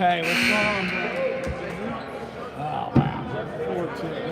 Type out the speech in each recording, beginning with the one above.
Hey, what's going on, bro? Oh, wow. 4-2.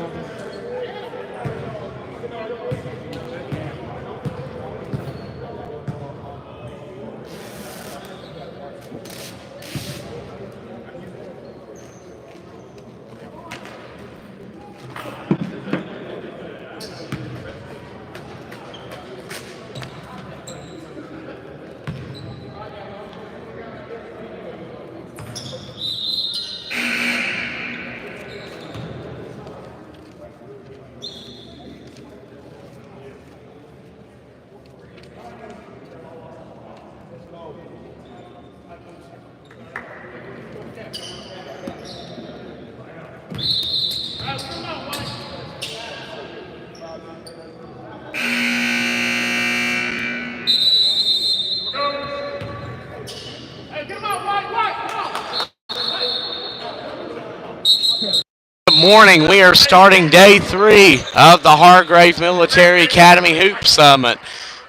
Good morning. We are starting day 3 of the Hargrave Military Academy Hoop Summit.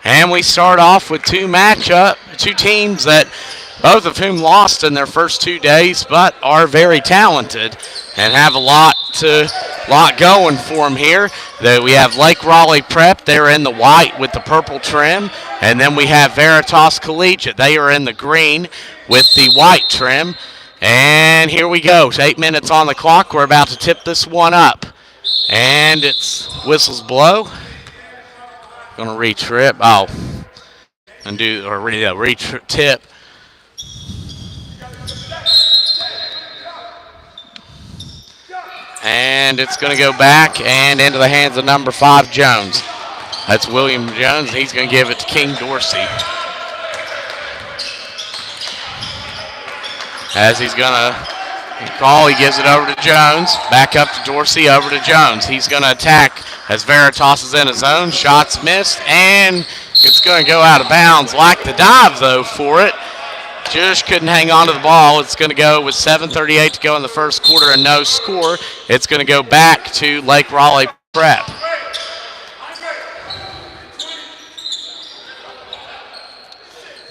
And we start off with two teams that both of whom lost in their first 2 days, but are very talented and have a lot going for them here. We have Lake Raleigh Prep. They're in the white with the purple trim. And then we have Veritas Collegiate. They are in the green with the white trim. And here we go. It's 8 minutes on the clock. We're about to tip this one up. And it's whistles blow. Gonna re-trip. Oh. And do or re-tip. And it's gonna go back and into the hands of number 5, Jones. That's William Jones. He's gonna give it to King Dorsey. As he's going to call, he gives it over to Jones. Back up to Dorsey, over to Jones. He's going to attack as Veritas is in his zone. Shots missed, and it's going to go out of bounds. Like the dive, though, for it. Just couldn't hang on to the ball. It's going to go with 7:38 to go in the first quarter and no score. It's going to go back to Lake Raleigh Prep.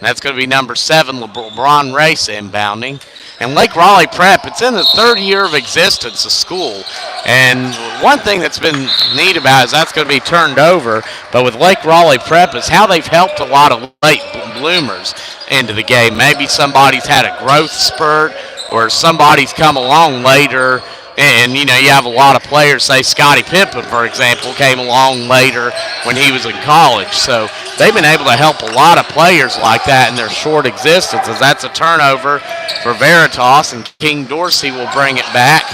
That's going to be number 7, LeBron Race, inbounding. And Lake Raleigh Prep, it's in the third year of existence of school. And one thing that's been neat about it is that's going to be turned over. But with Lake Raleigh Prep is how they've helped a lot of late bloomers into the game. Maybe somebody's had a growth spurt or somebody's come along later. And, you have a lot of players, say Scottie Pippen, for example, came along later when he was in college. So they've been able to help a lot of players like that in their short existences. That's a turnover for Veritas, and King Dorsey will bring it back.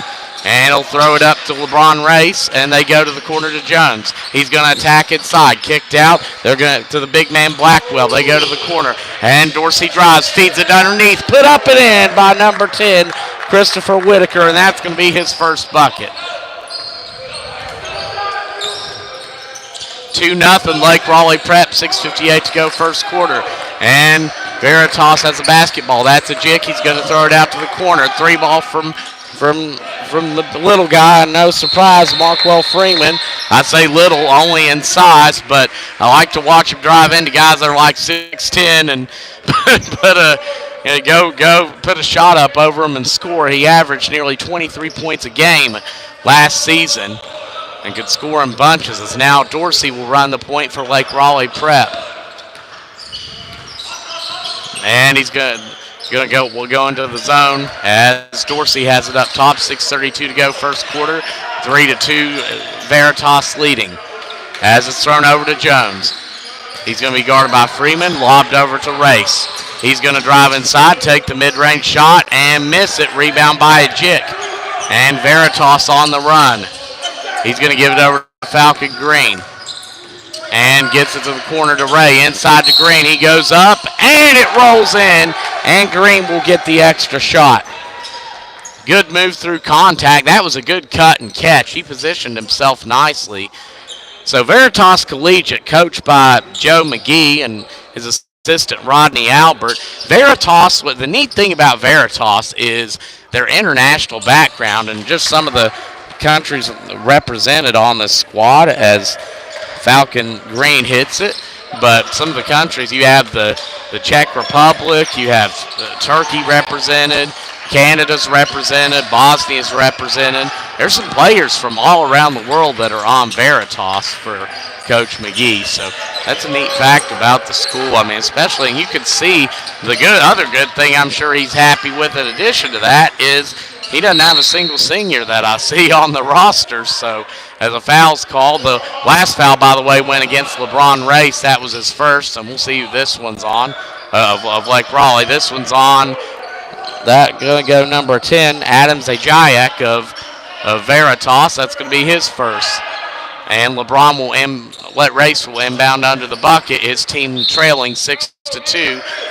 And he'll throw it up to LeBron Race, and they go to the corner to Jones. He's going to attack inside. Kicked out. They're going to the big man Blackwell. They go to the corner. And Dorsey drives, feeds it underneath. Put up and in by number 10, Christopher Whitaker, and that's going to be his first bucket. 2-0 Lake Raleigh Prep, 6:58 to go first quarter. And Veritas has a basketball. That's a jick. He's going to throw it out to the corner. 3 ball from the little guy. No surprise, Markwell Freeman. I say little only in size, but I like to watch him drive into guys that are like 6'10" and go put a shot up over him and score. He averaged nearly 23 points a game last season and could score in bunches. As now Dorsey will run the point for Lake Raleigh Prep. And we'll go into the zone as Dorsey has it up top. 6:32 to go first quarter. 3-2 Veritas leading. As it's thrown over to Jones. He's going to be guarded by Freeman, lobbed over to Race. He's going to drive inside, take the mid-range shot, and miss it. Rebound by a jick. And Veritas on the run. He's going to give it over to Falcon Green. And gets it to the corner to Ray. Inside to Green. He goes up, and it rolls in. And Green will get the extra shot. Good move through contact. That was a good cut and catch. He positioned himself nicely. So Veritas Collegiate, coached by Joe McGee and his assistant Rodney Albert. Veritas, the neat thing about Veritas is their international background and just some of the countries represented on the squad as Falcon Green hits it. But some of the countries, you have the Czech Republic, you have Turkey represented, Canada's represented. Bosnia's represented. There's some players from all around the world that are on Veritas for Coach McGee. So that's a neat fact about the school. I mean, especially, and you can see the other good thing I'm sure he's happy with in addition to that is he doesn't have a single senior that I see on the roster. So as a foul's called, the last foul, by the way, went against LeBron Race. That was his first, and we'll see who this one's on of Lake Raleigh. This one's on. That going to go number 10, Adams Ajayak of Veritas. That's going to be his first. And LeBron will Race will inbound under the bucket. His team trailing 6-2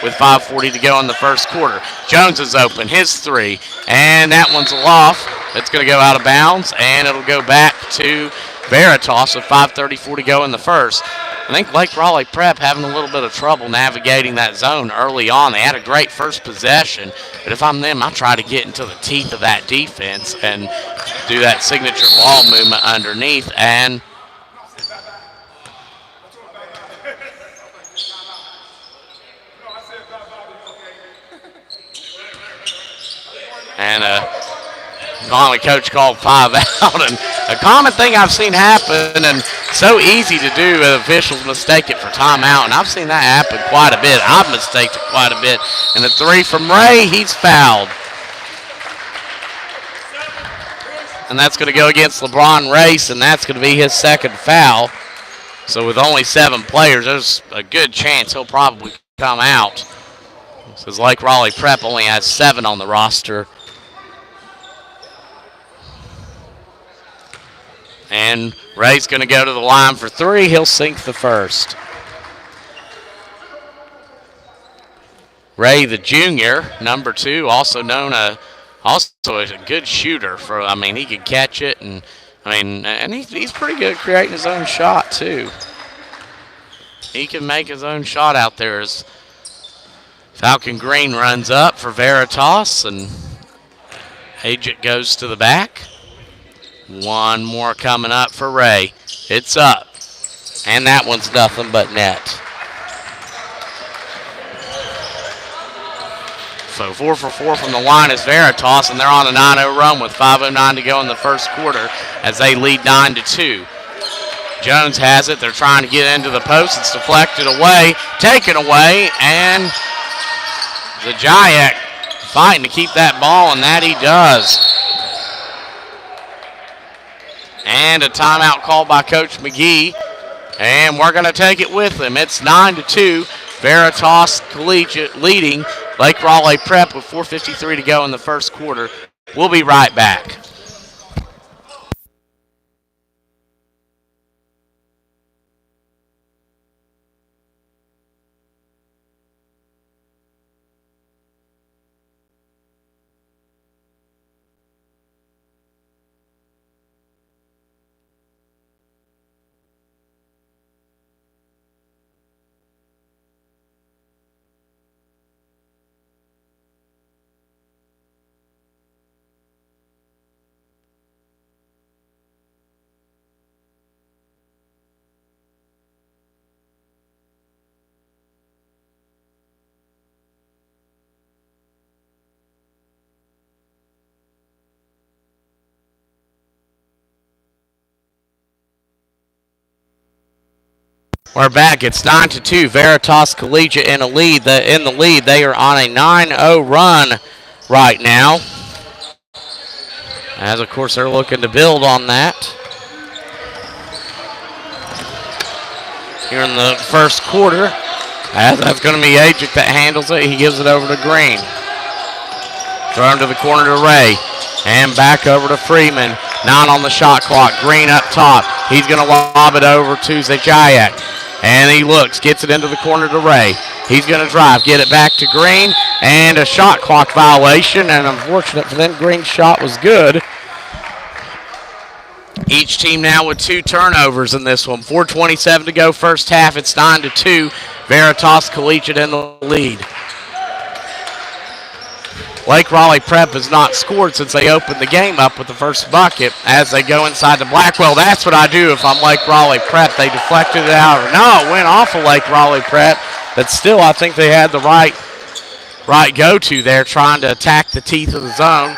with 5:40 to go in the first quarter. Jones is open, his three, and that one's off. It's going to go out of bounds, and it'll go back to Veritas with 5:34 to go in the first. I think Lake Raleigh Prep having a little bit of trouble navigating that zone early on. They had a great first possession, but if I'm them, I try to get into the teeth of that defense and do that signature ball movement underneath. And finally, coach called 5 out. And a common thing I've seen happen, and so easy to do, officials mistake it for timeout. And I've seen that happen quite a bit. I've mistaked it quite a bit. And the three from Ray, he's fouled. And that's going to go against LeBron Race, and that's going to be his second foul. So with only 7 players, there's a good chance he'll probably come out. Because Lake Raleigh Prep only has 7 on the roster. And Ray's going to go to the line for 3. He'll sink the first. Ray, the junior, number 2, also known as a good shooter. He can catch it, and he's pretty good at creating his own shot too. He can make his own shot out there as Falcon Green runs up for Veritas, and Agent goes to the back. One more coming up for Ray. It's up. And that one's nothing but net. So 4 for 4 from the line is Veritas, and they're on a 9-0 run with 5:09 to go in the first quarter as they lead 9-2. Jones has it. They're trying to get into the post. It's deflected away, taken away, and Zajayak fighting to keep that ball, and that he does. And a timeout called by Coach McGee. And we're going to take it with him. It's 9-2. Veritas Collegiate leading Lake Raleigh Prep with 4:53 to go in the first quarter. We'll be right back. We're back. It's 9-2. Veritas Collegiate in the lead. They are on a 9-0 run right now. As, of course, they're looking to build on that. Here in the first quarter, as that's going to be Agent that handles it. He gives it over to Green. Thrown to the corner to Ray. And back over to Freeman. 9 on the shot clock. Green up top. He's going to lob it over to Zajayak. And he looks, gets it into the corner to Ray. He's going to drive, get it back to Green, and a shot clock violation. And unfortunate for them, Green's shot was good. Each team now with 2 turnovers in this one. 4:27 to go first half. It's 9-2. Veritas Collegiate in the lead. Lake Raleigh Prep has not scored since they opened the game up with the first bucket as they go inside the Blackwell. That's what I do if I'm Lake Raleigh Prep. They deflected it out. No, it went off of Lake Raleigh Prep, but still I think they had the right right go-to there, trying to attack the teeth of the zone.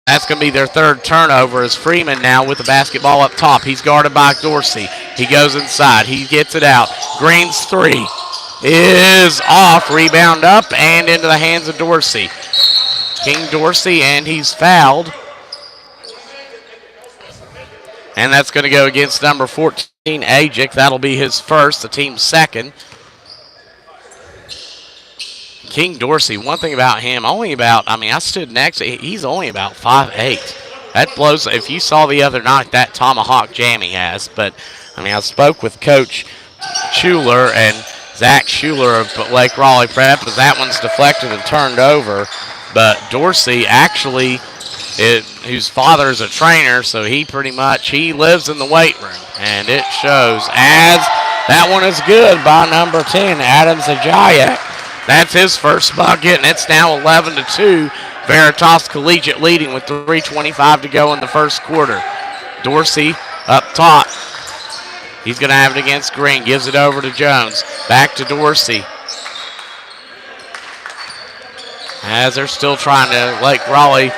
That's going to be their third turnover as Freeman now with the basketball up top. He's guarded by Dorsey. He goes inside. He gets it out. Green's three is off. Rebound up and into the hands of Dorsey. King Dorsey, and he's fouled. And that's going to go against number 14, Ajic. That'll be his first, the team's second. King Dorsey, one thing about him, I stood next to him, he's only about 5'8". That blows, if you saw the other night, that tomahawk jam he has. But, I spoke with Coach Schuler and Zach Schuler of Lake Raleigh Prep, as that one's deflected and turned over. But Dorsey actually, whose father is a trainer, so he lives in the weight room. And it shows as that one is good by number 10, Adam Zajayak. That's his first bucket, and it's now 11-2. Veritas Collegiate leading with 3:25 to go in the first quarter. Dorsey up top. He's going to have it against Green. Gives it over to Jones. Back to Dorsey. As they're still trying to, Lake Raleigh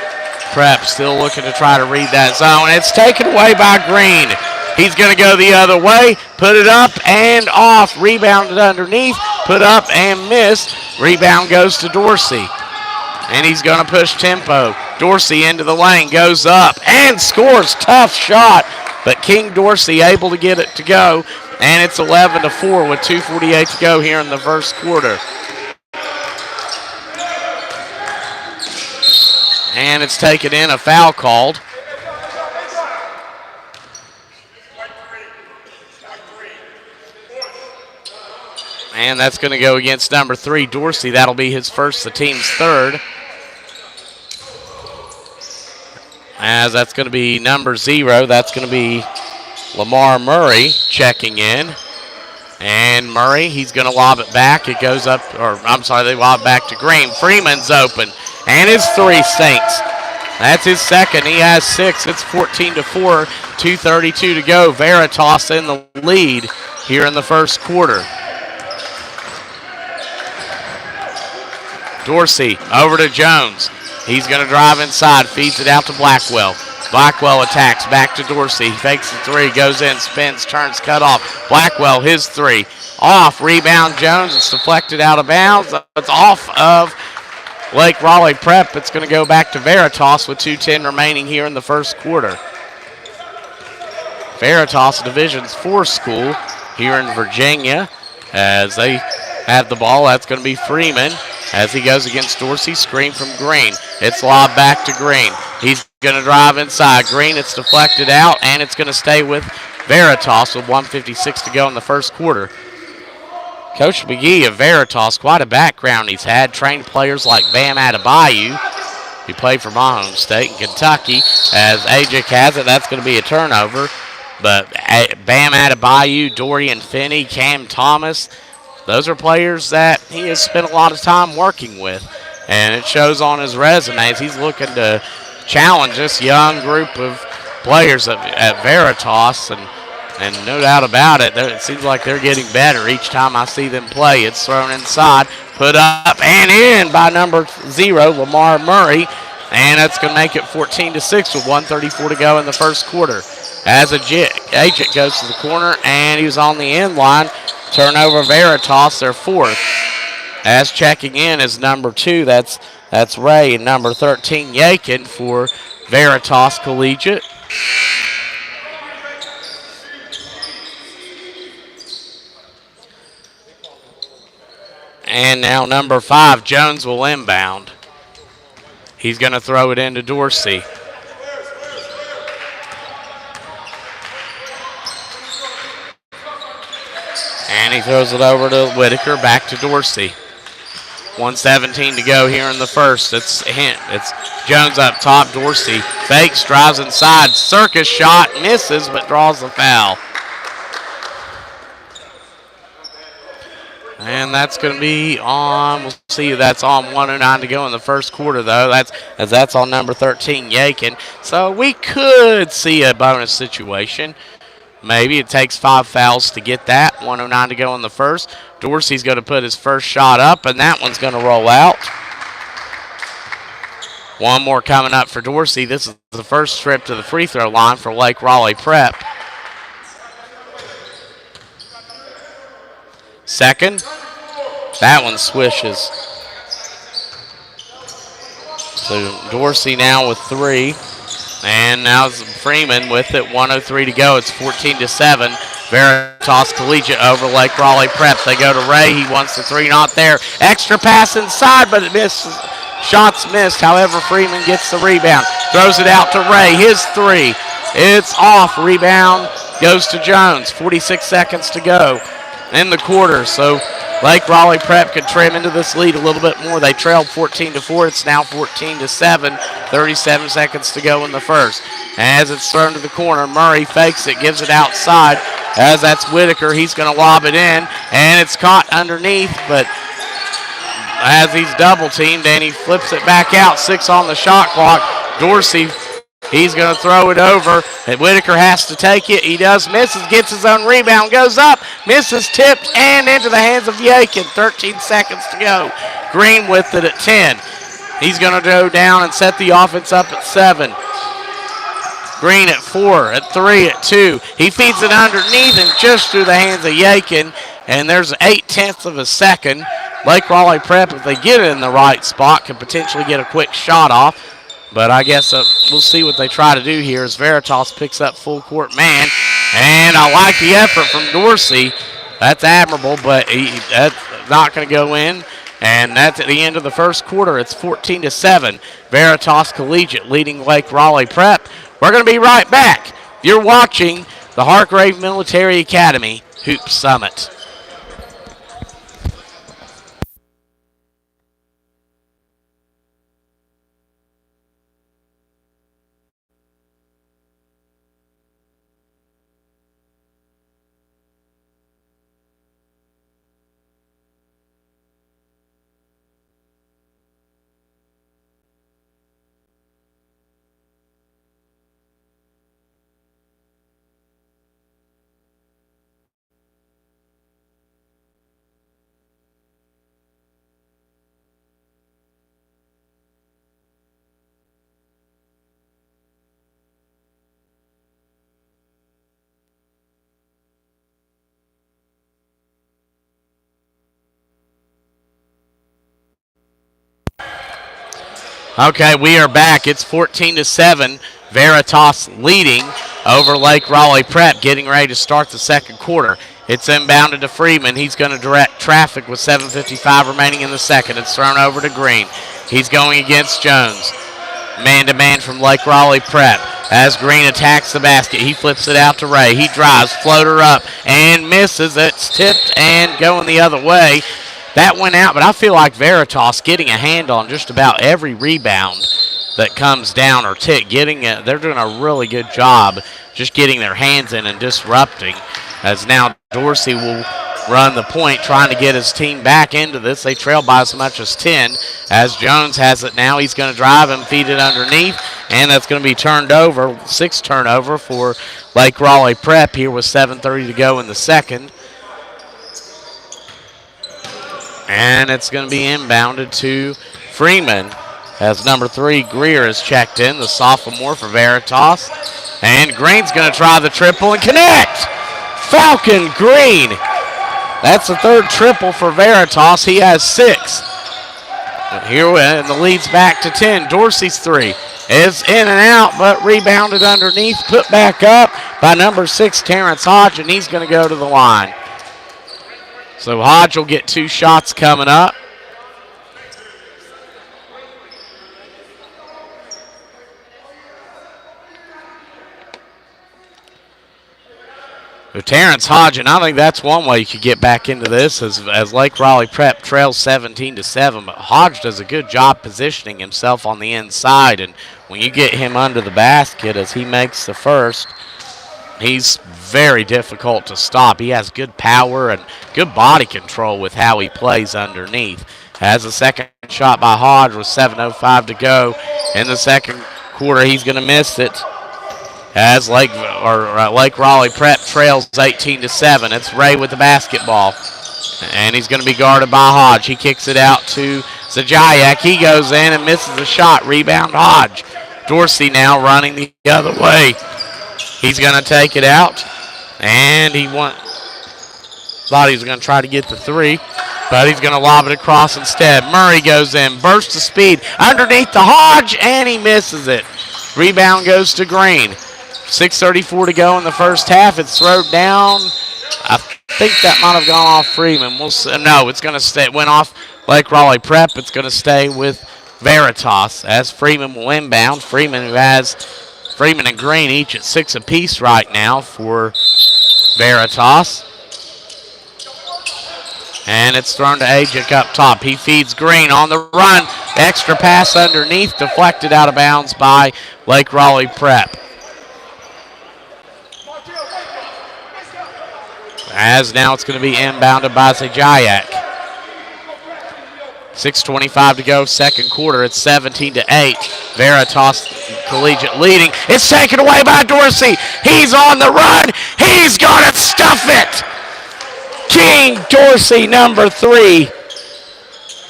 Prep still looking to try to read that zone. It's taken away by Green. He's going to go the other way. Put it up and off. Rebounded underneath. Put up and missed. Rebound goes to Dorsey. And he's going to push tempo. Dorsey into the lane. Goes up and scores. Tough shot. But King Dorsey able to get it to go. And it's 11-4 with 2:48 to go here in the first quarter. And it's taken in, a foul called. And that's going to go against number 3, Dorsey. That'll be his first, the team's third. As that's going to be number 0. That's going to be Lamar Murray checking in. And Murray, he's going to lob it back. It goes up, they lob back to Green. Freeman's open. And his 3 sinks. That's his second. He has 6. It's 14-4. 2:32 to go. Veritas in the lead here in the first quarter. Dorsey over to Jones. He's going to drive inside, feeds it out to Blackwell. Blackwell attacks, back to Dorsey. Fakes the 3, goes in, spins, turns, cut off. Blackwell, his 3. Off, rebound Jones. It's deflected out of bounds. It's off of Lake Raleigh Prep. It's going to go back to Veritas with 2:10 remaining here in the first quarter. Veritas, Division 4 school here in Virginia. As they have the ball, that's going to be Freeman. As he goes against Dorsey, screen from Green. It's lobbed back to Green. He's going to drive inside. Green, it's deflected out, and it's going to stay with Veritas with 1:56 to go in the first quarter. Coach McGee of Veritas, quite a background he's had. Trained players like Bam Adebayo, who played for my home state in Kentucky. As Ajic has it, that's going to be a turnover. But Bam Adebayo, Dorian Finney, Cam Thomas, those are players that he has spent a lot of time working with. And it shows on his resume as he's looking to challenge this young group of players at Veritas. And no doubt about it, it seems like they're getting better each time I see them play. It's thrown inside, put up and in by number 0, Lamar Murray. And that's going to make it 14-6 with 1:34 to go in the first quarter. As Ajic goes to the corner, and he was on the end line. Turnover Veritas, their 4th. As checking in is number 2, that's Ray, and number 13, Yakin for Veritas Collegiate. And now number 5, Jones will inbound. He's going to throw it into Dorsey. And he throws it over to Whitaker, back to Dorsey. 1:17 to go here in the first. It's Jones up top. Dorsey fakes, drives inside. Circus shot, misses, but draws the foul. And that's going to be on, we'll see, that's on 1:09 to go in the first quarter, though. That's on number 13, Yakin. So we could see a bonus situation. Maybe it takes 5 fouls to get that. 1:09 to go in the first. Dorsey's going to put his first shot up, and that one's going to roll out. One more coming up for Dorsey. This is the first trip to the free throw line for Lake Raleigh Prep. Second. That one swishes. So Dorsey now with 3. And now Freeman with it. 1:03 to go. It's 14-7. Veritas Collegiate over Lake Raleigh Prep. They go to Ray. He wants the 3. Not there. Extra pass inside, but it misses. Shots missed. However, Freeman gets the rebound. Throws it out to Ray. His 3. It's off. Rebound goes to Jones. 46 seconds to go in the quarter. So Lake Raleigh Prep could trim into this lead a little bit more. They trailed 14-4. It's now 14-7. 37 seconds to go in the first. As it's thrown to the corner, Murray fakes it, gives it outside. As that's Whitaker, he's going to lob it in, and it's caught underneath, but as he's double teamed, and he flips it back out. 6 on the shot clock. Dorsey, he's going to throw it over, and Whitaker has to take it. He does, misses, gets his own rebound, goes up, misses, tipped, and into the hands of Yakin. 13 seconds to go. Green with it at 10. He's going to go down and set the offense up at 7. Green at 4, at 3, at 2. He feeds it underneath and just through the hands of Yakin, and there's 0.8 of a second. Lake Raleigh Prep, if they get it in the right spot, can potentially get a quick shot off. But I guess we'll see what they try to do here as Veritas picks up full court man. And I like the effort from Dorsey. That's admirable, but that's not going to go in. And that's at the end of the first quarter. It's 14-7. Veritas Collegiate leading Lake Raleigh Prep. We're going to be right back. You're watching the Hargrave Military Academy Hoop Summit. Okay, we are back. It's 14-7. Veritas leading over Lake Raleigh Prep, getting ready to start the second quarter. It's inbounded to Freeman. He's going to direct traffic with 7:55 remaining in the second. It's thrown over to Green. He's going against Jones. Man-to-man from Lake Raleigh Prep. As Green attacks the basket, he flips it out to Ray. He drives, floater up, and misses. It's tipped and going the other way. That went out, but I feel like Veritas getting a hand on just about every rebound that comes down or tick. They're doing a really good job just getting their hands in and disrupting. As now Dorsey will run the point, trying to get his team back into this. They trail by as much as 10. As Jones has it now, he's going to drive and feed it underneath, and that's going to be turned over. 6th turnover for Lake Raleigh Prep here with 7:30 to go in the second. And it's going to be inbounded to Freeman as number 3, Greer, is checked in, the sophomore for Veritas. And Green's going to try the triple and connect. Falcon Green. That's the 3rd triple for Veritas. He has 6. And the lead's back to 10. Dorsey's 3 is in and out, but rebounded underneath, put back up by number 6, Terrence Hodge, and he's going to go to the line. So Hodge will get 2 shots coming up. So Terrence Hodge, and I think that's one way you could get back into this as Lake Raleigh Prep trails 17-7. But Hodge does a good job positioning himself on the inside, and when you get him under the basket as he makes the first, he's very difficult to stop. He has good power and good body control with how he plays underneath. Has a second shot by Hodge with 7:05 to go in the second quarter. He's going to miss it as Lake Raleigh Prep trails 18-7. It's Ray with the basketball, and he's going to be guarded by Hodge. He kicks it out to Zajayak, he goes in and misses the shot. Rebound, Hodge. Dorsey now running the other way. He's going to take it out, and thought he was going to try to get the three, but he's going to lob it across instead. Murray goes in, burst of speed underneath the Hodge, and he misses it. Rebound goes to Green. 6:34 to go in the first half. It's thrown down. I think that might have gone off Freeman. No, it's going to stay. It went off Lake Raleigh Prep. It's going to stay with Veritas as Freeman will inbound. Freeman and Green each at 6 apiece right now for Veritas. And it's thrown to Ajak up top. He feeds Green on the run. Extra pass underneath, deflected out of bounds by Lake Raleigh Prep. As now it's going to be inbounded by Zajayak. 6:25 to go, second quarter. It's 17-8. Veritas Collegiate leading. It's taken away by Dorsey. He's on the run. He's going to stuff it. King Dorsey, number 3.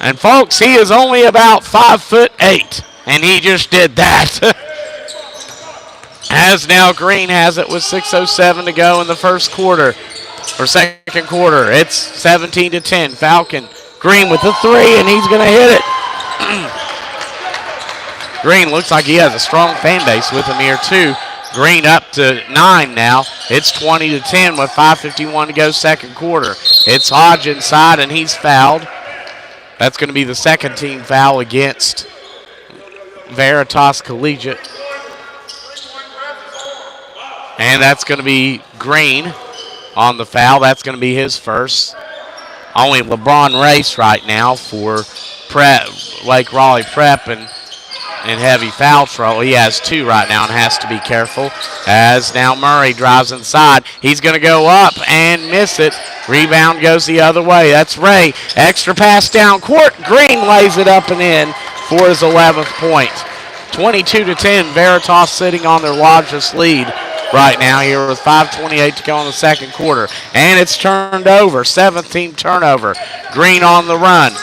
And folks, he is only about 5'8", and he just did that. As now Green has it with 6:07 to go in the first quarter, or second quarter. It's 17-10. Falcon Green with the 3, and he's going to hit it. Green looks like he has a strong fan base with him here too. Green up to 9 now. It's 20-10 with 5:51 to go second quarter. It's Hodge inside, and he's fouled. That's going to be the second team foul against Veritas Collegiate. And that's going to be Green on the foul. That's going to be his first. Only LeBron Race right now for Lake Raleigh Prep and heavy foul trouble. He has 2 right now and has to be careful. As now Murray drives inside. He's going to go up and miss it. Rebound goes the other way. That's Ray. Extra pass down court. Green lays it up and in for his 11th point. 22-10. Veritas sitting on their largest lead right now here with 5:28 to go in the second quarter. And it's turned over. 7th team turnover. Green on the run.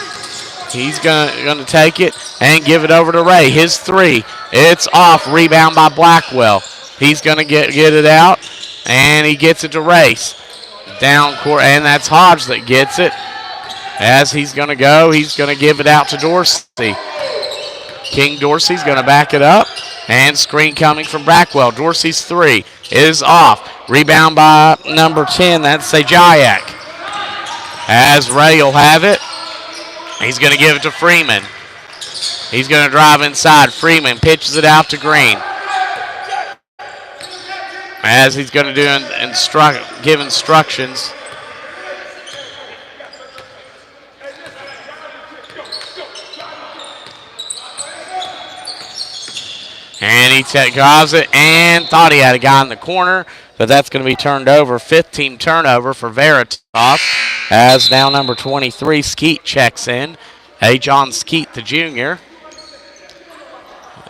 He's going to take it and give it over to Ray. His 3. It's off. Rebound by Blackwell. He's going to get it out, and he gets it to Race. Down court, and that's Hodge that gets it. As he's going to go, he's going to give it out to Dorsey. King Dorsey's going to back it up, and screen coming from Blackwell. Dorsey's 3 is off. Rebound by number 10. That's Zajayak. As Ray will have it. He's going to give it to Freeman. He's going to drive inside. Freeman pitches it out to Green. As he's going to give instructions. And he drives it and thought he had a guy in the corner, but that's going to be turned over. 5th team turnover for Veritas. As now number 23, Skeet checks in. John Skeet, the junior.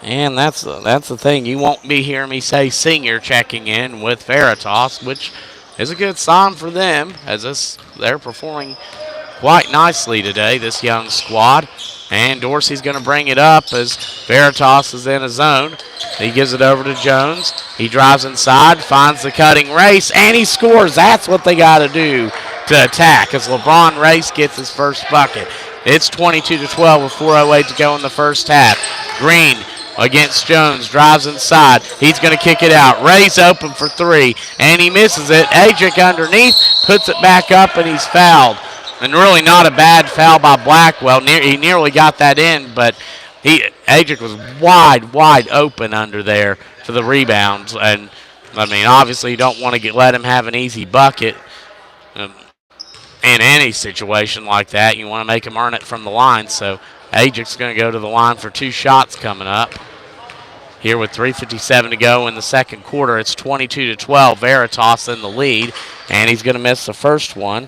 And that's the thing. You won't be hearing me say senior checking in with Veritas, which is a good sign for them, as they're performing quite nicely today, this young squad. And Dorsey's going to bring it up as Veritas is in a zone. He gives it over to Jones. He drives inside, finds the cutting Race, and he scores. That's what they got to do to attack, as LeBron Race gets his first bucket. It's 22-12 with 4:08 to go in the first half. Green against Jones, drives inside. He's going to kick it out. Ray's open for 3, and he misses it. Ajak underneath, puts it back up, and he's fouled. And really not a bad foul by Blackwell. He nearly got that in, but Ajak was wide open under there for the rebounds. And, I mean, obviously you don't want to let him have an easy bucket in any situation like that. You want to make him earn it from the line. So Ajak's going to go to the line for 2 shots coming up. Here with 3:57 to go in the second quarter, it's 22-12. Veritas in the lead, and he's going to miss the first one.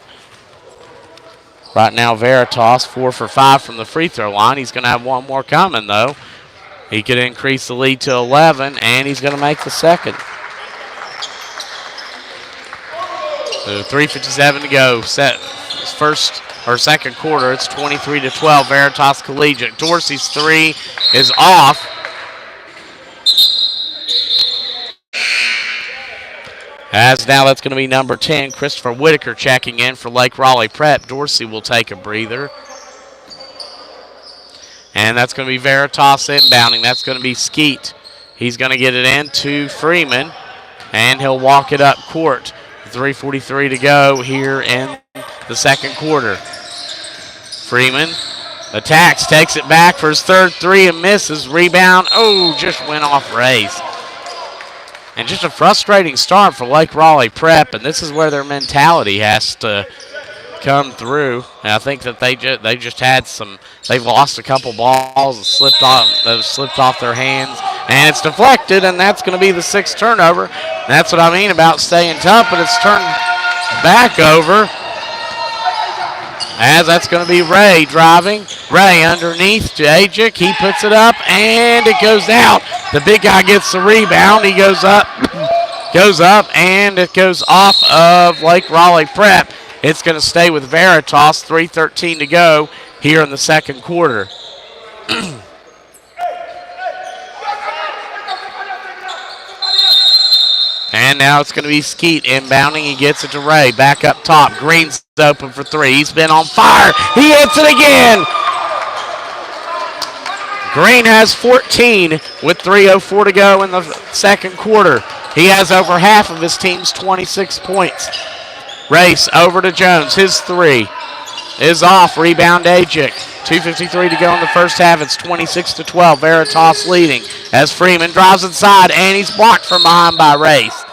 Right now, Veritas 4 for 5 from the free throw line. He's going to have one more coming, though. He could increase the lead to 11, and he's going to make the second. So 3:57 to go. First or second quarter. It's 23-12, Veritas Collegiate. Dorsey's three is off. As now that's going to be number 10, Christopher Whitaker checking in for Lake Raleigh Prep. Dorsey will take a breather. And that's going to be Veritas inbounding. That's going to be Skeet. He's going to get it in to Freeman, and he'll walk it up court. 3:43 to go here in the second quarter. Freeman attacks, takes it back for his third three and misses. Rebound, just went off Ray's. And just a frustrating start for Lake Raleigh Prep, and this is where their mentality has to come through. And I think that they just had they've lost a couple balls that slipped off their hands, and it's deflected, and that's going to be the sixth turnover. And that's what I mean about staying tough, but it's turned back over. As that's going to be Ray driving. Ray underneath to Ajik. He puts it up, and it goes out. The big guy gets the rebound. He goes up, and it goes off of Lake Raleigh Prep. It's going to stay with Veritas. 3:13 to go here in the second quarter. And now it's going to be Skeet inbounding. He gets it to Ray. Back up top. Green's open for three. He's been on fire. He hits it again. Green has 14 with 3:04 to go in the second quarter. He has over half of his team's 26 points. Race over to Jones. His three is off. Rebound Ajik. 2:53 to go in the first half. It's 26-12. Veritas leading as Freeman drives inside, and he's blocked from behind by Race.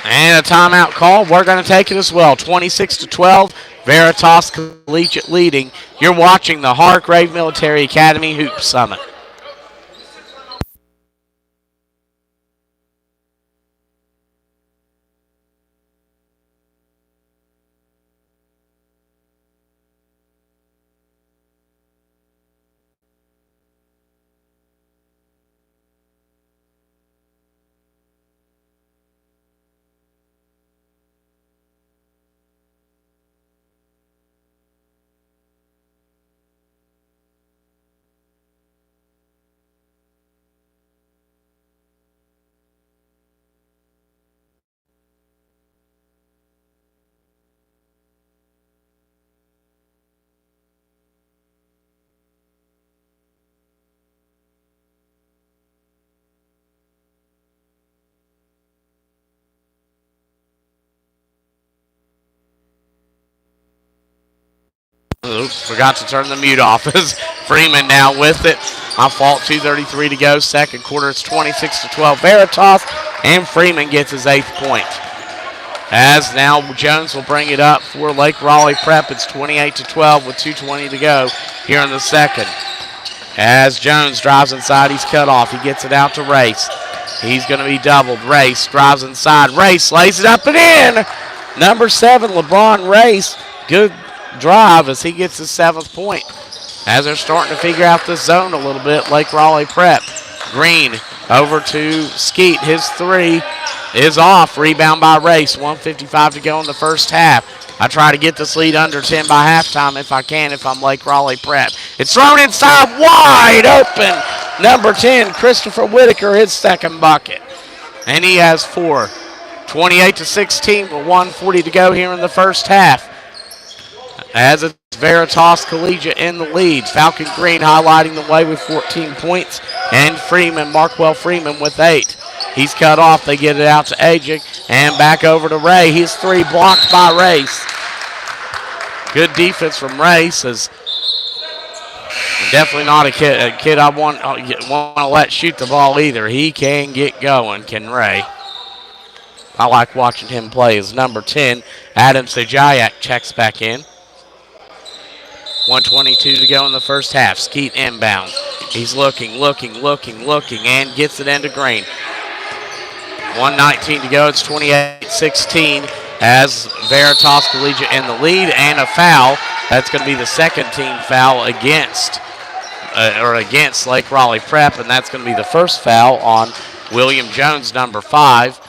And a timeout call. We're going to take it as well. 26-12. Veritas Collegiate leading. You're watching the Hargrave Military Academy Hoop Summit. Oops, forgot to turn the mute off. Freeman now with it. My fault, 2:33 to go. Second quarter, it's 26-12 Veritas, and Freeman gets his 8th point. As now Jones will bring it up for Lake Raleigh Prep. It's 28-12 with 2:20 to go here in the second. As Jones drives inside, he's cut off. He gets it out to Race. He's going to be doubled. Race drives inside. Race lays it up and in. Number 7, LeBron Race. Good drive as he gets his 7th point. As they're starting to figure out this zone a little bit, Lake Raleigh Prep. Green over to Skeet. His three is off. Rebound by Race. 1:55 to go in the first half. I try to get this lead under 10 by halftime if I can, if I'm Lake Raleigh Prep. It's thrown inside, wide open. Number 10, Christopher Whitaker, his second bucket. And he has 4. 28-16 with 1:40 to go here in the first half. As it's Veritas Collegiate in the lead. Falcon Green highlighting the way with 14 points. And Freeman, Markwell Freeman with 8. He's cut off. They get it out to Ajik. And back over to Ray. His 3 blocked by Race. Good defense from Race. As definitely not a kid I want to let shoot the ball either. He can get going, can Ray. I like watching him play. As number 10, Adam Sejayak checks back in. 1:22 to go in the first half. Skeet inbound. He's looking, and gets it into Green. 1:19 to go. It's 28-16 as Veritas Collegiate in the lead, and a foul. That's going to be the second team foul against or against Lake Raleigh Prep, and that's going to be the first foul on William Jones, number 5.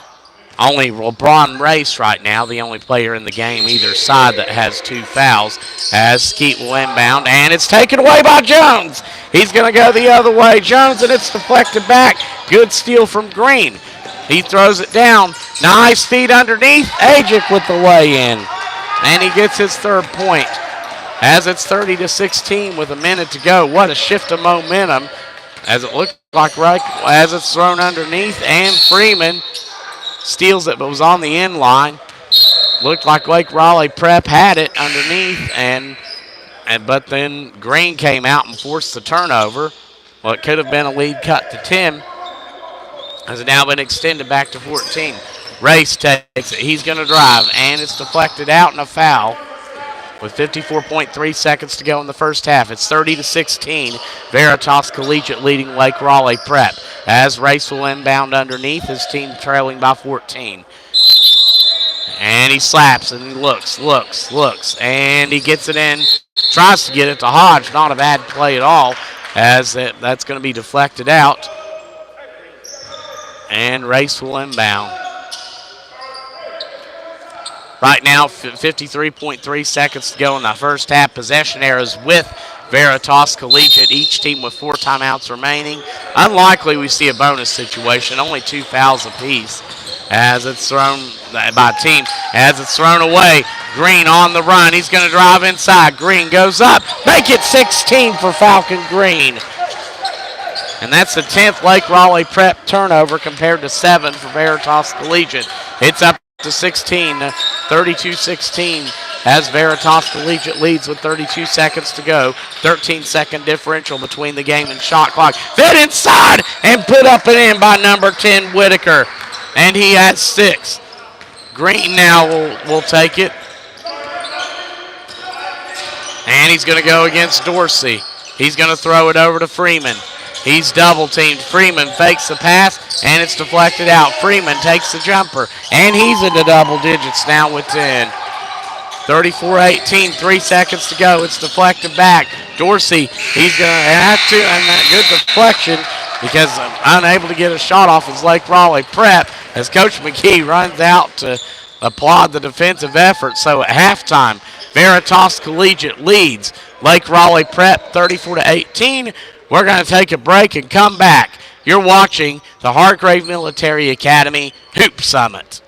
Only LeBron Race right now, the only player in the game either side that has 2 fouls, as Skeet will inbound, and it's taken away by Jones. He's going to go the other way. Jones, and it's deflected back. Good steal from Green. He throws it down. Nice feed underneath. Ajic with the lay-in, and he gets his 3rd point. As it's 30-16 with a minute to go. What a shift of momentum as it looked like right as it's thrown underneath, and Freeman steals it but was on the end line. Looked like Lake Raleigh Prep had it underneath, but then Green came out and forced the turnover. Well, it could have been a lead cut to 10. Has now been extended back to 14. Race takes it. He's going to drive, and it's deflected out and a foul. With 54.3 seconds to go in the first half, it's 30-16. Veritas Collegiate leading Lake Raleigh Prep. As Race will inbound underneath, his team trailing by 14. And he slaps and he looks, and he gets it in. Tries to get it to Hodge. Not a bad play at all, as that's going to be deflected out. And Race will inbound. Right now, 53.3 seconds to go in the first half. Possession arrows with Veritas Collegiate, each team with 4 timeouts remaining. Unlikely we see a bonus situation, only 2 fouls apiece as it's thrown by team. As it's thrown away, Green on the run. He's going to drive inside. Green goes up. Make it 16 for Falcon Green. And that's the 10th Lake Raleigh Prep turnover compared to 7 for Veritas Collegiate. It's up to 16, 32-16, as Veritas Collegiate leads with 32 seconds to go. 13-second differential between the game and shot clock. Fed inside and put up and in by number 10, Whitaker. And he has 6. Green now will take it. And he's going to go against Dorsey. He's going to throw it over to Freeman. He's double-teamed. Freeman fakes the pass, and it's deflected out. Freeman takes the jumper, and he's into double digits now with 10. 34-18, 3 seconds to go. It's deflected back. Dorsey, he's going to have to, and that good deflection because unable to get a shot off is Lake Raleigh Prep as Coach McGee runs out to applaud the defensive effort. So at halftime, Veritas Collegiate leads Lake Raleigh Prep 34-18. We're going to take a break and come back. You're watching the Hargrave Military Academy Hoop Summit.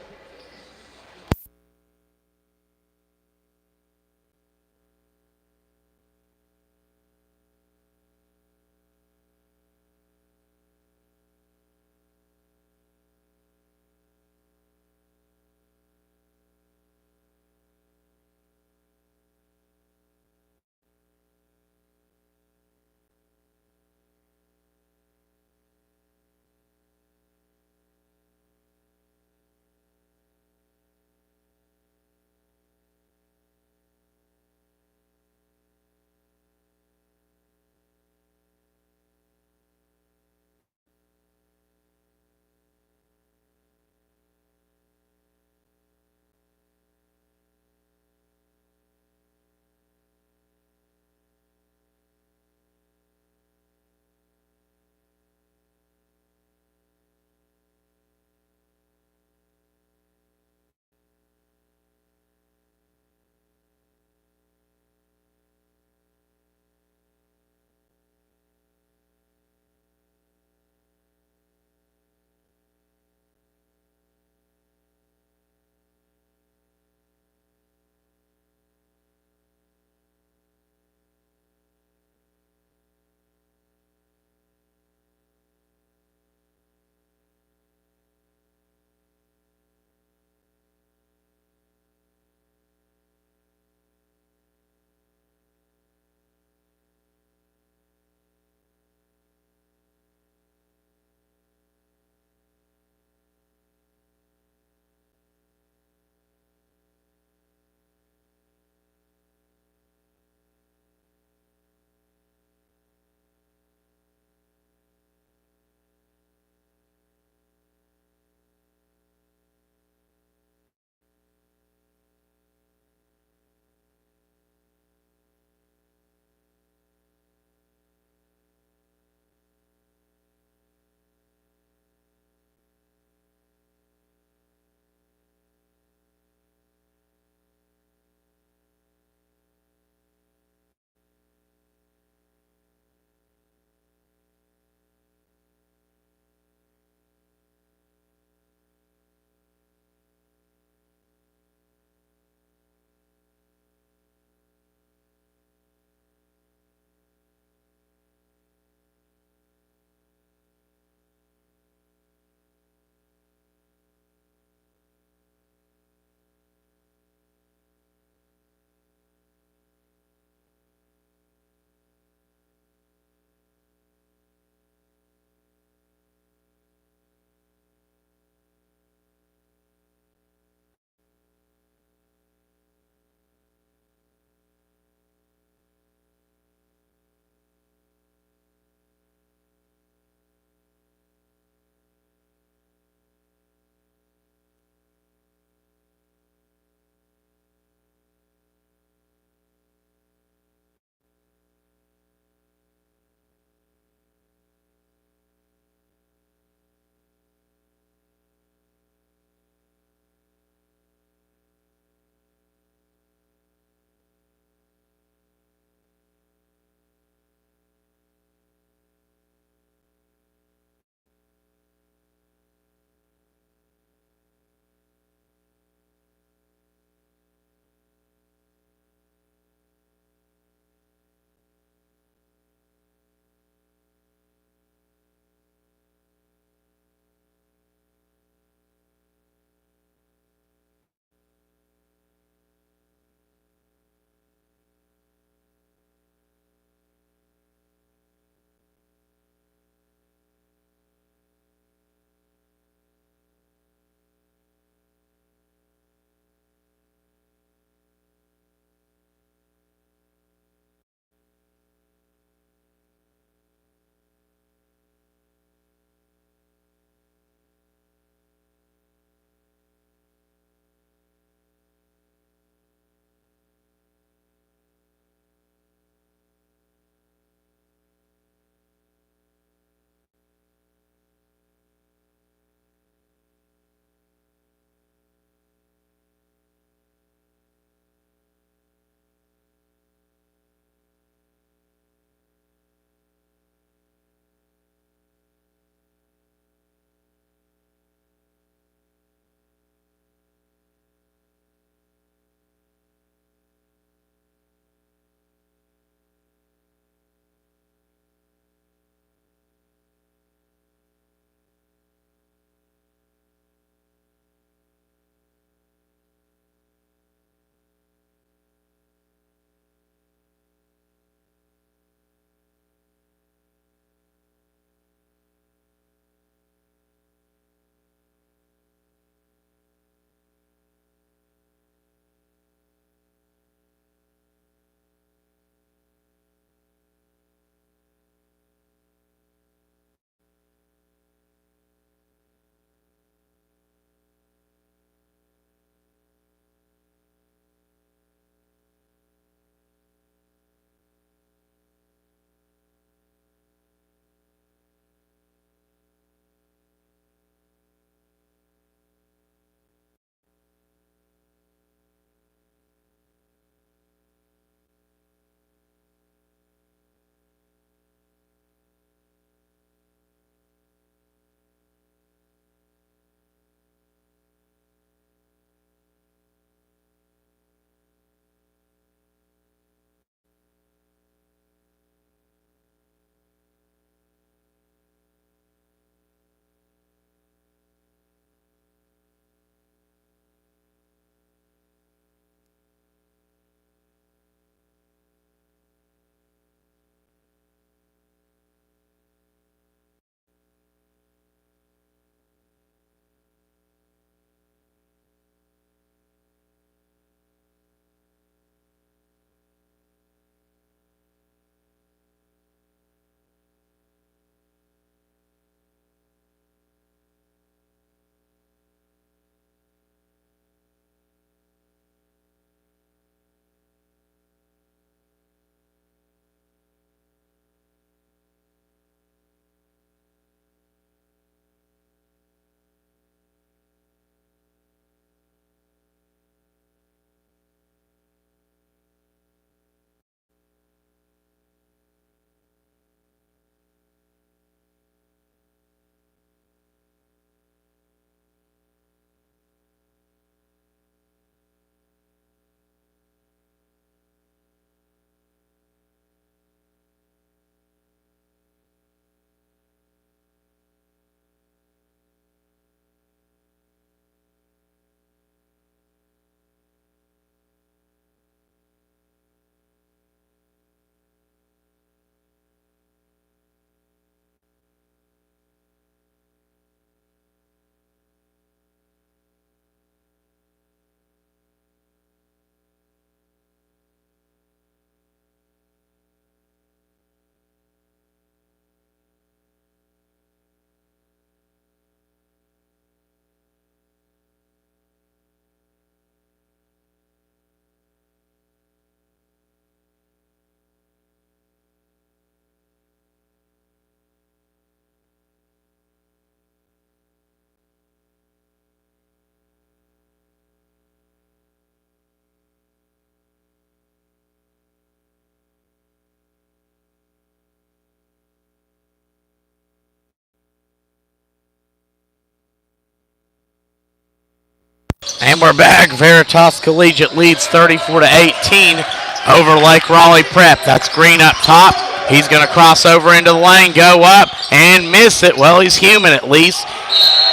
And we're back. Veritas Collegiate leads 34-18 over Lake Raleigh Prep. That's Green up top. He's going to cross over into the lane, go up, and miss it. Well, he's human at least.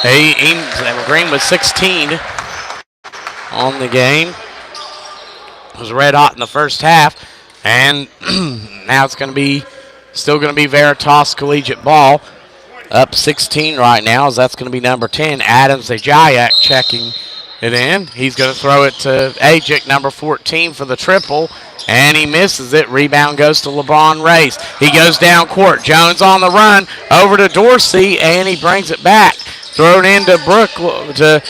Green was 16 on the game. It was red hot in the first half. And now it's going to be still going to be Veritas Collegiate ball. Up 16 right now, as that's going to be number 10, Adams Zajayak checking it in. He's going to throw it to Ajik, number 14, for the triple, and he misses it. Rebound goes to LeBron Race. He goes down court. Jones on the run over to Dorsey, and he brings it back. Thrown into to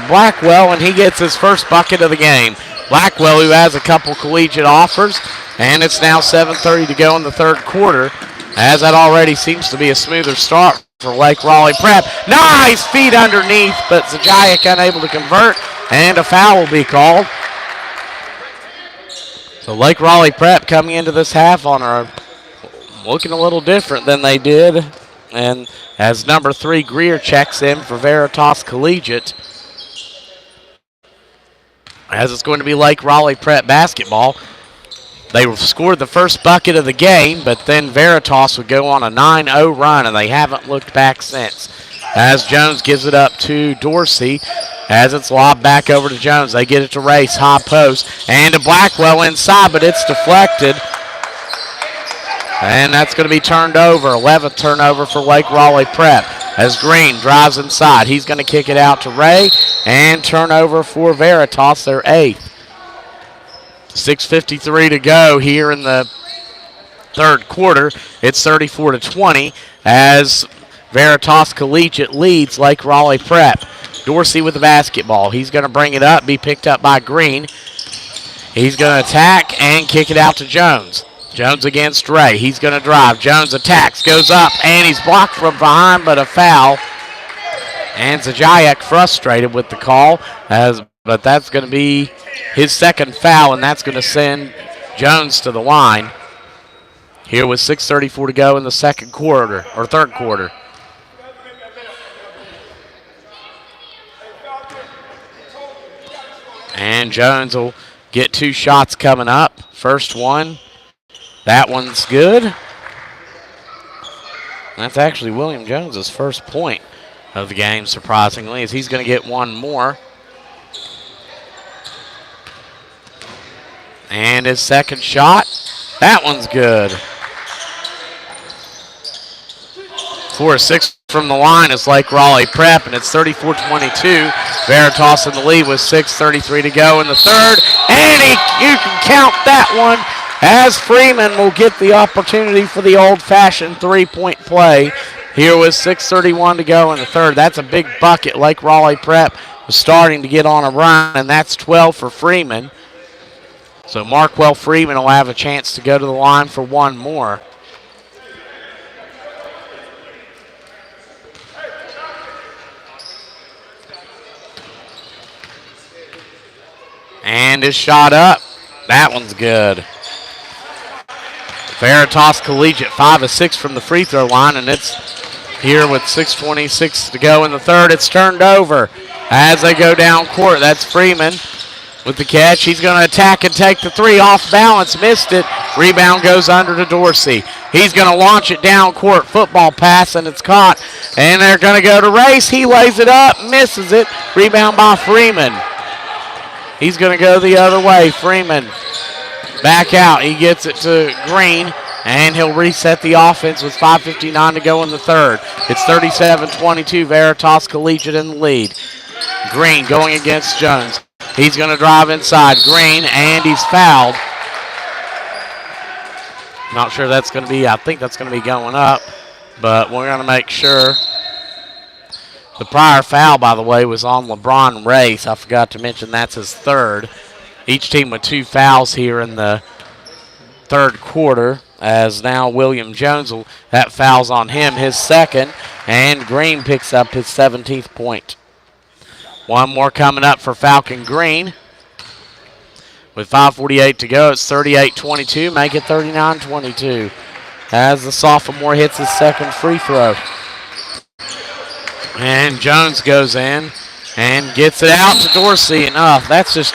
Blackwell, and he gets his first bucket of the game. Blackwell, who has a couple collegiate offers, and it's now 7:30 to go in the third quarter, as that already seems to be a smoother start for Lake Raleigh Prep. Nice feed underneath, but Zajayak unable to convert, and a foul will be called. So Lake Raleigh Prep coming into this half looking a little different than they did. And as number 3, Greer checks in for Veritas Collegiate, as it's going to be Lake Raleigh Prep basketball. They scored the first bucket of the game, but then Veritas would go on a 9-0 run, and they haven't looked back since. As Jones gives it up to Dorsey, as it's lobbed back over to Jones. They get it to Race, high post, and to Blackwell inside, but it's deflected. And that's going to be turned over. 11th turnover for Lake Raleigh Prep. As Green drives inside, he's going to kick it out to Ray, and turnover for Veritas, their 8th. 6:53 to go here in the third quarter. It's 34-20 as Veritas Collegiate leads Lake Raleigh Prep. Dorsey with the basketball. He's going to bring it up, be picked up by Green. He's going to attack and kick it out to Jones. Jones against Ray. He's going to drive. Jones attacks, goes up, and he's blocked from behind, but a foul. And Zajayak frustrated with the call, but that's going to be his second foul, and that's going to send Jones to the line. Here with 6:34 to go in the third quarter. And Jones will get 2 shots coming up. First one, that one's good. That's actually William Jones's first point of the game, surprisingly, as he's going to get one more. And his second shot, that one's good. 4-6 from the line is Lake Raleigh Prep, and it's 34-22. Veritas in the lead with 6:33 to go in the third, and you can count that one, as Freeman will get the opportunity for the old-fashioned three-point play. Here with 6:31 to go in the third. That's a big bucket. Lake Raleigh Prep was starting to get on a run, and that's 12 for Freeman. So Markwell Freeman will have a chance to go to the line for one more. And his shot up. That one's good. Veritas Collegiate 5 of 6 from the free throw line, and it's here with 6:26 to go in the third. It's turned over as they go down court. That's Freeman with the catch. He's going to attack and take the three off balance. Missed it. Rebound goes under to Dorsey. He's going to launch it down court. Football pass, and it's caught. And they're going to go to Race. He lays it up, misses it. Rebound by Freeman. He's going to go the other way. Freeman back out. He gets it to Green, and he'll reset the offense with 5:59 to go in the third. It's 37-22. Veritas Collegiate in the lead. Green going against Jones. He's going to drive inside. Green, and he's fouled. Not sure that's going to be, I think that's going to be going up, but we're going to make sure. The prior foul, by the way, was on LeBron Race. I forgot to mention that's his third. Each team with 2 fouls here in the third quarter, as now William Jones, that foul's on him, his second, and Green picks up his 17th point. One more coming up for Falcon Green. With 5:48 to go, it's 38-22, make it 39-22. As the sophomore hits his second free throw. And Jones goes in And gets it out to Dorsey. And that's just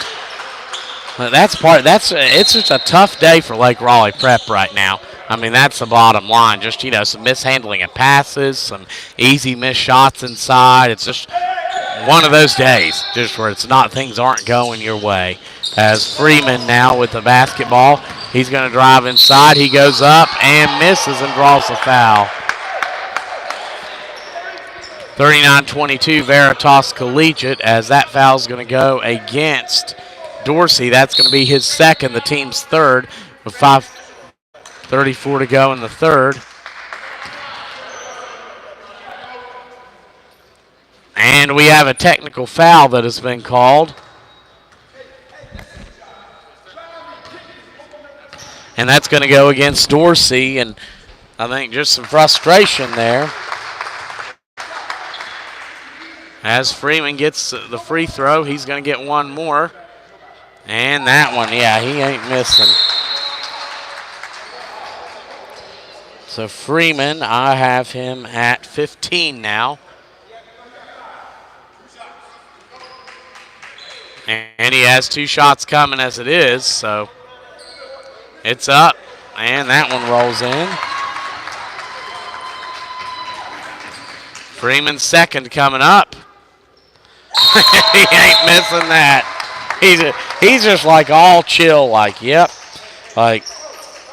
it's just a tough day for Lake Raleigh Prep right now. I mean, that's the bottom line. Just, some mishandling of passes, some easy missed shots inside. It's just one of those days, just where things aren't going your way. As Freeman now with the basketball, he's going to drive inside. He goes up and misses and draws the foul. 39-22 Veritas Collegiate, as that foul is going to go against Dorsey. That's going to be his second, the team's third, with 5:34 to go in the third. And we have a technical foul that has been called. And that's going to go against Dorsey, and I think just some frustration there. As Freeman gets the free throw, he's going to get one more. And that one, yeah, he ain't missing. So Freeman, I have him at 15 now. And he has two shots coming as it is, so it's up. And that one rolls in. Freeman's second coming up. He ain't missing that. He's just like all chill, like, yep. Like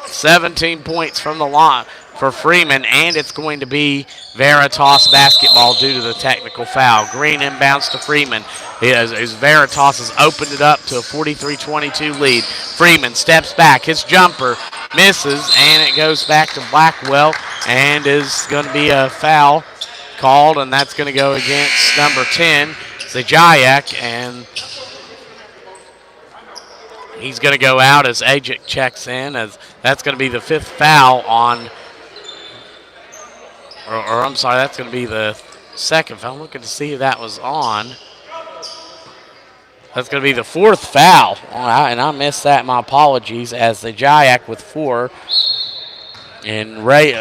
17 points from the line for Freeman, and it's going to be Veritas basketball due to the technical foul. Green inbounds to Freeman. As Veritas has opened it up to a 43-22 lead. Freeman steps back. His jumper misses, and it goes back to Blackwell, and is going to be a foul called, and that's going to go against number 10, Zajayak, and he's going to go out as Ajik checks in, as that's going to be the fifth foul on, or I'm sorry, that's going to be the second foul. I'm looking to see if that was on. That's going to be the fourth foul, and I missed that. My apologies, as the Zajayak with 4, and Ray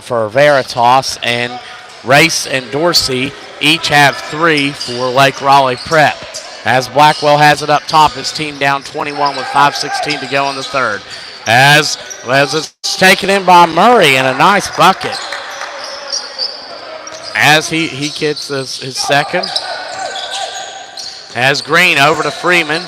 for Veritas, and Race and Dorsey each have 3 for Lake Raleigh Prep. As Blackwell has it up top, his team down 21 with 5:16 to go in the third. As it's taken in by Murray, and a nice bucket. As he gets his second. As Green over to Freeman.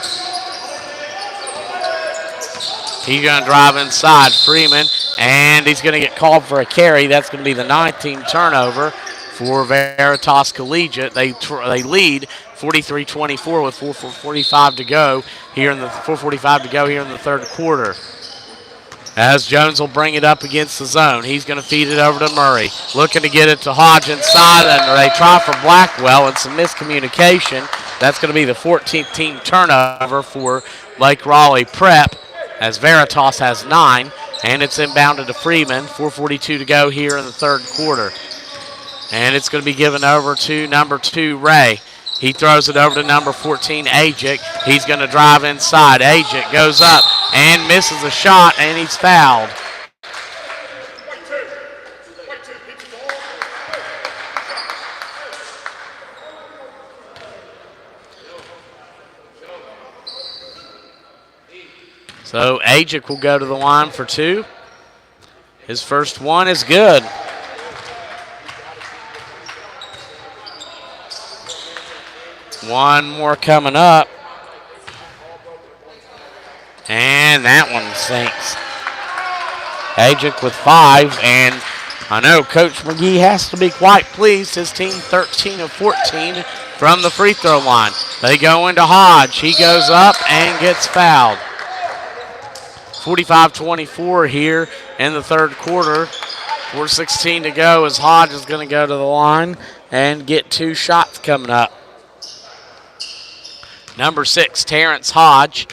He's going to drive inside Freeman, and he's going to get called for a carry. That's going to be the 9th team turnover for Veritas Collegiate. They lead 43-24 with 4:45 to go here in the third quarter. As Jones will bring it up against the zone. He's going to feed it over to Murray. Looking to get it to Hodge inside, and they try for Blackwell, and some miscommunication. That's going to be the 14th team turnover for Lake Raleigh Prep, as Veritas has 9, and it's inbounded to Freeman. 4:42 to go here in the third quarter. And it's going to be given over to number 2, Ray. He throws it over to number 14, Ajik. He's going to drive inside. Ajik goes up and misses a shot, and he's fouled. So Ajik will go to the line for 2. His first one is good. One more coming up. And that one sinks. Ajik with 5, and I know Coach McGee has to be quite pleased. His team 13 of 14 from the free throw line. They go into Hodge. He goes up and gets fouled. 45-24 here in the third quarter. 4:16 to go, as Hodge is going to go to the line and get 2 shots coming up. Number 6, Terrence Hodge.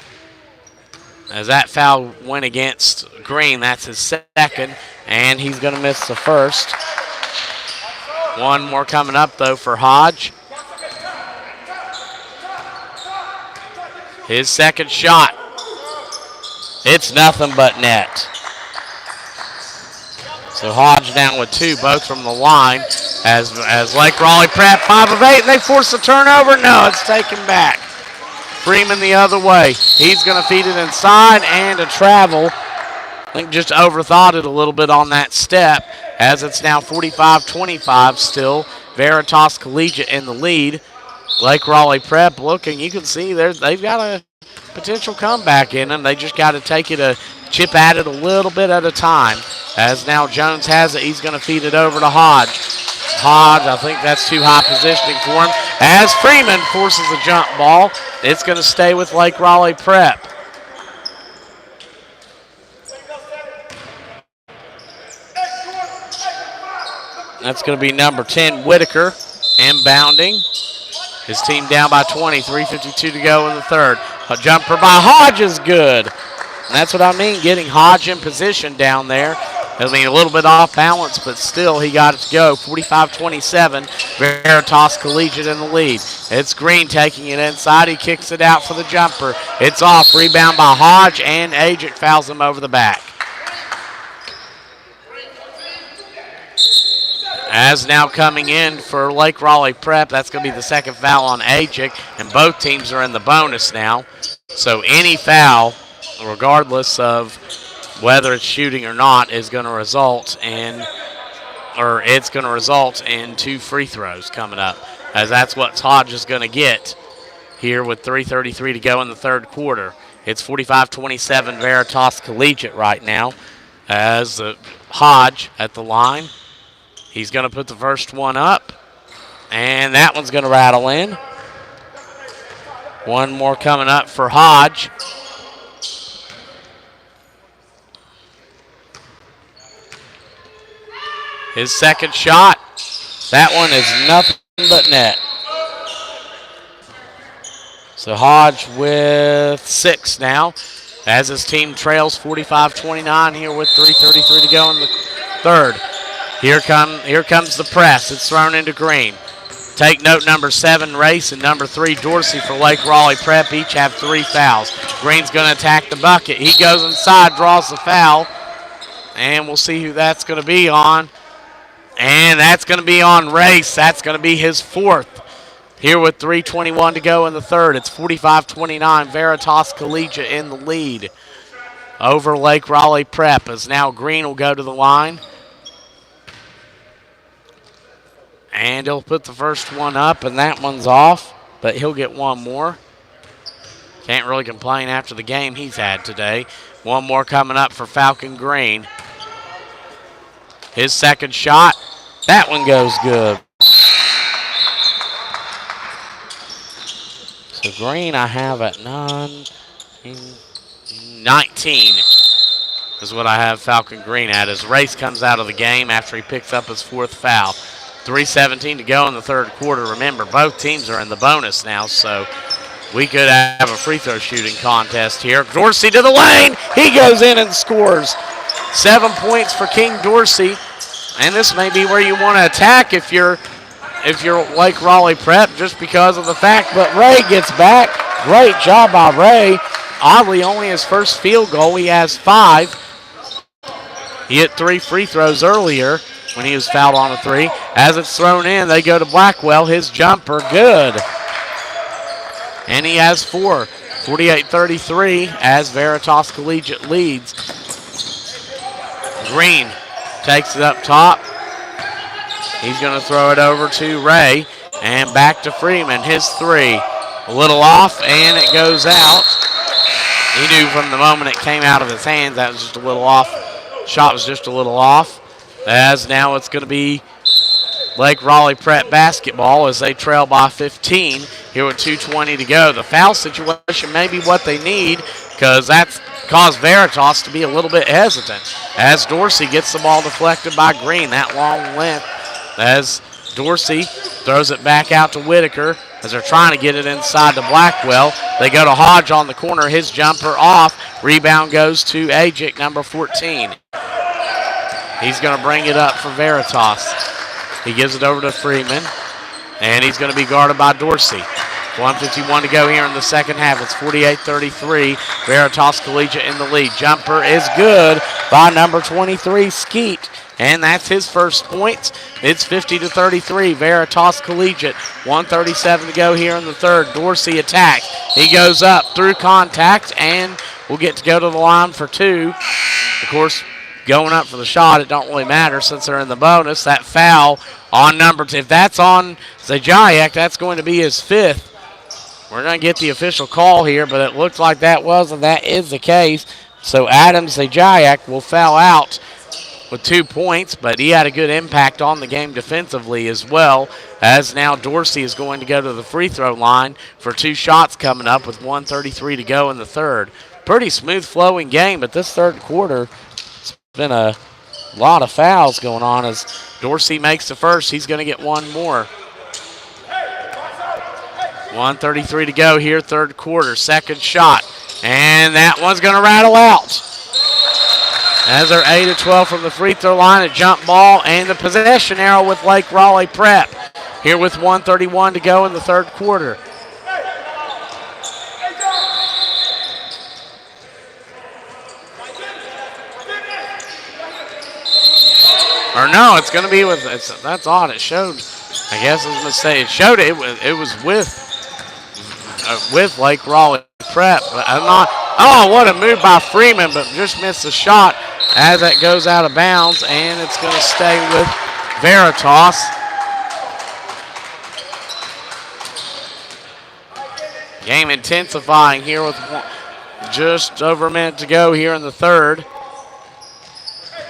As that foul went against Green, that's his second, and he's going to miss the first. One more coming up, though, for Hodge. His second shot. It's nothing but net. So Hodge down with 2, both from the line. As Lake Raleigh Prep, 5 of 8, and they force a turnover. No, it's taken back. Freeman the other way. He's going to feed it inside and a travel. I think just overthought it a little bit on that step, as it's now 45-25 still. Veritas Collegiate in the lead. Lake Raleigh Prep looking, you can see they've got a potential comeback in them. They just got to take it chip at it a little bit at a time. As now Jones has it, he's going to feed it over to Hodge. Hodge, I think that's too high positioning for him. As Freeman forces a jump ball, it's going to stay with Lake Raleigh Prep. That's going to be number 10, Whitaker, inbounding. His team down by 20, 3:52 to go in the third. A jumper by Hodge is good. And that's what I mean, getting Hodge in position down there. I mean, a little bit off balance, but still he got it to go. 45-27, Veritas Collegiate in the lead. It's Green taking it inside. He kicks it out for the jumper. It's off. Rebound by Hodge, and Ajic fouls him over the back. As now coming in for Lake Raleigh Prep, that's going to be the second foul on Ajic, and both teams are in the bonus now. So any foul, regardless of whether it's shooting or not, is going to result in, or it's going to result in 2 free throws coming up, as that's what Hodge is going to get here with 3:33 to go in the third quarter. It's 45-27 Veritas Collegiate right now, as Hodge at the line. He's going to put the first one up, and that one's going to rattle in. One more coming up for Hodge. His second shot, that one is nothing but net. So Hodge with 6 now, as his team trails 45-29 here with 3:33 to go in the third. Here comes the press. It's thrown into Green. Take note, number 7, Race, and number 3, Dorsey for Lake Raleigh Prep. Each have 3 fouls. Green's going to attack the bucket. He goes inside, draws the foul, and we'll see who that's going to be on. And that's going to be on Race. That's going to be his 4th. Here with 3:21 to go in the third. It's 45-29, Veritas Collegiate in the lead over Lake Raleigh Prep, as now Green will go to the line. And he'll put the first one up, and that one's off, but he'll get one more. Can't really complain after the game he's had today. One more coming up for Falcon Green. His second shot, that one goes good. So Green I have at 19 is what I have Falcon Green at, as Race comes out of the game after he picks up his 4th foul. 3:17 to go in the third quarter. Remember, both teams are in the bonus now, so we could have a free throw shooting contest here. Dorsey to the lane. He goes in and scores. 7 points for King Dorsey, and this may be where you want to attack if you're Lake Raleigh Prep, just because of the fact. But Ray gets back. Great job by Ray. Oddly, only his first field goal. He has 5. He hit 3 free throws earlier when he was fouled on a 3. As it's thrown in, they go to Blackwell. His jumper, good. And he has 4. 48-33 as Veritas Collegiate leads. Green takes it up top. He's going to throw it over to Ray, and back to Freeman. His 3. A little off, and it goes out. He knew from the moment it came out of his hands that was just a little off. Shot was just a little off. As now it's going to be Lake Raleigh Prep basketball as they trail by 15 here with 2:20 to go. The foul situation may be what they need, because that's caused Veritas to be a little bit hesitant as Dorsey gets the ball deflected by Green. That long length as Dorsey throws it back out to Whitaker as they're trying to get it inside to Blackwell. They go to Hodge on the corner. His jumper off. Rebound goes to Ajic, number 14. He's going to bring it up for Veritas. He gives it over to Freeman, and he's going to be guarded by Dorsey. 1:51 to go here in the second half. It's 48-33. Veritas Collegiate in the lead. Jumper is good by number 23, Skeet. and that's his first points. It's 50-33, Veritas Collegiate. 1:37 to go here in the third. Dorsey attacks. He goes up through contact and will get to go to the line for two. Of course, going up for the shot, it don't really matter since they're in the bonus. That foul on number two, if that's on Zajayak, that's going to be his fifth. We're going to get the official call here, but it looks like that was, and that is the case. So Adam Zajayak will foul out with 2 points, but he had a good impact on the game defensively as well, as now Dorsey is going to go to the free throw line for 2 shots coming up with 1:33 to go in the third. Pretty smooth flowing game, but this third quarter, it's been a lot of fouls going on as Dorsey makes the first. He's going to get one more. 1:33 to go here, third quarter. Second shot, and that one's going to rattle out. As they're 8 of 12 from the free throw line, a jump ball, and the possession arrow with Lake Raleigh Prep. Here with 1:31 to go in the third quarter. Or no, it's going to be with, that's odd. It showed, I guess it was a mistake. It showed it was with Lake Raleigh Prep. But I'm not, oh, what a move by Freeman, but just missed the shot as that goes out of bounds, and it's going to stay with Veritas. Game intensifying here with just over a minute to go here in the third.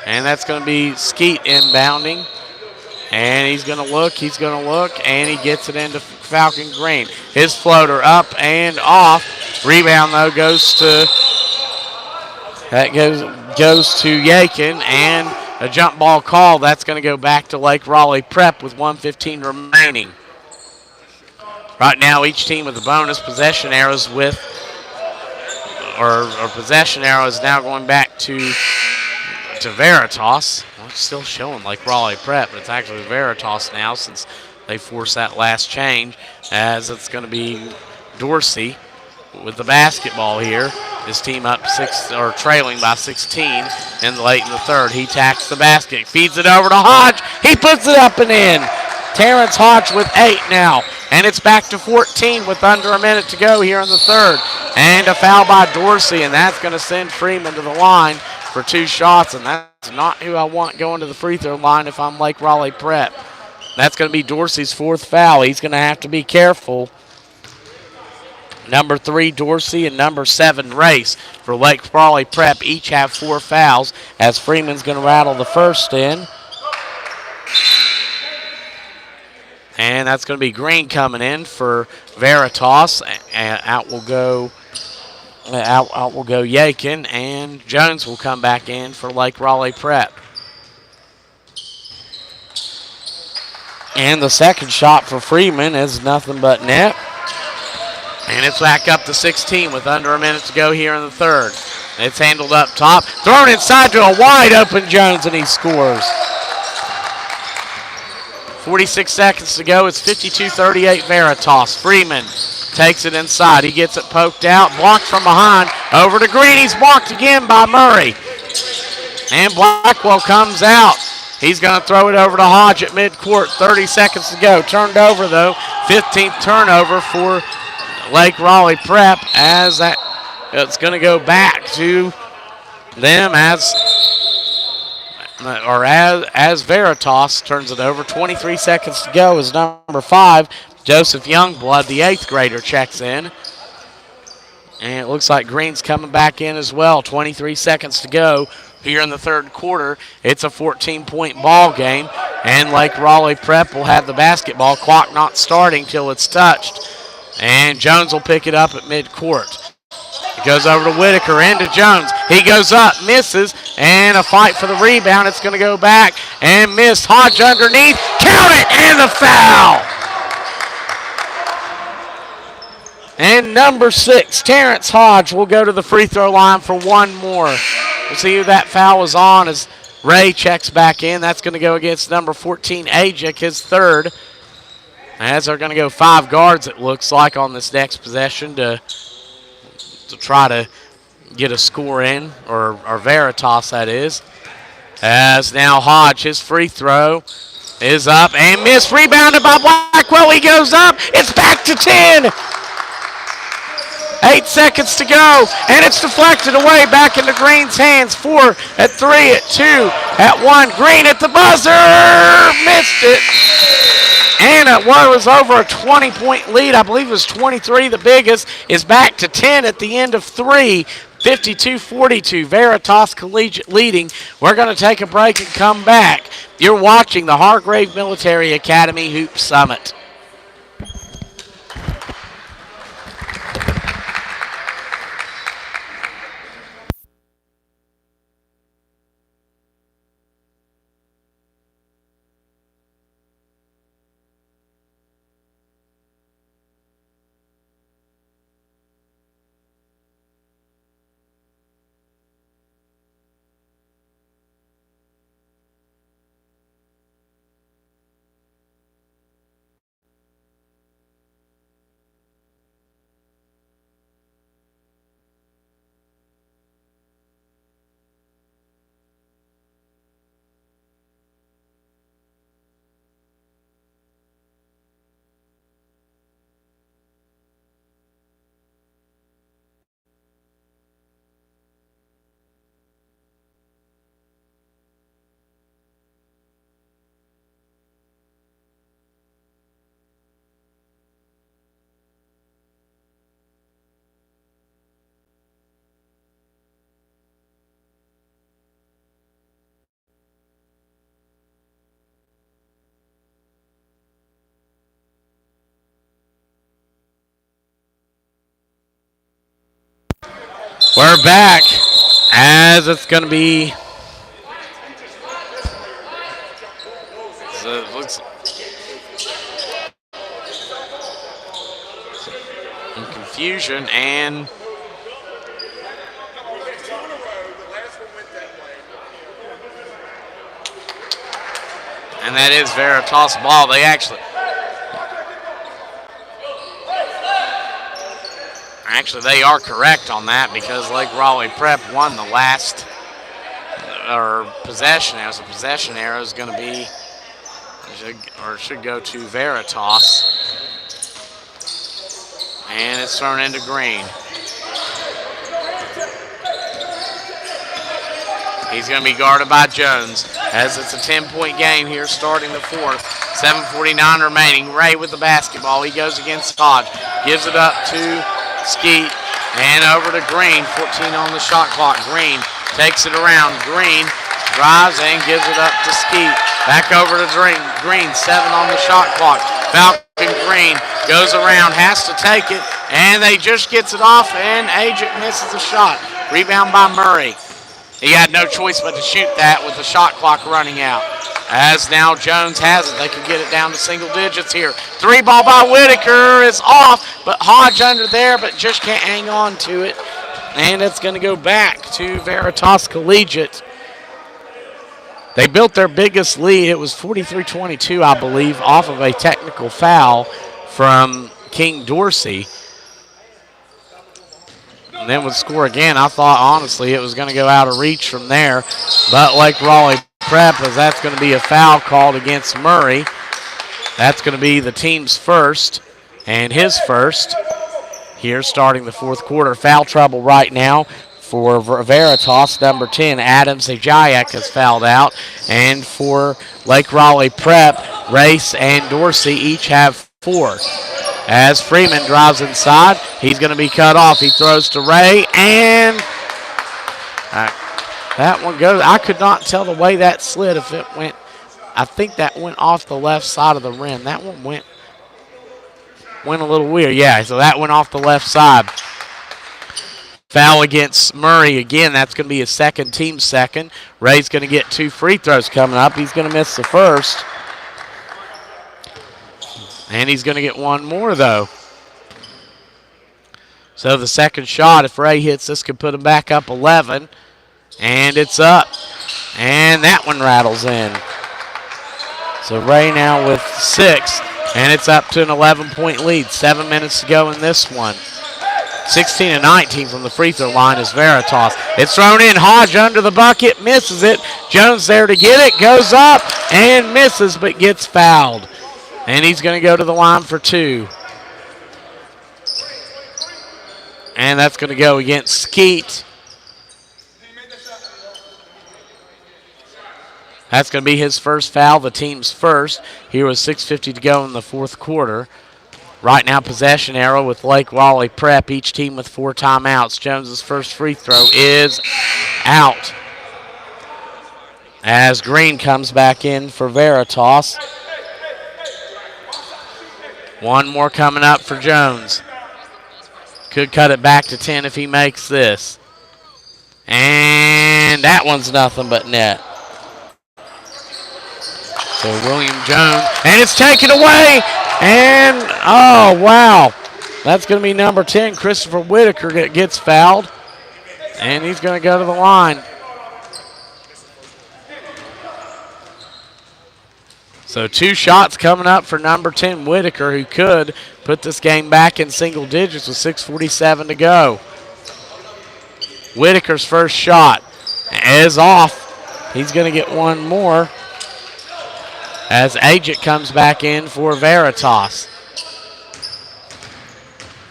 And that's going to be Skeet inbounding. And he's going to look, and he gets it into Falcon Green. His floater up and off. Rebound, though, goes to Yakin, and a jump ball call. That's going to go back to Lake Raleigh Prep with 1:15 remaining. Right now, each team with the bonus possession arrows with, or possession arrows now going back to Veritas. Well, it's still showing like Raleigh Prep, but it's actually Veritas now since they forced that last change, as it's going to be Dorsey with the basketball here. His team up trailing by 16 in the third. He tacks the basket, feeds it over to Hodge. He puts it up and in. Terrence Hodge with 8 now, and it's back to 14 with under a minute to go here in the third. And a foul by Dorsey, and that's going to send Freeman to the line for 2 shots, and that's not who I want going to the free throw line if I'm Lake Raleigh Prep. That's going to be Dorsey's 4th foul. He's going to have to be careful. Number 3, Dorsey, and number 7, Race. For Lake Raleigh Prep, each have 4 fouls, as Freeman's going to rattle the first in. And that's going to be Green coming in for Veritas. And out will go Yakin, and Jones will come back in for Lake Raleigh Prep. And the second shot for Freeman is nothing but net. And it's back up to 16 with under a minute to go here in the third. It's handled up top, thrown inside to a wide open Jones, and he scores. 46 seconds to go. It's 52-38 Veritas. Freeman takes it inside. He gets it poked out, blocked from behind. Over to Green. He's blocked again by Murray. And Blackwell comes out. He's going to throw it over to Hodge at midcourt. 30 seconds to go. Turned over, though. 15th turnover for Lake Raleigh Prep, as that it's going to go back to them as Veritas turns it over. 23 seconds to go as number 5, Joseph Youngblood, the 8th grader, checks in. And it looks like Green's coming back in as well. 23 seconds to go here in the third quarter. It's a 14-point ball game, and Lake Raleigh Prep will have the basketball. Clock not starting till it's touched. And Jones will pick it up at midcourt. It goes over to Whitaker, into Jones. He goes up, misses, and a fight for the rebound. It's going to go back and miss. Hodge underneath. Count it, and the foul. And number 6, Terrence Hodge, will go to the free throw line for one more. We'll see who that foul was on as Ray checks back in. That's going to go against number 14, Ajak, his 3rd. As they're going to go 5 guards, it looks like, on this next possession to try to get a score in, or Veritas, that is. As now Hodge, his free throw is up and missed. Rebounded by Blackwell. He goes up. It's back to 10. 8 seconds to go, and it's deflected away back into Green's hands. 4 at 3 at 2 at 1. Green at the buzzer. Missed it. And it was over a 20-point lead. I believe it was 23, the biggest, is back to 10 at the end of 3. 52-42, Veritas Collegiate leading. We're going to take a break and come back. You're watching the Hargrave Military Academy Hoop Summit. We're back as it's going to be some confusion and that is Veritas ball. Actually, they are correct on that because Lake Raleigh Prep won the last possession. As a possession arrow is going to be, should go to Veritas. And it's thrown into Green. He's going to be guarded by Jones as it's a 10-point game here starting the fourth. 7:49 remaining. Ray with the basketball. He goes against Hodge. Gives it up to Skeet and over to Green. 14 on the shot clock. Green takes it around. Green drives and gives it up to Skeet. Back over to Green. 7 on the shot clock. Falcon Green goes around, has to take it, and they just gets it off, and Agent misses the shot. Rebound by Murray. He had no choice but to shoot that with the shot clock running out. As now Jones has it. They can get it down to single digits here. 3 ball by Whitaker is off, but Hodge under there, but just can't hang on to it. And it's going to go back to Veritas Collegiate. They built their biggest lead. It was 43-22, I believe, off of a technical foul from King Dorsey. And then would score again. I thought, honestly, it was going to go out of reach from there. But Lake Raleigh Prep, as that's going to be a foul called against Murray. That's going to be the team's first and his first here starting the fourth quarter. Foul trouble right now for Veritas. Number 10, Adams Ajayak has fouled out. And for Lake Raleigh Prep, Race and Dorsey each have 4. As Freeman drives inside, he's going to be cut off. He throws to Ray, and that one goes. I could not tell the way that slid if it went. I think that went off the left side of the rim. That one went a little weird. Yeah, so that went off the left side. Foul against Murray again. That's going to be his second, team second. Ray's going to get 2 free throws coming up. He's going to miss the first. And he's going to get 1 more, though. So the second shot, if Ray hits this, could put him back up 11. And it's up. And that one rattles in. So Ray now with 6. And it's up to an 11-point lead. 7 minutes to go in this one. 16 and 19 from the free throw line is Veritas. It's thrown in. Hodge under the bucket, misses it. Jones there to get it, goes up and misses, but gets fouled. And he's going to go to the line for 2. And that's going to go against Skeet. That's going to be his first foul, the team's first. Here was 6:50 to go in the fourth quarter. Right now, possession arrow with Lake Raleigh Prep, each team with 4 timeouts. Jones's first free throw is out. As Green comes back in for Veritas. One more coming up for Jones. Could cut it back to 10 if he makes this. And that one's nothing but net. So William Jones, and it's taken away. And, oh, wow. That's going to be number 10, Christopher Whitaker, that gets fouled. And he's going to go to the line. So 2 shots coming up for number 10, Whitaker, who could put this game back in single digits with 6:47 to go. Whitaker's first shot is off. He's going to get one more as Ajit comes back in for Veritas.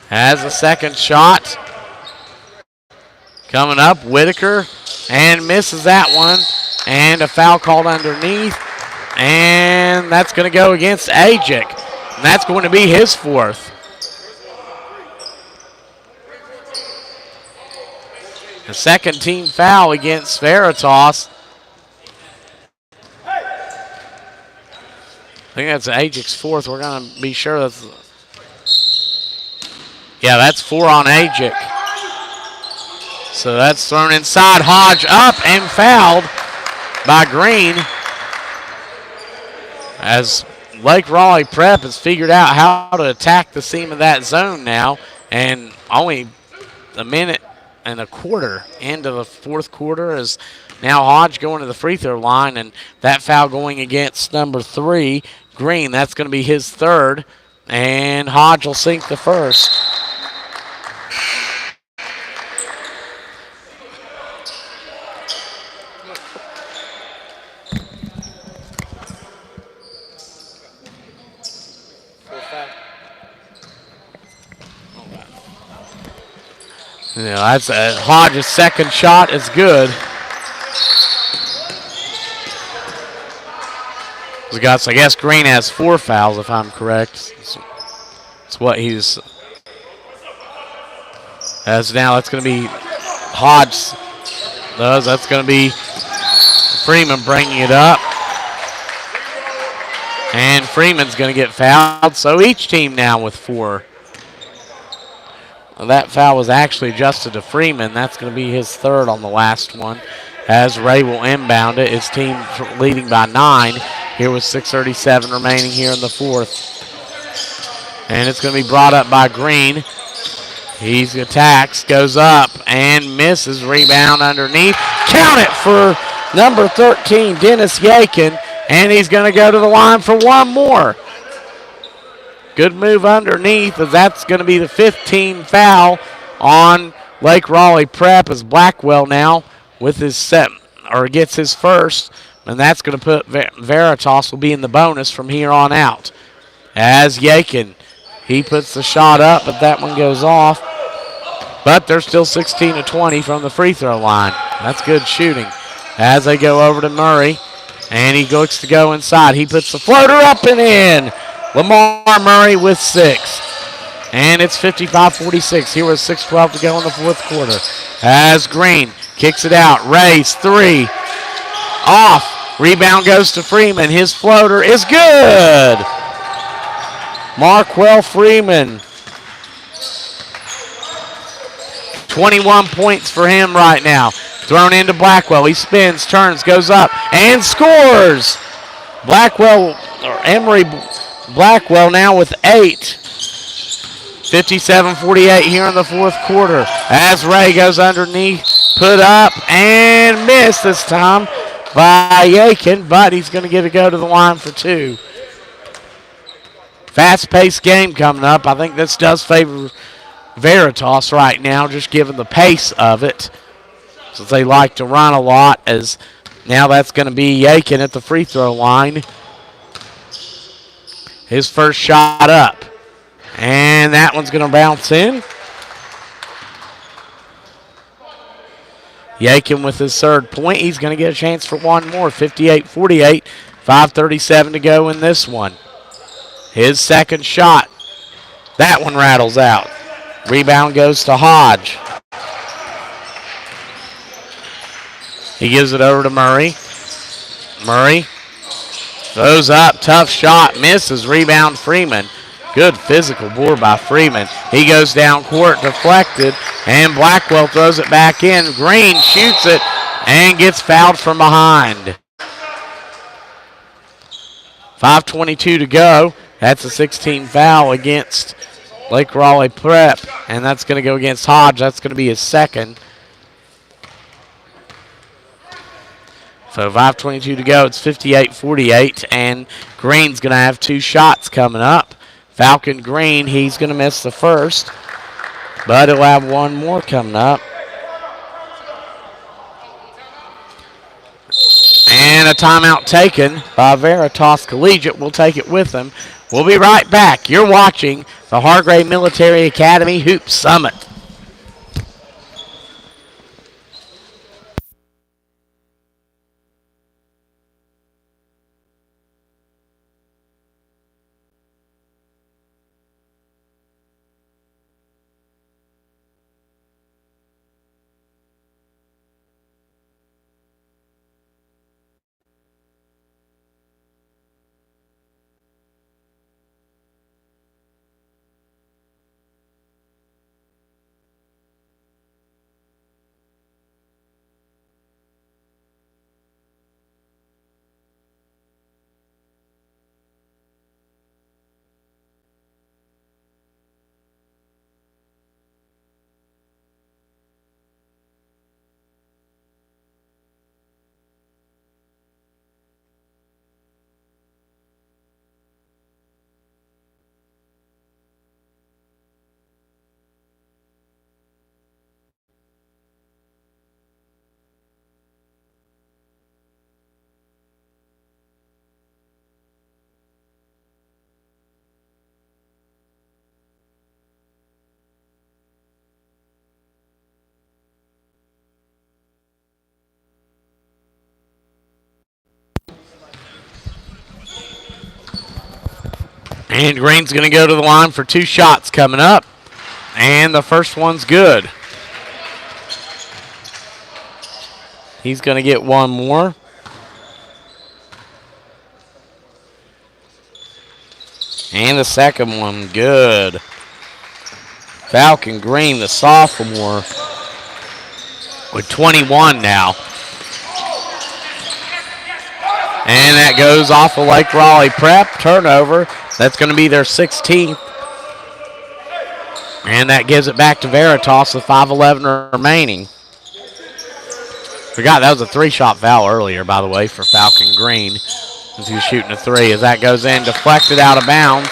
Has a second shot coming up. Whitaker, and misses that one. And a foul called underneath. And that's going to go against Ajit. And that's going to be his 4th. The second team foul against Veritas. I think that's Ajit's 4th. We're going to be sure that's... Yeah, that's 4 on Ajit. So that's thrown inside. Hodge up and fouled by Green. As Lake Raleigh Prep has figured out how to attack the seam of that zone now. And only a minute and a quarter into the fourth quarter is now Hodge going to the free throw line. And that foul going against number 3, Green. That's going to be his 3rd. And Hodge will sink the first. You know, that's Hodge's second shot is good. We got, so I guess Green has 4 fouls if I'm correct. It's what he's. As now that's going to be Hodge. That's going to be Freeman bringing it up. And Freeman's going to get fouled. So each team now with 4. That foul was actually adjusted to Freeman. That's going to be his 3rd on the last one. As Ray will inbound it. His team leading by 9. Here with 6:37 remaining here in the 4th. And it's going to be brought up by Green. He attacks, goes up, and misses. Rebound underneath. Count it for number 13, Dennis Yakin. And he's going to go to the line for one more. Good move underneath, as that's going to be the 15th foul on Lake Raleigh Prep, as Blackwell now with his gets his first, and that's going to put Veritas will be in the bonus from here on out. As Yakin, he puts the shot up, but that one goes off. But they're still 16 to 20 from the free throw line. That's good shooting. As they go over to Murray, and he looks to go inside. He puts the floater up and in. Lamar Murray with 6. And it's 55-46. Here with 6:12 to go in the fourth quarter. As Green kicks it out. Ray's 3. Off. Rebound goes to Freeman. His floater is good. Marquell Freeman. 21 points for him right now. Thrown into Blackwell. He spins, turns, goes up, and scores. Emery Blackwell now with 8. 57-48 here in the fourth quarter. As Ray goes underneath, put up, and missed this time by Yakin, but he's going to get a go to the line for 2. Fast-paced game coming up. I think this does favor Veritas right now, just given the pace of it, since they like to run a lot, as now that's going to be Yakin at the free throw line. His first shot up, and that one's going to bounce in. Yakin with his third point. He's going to get a chance for one more. 58-48, 5:37 to go in this one. His second shot. That one rattles out. Rebound goes to Hodge. He gives it over to Murray. Murray throws up. Tough shot. Misses. Rebound Freeman. Good physical board by Freeman. He goes down court, deflected, and Blackwell throws it back in. Green shoots it and gets fouled from behind. 5:22 to go. That's a 16 foul against Lake Raleigh Prep, and that's going to go against Hodge. That's going to be his second. So 5:22 to go. It's 58-48, and Green's going to have two shots coming up. Falcon Green, he's going to miss the first, but he'll have one more coming up. And a timeout taken by Veritas Collegiate. We'll take it with them. We'll be right back. You're watching the Hargrave Military Academy Hoop Summit. And Green's going to go to the line for two shots coming up. And the first one's good. He's going to get one more. And the second one, good. Falcon Green, the sophomore, with 21 now. And that goes off of Lake Raleigh Prep. Turnover. That's going to be their 16th. And that gives it back to Veritas with 5:11 remaining. Forgot that was a three-shot foul earlier, by the way, for Falcon Green. As he was shooting a three. As that goes in, deflected out of bounds.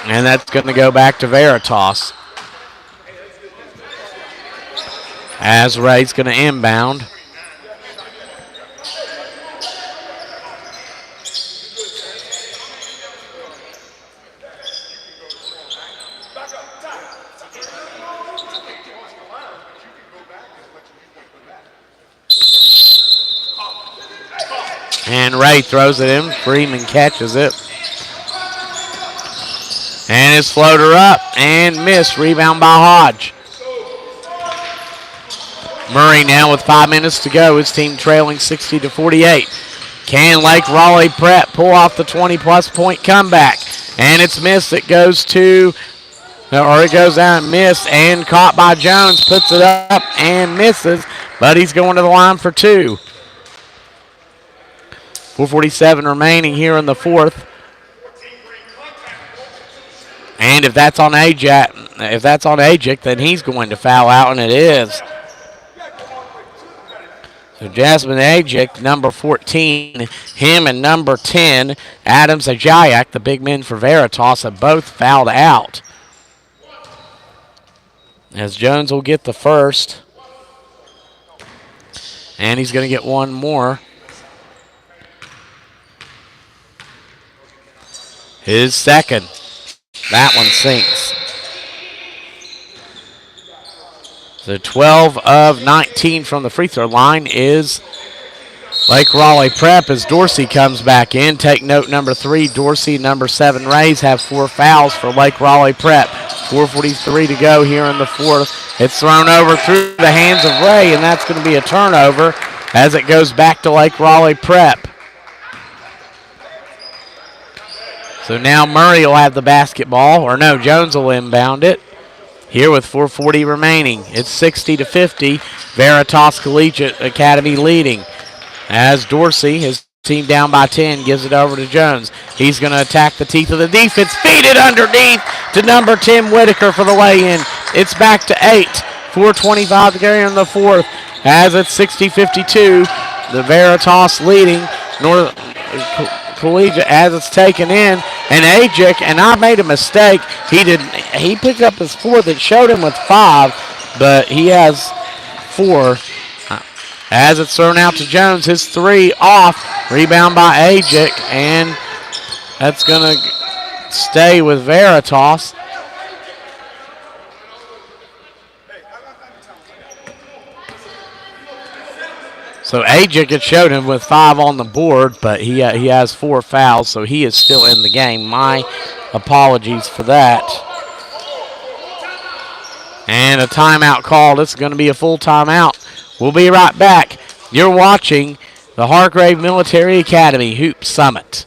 And that's going to go back to Veritas. As Ray's going to inbound. And Ray throws it in. Freeman catches it. And his floater up and missed. Rebound by Hodge. Murray now with 5 minutes to go. His team trailing 60-48. Can Lake Raleigh Prep pull off the 20-plus point comeback? And it's missed. It goes to, or it goes out and missed, and caught by Jones. Puts it up and misses, but he's going to the line for two. 4:47 remaining here in the fourth. And if that's on Ajax, then he's going to foul out, and it is. So Jasmine Ajax, number 14, him and number 10, Adams Ajayak, the big men for Veritas, have both fouled out. as Jones will get the first. And he's going to get one more. His second. That one sinks. So 12 of 19 from the free throw line is Lake Raleigh Prep as Dorsey comes back in. Take note, number 3, Dorsey, number 7, Rays have 4 fouls for Lake Raleigh Prep. 4:43 to go here in the fourth. It's thrown over through the hands of Ray, and that's going to be a turnover as it goes back to Lake Raleigh Prep. So now Murray will have the basketball, or no, Jones will inbound it. Here with 4:40 remaining, it's 60-50. Veritas Collegiate Academy leading. As Dorsey, his team down by 10, gives it over to Jones. He's going to attack the teeth of the defense. Feed it underneath to number 10, Whitaker for the lay-in. It's back to 8. 4:25 to go in the fourth. As it's 60-52, the Veritas leading. North Collegiate as it's taken in. And Ajik, and I made a mistake. He picked up his fourth. It showed him with 5, but he has 4. As it's thrown out to Jones, his 3 off. Rebound by Ajik, and that's going to stay with Veritas. So Ajik had showed him with 5 on the board, but he has 4 fouls, so he is still in the game. My apologies for that. And a timeout called. It's going to be a full timeout. We'll be right back. You're watching the Hargrave Military Academy Hoop Summit.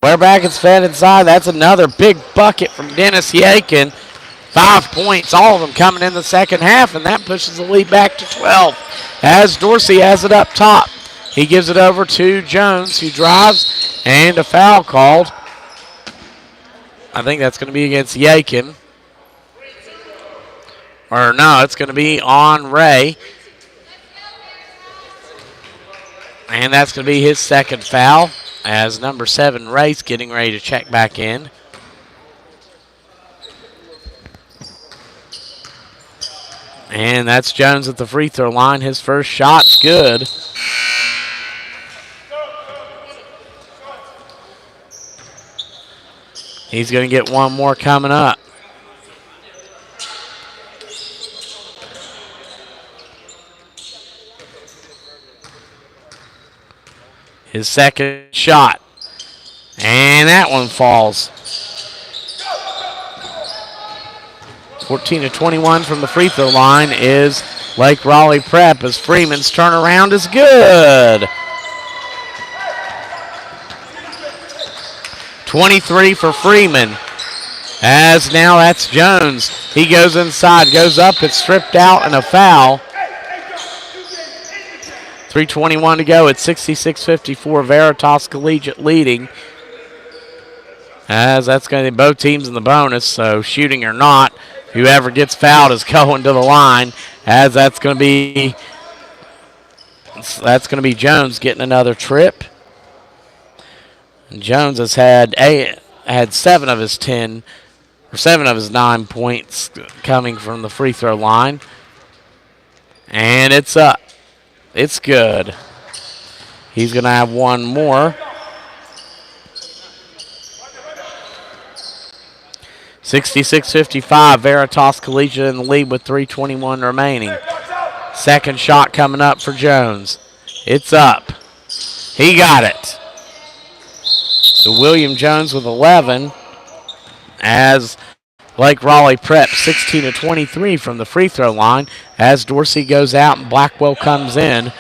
We're back. It's fed inside. That's another big bucket from Dennis Yakin. 5 points, all of them coming in the second half, and that pushes the lead back to 12. As Dorsey has it up top. He gives it over to Jones, who drives, and a foul called. I think that's going to be against Yakin. Or no, it's going to be on Ray. And that's going to be his second foul, as number 7, Ray's getting ready to check back in. And that's Jones at the free throw line. His first shot's good. He's going to get one more coming up. His second shot. And that one falls. 14-21 from the free throw line is Lake Raleigh Prep as Freeman's turnaround is good. 23 for Freeman. As now that's Jones. He goes inside, goes up, it's stripped out, and a foul. 3:21 to go. It's 66-54. Veritas Collegiate leading. As that's going to be both teams in the bonus, so shooting or not, whoever gets fouled is going to the line. As that's going to be Jones getting another trip. And Jones has had had 7 of his 10, or 7 of his 9 points coming from the free throw line. And it's up. It's good. He's going to have one more. 66-55, Veritas Collegiate in the lead with 3:21 remaining. Second shot coming up for Jones. It's up. He got it. So William Jones with 11 as Lake Raleigh Prep 16-23 from the free throw line as Dorsey goes out and Blackwell comes in.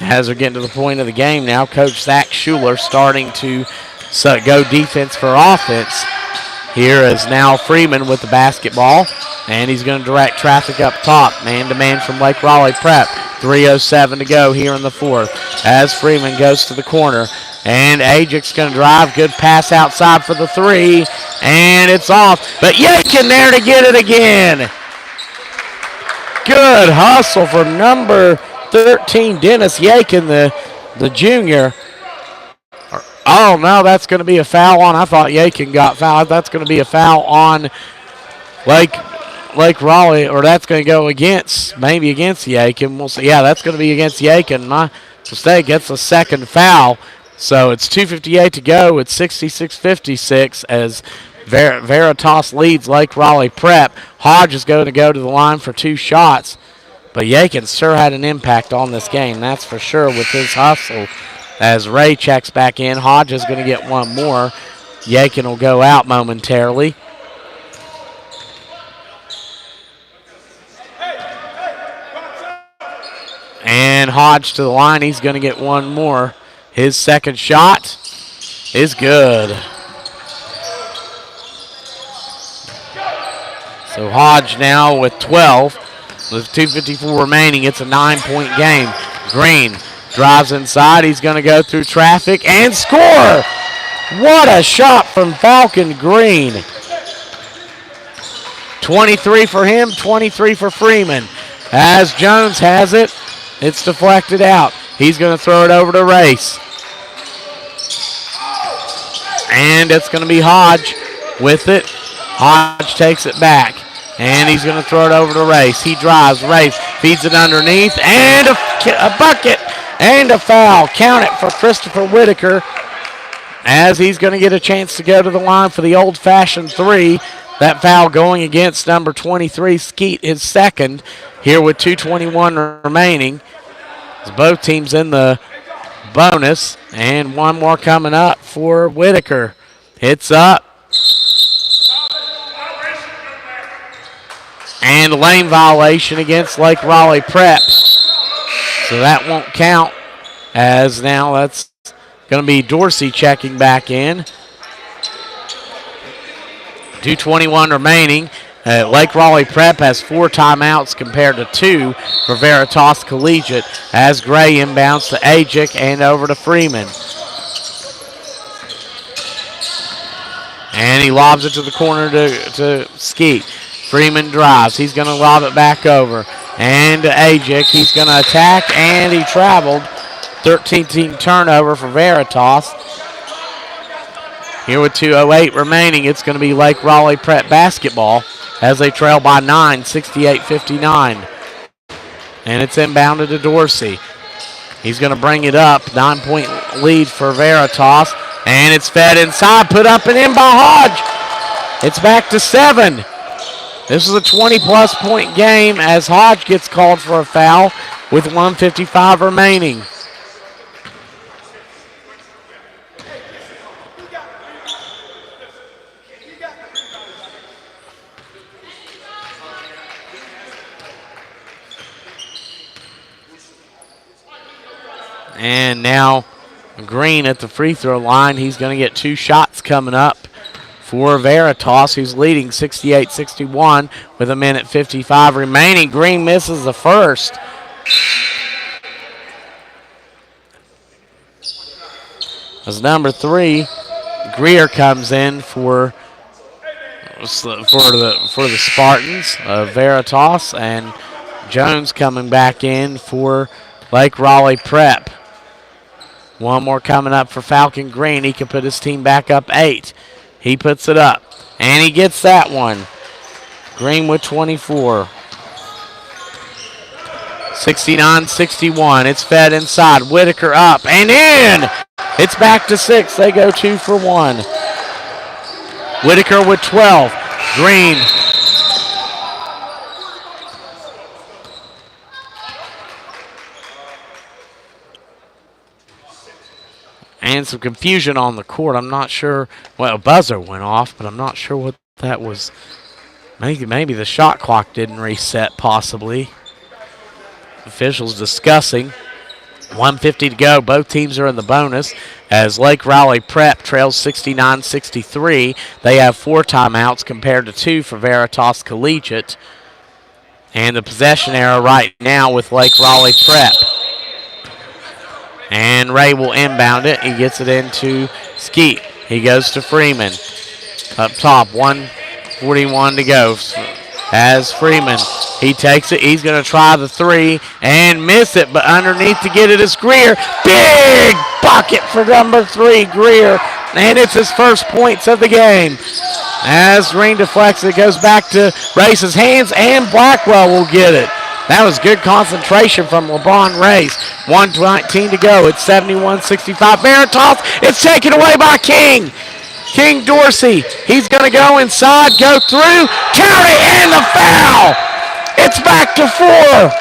As they're getting to the point of the game now, Coach Zach Schuler starting to go defense for offense. Here is now Freeman with the basketball, and he's going to direct traffic up top. Man-to-man from Lake Raleigh Prep. 3:07 to go here in the fourth as Freeman goes to the corner. And Ajic's going to drive. Good pass outside for the three, and it's off. But Yakin there to get it again. Good hustle from number 13, Dennis Yakin, the junior. Oh, no, that's going to be a foul on. I thought Yakin got fouled. That's going to be a foul on Lake Raleigh, or that's going to go maybe against Yakin. We'll see. Yeah, that's going to be against Yakin. My mistake gets a second foul. So it's 2:58 to go. It's 66-56 as Veritas leads Lake Raleigh Prep. Hodge is going to go to the line for 2 shots. But Yakin sure had an impact on this game, that's for sure, with his hustle. As Ray checks back in, Hodge is going to get one more. Yakin will go out momentarily. And Hodge to the line, he's going to get one more. His second shot is good. So Hodge now with 12. With 2:54 remaining, it's a 9-point game. Green drives inside. He's going to go through traffic and score. What a shot from Falcon Green. 23 for him, 23 for Freeman. As Jones has it, it's deflected out. He's going to throw it over to Race. And it's going to be Hodge with it. Hodge takes it back. And he's going to throw it over to Race. He drives. Race feeds it underneath. And a bucket and a foul. Count it for Christopher Whitaker as he's going to get a chance to go to the line for the old-fashioned three. That foul going against number 23, Skeet, his second, here with 2:21 remaining. As both teams in the bonus. And one more coming up for Whitaker. It's up. And a lane violation against Lake Raleigh Prep. So that won't count, as now that's going to be Dorsey checking back in. 2:21 remaining. Lake Raleigh Prep has 4 timeouts compared to 2 for Veritas Collegiate as Gray inbounds to Ajic and over to Freeman. And he lobs it to the corner to Skeet. Freeman drives. He's going to lob it back over. And to Ajic. He's going to attack, and he traveled. 13-team turnover for Veritas. Here with 2:08 remaining, it's going to be Lake Raleigh Prep basketball as they trail by 9, 68-59. And it's inbounded to Dorsey. He's going to bring it up. 9-point lead for Veritas. And it's fed inside, put up and in by Hodge. It's back to 7. This is a 20-plus point game as Hodge gets called for a foul with 1:55 remaining. And now Green at the free throw line. He's going to get 2 shots coming up for Veritas, who's leading 68-61 with 1:55 remaining. Green misses the first. As number 3, Greer comes in for the Spartans of Veritas, and Jones coming back in for Lake Raleigh Prep. One more coming up for Falcon Green. He can put his team back up 8. He puts it up, and he gets that one. Green with 24. 69-61. It's fed inside. Whitaker up and in. It's back to 6. They go 2 for 1. Whitaker with 12. Green. And some confusion on the court. I'm not sure. Well, a buzzer went off, but I'm not sure what that was. Maybe the shot clock didn't reset, possibly. Officials discussing. 1:50 to go. Both teams are in the bonus as Lake Raleigh Prep trails 69-63. They have 4 timeouts compared to 2 for Veritas Collegiate. And the possession error right now with Lake Raleigh Prep. And Ray will inbound it. He gets it into Skeet. He goes to Freeman. Up top, 1:41 to go. As Freeman, he takes it. He's going to try the 3 and miss it, but underneath to get it is Greer. Big bucket for number 3, Greer. And it's his first points of the game. As Green deflects, it goes back to Race's hands, and Blackwell will get it. That was good concentration from LeBron Race. 1:19 to go. It's 71-65. Veritas, it's taken away by King. King Dorsey, he's going to go inside, go through, carry, and the foul. It's back to 4.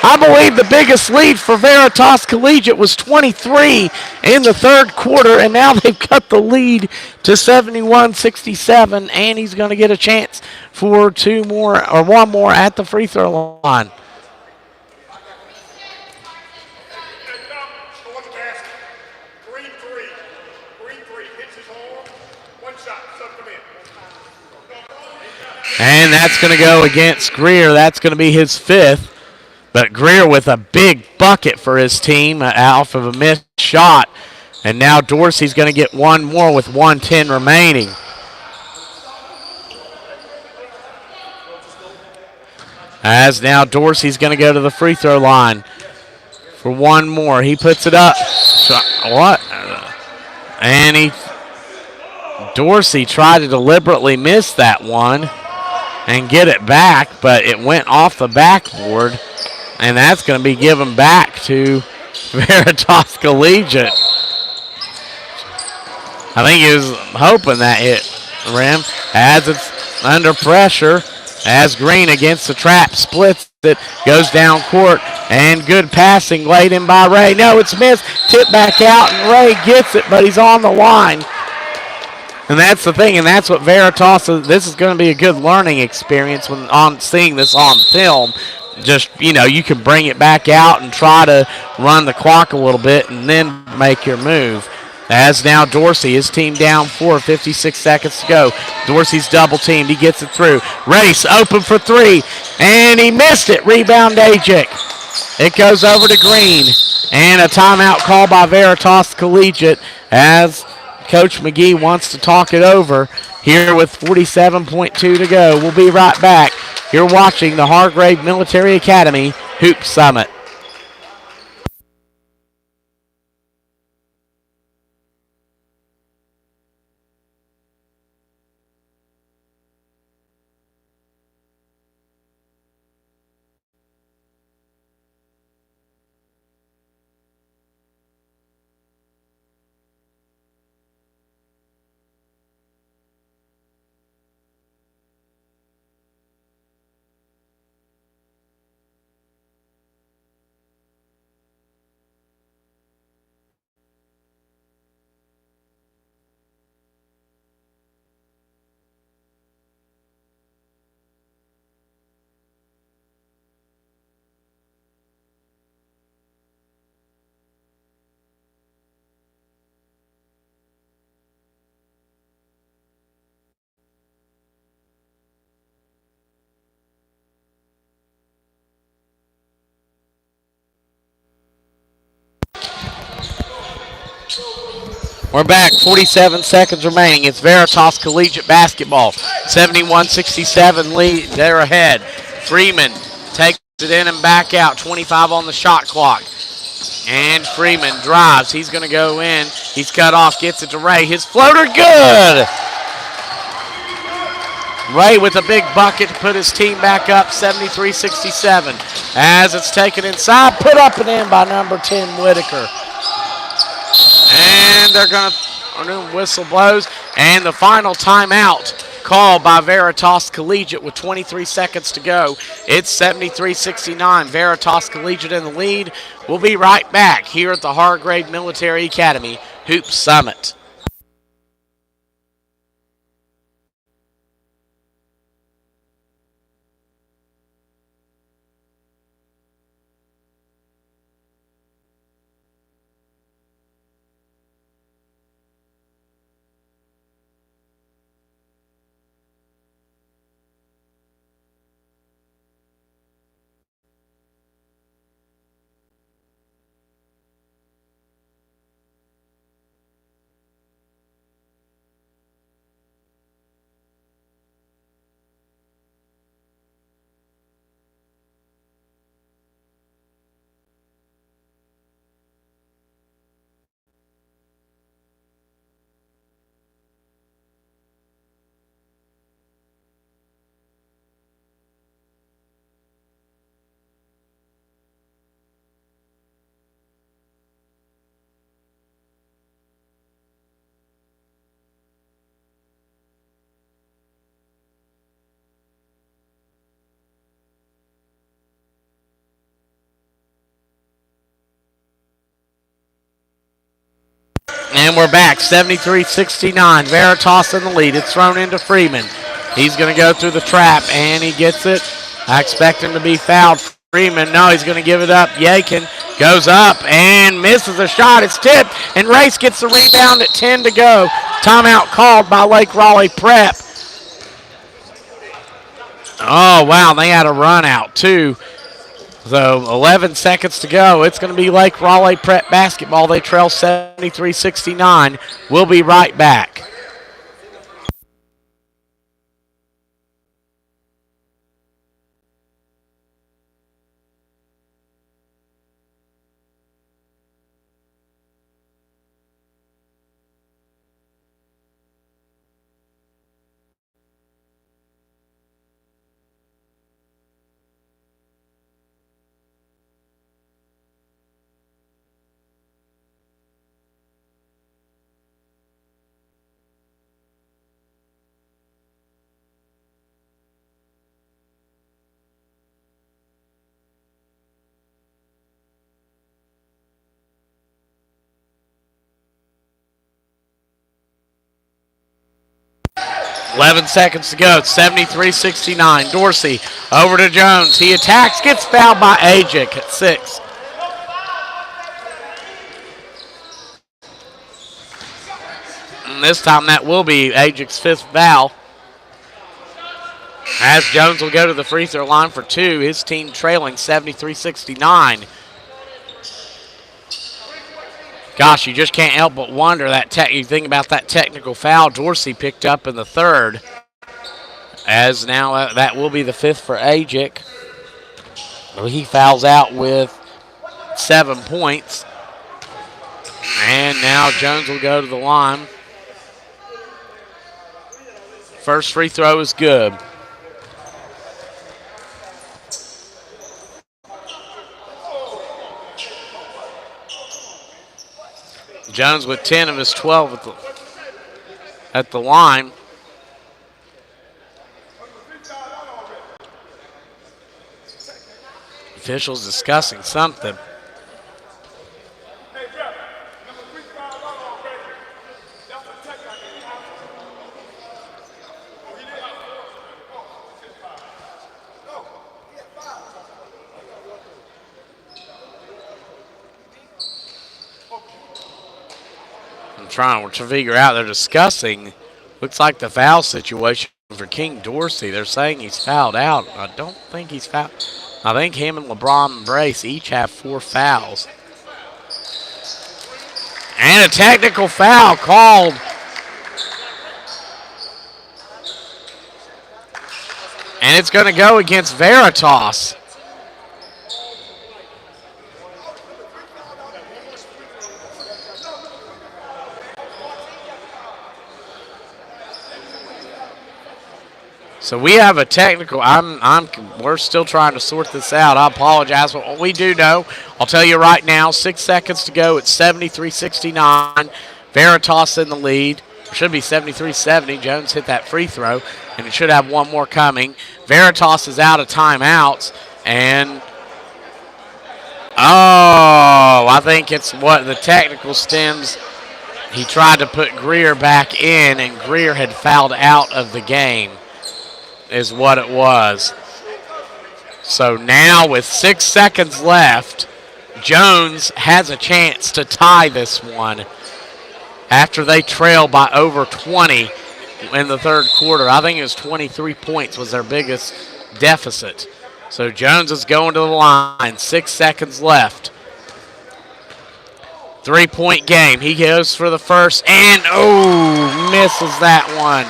I believe the biggest lead for Veritas Collegiate was 23 in the third quarter, and now they've cut the lead to 71-67, and he's going to get a chance for 2 more or 1 more at the free throw line. And that's going to go against Greer. That's going to be his 5th. But Greer with a big bucket for his team off of a missed shot. And now Dorsey's going to get 1 more with 1:10 remaining. As now Dorsey's going to go to the free throw line for 1 more. He puts it up. What? And Dorsey tried to deliberately miss that one and get it back, but it went off the backboard, and that's going to be given back to Veritas Collegiate. I think he was hoping that hit rim. As it's under pressure, as Green against the trap, splits it, goes down court, and good passing laid in by Ray. No, it's missed. Tip back out, and Ray gets it, but he's on the line. And that's the thing, and that's what Veritas is. This is going to be a good learning experience when seeing this on film. Just, you can bring it back out and try to run the clock a little bit and then make your move. As now Dorsey, his team down 4, 56 seconds to go. Dorsey's double teamed. He gets it through. Race open for 3, and he missed it. Rebound Ajik. It goes over to Green. And a timeout call by Veritas Collegiate as Coach McGee wants to talk it over here with 47.2 to go. We'll be right back. You're watching the Hargrave Military Academy Hoop Summit. We're back, 47 seconds remaining. It's Veritas Collegiate basketball. 71-67 lead, they're ahead. Freeman takes it in and back out, 25 on the shot clock. And Freeman drives. He's going to go in. He's cut off, gets it to Ray. His floater, good! Ray with a big bucket to put his team back up, 73-67. As it's taken inside, put up and in by number 10, Whitaker. And they're going to whistle blows. And the final timeout called by Veritas Collegiate with 23 seconds to go. It's 73-69. Veritas Collegiate in the lead. We'll be right back here at the Hargrave Military Academy Hoop Summit. And we're back, 73-69. Veritas in the lead. It's thrown into Freeman. He's going to go through the trap, and he gets it. I expect him to be fouled. Freeman, no, he's going to give it up. Yakin goes up and misses a shot. It's tipped, and Race gets the rebound at 10 to go. Timeout called by Lake Raleigh Prep. Oh, wow, they had a run out, too. So 11 seconds to go. It's going to be Lake Raleigh Prep basketball. They trail 73-69. We'll be right back. Eleven seconds to go. It's 73-69. Dorsey over to Jones. He attacks, gets fouled by Ajic at 6. And this time that will be Ajic's 5th foul. As Jones will go to the free throw line for 2. His team trailing 73-69. Gosh, you just can't help but wonder that you think about that technical foul Dorsey picked up in the 3rd. As now that will be the 5th for Ajic. He fouls out with 7 points. And now Jones will go to the line. First free throw is good. Jones with 10 of his 12 at the line. Officials discussing something. Trying to figure out, they're discussing, looks like the foul situation for King Dorsey. They're saying he's fouled out. I don't think he's fouled. I think him and LeBron Brace each have 4 fouls. And a technical foul called. And it's going to go against Veritas. So we have a technical. We're still trying to sort this out. I apologize. But what we do know, I'll tell you right now. 6 seconds to go. It's 73-69. Veritas in the lead. It should be 73-70. Jones hit that free throw, and it should have one more coming. Veritas is out of timeouts, and I think it's what the technical stems. He tried to put Greer back in, and Greer had fouled out of the game, is what it was. So now with 6 seconds left, Jones has a chance to tie this one after they trail by over 20 in the third quarter. I think it was 23 points was their biggest deficit. So Jones is going to the line. 6 seconds left. 3-point game. He goes for the first and, misses that one.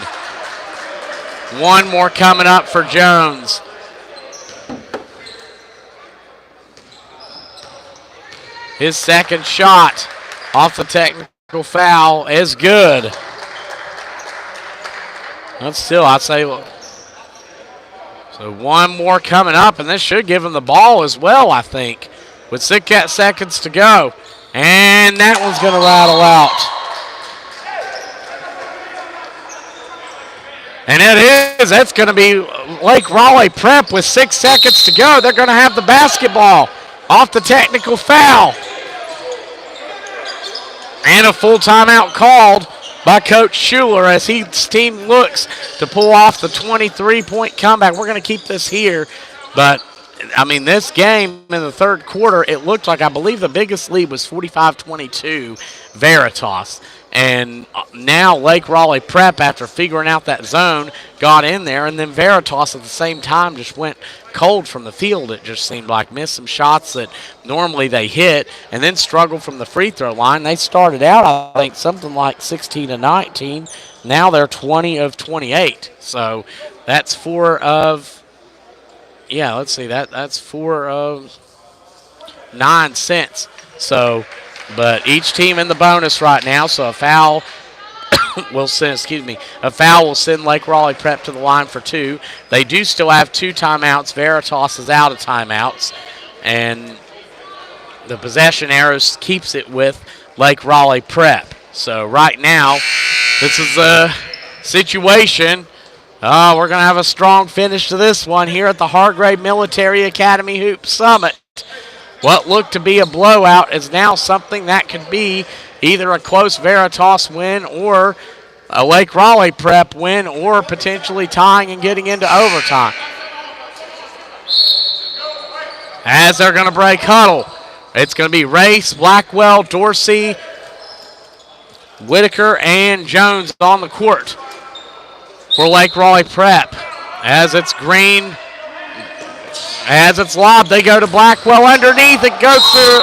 One more coming up for Jones. His second shot off the technical foul is good. But still, I'd say, so one more coming up, and this should give him the ball as well, I think, with 6 seconds to go. And that one's going to rattle out. And it is. That's going to be Lake Raleigh Prep with 6 seconds to go. They're going to have the basketball off the technical foul. And a full timeout called by Coach Schuler as his team looks to pull off the 23-point comeback. We're going to keep this here, but I mean, this game in the third quarter, it looked like, I believe the biggest lead was 45-22 Veritas. And now Lake Raleigh Prep, after figuring out that zone, got in there. And then Veritas at the same time just went cold from the field, it just seemed like. Missed some shots that normally they hit and then struggled from the free throw line. They started out, I think, something like 16-19. Now they're 20 of 28. So that's 4 of, let's see, that's 4 of 9 cents. So, but each team in the bonus right now, so a foul will send, Lake Raleigh Prep to the line for 2. They do still have 2 timeouts. Veritas is out of timeouts, and the possession arrows keeps it with Lake Raleigh Prep. So right now, this is a situation. We're going to have a strong finish to this one here at the Hargrave Military Academy Hoop Summit. What looked to be a blowout is now something that could be either a close Veritas win or a Lake Raleigh Prep win, or potentially tying and getting into overtime. As they're going to break huddle, it's going to be Race, Blackwell, Dorsey, Whitaker, and Jones on the court for Lake Raleigh Prep. As it's Green, as it's lobbed, they go to Blackwell underneath. It goes through,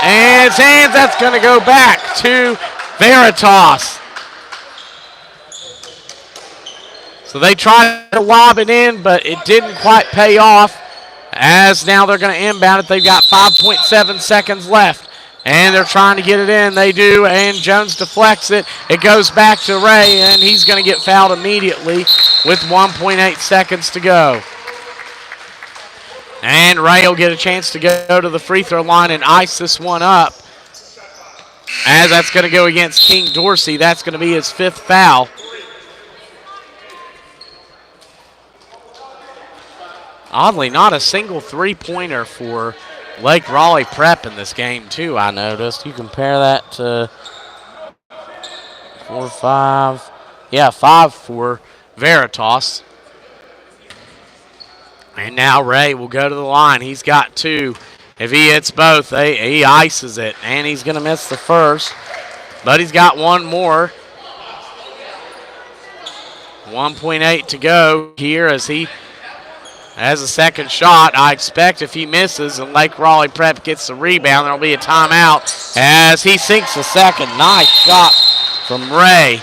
and his hands. That's going to go back to Veritas. So they tried to lob it in, but it didn't quite pay off. As now they're going to inbound it. They've got 5.7 seconds left, and they're trying to get it in. They do, and Jones deflects it. It goes back to Ray, and he's going to get fouled immediately with 1.8 seconds to go. And Ray will get a chance to go to the free throw line and ice this one up. As that's going to go against King Dorsey. That's going to be his 5th foul. Oddly, not a single three-pointer for Lake Raleigh Prep in this game, too, I noticed. You compare that to 4, 5. Yeah, 5 for Veritas. And now Ray will go to the line. He's got 2. If he hits both, he ices it. And he's going to miss the first. But he's got one more. 1.8 to go here as he has a second shot. I expect if he misses and Lake Raleigh Prep gets the rebound, there will be a timeout as he sinks the second. Nice shot from Ray.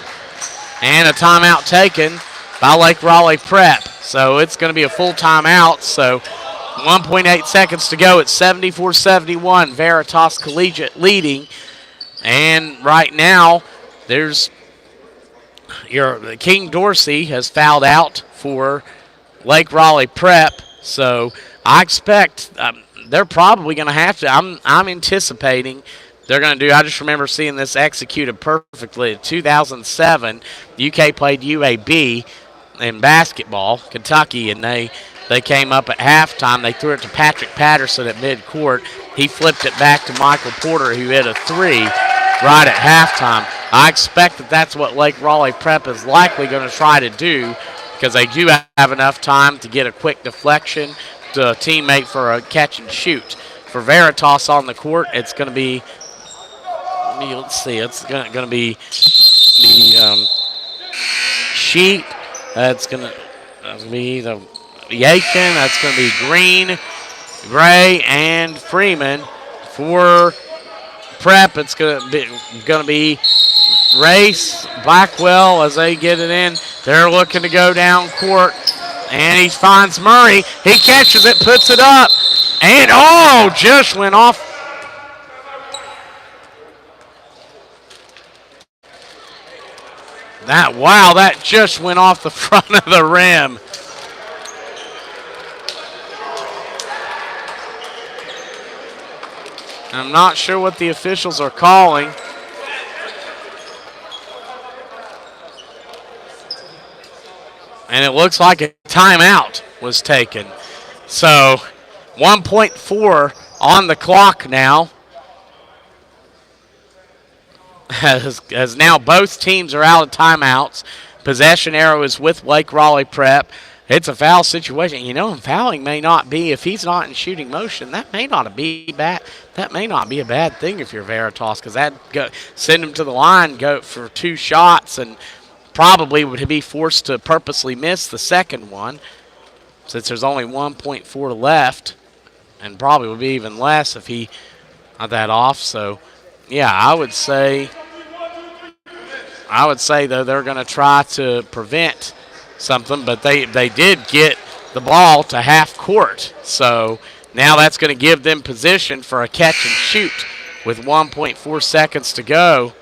And a timeout taken by Lake Raleigh Prep. So it's going to be a full timeout. So 1.8 seconds to go. It's 74-71. Veritas Collegiate leading. And right now, there's King Dorsey has fouled out for Lake Raleigh Prep. So I expect they're probably going to have to. I'm anticipating they're going to do. I just remember seeing this executed perfectly. In 2007, UK played UAB in basketball, Kentucky, and they came up at halftime. They threw it to Patrick Patterson at midcourt. He flipped it back to Michael Porter, who hit a three right at halftime. I expect that that's what Lake Raleigh Prep is likely going to try to do because they do have enough time to get a quick deflection to a teammate for a catch and shoot. For Veritas on the court, it's going to be, let's see, it's going to be the Sheep. That's going to be the Yakin. That's going to be Green, Gray, and Freeman. For Prep, it's going to be Race, Blackwell as they get it in. They're looking to go down court. And he finds Murray. He catches it, puts it up. And, just went off. That just went off the front of the rim. I'm not sure what the officials are calling. And it looks like a timeout was taken. So 1.4 on the clock now. As now both teams are out of timeouts. Possession arrow is with Lake Raleigh Prep. It's a foul situation. And fouling may not be, if he's not in shooting motion, that may not be bad. That may not be a bad thing if you're Veritas, because send him to the line, go for 2 shots, and probably would be forced to purposely miss the second one, since there's only 1.4 left, and probably would be even less if he got that off. So, yeah, I would say though they're going to try to prevent something, but they did get the ball to half court. So now that's going to give them position for a catch and shoot with 1.4 seconds to go.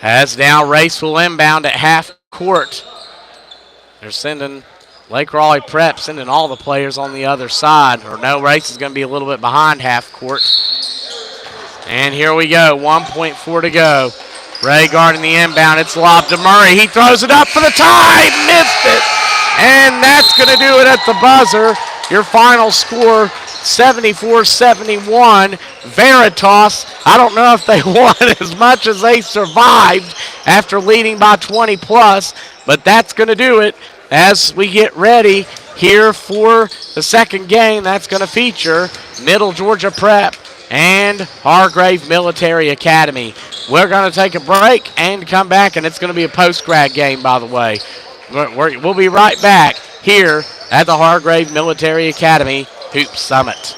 As now Race will inbound at half court. They're sending Lake Raleigh Prep, sending all the players on the other side. Or no, Race is going to be a little bit behind half court. And here we go, 1.4 to go. Ray guarding the inbound. It's lobbed to Murray. He throws it up for the tie. Missed it. And that's going to do it at the buzzer. Your final score, 74-71. Veritas, I don't know if they won as much as they survived after leading by 20 plus, but that's going to do it as we get ready here for the second game. That's going to feature Middle Georgia Prep and Hargrave Military Academy. We're going to take a break and come back, and it's going to be a post-grad game, by the way. We'll be right back here at the Hargrave Military Academy Hoop Summit.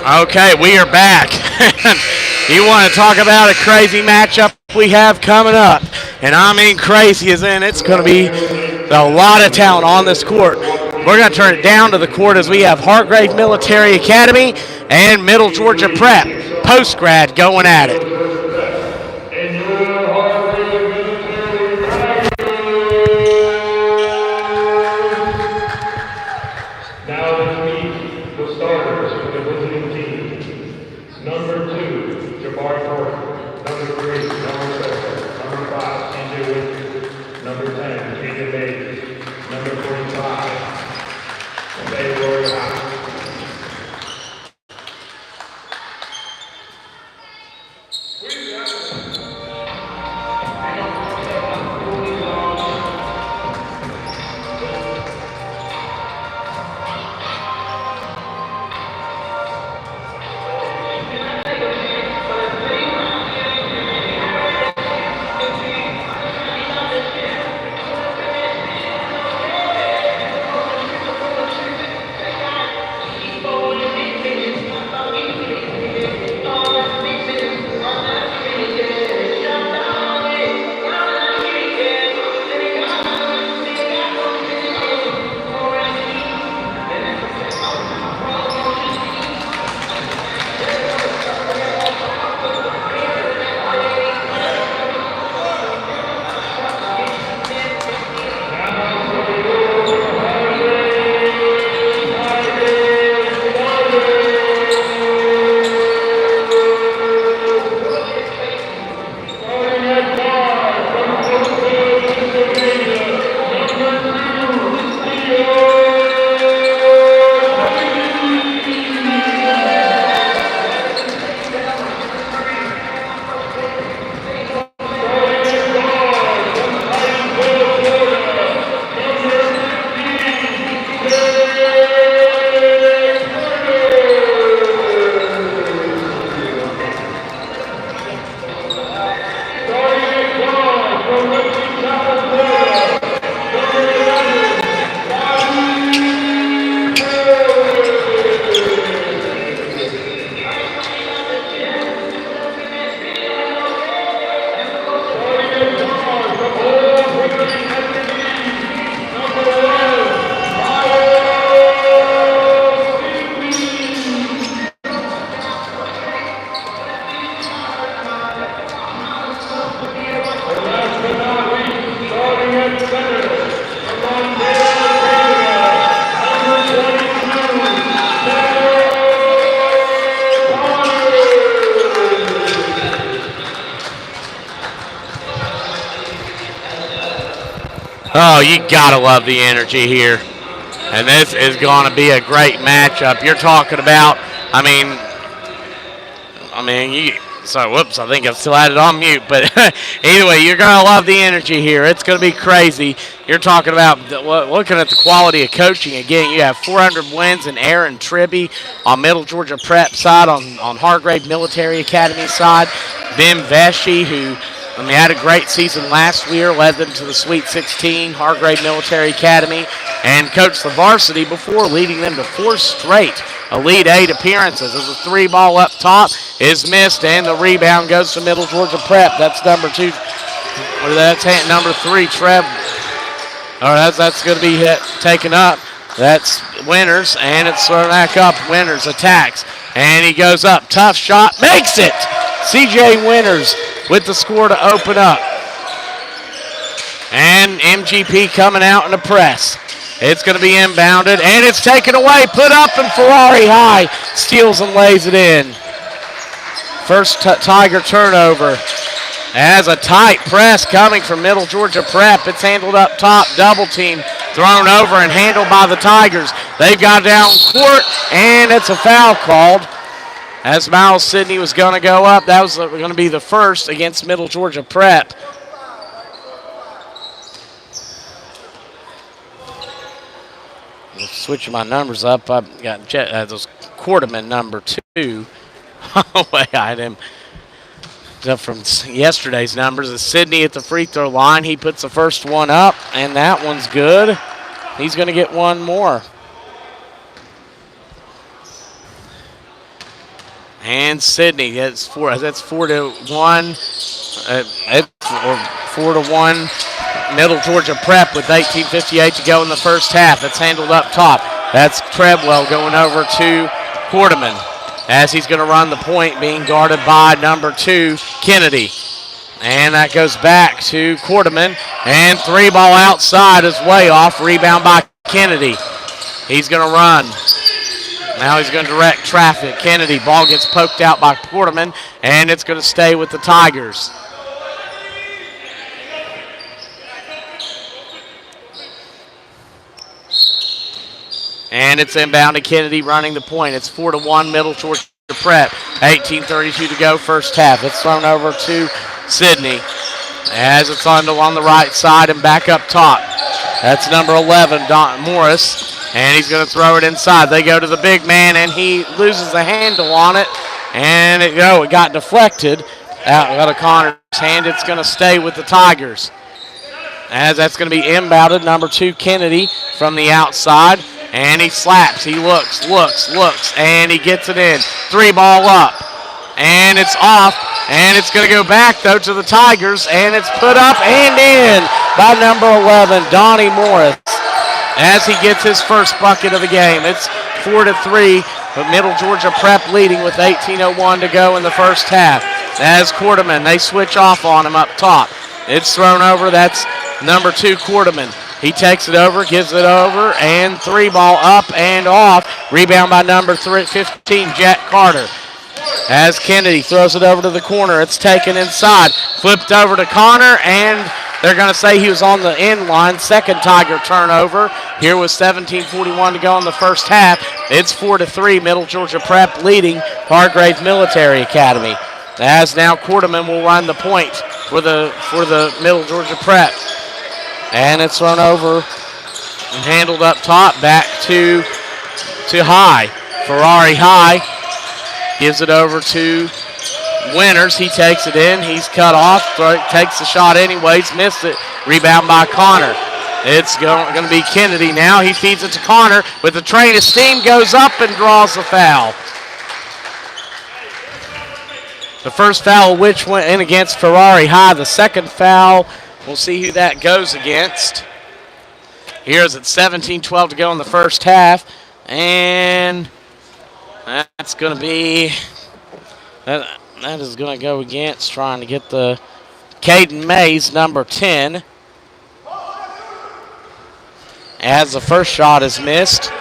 Okay, we are back. You want to talk about a crazy matchup we have coming up? And I mean crazy as in it's going to be a lot of talent on this court. We're going to turn it down to the court as we have Hargrave Military Academy and Middle Georgia Prep, post-grad, going at it. Oh, you gotta love the energy here. And this is going to be a great matchup. You're talking about, whoops, I think I've still had it on mute. But either way, you're going to love the energy here. It's going to be crazy. You're talking about looking at the quality of coaching. Again, you have 400 wins in Aaron Tribby on Middle Georgia Prep side, on Hargrave Military Academy side. Ben Vesci, who had a great season last year, led them to the Sweet 16, Hargrave Military Academy, and coached the varsity before, leading them to 4 straight Elite 8 appearances. As a 3-ball up top is missed, and the rebound goes to Middle Georgia Prep. That's number 2. That's number 3, Trev. All right, that's going to be taken up. That's Winters, and it's thrown back up. Winters attacks, and he goes up. Tough shot, makes it! C.J. Winters with the score to open up. And MGP coming out in the press. It's going to be inbounded, and it's taken away. Put up, and Ferrari high steals and lays it in. First Tiger turnover. As a tight press coming from Middle Georgia Prep. It's handled up top, double team, thrown over and handled by the Tigers. They've got down court, and it's a foul called. As Miles Sidney was going to go up, that was going to be the first against Middle Georgia Prep. Switching my numbers up, I've got those Quarterman number 2. I had him from yesterday's numbers. It's Sidney at the free throw line. He puts the first one up, and that one's good. He's going to get one more. And Sydney, that's 4-1. It's 4-1. Middle Georgia Prep with 18:58 to go in the first half. It's handled up top. That's Treadwell going over to Quarterman as he's going to run the point, being guarded by number 2, Kennedy. And that goes back to Quarterman. And 3-ball outside is way off. Rebound by Kennedy. He's going to run. Now he's going to direct traffic. Kennedy, ball gets poked out by Quarterman, and it's going to stay with the Tigers. And it's inbound to Kennedy running the point. It's 4-1 Middle Georgia Prep. 18:32 to go first half. It's thrown over to Sydney as it's on the right side and back up top. That's number 11, Don Morris, and he's going to throw it inside. They go to the big man, and he loses the handle on it, and it got deflected out of Connor's hand. It's going to stay with the Tigers as that's going to be inbounded. Number 2, Kennedy from the outside. And he slaps, he looks, and he gets it in. 3-ball up, and it's off, and it's going to go back, though, to the Tigers, and it's put up and in by number 11, Donnie Morris, as he gets his first bucket of the game. It's 4-3, but Middle Georgia Prep leading with 18:01 to go in the first half. As Quarterman, they switch off on him up top. It's thrown over, that's number 2, Quarterman. He takes it over, gives it over, and 3-ball up and off. Rebound by number 15, Jack Carter. As Kennedy throws it over to the corner, it's taken inside. Flipped over to Connor, and they're going to say he was on the end line. Second Tiger turnover. Here with 17:41 to go in the first half. It's 4-3, Middle Georgia Prep leading Hargrave Military Academy. As now Quarterman will run the point for the Middle Georgia Prep. And it's run over and handled up top back to High. Ferrari High gives it over to Winters. He takes it in. He's cut off. Takes the shot anyways. Missed it. Rebound by Connor. It's going to be Kennedy now. He feeds it to Connor with the train of steam. Goes up and draws the foul. The first foul which went in against Ferrari High. The second foul, we'll see who that goes against. Here's at 17:12 to go in the first half. And that's going to be, that is going to go against trying to get the Caden Mays, number 10. As the first shot is missed.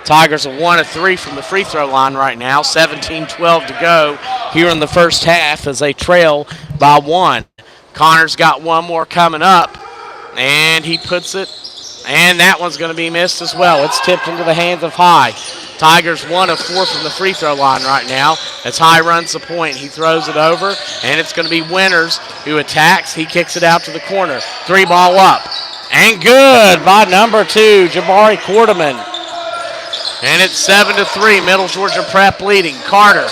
Tigers are 1 of 3 from the free throw line right now. 17:12 to go here in the first half as they trail by 1. Connor's got one more coming up, and he puts it, and that one's going to be missed as well. It's tipped into the hands of High. Tigers 1 of 4 from the free throw line right now as High runs the point. He throws it over, and it's going to be Winters who attacks. He kicks it out to the corner. 3-ball up, and good by number 2, Jabari Quarterman. And it's 7-3, Middle Georgia Prep leading. Carter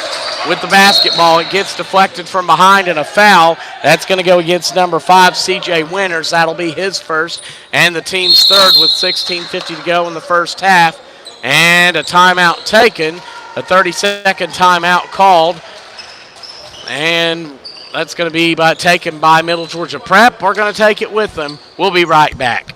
with the basketball. It gets deflected from behind and a foul. That's going to go against number 5, C.J. Winters. That'll be his first and the team's third with 16:50 to go in the first half. And a timeout taken, a 30-second timeout called. And that's going to be taken by Middle Georgia Prep. We're going to take it with them. We'll be right back.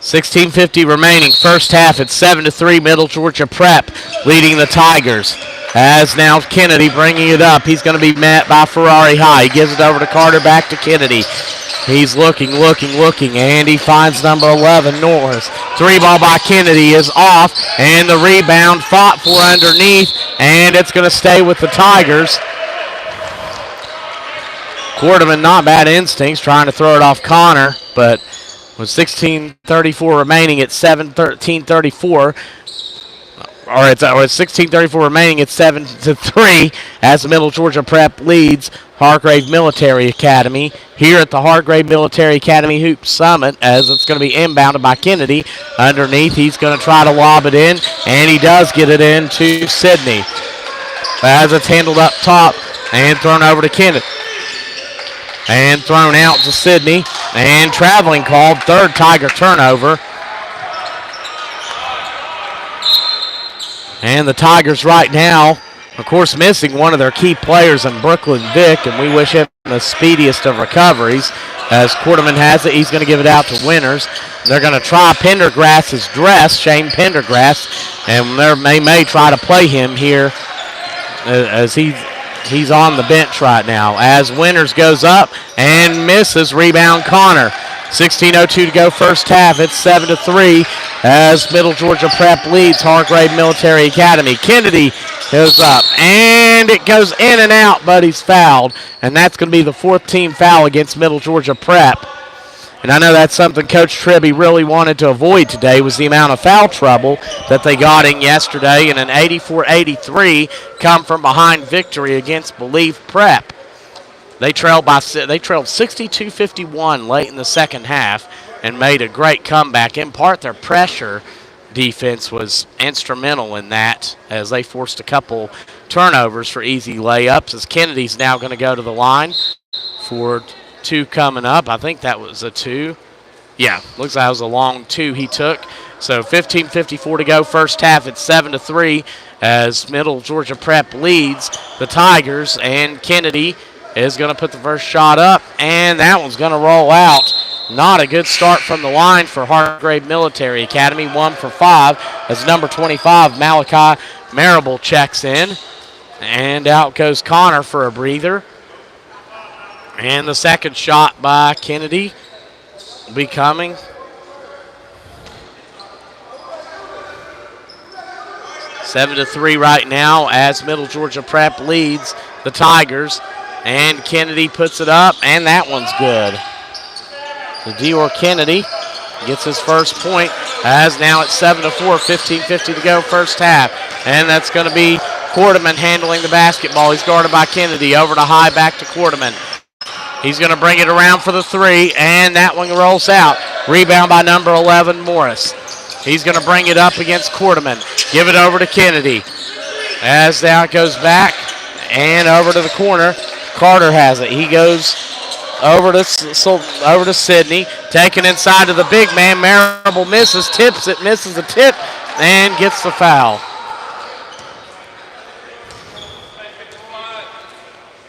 $16:50 remaining. First half, it's 7-3, Middle Georgia Prep leading the Tigers. As now Kennedy bringing it up. He's going to be met by Ferrari High. He gives it over to Carter, back to Kennedy. He's looking, and he finds number 11, Norris. 3-ball by Kennedy is off, and the rebound fought for underneath, and it's going to stay with the Tigers. Quarterman, not bad instincts, trying to throw it off Connor, but with 16:34 remaining at 7:13:34. Or it's 16:34 remaining. It's 7-3 as Middle Georgia Prep leads Hargrave Military Academy here at the Hargrave Military Academy Hoop Summit, as it's going to be inbounded by Kennedy. Underneath, he's going to try to lob it in, and he does get it in to Sidney. As it's handled up top and thrown over to Kennedy. And thrown out to Sidney. And traveling called, third Tiger turnover. And the Tigers right now, of course, missing one of their key players in Brooklyn Vick, and we wish him the speediest of recoveries. As Quarterman has it, he's going to give it out to Winters. They're going to try Pendergrass's dress, Shane Pendergrass, and they may try to play him here as he's on the bench right now. As Winters goes up and misses, rebound Connor. 16:02 to go first half. It's 7-3 as Middle Georgia Prep leads Hargrave Military Academy. Kennedy goes up, and it goes in and out, but he's fouled. And that's going to be the fourth team foul against Middle Georgia Prep. And I know that's something Coach Tribby really wanted to avoid today, was the amount of foul trouble that they got in yesterday, and an 84-83 come from behind victory against Believe Prep. They trailed 62-51 late in the second half and made a great comeback. In part, their pressure defense was instrumental in that, as they forced a couple turnovers for easy layups, as Kennedy's now going to go to the line for two coming up. I think that was a two. Yeah, looks like it was a long two he took. So 15:54 to go first half. It's 7-3 as Middle Georgia Prep leads the Tigers, and Kennedy is going to put the first shot up, and that one's going to roll out. Not a good start from the line for Hargrave Military Academy. 1 for 5 as number 25, Malachi Marable, checks in. And out goes Connor for a breather. And the second shot by Kennedy will be coming. 7-3 right now as Middle Georgia Prep leads the Tigers. And Kennedy puts it up, and that one's good. So Dior Kennedy gets his first point, as now it's 7-4, 15:50 to go first half. And that's going to be Quarterman handling the basketball. He's guarded by Kennedy. Over to high, back to Quarterman. He's going to bring it around for the three, and that one rolls out. Rebound by number 11, Morris. He's going to bring it up against Quarterman. Give it over to Kennedy. As now it goes back and over to the corner. Carter has it. He goes over to Sidney. Taken inside to the big man. Marable misses, tips it, misses the tip, and gets the foul.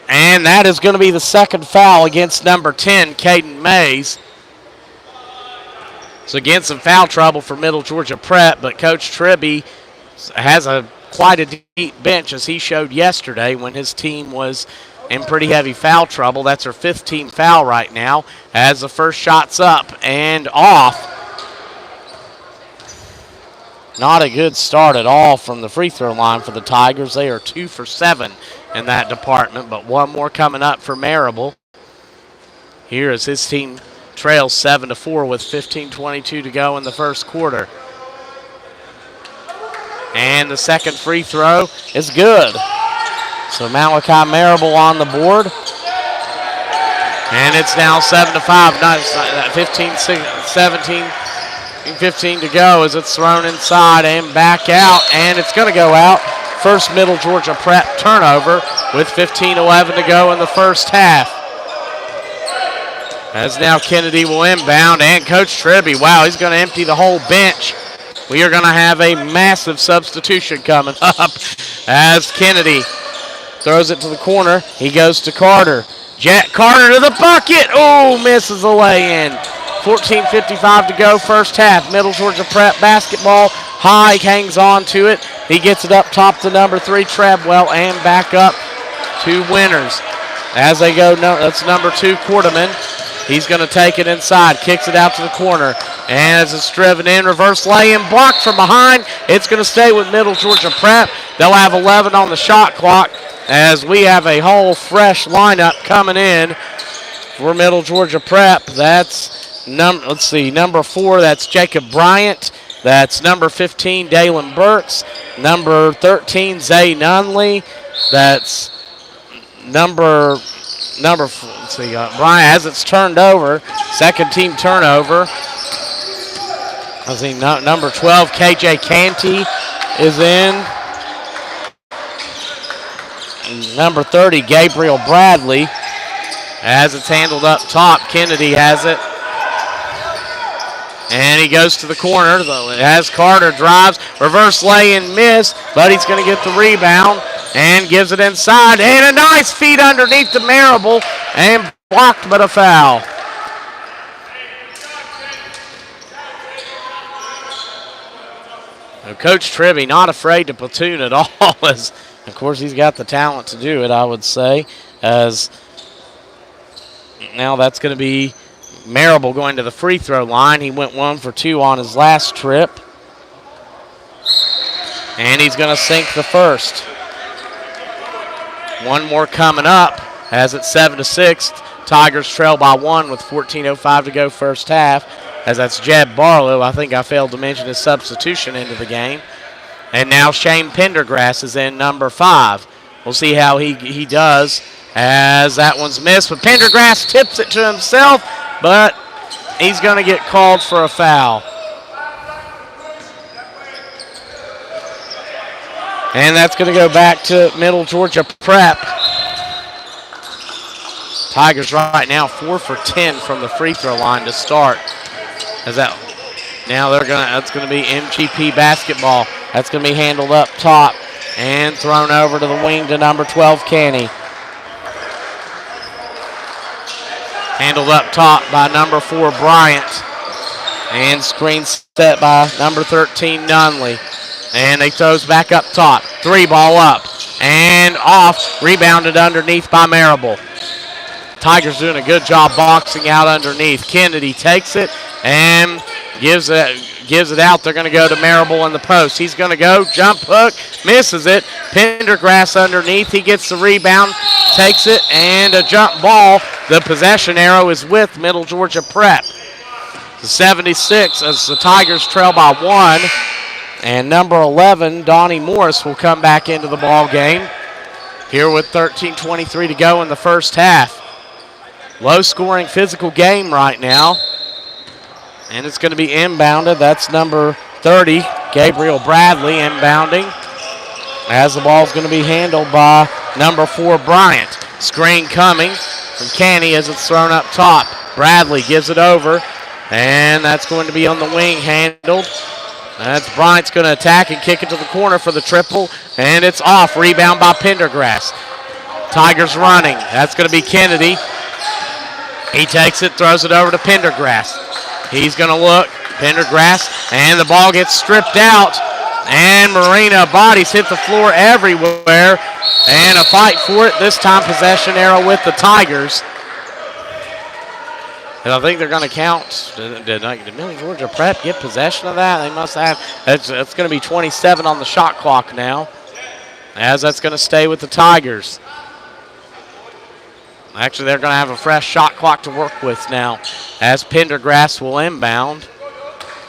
And that is going to be the second foul against number 10, Caden Mays. So again, some foul trouble for Middle Georgia Prep, but Coach Tribby has quite a deep bench, as he showed yesterday when his team was in pretty heavy foul trouble. That's her fifth team foul right now, as the first shot's up and off. Not a good start at all from the free throw line for the Tigers. They are 2 for 7 in that department, but one more coming up for Marable. Here as his team trails 7-4 with 15:22 to go in the first quarter. And the second free throw is good. So Malachi Marable on the board. And it's now 7-5, not 15 to go as it's thrown inside and back out, and it's going to go out. First Middle Georgia Prep turnover with 15:11 to go in the first half. As now Kennedy will inbound, and Coach Tribby, wow, he's going to empty the whole bench. We are going to have a massive substitution coming up as Kennedy throws it to the corner. He goes to Carter. Jack Carter to the bucket. Oh, misses the lay-in. 14:55 to go first half. Middle Georgia Prep basketball. High hangs on to it. He gets it up top to number 3, Trebwell, and back up to Winters. As they go, that's number 2, Quarterman. He's going to take it inside, kicks it out to the corner. And as it's driven in, reverse lay-in, blocked from behind. It's going to stay with Middle Georgia Prep. They'll have 11 on the shot clock, as we have a whole fresh lineup coming in for Middle Georgia Prep. That's number 4, that's Jacob Bryant. That's number 15, Dalen Burks. Number 13, Zay Nunley. That's Bryant as it's turned over. Second team turnover. Number 12, KJ Canty is in. Number 30, Gabriel Bradley. As it's handled up top, Kennedy has it. And he goes to the corner. As Carter drives, reverse lay and miss, but he's going to get the rebound and gives it inside. And a nice feed underneath the Marable and blocked, but a foul. Now, Coach Tribby not afraid to platoon at all, as of course he's got the talent to do it, I would say. As now that's going to be Marable going to the free throw line. He went 1 for 2 on his last trip. And he's going to sink the first. One more coming up as it's 7-6. Tigers trail by 1 with 14:05 to go first half. As that's Jeb Barlow. I think I failed to mention his substitution into the game. And now Shane Pendergrass is in, number 5. We'll see how he does as that one's missed. But Pendergrass tips it to himself, but he's going to get called for a foul. And that's going to go back to Middle Georgia Prep. Tigers right now 4 for 10 from the free throw line to start. That's going to be MGP basketball. That's going to be handled up top and thrown over to the wing to number 12, Canny. Handled up top by number 4, Bryant. And screen set by number 13, Nunley. And he throws back up top. 3 ball up and off. Rebounded underneath by Marable. Tigers doing a good job boxing out underneath. Kennedy takes it and gives it out. They're going to go to Marable in the post. He's going to go, jump hook, misses it. Pendergrass underneath. He gets the rebound, takes it, and a jump ball. The possession arrow is with Middle Georgia Prep. 76 as the Tigers trail by 1. And number 11, Donnie Morris, will come back into the ball game here with 13:23 to go in the first half. Low-scoring physical game right now. And it's going to be inbounded. That's number 30, Gabriel Bradley, inbounding. As the ball's going to be handled by number 4, Bryant. Screen coming from Canny as it's thrown up top. Bradley gives it over, and that's going to be on the wing handled. That's Bryant's going to attack and kick it to the corner for the triple, and it's off. Rebound by Pendergrass. Tigers running. That's going to be Kennedy. He takes it, throws it over to Pendergrass. He's going to look. Pendergrass, and the ball gets stripped out. And Marina bodies hit the floor everywhere. And a fight for it. This time possession arrow with the Tigers. And I think they're going to count. Did Middle Georgia Prep get possession of that? They must have. It's going to be 27 on the shot clock now. As that's going to stay with the Tigers. Actually, they're going to have a fresh shot clock to work with now. As Pendergrass will inbound.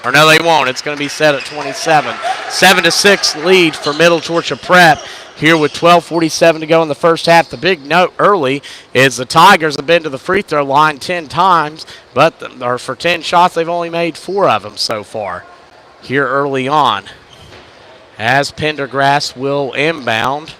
Or no, they won't. It's going to be set at 27. 7-6 lead for Middle Georgia Prep. Here with 12:47 to go in the first half. The big note early is the Tigers have been to the free throw line 10 times, but for 10 shots, they've only made 4 of them so far here early on. As Pendergrass will inbound.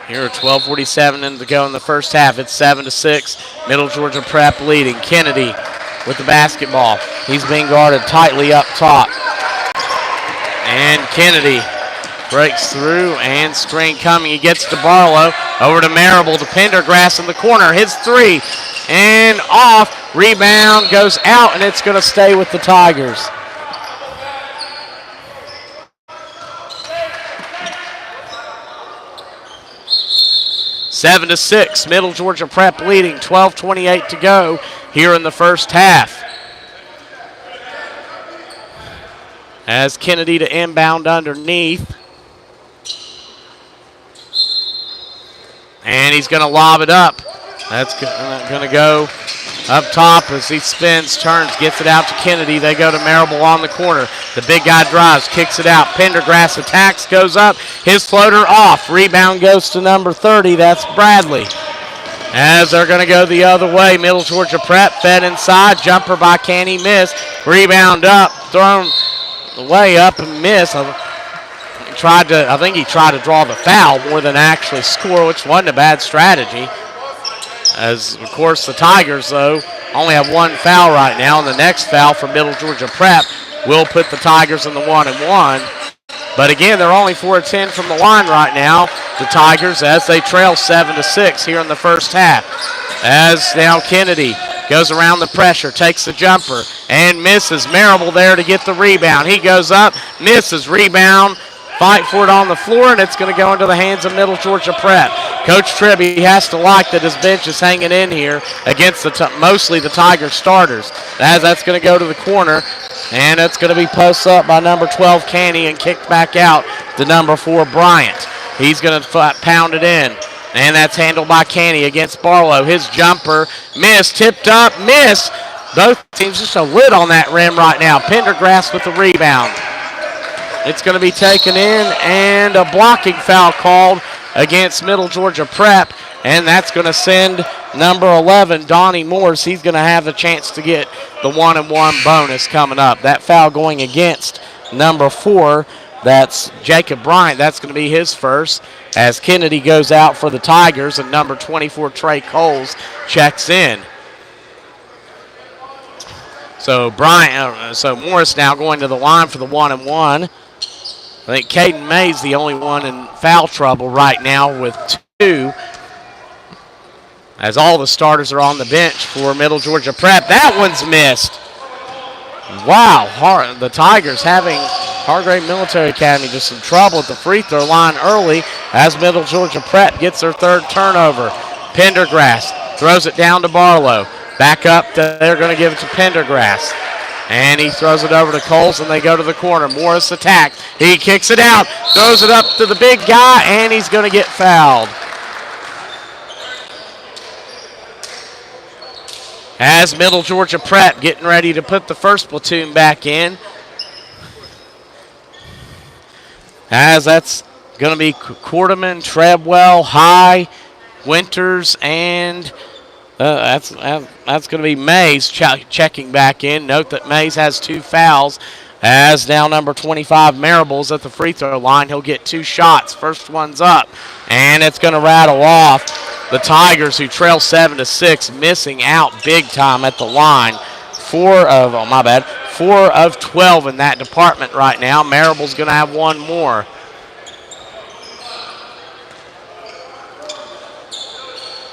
Here at 12:47 to go in the first half. It's 7-6. Middle Georgia Prep leading. Kennedy with the basketball. He's being guarded tightly up top. And Kennedy breaks through and screen coming. He gets to Barlow. Over to Marable to Pendergrass in the corner. His 3 and off. Rebound goes out, and it's going to stay with the Tigers. Seven to 6, Middle Georgia Prep leading, 12:28 to go here in the first half. As Kennedy to inbound underneath. And he's going to lob it up. That's going to go up top as he spins, turns, gets it out to Kennedy. They go to Marable on the corner. The big guy drives, kicks it out. Pendergrass attacks, goes up. His floater off. Rebound goes to number 30. That's Bradley. As they're going to go the other way, Middle Georgia Prep fed inside. Jumper by Canny, miss. Rebound up, thrown way up and miss. I think he tried to draw the foul more than actually score, which wasn't a bad strategy. As, of course, the Tigers, though, only have one foul right now, and the next foul for Middle Georgia Prep will put the Tigers in the 1-1. But again, they're only 4 of 10 from the line right now, the Tigers, as they trail 7-6 here in the first half. As now Kennedy goes around the pressure, takes the jumper, and misses. Marable there to get the rebound. He goes up, misses, rebound, fight for it on the floor, and it's going to go into the hands of Middle Georgia Prep. Coach Tribby has to like that his bench is hanging in here against mostly the Tiger starters. As that's going to go to the corner, and it's going to be posted up by number 12, Canny, and kicked back out to number 4, Bryant. He's going to pound it in, and that's handled by Canny against Barlow. His jumper, missed, tipped up, missed. Both teams just a lid on that rim right now. Pendergrass with the rebound. It's going to be taken in, and a blocking foul called against Middle Georgia Prep, and that's going to send number 11, Donnie Morse. He's going to have the chance to get the 1-1 bonus coming up. That foul going against number 4, that's Jacob Bryant. That's going to be his first, as Kennedy goes out for the Tigers, and number 24, Trey Coles, checks in. So Morris now going to the line for the 1-1. I think Caden May's the only one in foul trouble right now with 2, as all the starters are on the bench for Middle Georgia Prep. That one's missed. Wow, the Tigers having Hargrave Military Academy just some trouble at the free throw line early as Middle Georgia Prep gets their 3rd turnover. Pendergrass throws it down to Barlow. Back up, they're going to give it to Pendergrass. And he throws it over to Coles, and they go to the corner. Morris attacks. He kicks it out, throws it up to the big guy, and he's going to get fouled. As Middle Georgia Prep getting ready to put the first platoon back in. As that's going to be Quarterman, Treadwell, High, Winters, and that's going to be Mays checking back in. Note that Mays has 2 fouls. As now number 25, Marable's at the free throw line. He'll get 2 shots. First one's up, and it's going to rattle off. The Tigers, who trail 7-6, missing out big time at the line. 4 of 12 in that department right now. Marable's going to have 1 more.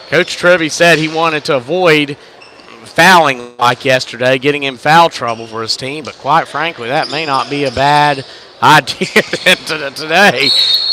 Coach Tribby said he wanted to avoid fouling like yesterday, getting in foul trouble for his team, but quite frankly, that may not be a bad idea today,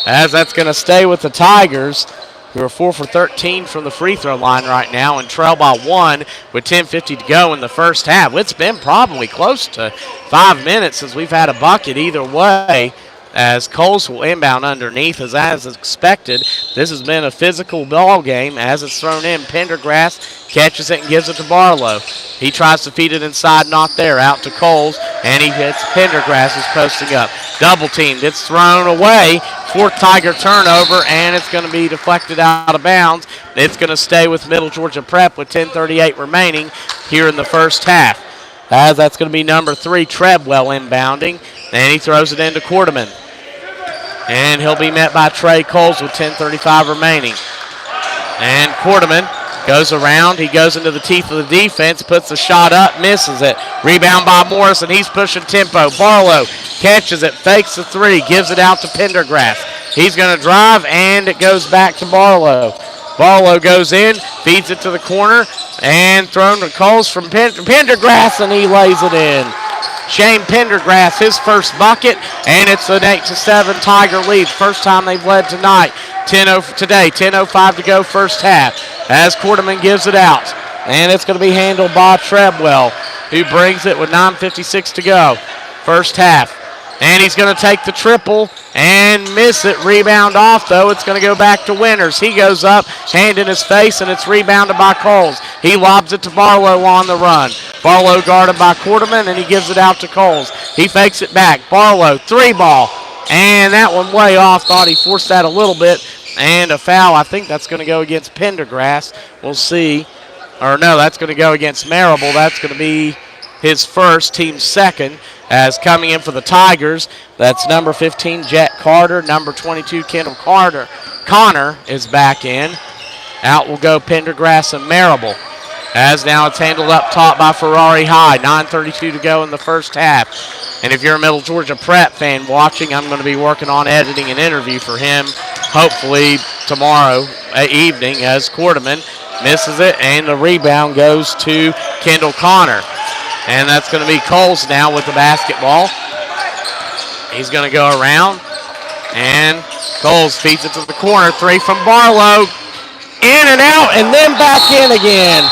as that's going to stay with the Tigers, who are 4 for 13 from the free throw line right now and trail by 1 with 10:50 to go in the first half. It's been probably close to 5 minutes since we've had a bucket either way, as Coles will inbound underneath. As expected, this has been a physical ball game as it's thrown in. Pendergrass catches it and gives it to Barlow. He tries to feed it inside, not there. Out to Coles, and he hits Pendergrass, who's posting up. Double teamed. It's thrown away. 4th Tiger turnover, and it's going to be deflected out of bounds. It's going to stay with Middle Georgia Prep with 10:38 remaining here in the first half. As that's going to be number 3, Treadwell, inbounding. And he throws it into Quarterman. And he'll be met by Trey Coles with 10:35 remaining. And Quarterman goes around. He goes into the teeth of the defense, puts the shot up, misses it. Rebound by Morris, and he's pushing tempo. Barlow catches it, fakes the 3, gives it out to Pendergrass. He's going to drive, and it goes back to Barlow. Barlow goes in, feeds it to the corner, and thrown to Coles from Pendergrass, and he lays it in. Shane Pendergrass, his first bucket, and it's an 8-7 Tiger lead. First time they've led tonight. 10:05 to go first half. As Quarterman gives it out, and it's going to be handled by Treadwell, who brings it with 9:56 to go. First half. And he's going to take the triple and miss it. Rebound off, though. It's going to go back to Winters. He goes up, hand in his face, and it's rebounded by Coles. He lobs it to Barlow on the run. Barlow guarded by Quarterman, and he gives it out to Coles. He fakes it back. Barlow, 3-ball. And that one way off. Thought he forced that a little bit. And a foul. I think that's going to go against Pendergrass. We'll see. Or no, that's going to go against Marable. That's going to be his first, team's second. As coming in for the Tigers, that's number 15, Jet Carter. Number 22, Kendall Connor is back in. Out will go Pendergrass and Marable. As now it's handled up top by Ferrari High. 9:32 to go in the first half. And if you're a Middle Georgia Prep fan watching, I'm going to be working on editing an interview for him, hopefully tomorrow evening, as Quarterman misses it, and the rebound goes to Kendall Connor. And that's going to be Coles now with the basketball. He's going to go around. And Coles feeds it to the corner. 3 from Barlow. In and out, and then back in again.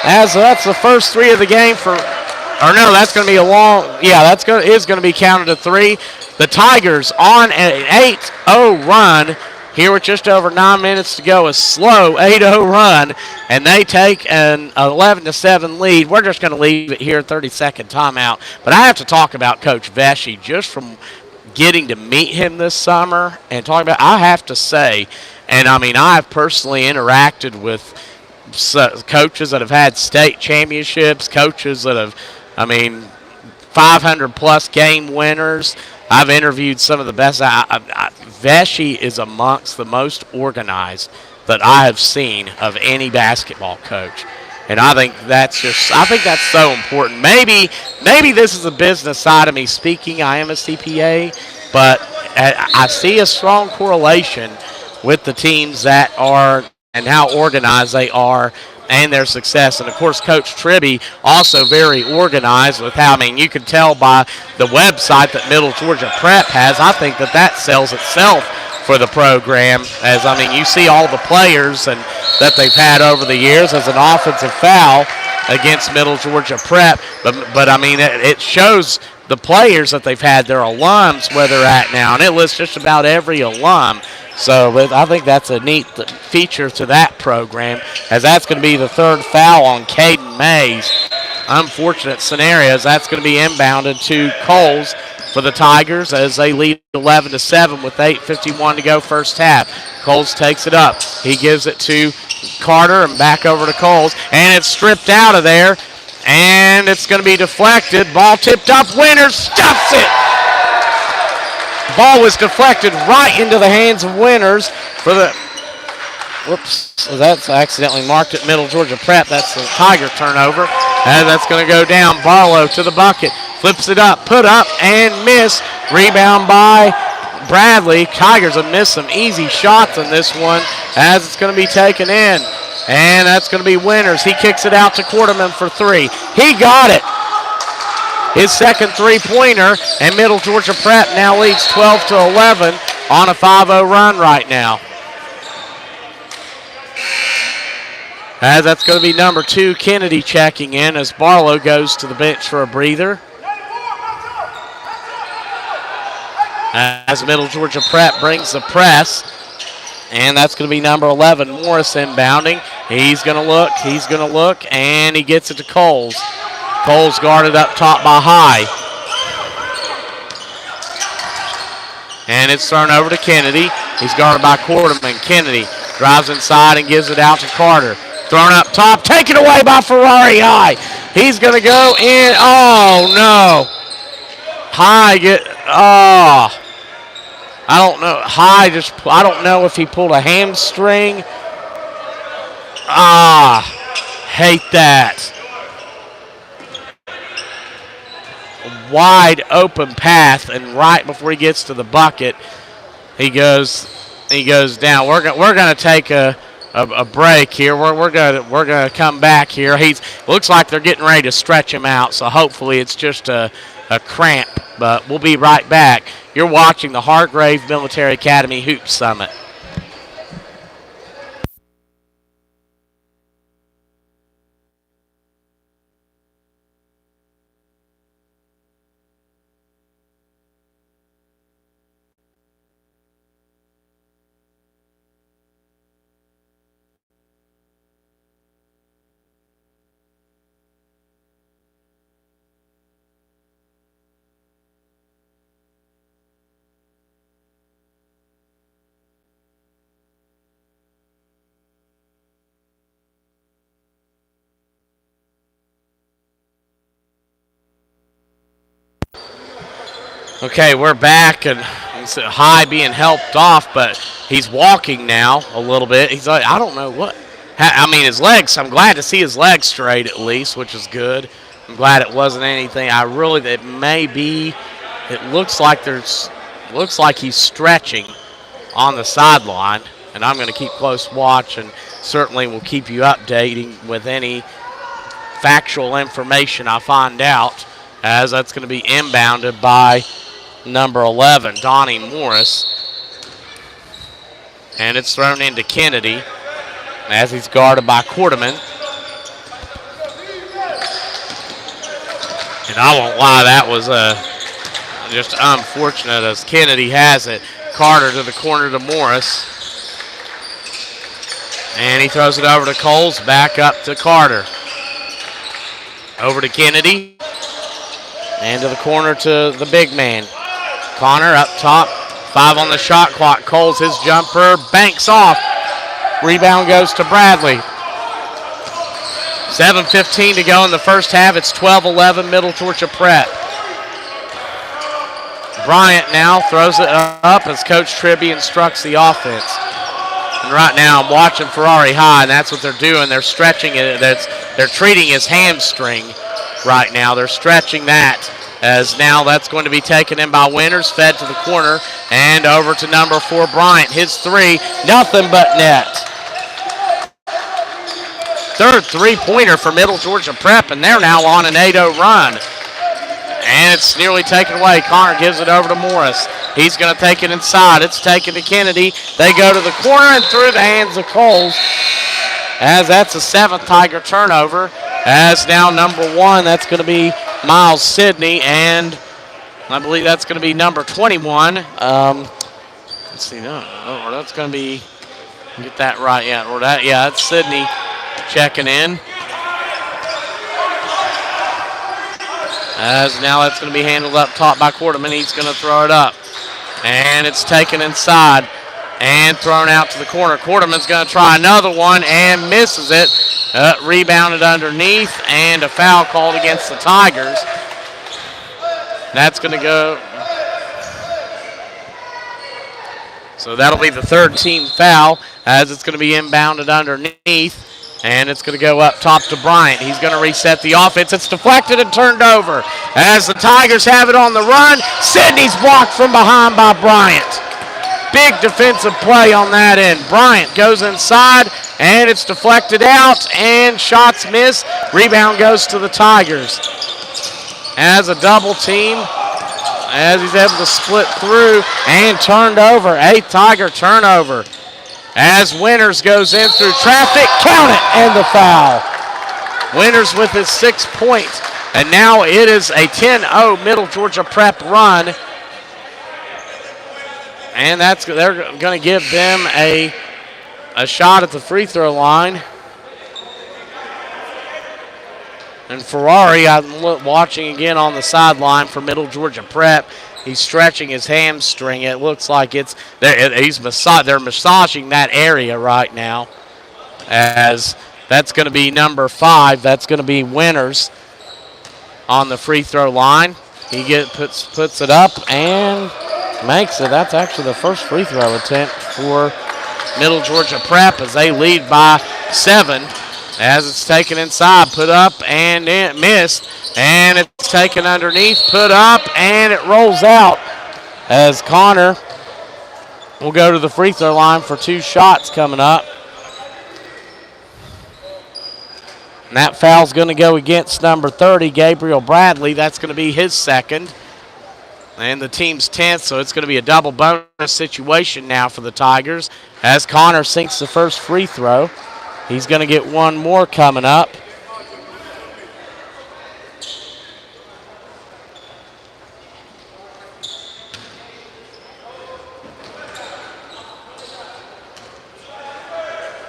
As that's the first 3 of the game for, or no, that's going to be a long, yeah, is going to be counted a 3. The Tigers on an 8-0 run. Here with just over 9 minutes to go, a slow 8-0 run, and they take an 11-7 lead. We're just going to leave it here, 30-second timeout. But I have to talk about Coach Vesey just from getting to meet him this summer and talking about, I have to say, and I mean, I've personally interacted with coaches that have had state championships, coaches that have, 500-plus game winners. I've interviewed some of the best. Vesey is amongst the most organized that I have seen of any basketball coach. And I think that's so important. Maybe this is a business side of me speaking. I am a CPA, but I see a strong correlation with the teams that are and how organized they are and their success. And, of course, Coach Tribby also very organized with how, you can tell by the website that Middle Georgia Prep has. I think that sells itself for the program. As, you see all the players and that they've had over the years as an offensive foul against Middle Georgia Prep. But it shows the players that they've had, their alums, where they're at now. And it lists just about every alum. So I think that's a neat feature to that program, as that's going to be the 3rd foul on Caden Mays. Unfortunate scenarios. That's going to be inbounded to Coles for the Tigers as they lead 11-7 with 8:51 to go first half. Coles takes it up. He gives it to Carter and back over to Coles, and it's stripped out of there, and it's going to be deflected. Ball tipped up. Winters stuffs it. Ball was deflected right into the hands of Winters for the, that's accidentally marked at Middle Georgia Prep. That's the Tiger turnover. And that's going to go down. Barlow to the bucket. Flips it up, put up, and miss. Rebound by Bradley. Tigers have missed some easy shots on this one as it's going to be taken in. And that's going to be Winters. He kicks it out to Quarterman for 3. He got it. His second 3-pointer, and Middle Georgia Prep now leads 12-11 on a 5-0 run right now. As that's going to be number 2, Kennedy, checking in as Barlow goes to the bench for a breather. As Middle Georgia Prep brings the press, and that's going to be number 11, Morris, inbounding. He's going to look, and he gets it to Coles. Coles guarded up top by High. And it's thrown over to Kennedy. He's guarded by Quarterman. Kennedy drives inside and gives it out to Carter. Thrown up top, taken away by Ferrari High. He's going to go in. Oh, no. High I don't know. I don't know if he pulled a hamstring. Hate that. Wide open path, and right before he gets to the bucket, he goes down. We're going to take a break here. We're going to come back here. Looks like they're getting ready to stretch him out, so hopefully it's just a cramp. But we'll be right back. You're watching the Hargrave Military Academy Hoops Summit. Okay, we're back, and it's High being helped off, but he's walking now a little bit. He's like, I don't know what. I mean, his legs, I'm glad to see his legs straight at least, which is good. I'm glad it wasn't anything. It may be, it looks like he's stretching on the sideline, and I'm going to keep close watch, and certainly will keep you updating with any factual information I find out, as that's going to be inbounded by number 11, Donnie Morris. And it's thrown into Kennedy as he's guarded by Quarterman. And I won't lie, that was just unfortunate as Kennedy has it. Carter to the corner to Morris. And he throws it over to Coles, back up to Carter. Over to Kennedy. And to the corner to the big man. Connor up top, 5 on the shot clock. Coles, his jumper, banks off. Rebound goes to Bradley. 7:15 to go in the first half. It's 12-11 Middle Georgia Prep. Bryant now throws it up as Coach Tribby instructs the offense. And right now I'm watching Ferrari High, and that's what they're doing. They're stretching it. They're treating his hamstring right now. They're stretching that. As now that's going to be taken in by Winters, fed to the corner, and over to number 4, Bryant. His 3, nothing but net. Third three-pointer for Middle Georgia Prep, and they're now on an 8-0 run. And it's nearly taken away. Connor gives it over to Morris. He's going to take it inside. It's taken to Kennedy. They go to the corner and through the hands of Coles. As that's a 7th Tiger turnover. As now number 1, that's going to be Miles Sidney, and I believe that's going to be number 21. Let's see, that's going to be, get that right, that's Sidney checking in. As now that's going to be handled up top by Quarterman. He's going to throw it up, and it's taken inside and thrown out to the corner. Quarterman's going to try another one and misses it. Rebounded underneath, and a foul called against the Tigers. That's going to go. So that'll be the third team foul, as it's going to be inbounded underneath, and it's going to go up top to Bryant. He's going to reset the offense. It's deflected and turned over. As the Tigers have it on the run, Sidney's blocked from behind by Bryant. Big defensive play on that end. Bryant goes inside, and it's deflected out, and shots miss. Rebound goes to the Tigers. As a double team, as he's able to split through and turned over. 8th Tiger turnover. As Winters goes in through traffic, count it, and the foul. Winters with his 6th point, and now it is a 10-0 Middle Georgia Prep run. And they're going to give them a shot at the free throw line. And Ferrari, I'm watching again on the sideline for Middle Georgia Prep. He's stretching his hamstring. It looks like they're massaging that area right now. As that's going to be number 5. That's going to be Winters on the free throw line. He puts it up and makes it. That's actually the first free throw attempt for Middle Georgia Prep as they lead by 7. As it's taken inside, put up, and it missed. And it's taken underneath, put up, and it rolls out. As Connor will go to the free throw line for 2 shots coming up. And that foul's going to go against number 30, Gabriel Bradley. That's going to be his 2nd. And the team's 10th, so it's going to be a double bonus situation now for the Tigers. As Connor sinks the first free throw, he's going to get 1 more coming up.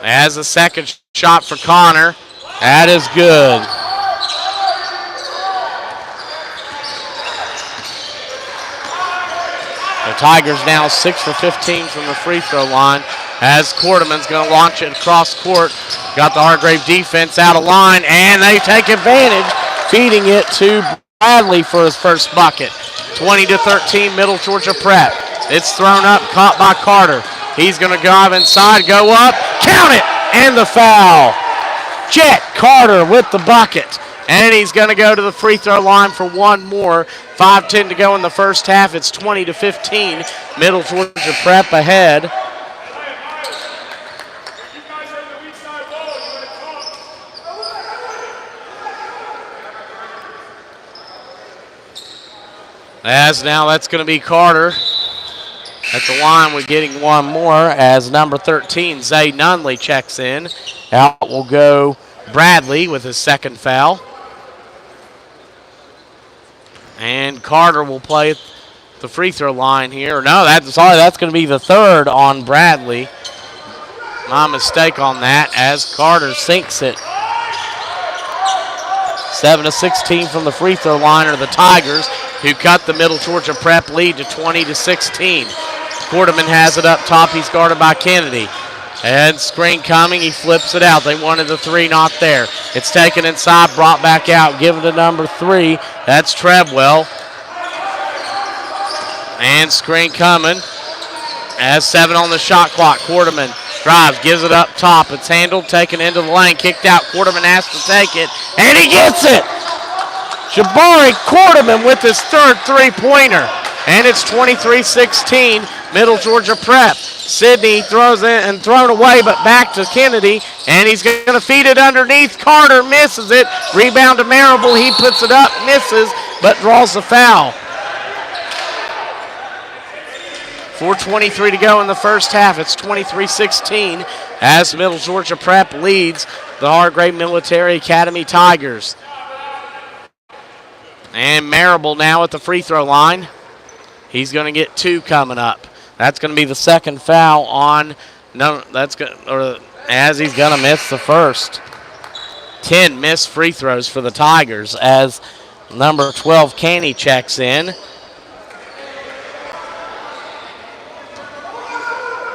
As a second shot for Connor, that is good. The Tigers now 6 for 15 from the free throw line. As Quarterman's going to launch it across court. Got the Hargrave defense out of line, and they take advantage, feeding it to Bradley for his first bucket. 20-13, Middle Georgia Prep. It's thrown up, caught by Carter. He's going to drive inside, go up, count it, and the foul. Jet Carter with the bucket. And he's going to go to the free throw line for one more. 5:10 to go in the first half. It's 20-15. Middle Georgia Prep ahead. As now that's going to be Carter at the line. We're getting one more as number 13, Zay Nunley, checks in. Out will go Bradley with his second foul. And Carter will play at the free throw line here. No, that's going to be the third on Bradley. My mistake on that as Carter sinks it. 7-16 from the free throw line are the Tigers, who cut the Middle Georgia Prep lead to 20-16. Quarterman has it up top. He's guarded by Kennedy. And screen coming. He flips it out. They wanted the three, not there. It's taken inside, brought back out, given to number 3. That's Treadwell. And screen coming. As 7 on the shot clock. Quarterman drives, gives it up top. It's handled, taken into the lane, kicked out. Quarterman has to take it, and he gets it. Jabari Quarterman with his third three-pointer. And it's 23-16, Middle Georgia Prep. Sidney throws it and thrown away, but back to Kennedy, and he's going to feed it underneath. Carter misses it. Rebound to Marable. He puts it up, misses, but draws the foul. 4:23 to go in the first half. It's 23-16 as Middle Georgia Prep leads the Hargrave Military Academy Tigers. And Marable now at the free throw line. He's going to get 2 coming up. That's going to be the second foul on. As he's going to miss the first. 10 missed free throws for the Tigers as number 12 Canny checks in.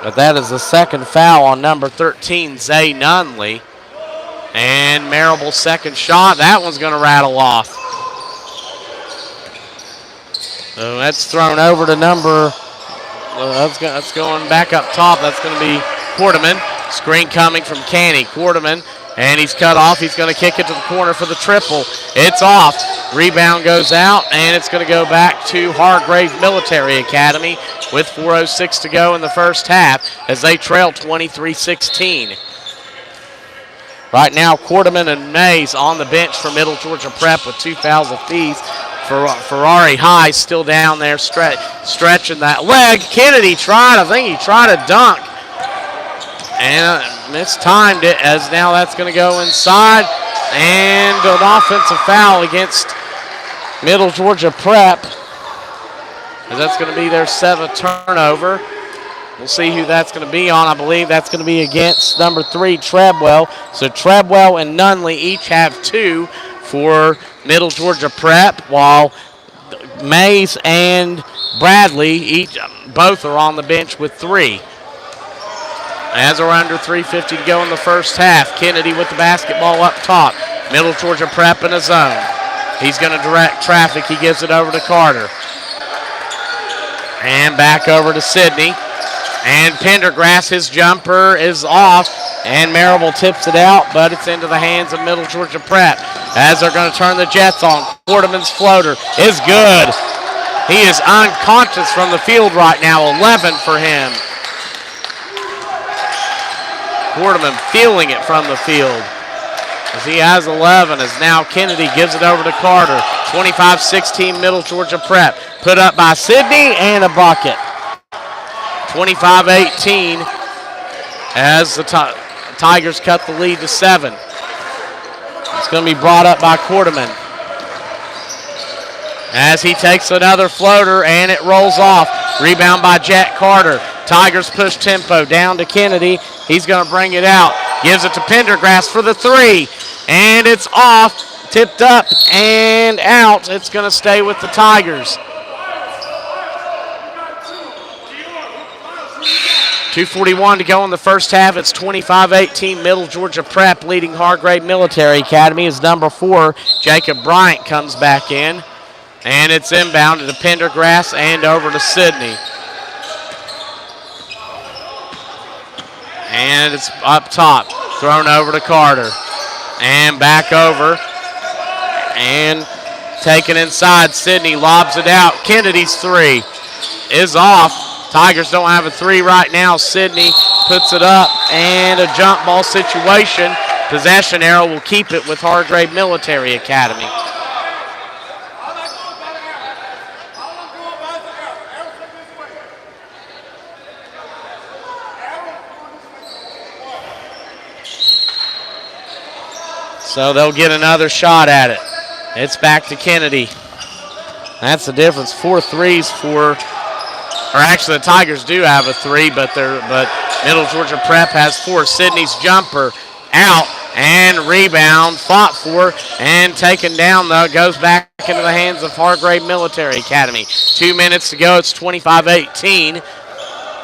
But that is the second foul on number 13, Zay Nunley. And Marable's second shot, that one's going to rattle off. So that's thrown over to number, that's going back up top. That's going to be Quarterman. Screen coming from Canny. Quarterman, and he's cut off. He's going to kick it to the corner for the triple. It's off. Rebound goes out, and it's going to go back to Hargrave Military Academy with 4:06 to go in the first half as they trail 23-16. Right now, Quarterman and Mays on the bench for Middle Georgia Prep with 2 fouls apiece. Ferrari High still down there stretching that leg. Kennedy tried to dunk. And mistimed it as now that's going to go inside. And an offensive foul against Middle Georgia Prep. And that's going to be their 7th turnover. We'll see who that's going to be on. I believe that's going to be against number 3, Treadwell. So Treadwell and Nunley each have 2 for Middle Georgia Prep, while Mays and Bradley both are on the bench with 3. As we're under 3:50 to go in the first half, Kennedy with the basketball up top. Middle Georgia Prep in a zone. He's going to direct traffic. He gives it over to Carter. And back over to Sidney. And Pendergrass, his jumper is off. And Marable tips it out, but it's into the hands of Middle Georgia Prep as they're going to turn the Jets on. Quarterman's floater is good. He is unconscious from the field right now. 11 for him. Quarterman feeling it from the field as he has 11 as now Kennedy gives it over to Carter. 25-16 Middle Georgia Prep. Put up by Sidney and a bucket. 25-18 as the Tigers cut the lead to 7. It's going to be brought up by Quarterman as he takes another floater and it rolls off. Rebound by Jack Carter. Tigers push tempo down to Kennedy. He's going to bring it out. Gives it to Pendergrass for the 3. And it's off. Tipped up and out. It's going to stay with the Tigers. 2:41 to go in the first half. It's 25-18 Middle Georgia Prep leading Hargrave Military Academy as number 4, Jacob Bryant, comes back in. And it's inbounded to Pendergrass and over to Sydney. And it's up top, thrown over to Carter. And back over. And taken inside, Sydney lobs it out. Kennedy's three is off. Tigers don't have a three right now. Sydney puts it up, and a jump ball situation. Possession arrow will keep it with Hargrave Military Academy. So they'll get another shot at it. It's back to Kennedy. That's the difference. 4 threes for, or actually the Tigers do have a three, but Middle Georgia Prep has 4. Sydney's jumper out and rebound, fought for and taken down though. Goes back into the hands of Hargrave Military Academy. 2 minutes to go. It's 25-18.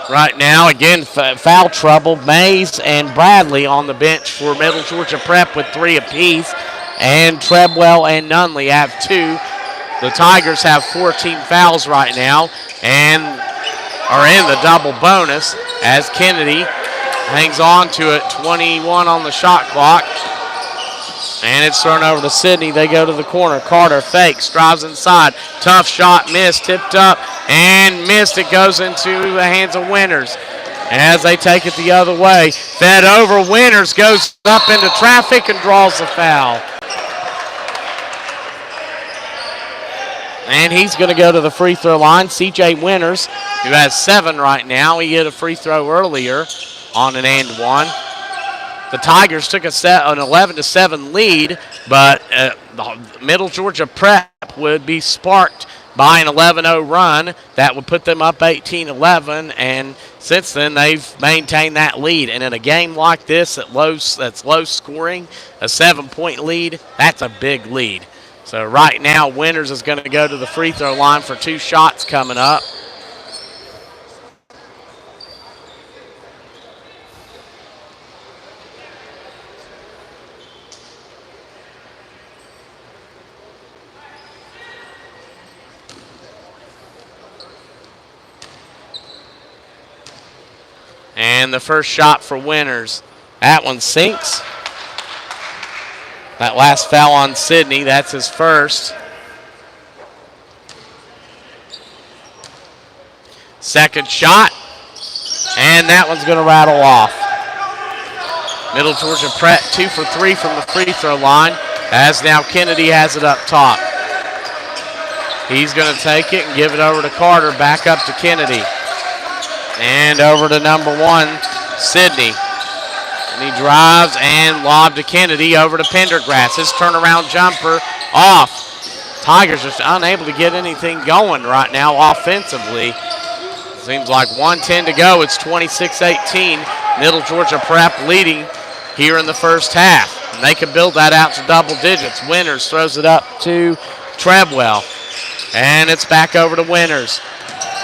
Right now, again, foul trouble. Mays and Bradley on the bench for Middle Georgia Prep with 3 apiece. And Trebwell and Nunley have 2. The Tigers have 14 fouls right now and are in the double bonus as Kennedy hangs on to it. 21 on the shot clock. And it's thrown over to Sydney. They go to the corner. Carter fakes, drives inside. Tough shot, missed, tipped up, and missed. It goes into the hands of Winters as they take it the other way. Fed over, Winters goes up into traffic and draws the foul. And he's going to go to the free throw line. C.J. Winters, who has 7 right now. He hit a free throw earlier on an and one. The Tigers took an 11-7 lead, but Middle Georgia Prep would be sparked by an 11-0 run. That would put them up 18-11, and since then they've maintained that lead. And in a game like this that's low scoring, a 7-point lead, that's a big lead. So right now, Winters is going to go to the free throw line for 2 shots coming up. And the first shot for Winters. That one sinks. That last foul on Sydney, that's his first. Second shot, and that one's going to rattle off. Middle Georgia Prep 2 for 3 from the free throw line, as now Kennedy has it up top. He's going to take it and give it over to Carter, back up to Kennedy. And over to number 1, Sydney. And he drives and lob to Kennedy, over to Pendergrass. His turnaround jumper off. Tigers just unable to get anything going right now offensively. Seems like 1:10 to go. It's 26-18. Middle Georgia Prep leading here in the first half. And they can build that out to double digits. Winters throws it up to Trebwell. And it's back over to Winters.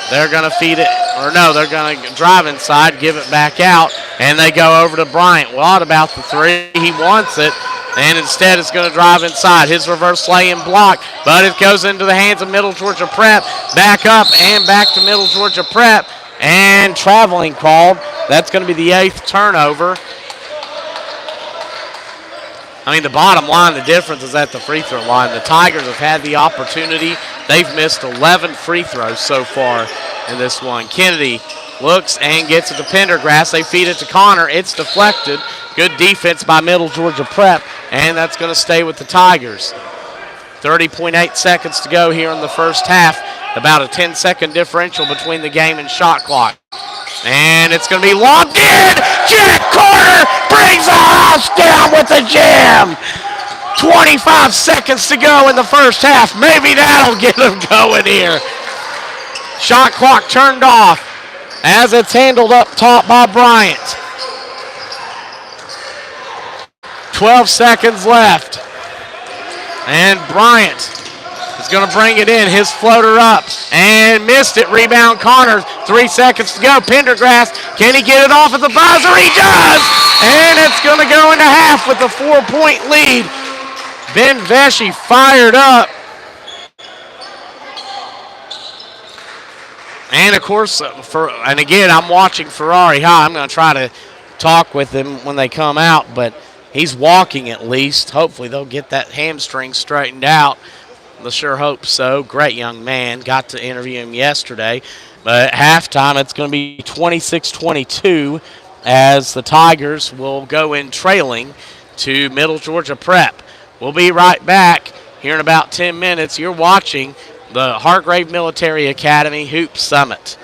They're going to feed it, or no, they're going to drive inside, give it back out, and they go over to Bryant. Watt about the 3. He wants it, and instead it's going to drive inside. His reverse lay-in block, but it goes into the hands of Middle Georgia Prep. Back up and back to Middle Georgia Prep, and traveling called. That's going to be the 8th turnover. I mean, the bottom line, the difference is at the free throw line. The Tigers have had the opportunity. They've missed 11 free throws so far in this one. Kennedy looks and gets it to Pendergrass. They feed it to Connor. It's deflected. Good defense by Middle Georgia Prep, and that's going to stay with the Tigers. 30.8 seconds to go here in the first half. About a 10-second differential between the game and shot clock. And it's going to be lobbed in. Jack Carter brings the house down with the jam. 25 seconds to go in the first half. Maybe that'll get them going here. Shot clock turned off as it's handled up top by Bryant. 12 seconds left. And Bryant is going to bring it in. His floater up and missed it. Rebound Connor. 3 seconds to go. Pendergrass, can he get it off at the buzzer? He does! And it's going to go into half with a 4-point lead. Ben Vesey fired up. And of course, and again, I'm watching Ferrari High. I'm going to try to talk with him when they come out, but he's walking at least. Hopefully, they'll get that hamstring straightened out. I sure hope so. Great young man. Got to interview him yesterday. But at halftime, it's going to be 26-22 as the Tigers will go in trailing to Middle Georgia Prep. We'll be right back here in about 10 minutes. You're watching the Hargrave Military Academy Hoop Summit.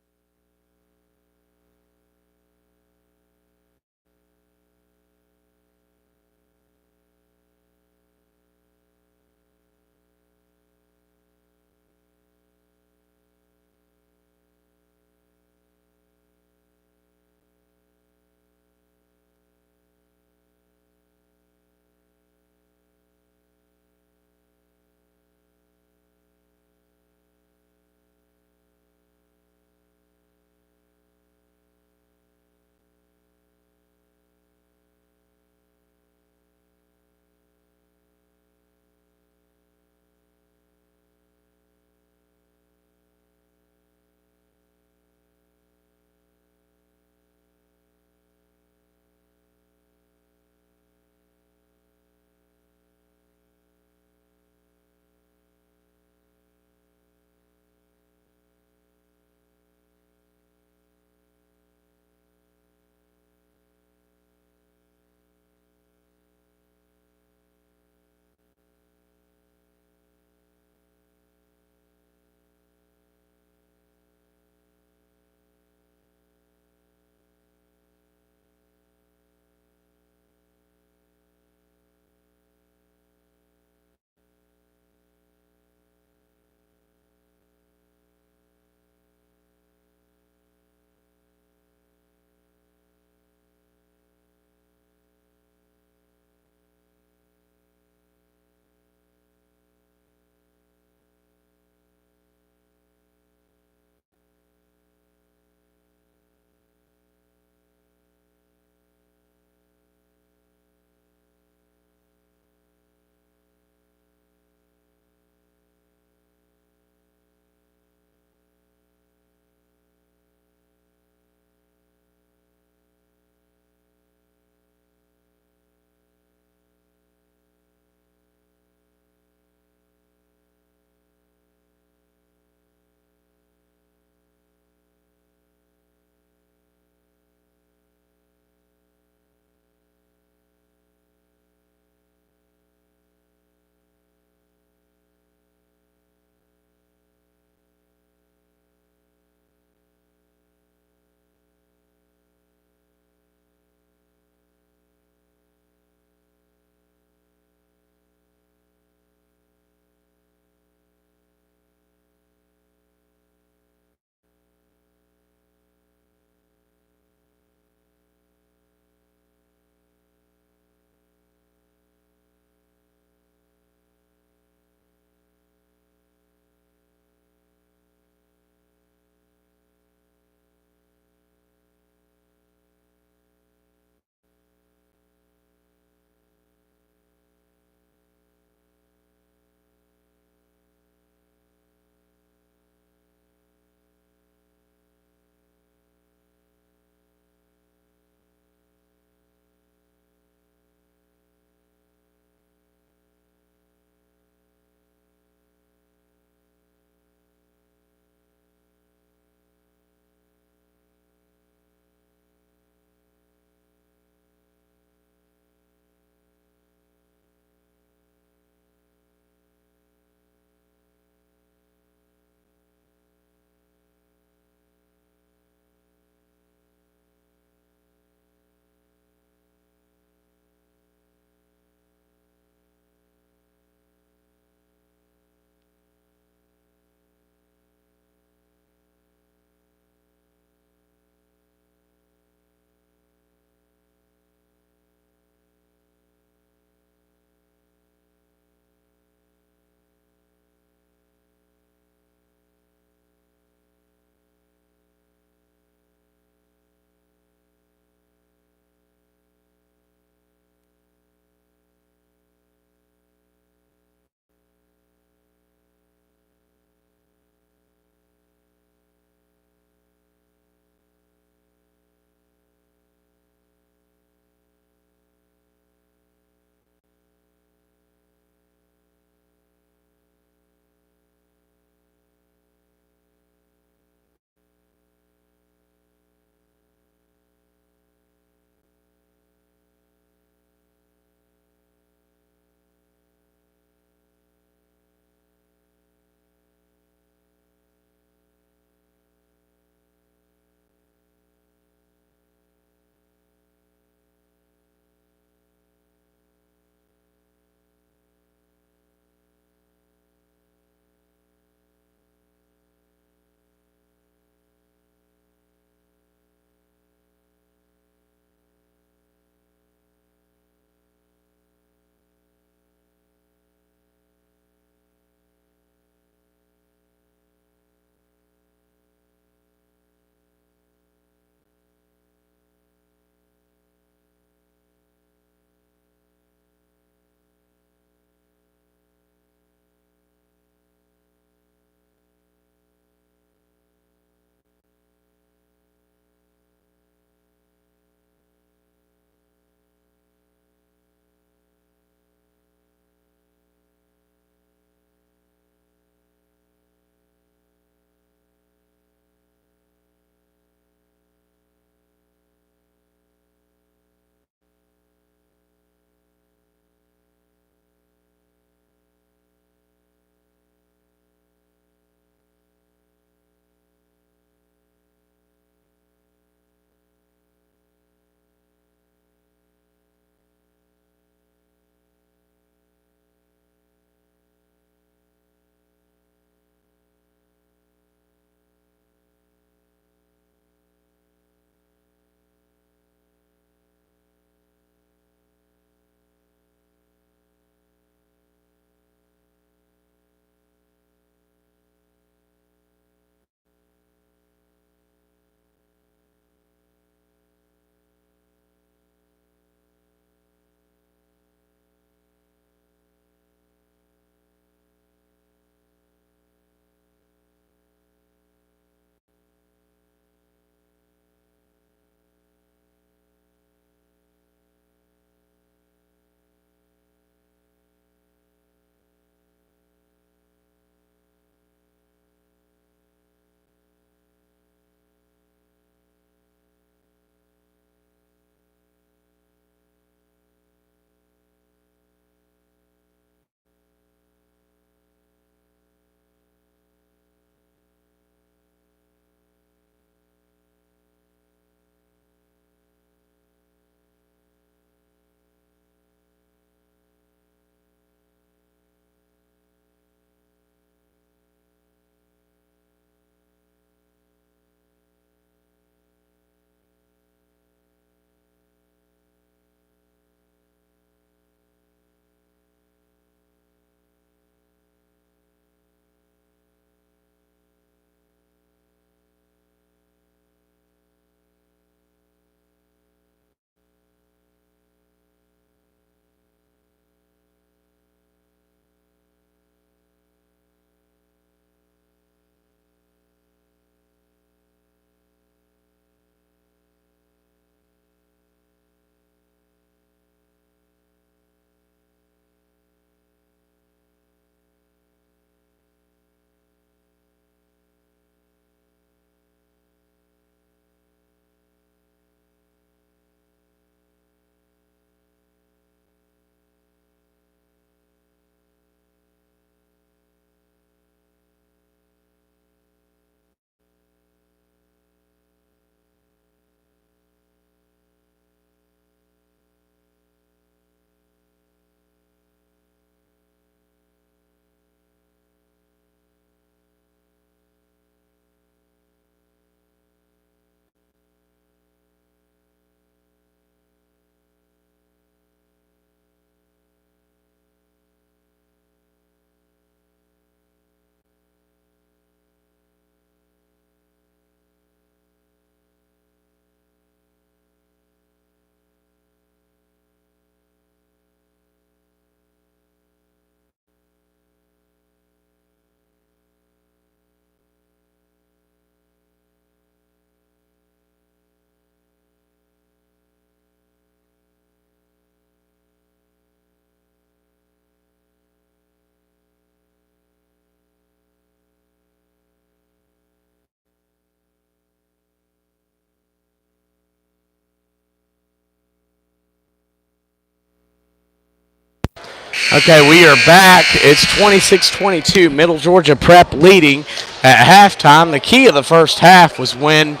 Okay, we are back. It's 26-22. Middle Georgia Prep leading at halftime. The key of the first half was when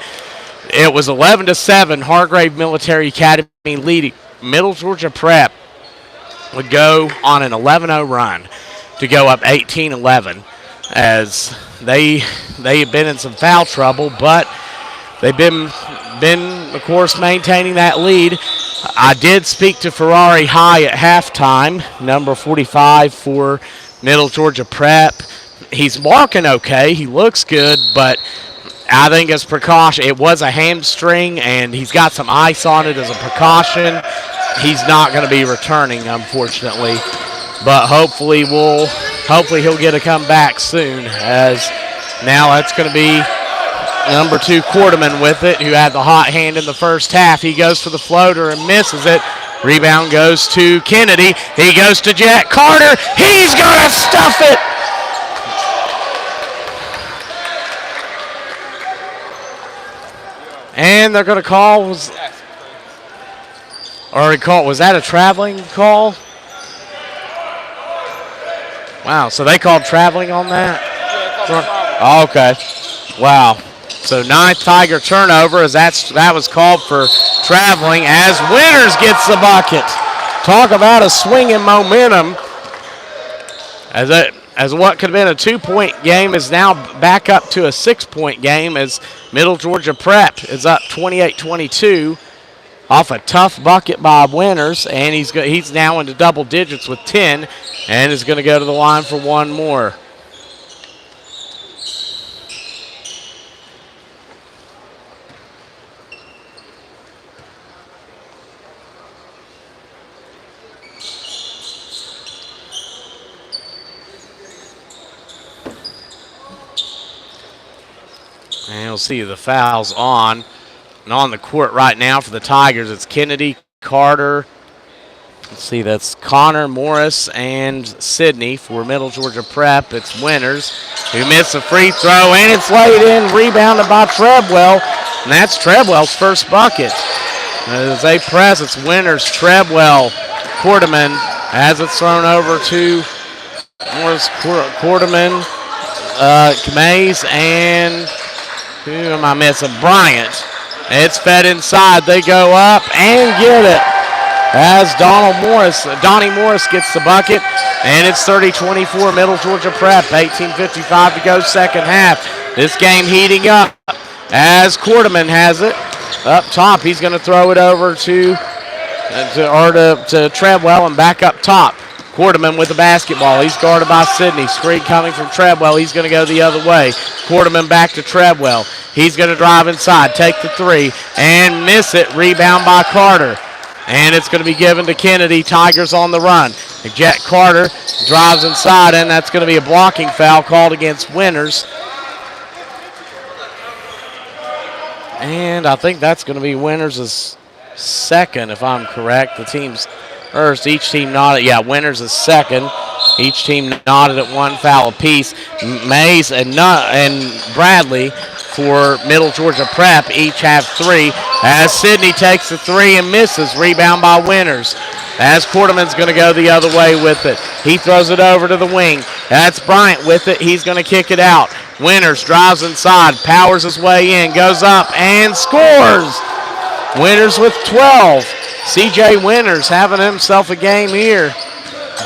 it was 11-7. Hargrave Military Academy leading. Middle Georgia Prep would go on an 11-0 run to go up 18-11, as they had been in some foul trouble, but they've been of course maintaining that lead. I did speak to Ferrari High at halftime, number 45 for Middle Georgia Prep. He's marking okay. He looks good, but I think as precaution, it was a hamstring, and he's got some ice on it as a precaution. He's not going to be returning, unfortunately, but hopefully he'll get a comeback soon, as now that's going to be number 2 Quarterman with it, who had the hot hand in the first half. He goes for the floater and misses it. Rebound goes to Kennedy. He goes to Jack Carter. He's going to stuff it. And they're going to call, was that a traveling call? Wow, so they called traveling on that? Oh, okay. Wow. So 9th Tiger turnover, as that was called for traveling, as Winters gets the bucket. Talk about a swing in momentum. As what could have been a 2-point game is now back up to a 6-point game, as Middle Georgia Prep is up 28-22 off a tough bucket by Winters, and he's now into double digits with 10 and is going to go to the line for one more. And you'll see the fouls on. And on the court right now for the Tigers, it's Kennedy, Carter. Let's see, that's Connor, Morris, and Sidney. For Middle Georgia Prep, it's Winters, who missed a free throw, and it's laid in, rebounded by Trebwell. And that's Trebwell's first bucket. As they press, it's Winters, Trebwell, Quarterman, as it's thrown over to Morris, Quarterman, Mays, and who am I missing? Bryant. It's fed inside. They go up and get it. As Donnie Morris gets the bucket, and it's 30-24 Middle Georgia Prep. 18:55 to go, second half. This game heating up as Quarterman has it up top. He's going to throw it over to Treadwell and back up top. Quarterman with the basketball. He's guarded by Sidney. Screen coming from Treadwell. He's going to go the other way. Quarterman back to Treadwell. He's going to drive inside, take the three, and miss it. Rebound by Carter. And it's going to be given to Kennedy. Tigers on the run. Jet Carter drives inside, and that's going to be a blocking foul called against Winters. And I think that's going to be Winters' second, if I'm correct. The team's first. Each team nodded. Yeah, Winters is second. Each team nodded at one foul apiece. Mays and Bradley for Middle Georgia Prep each have three. As Sidney takes the three and misses. Rebound by Winters. As Quarterman's going to go the other way with it. He throws it over to the wing. That's Bryant with it. He's going to kick it out. Winters drives inside, powers his way in, goes up and scores. Winters with 12. CJ Winters having himself a game here.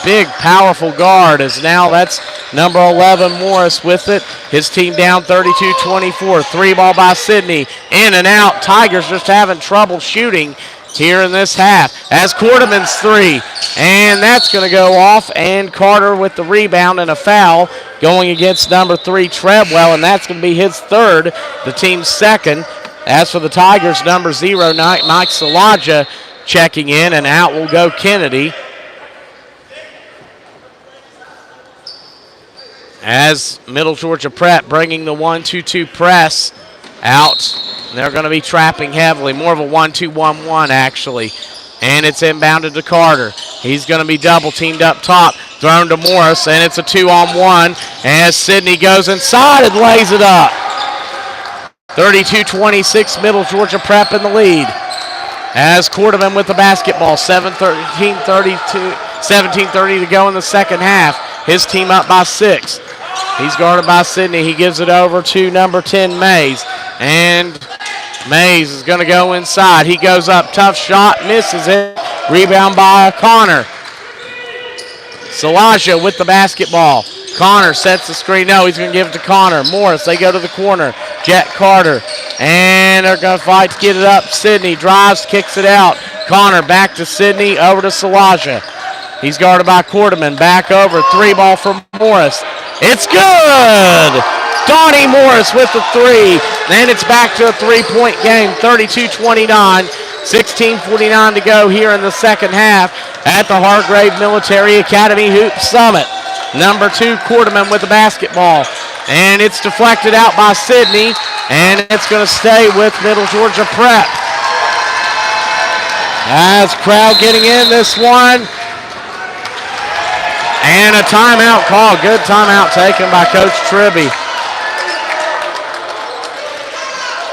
Big, powerful guard, as now that's number 11, Morris, with it. His team down 32-24. Three ball by Sidney. In and out. Tigers just having trouble shooting here in this half. As Quarterman's three. And that's going to go off. And Carter with the rebound and a foul going against number 3, Treadwell. And that's going to be his third, the team's second. As for the Tigers, number 0, Mike Salaja checking in. And out will go Kennedy. As Middle Georgia Prep bringing the 1-2-2 press out. They're going to be trapping heavily. More of a 1-2-1-1, actually. And it's inbounded to Carter. He's going to be double teamed up top. Thrown to Morris, and it's a 2-on-1. As Sidney goes inside and lays it up. 32-26, Middle Georgia Prep in the lead. As Quarterman with the basketball, 7:13, 32, 17:30 to go in the second half. His team up by 6. He's guarded by Sidney. He gives it over to number 10, Mays. And Mays is going to go inside. He goes up. Tough shot. Misses it. Rebound by Connor. Salaja with the basketball. Connor sets the screen. No, he's going to give it to Connor. Morris, they go to the corner. Jet Carter. And they're going to fight to get it up. Sidney drives, kicks it out. Connor back to Sidney, over to Salaja. He's guarded by Quarterman. Back over. 3-ball from Morris. It's good! Donnie Morris with the 3. Then it's back to a 3-point game. 32-29. 16:49 to go here in the second half at the Hargrave Military Academy Hoop Summit. Number 2, Quarterman with the basketball. And it's deflected out by Sidney. And it's going to stay with Middle Georgia Prep. As crowd getting in this one. And a timeout call. Good timeout taken by Coach Tribby.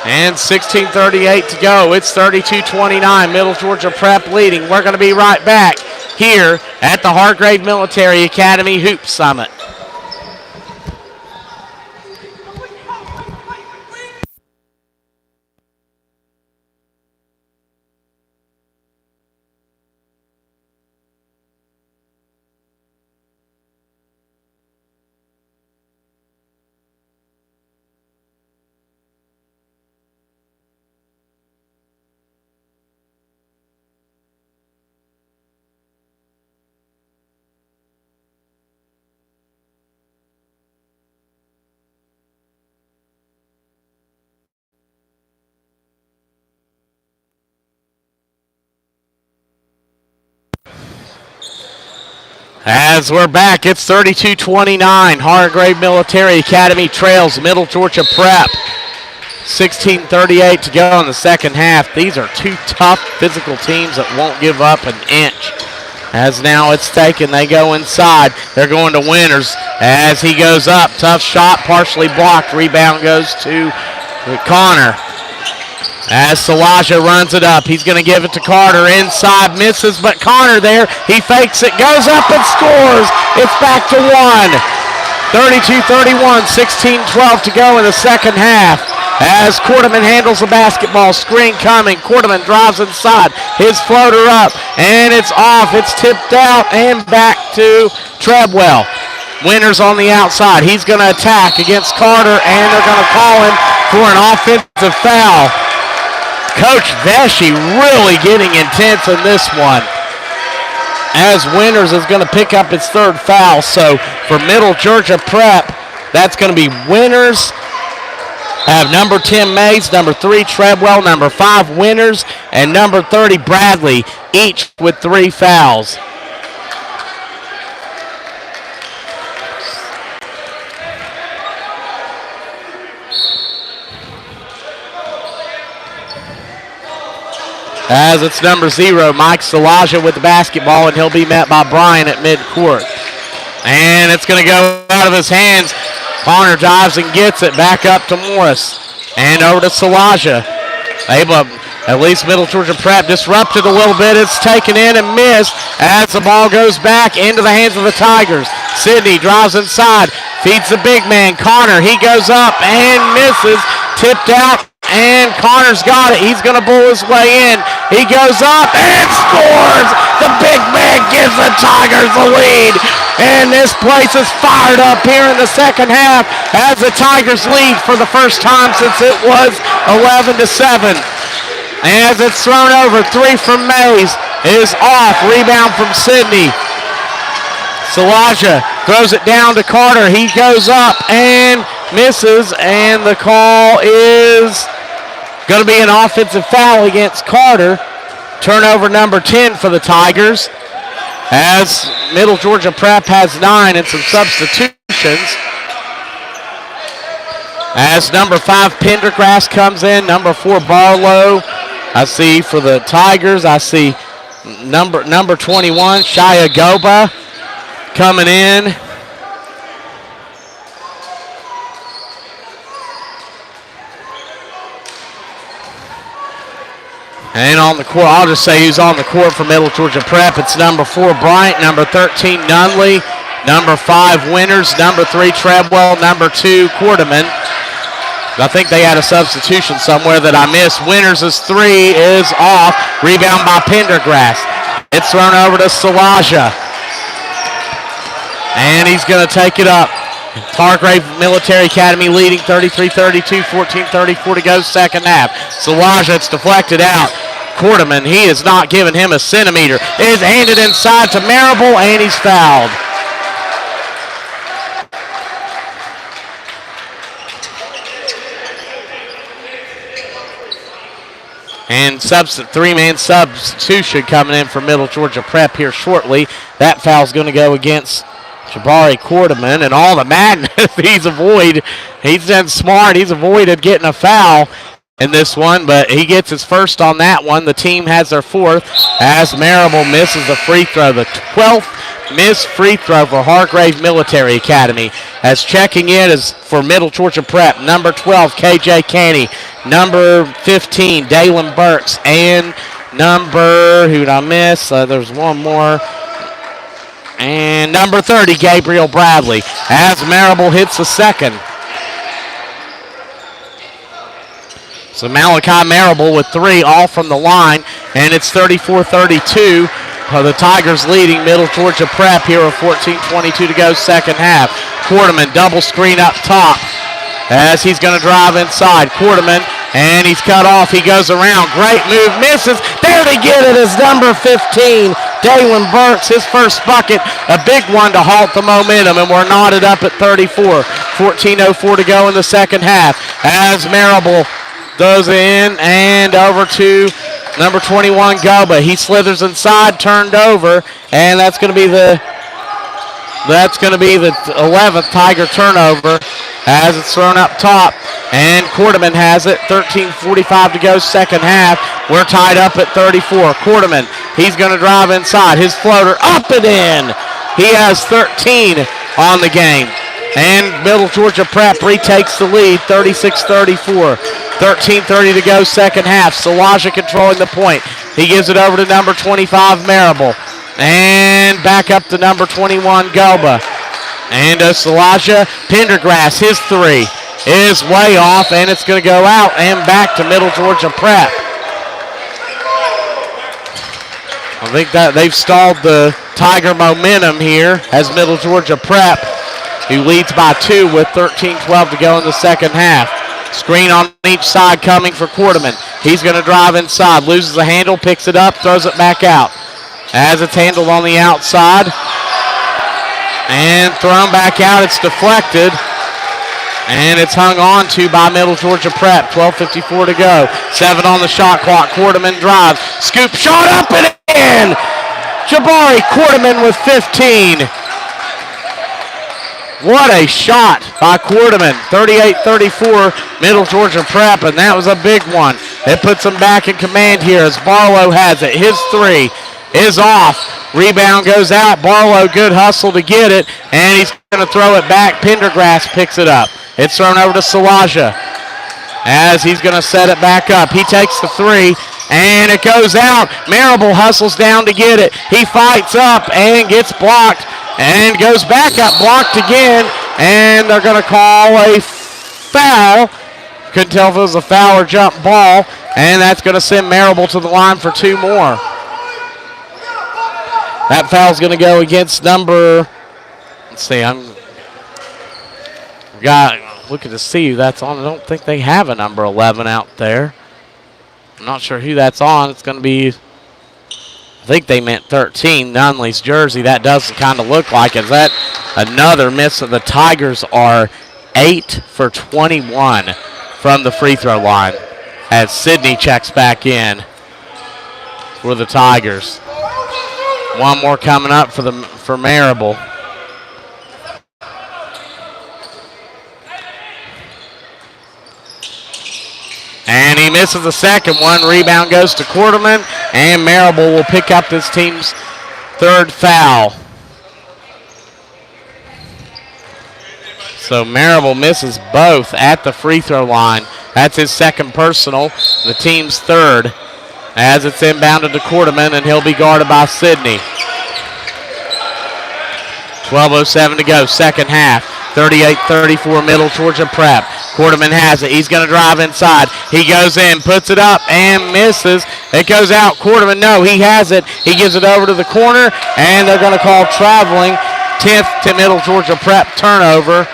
And 16:38 to go. It's 32-29. Middle Georgia Prep leading. We're going to be right back here at the Hargrave Military Academy Hoop Summit. As we're back, it's 32-29. Hargrave Military Academy trails Middle Georgia Prep. 16:38 to go in the second half. These are two tough physical teams that won't give up an inch. As now it's taken, they go inside. They're going to Winters as he goes up. Tough shot, partially blocked. Rebound goes to Connor. As Salaja runs it up, he's going to give it to Carter. Inside, misses, but Connor there. He fakes it, goes up and scores. It's back to 1. 32-31, 16-12 to go in the second half. As Quarterman handles the basketball, screen coming. Quarterman drives inside, his floater up, and it's off. It's tipped out and back to Treadwell. Winters on the outside. He's going to attack against Carter, and they're going to call him for an offensive foul. Coach Vesey really getting intense in this one, as Winters is going to pick up his third foul. So for Middle Georgia Prep, that's going to be Winters. Have number 10 Mays, number 3 Treadwell, number 5 Winters, and number 30 Bradley, each with 3 fouls. As it's number 0, Mike Salaja with the basketball, and he'll be met by Bryan at midcourt. And it's going to go out of his hands. Connor dives and gets it back up to Morris. And over to Salaja. Able, at least Middle Georgia Prep disrupted a little bit. It's taken in and missed as the ball goes back into the hands of the Tigers. Sidney drives inside, feeds the big man. Connor, he goes up and misses. Tipped out, and Connor's got it. He's going to bull his way in. He goes up and scores. The big man gives the Tigers the lead. And this place is fired up here in the second half as the Tigers lead for the first time since it was 11-7. As it's thrown over, 3 from Mays is off. Rebound from Sidney. Salaja throws it down to Carter. He goes up and misses, and the call is going to be an offensive foul against Carter. Turnover number 10 for the Tigers, as Middle Georgia Prep has 9 and some substitutions. As number 5 Pendergrass comes in, number 4 Barlow. I see for the Tigers, I see number 21 Shia Goba coming in. And on the court, I'll just say who's on the court for Middle Georgia Prep. It's number 4, Bryant, number 13, Nunley, number 5, Winters, number 3, Treadwell, number 2, Quarterman. I think they had a substitution somewhere that I missed. Winters' 3 is off. Rebound by Pendergrass. It's thrown over to Salaja. And he's going to take it up. Hargrave Military Academy leading 33-32, 14-34 to go, second half. Salaja, it's deflected out. Quarterman, he is not giving him a centimeter. It is handed inside to Marable, and he's fouled. And three-man substitution coming in for Middle Georgia Prep here shortly. That foul's going to go against Jabari Quarterman, and all the madness he's avoided. He's done smart. He's avoided getting a foul in this one, but he gets his first on that one. The team has their fourth as Marable misses the free throw. The 12th missed free throw for Hargrave Military Academy. As checking in is for Middle Georgia Prep, number 12, KJ Canny, number 15, Dalen Burks, and number, who did I miss? There's one more. And number 30, Gabriel Bradley, as Marable hits the second. So Malachi Marable with 3 all from the line, and it's 34-32. The Tigers leading Middle Georgia Prep here with 14:22 to go, second half. Quarterman double screen up top as he's going to drive inside. Quarterman, and he's cut off. He goes around. Great move, misses. There to get it is number 15, Dalen Burks, his first bucket. A big one to halt the momentum, and we're knotted up at 34. 14:04 to go in the second half as Marable goes in and over to number 21, Goba. He slithers inside, turned over, and that's going to be the 11th Tiger turnover as it's thrown up top. And Quarterman has it. 13:45 to go, second half. We're tied up at 34. Quarterman, he's going to drive inside. His floater up and in. He has 13 on the game. And Middle Georgia Prep retakes the lead, 36-34. 13:30 to go, second half. Salaja controlling the point. He gives it over to number 25, Marable. And back up to number 21, Goba. And Salaja, Pendergrass, his 3 is way off, and it's going to go out and back to Middle Georgia Prep. I think that they've stalled the Tiger momentum here as Middle Georgia Prep, who leads by 2 with 13:12 to go in the second half. Screen on each side coming for Quarterman. He's going to drive inside, loses the handle, picks it up, throws it back out. As it's handled on the outside. And thrown back out, it's deflected. And it's hung on to by Middle Georgia Prep. 12:54 to go. 7 on the shot clock. Quarterman drives. Scoop shot up and in! Jabari Quarterman with 15. What a shot by Quarterman. 38-34, Middle Georgia Prep, and that was a big one. It puts them back in command here as Barlow has it. His 3 is off. Rebound goes out. Barlow, good hustle to get it, and he's going to throw it back. Pendergrass picks it up. It's thrown over to Salaja as he's going to set it back up. He takes the 3, and it goes out. Marable hustles down to get it. He fights up and gets blocked. And goes back up, blocked again, and they're going to call a foul. Couldn't tell if it was a foul or jump ball, and that's going to send Marable to the line for 2 more. That foul's going to go against number, let's see, looking to see who that's on. I don't think they have a number 11 out there. I'm not sure who that's on. It's going to be, I think they meant 13, Nunley's jersey. That doesn't kind of look like it. Is that another miss? The Tigers are 8 for 21 from the free throw line as Sidney checks back in for the Tigers. One more coming up for Marable. And he misses the second one. Rebound goes to Quarterman, and Marable will pick up this team's 3rd foul. So Marable misses both at the free throw line. That's his 2nd personal, the team's 3rd. as it's inbounded to Quarterman, and he'll be guarded by Sidney. 12:07 to go, second half. 38-34 Middle Georgia Prep. Quarterman has it. He's going to drive inside. He goes in, puts it up, and misses. It goes out. Quarterman, no, he has it. He gives it over to the corner, and they're going to call traveling. 10th to Middle Georgia Prep turnover.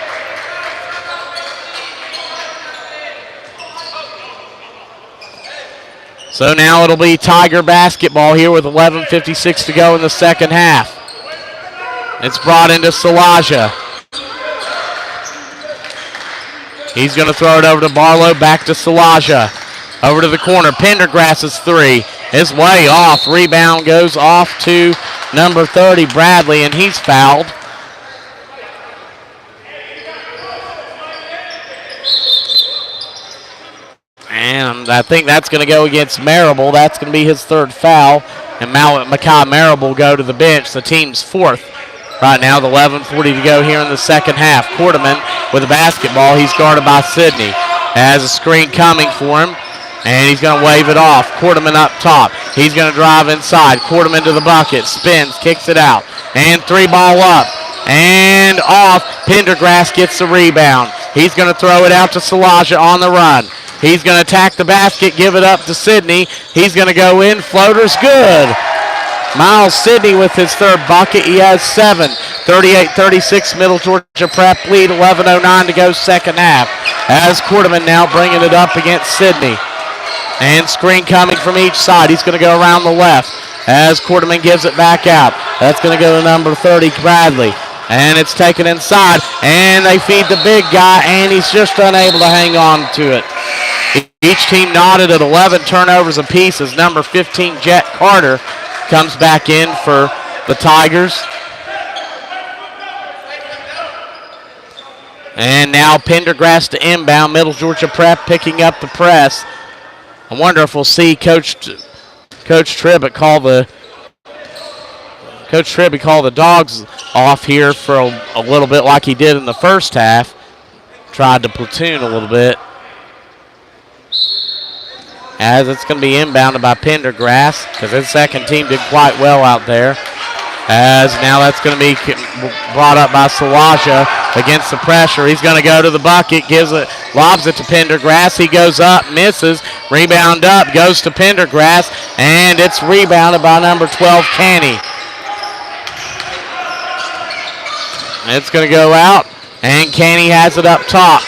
So now it'll be Tiger basketball here with 11:56 to go in the second half. It's brought into Salaja. He's going to throw it over to Barlow, back to Salaja. Over to the corner, Pendergrass's three is way off. Rebound goes off to number 30, Bradley, and he's fouled. And I think that's going to go against Marable. That's going to be his third foul. And Makai Marable will go to the bench, the team's fourth. Right now, the 11:40 to go here in the second half. Quarterman with the basketball. He's guarded by Sidney. Has a screen coming for him, and he's going to wave it off. Quarterman up top. He's going to drive inside. Quarterman to the bucket. Spins, kicks it out. And three ball up. And off. Pendergrass gets the rebound. He's going to throw it out to Salaja on the run. He's going to attack the basket, give it up to Sidney. He's going to go in. Floater's good. Miles Sidney with his third bucket. He has 7. 38-36 Middle Georgia Prep lead. 11:09 to go second half. As Quarterman now bringing it up against Sidney. And screen coming from each side. He's going to go around the left as Quarterman gives it back out. That's going to go to number 30, Bradley. And it's taken inside. And they feed the big guy, and he's just unable to hang on to it. Each team knotted at 11 turnovers apiece as number 15, Jet Carter, comes back in for the Tigers. And now Pendergrass to inbound. Middle Georgia Prep picking up the press. I wonder if we'll see Coach Tribbitt call the Dogs off here for a little bit like he did in the first half. Tried to platoon a little bit. As it's going to be inbounded by Pendergrass because his second team did quite well out there. As now that's going to be brought up by Salaja against the pressure. He's going to go to the bucket, lobs it to Pendergrass. He goes up, misses, rebound up, goes to Pendergrass, and it's rebounded by number 12, Canny. It's going to go out, and Canny has it up top.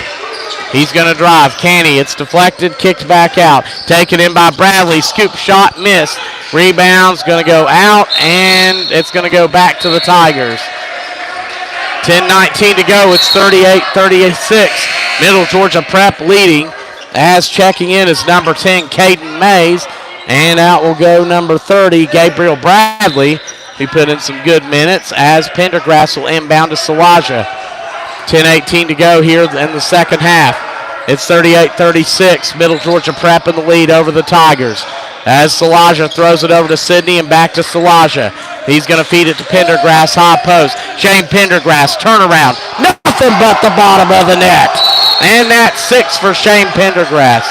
He's going to drive. Canny, it's deflected, kicked back out. Taken in by Bradley. Scoop shot, missed. Rebound's going to go out, and it's going to go back to the Tigers. 10:19 to go. It's 38-36. Middle Georgia Prep leading. As checking in is number 10, Caden Mays. And out will go number 30, Gabriel Bradley, who put in some good minutes, as Pendergrass will inbound to Salaja. 10:18 to go here in the second half. It's 38-36. Middle Georgia Prep in the lead over the Tigers. As Salaja throws it over to Sidney and back to Salaja. He's going to feed it to Pendergrass, high post. Shane Pendergrass, turnaround. Nothing but the bottom of the net. And that's 6 for Shane Pendergrass.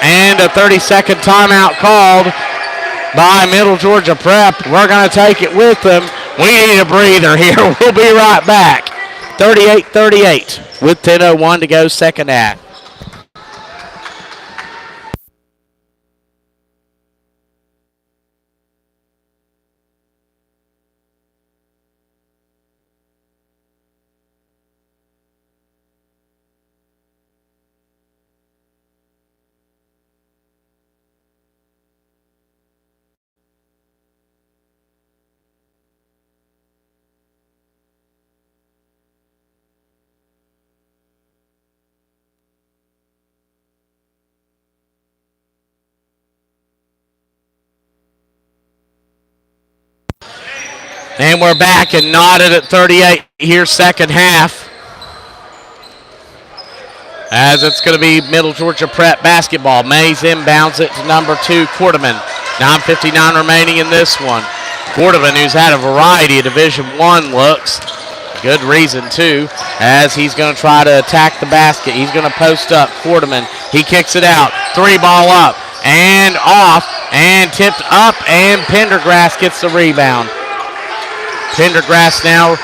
And a 30-second timeout called by Middle Georgia Prep. We're going to take it with them. We need a breather here. We'll be right back. 38-38 with 10:01 to go second half. And we're back and knotted at 38 here, second half. As it's going to be Middle Georgia Prep basketball. Mays inbounds it to number 2, Quarterman. 9:59 remaining in this one. Quarterman, who's had a variety of Division I looks. Good reason, too, as he's going to try to attack the basket. He's going to post up Quarterman. He kicks it out. 3 ball up. and off and tipped up, and Pendergrass gets the rebound. Pendergrass now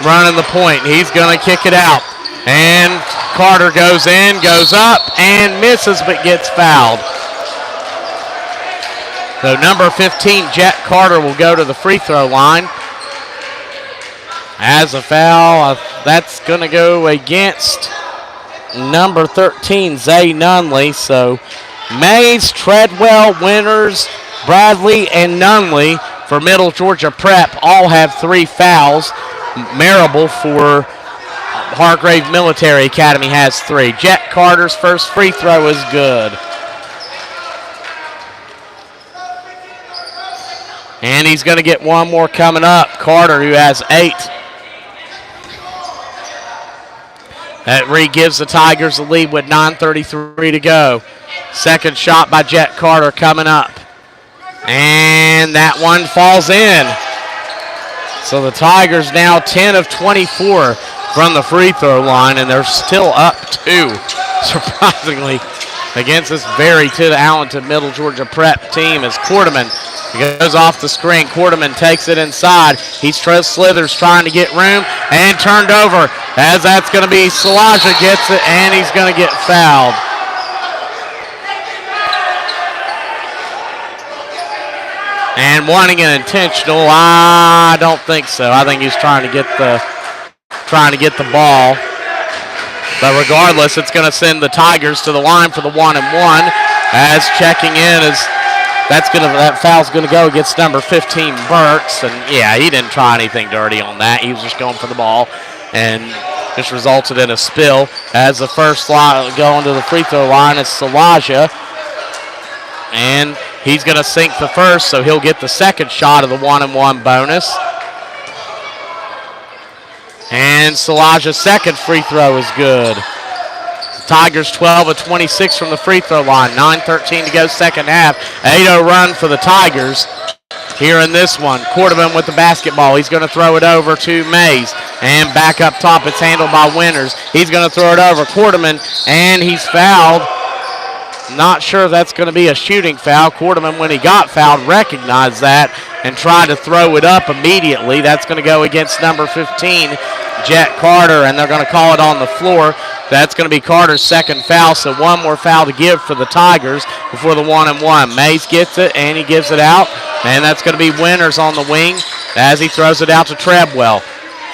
running the point. He's going to kick it out. And Carter goes in, goes up, and misses but gets fouled. So number 15, Jet Carter, will go to the free throw line. As a foul, that's going to go against number 13, Zay Nunley. So Mays, Treadwell, Winters, Bradley, and Nunley for Middle Georgia Prep all have 3 fouls. Marable for Hargrave Military Academy has 3. Jet Carter's first free throw is good. And he's going to get one more coming up. Carter, who has 8. That gives the Tigers the lead with 9:33 to go. Second shot by Jet Carter coming up. And that one falls in. So the Tigers now 10 of 24 from the free throw line, and they're still up 2, surprisingly, against this very talented Middle Georgia Prep team as Quarterman goes off the screen. Quarterman takes it inside. Slithers trying to get room and turned over, as that's going to be Salaja gets it, and he's going to get fouled. And wanting an intentional, I don't think so. I think he's trying to get the ball. But regardless, it's going to send the Tigers to the line for the 1-and-1. As checking in is that foul's going to go against number 15, Burks. And yeah, he didn't try anything dirty on that. He was just going for the ball, and just resulted in a spill. As the first line going to the free throw line is Salaja, and he's going to sink the first, so he'll get the second shot of the 1-and-1 bonus. And Salaja's second free throw is good. Tigers 12 of 26 from the free throw line. 9:13 to go second half. 8-0 run for the Tigers here in this one. Quarterman with the basketball. He's going to throw it over to Mays. And back up top, it's handled by Winters. He's going to throw it over. Quarterman, and he's fouled. Not sure if that's going to be a shooting foul. Quarterman, when he got fouled, recognized that and tried to throw it up immediately. That's going to go against number 15, Jet Carter, and they're going to call it on the floor. That's going to be Carter's second foul, so one more foul to give for the Tigers before the 1-and-1. Mays gets it, and he gives it out, and that's going to be Winters on the wing as he throws it out to Treadwell.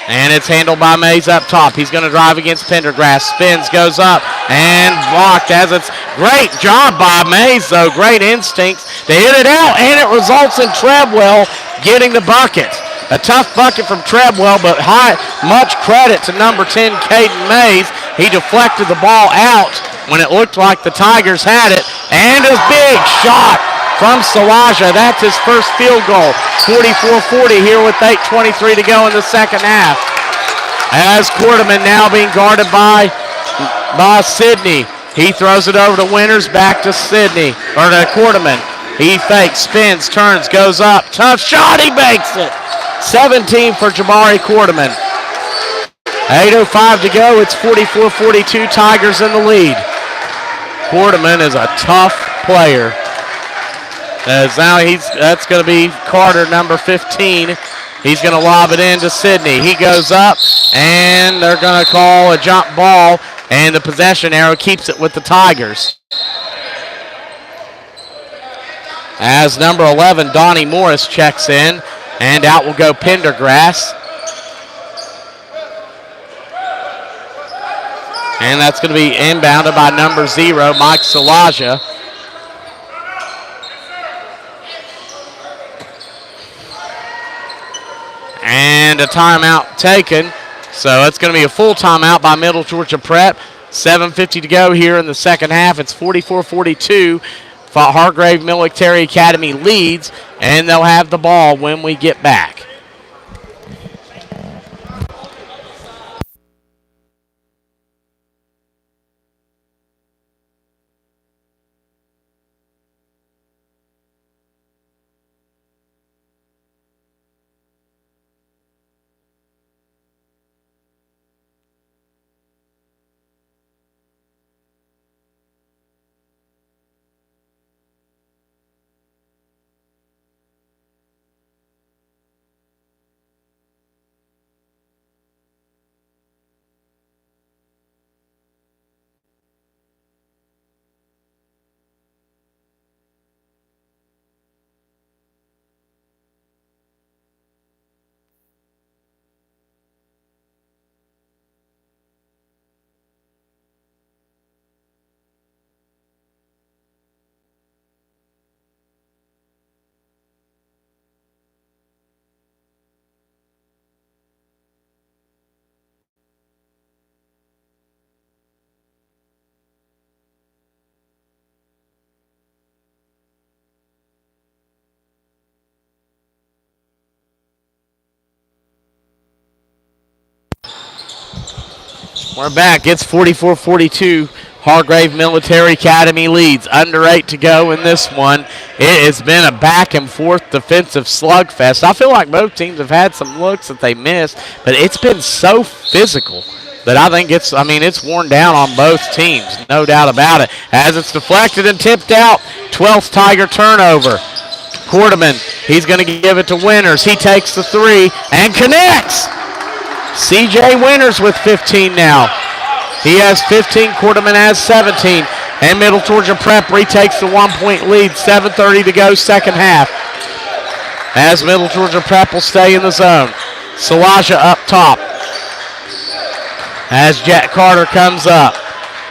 And it's handled by Mays up top. He's going to drive against Pendergrass. Spins, goes up, and blocked as it's great job by Mays, though. Great instincts to hit it out, and it results in Treadwell getting the bucket. A tough bucket from Treadwell, but much credit to number 10, Caden Mays. He deflected the ball out when it looked like the Tigers had it, and a big shot from Salaja. That's his first field goal. 44-40 here with 8:23 to go in the second half. As Quarterman now being guarded by Sidney. He throws it over to Winters, back to Sidney, or to Quarterman. He fakes, spins, turns, goes up. Tough shot, he makes it. 17 for Jabari Quarterman. 8:05 to go. It's 44-42, Tigers in the lead. Quarterman is a tough player. As now that's going to be Carter, number 15. He's going to lob it in to Sidney. He goes up, and they're going to call a jump ball, and the possession arrow keeps it with the Tigers. As number 11, Donnie Morris, checks in, and out will go Pendergrass. And that's going to be inbounded by number 0, Mike Salaja. And a timeout taken. So it's going to be a full timeout by Middle Georgia Prep. 7:50 to go here in the second half. It's 44-42. Hargrave Military Academy leads, and they'll have the ball when we get back. We're back. It's 44-42. Hargrave Military Academy leads. Under 8 to go in this one. It has been a back-and-forth defensive slugfest. I feel like both teams have had some looks that they missed, but it's been so physical that I think it's worn down on both teams, no doubt about it. As it's deflected and tipped out, 12th Tiger turnover. Quarterman, he's going to give it to Winters. He takes the 3 and connects. CJ Winters with 15 now. He has 15, Quarterman has 17. And Middle Georgia Prep retakes the 1-point lead, 7:30 to go, second half. As Middle Georgia Prep will stay in the zone. Salaja up top. As Jack Carter comes up.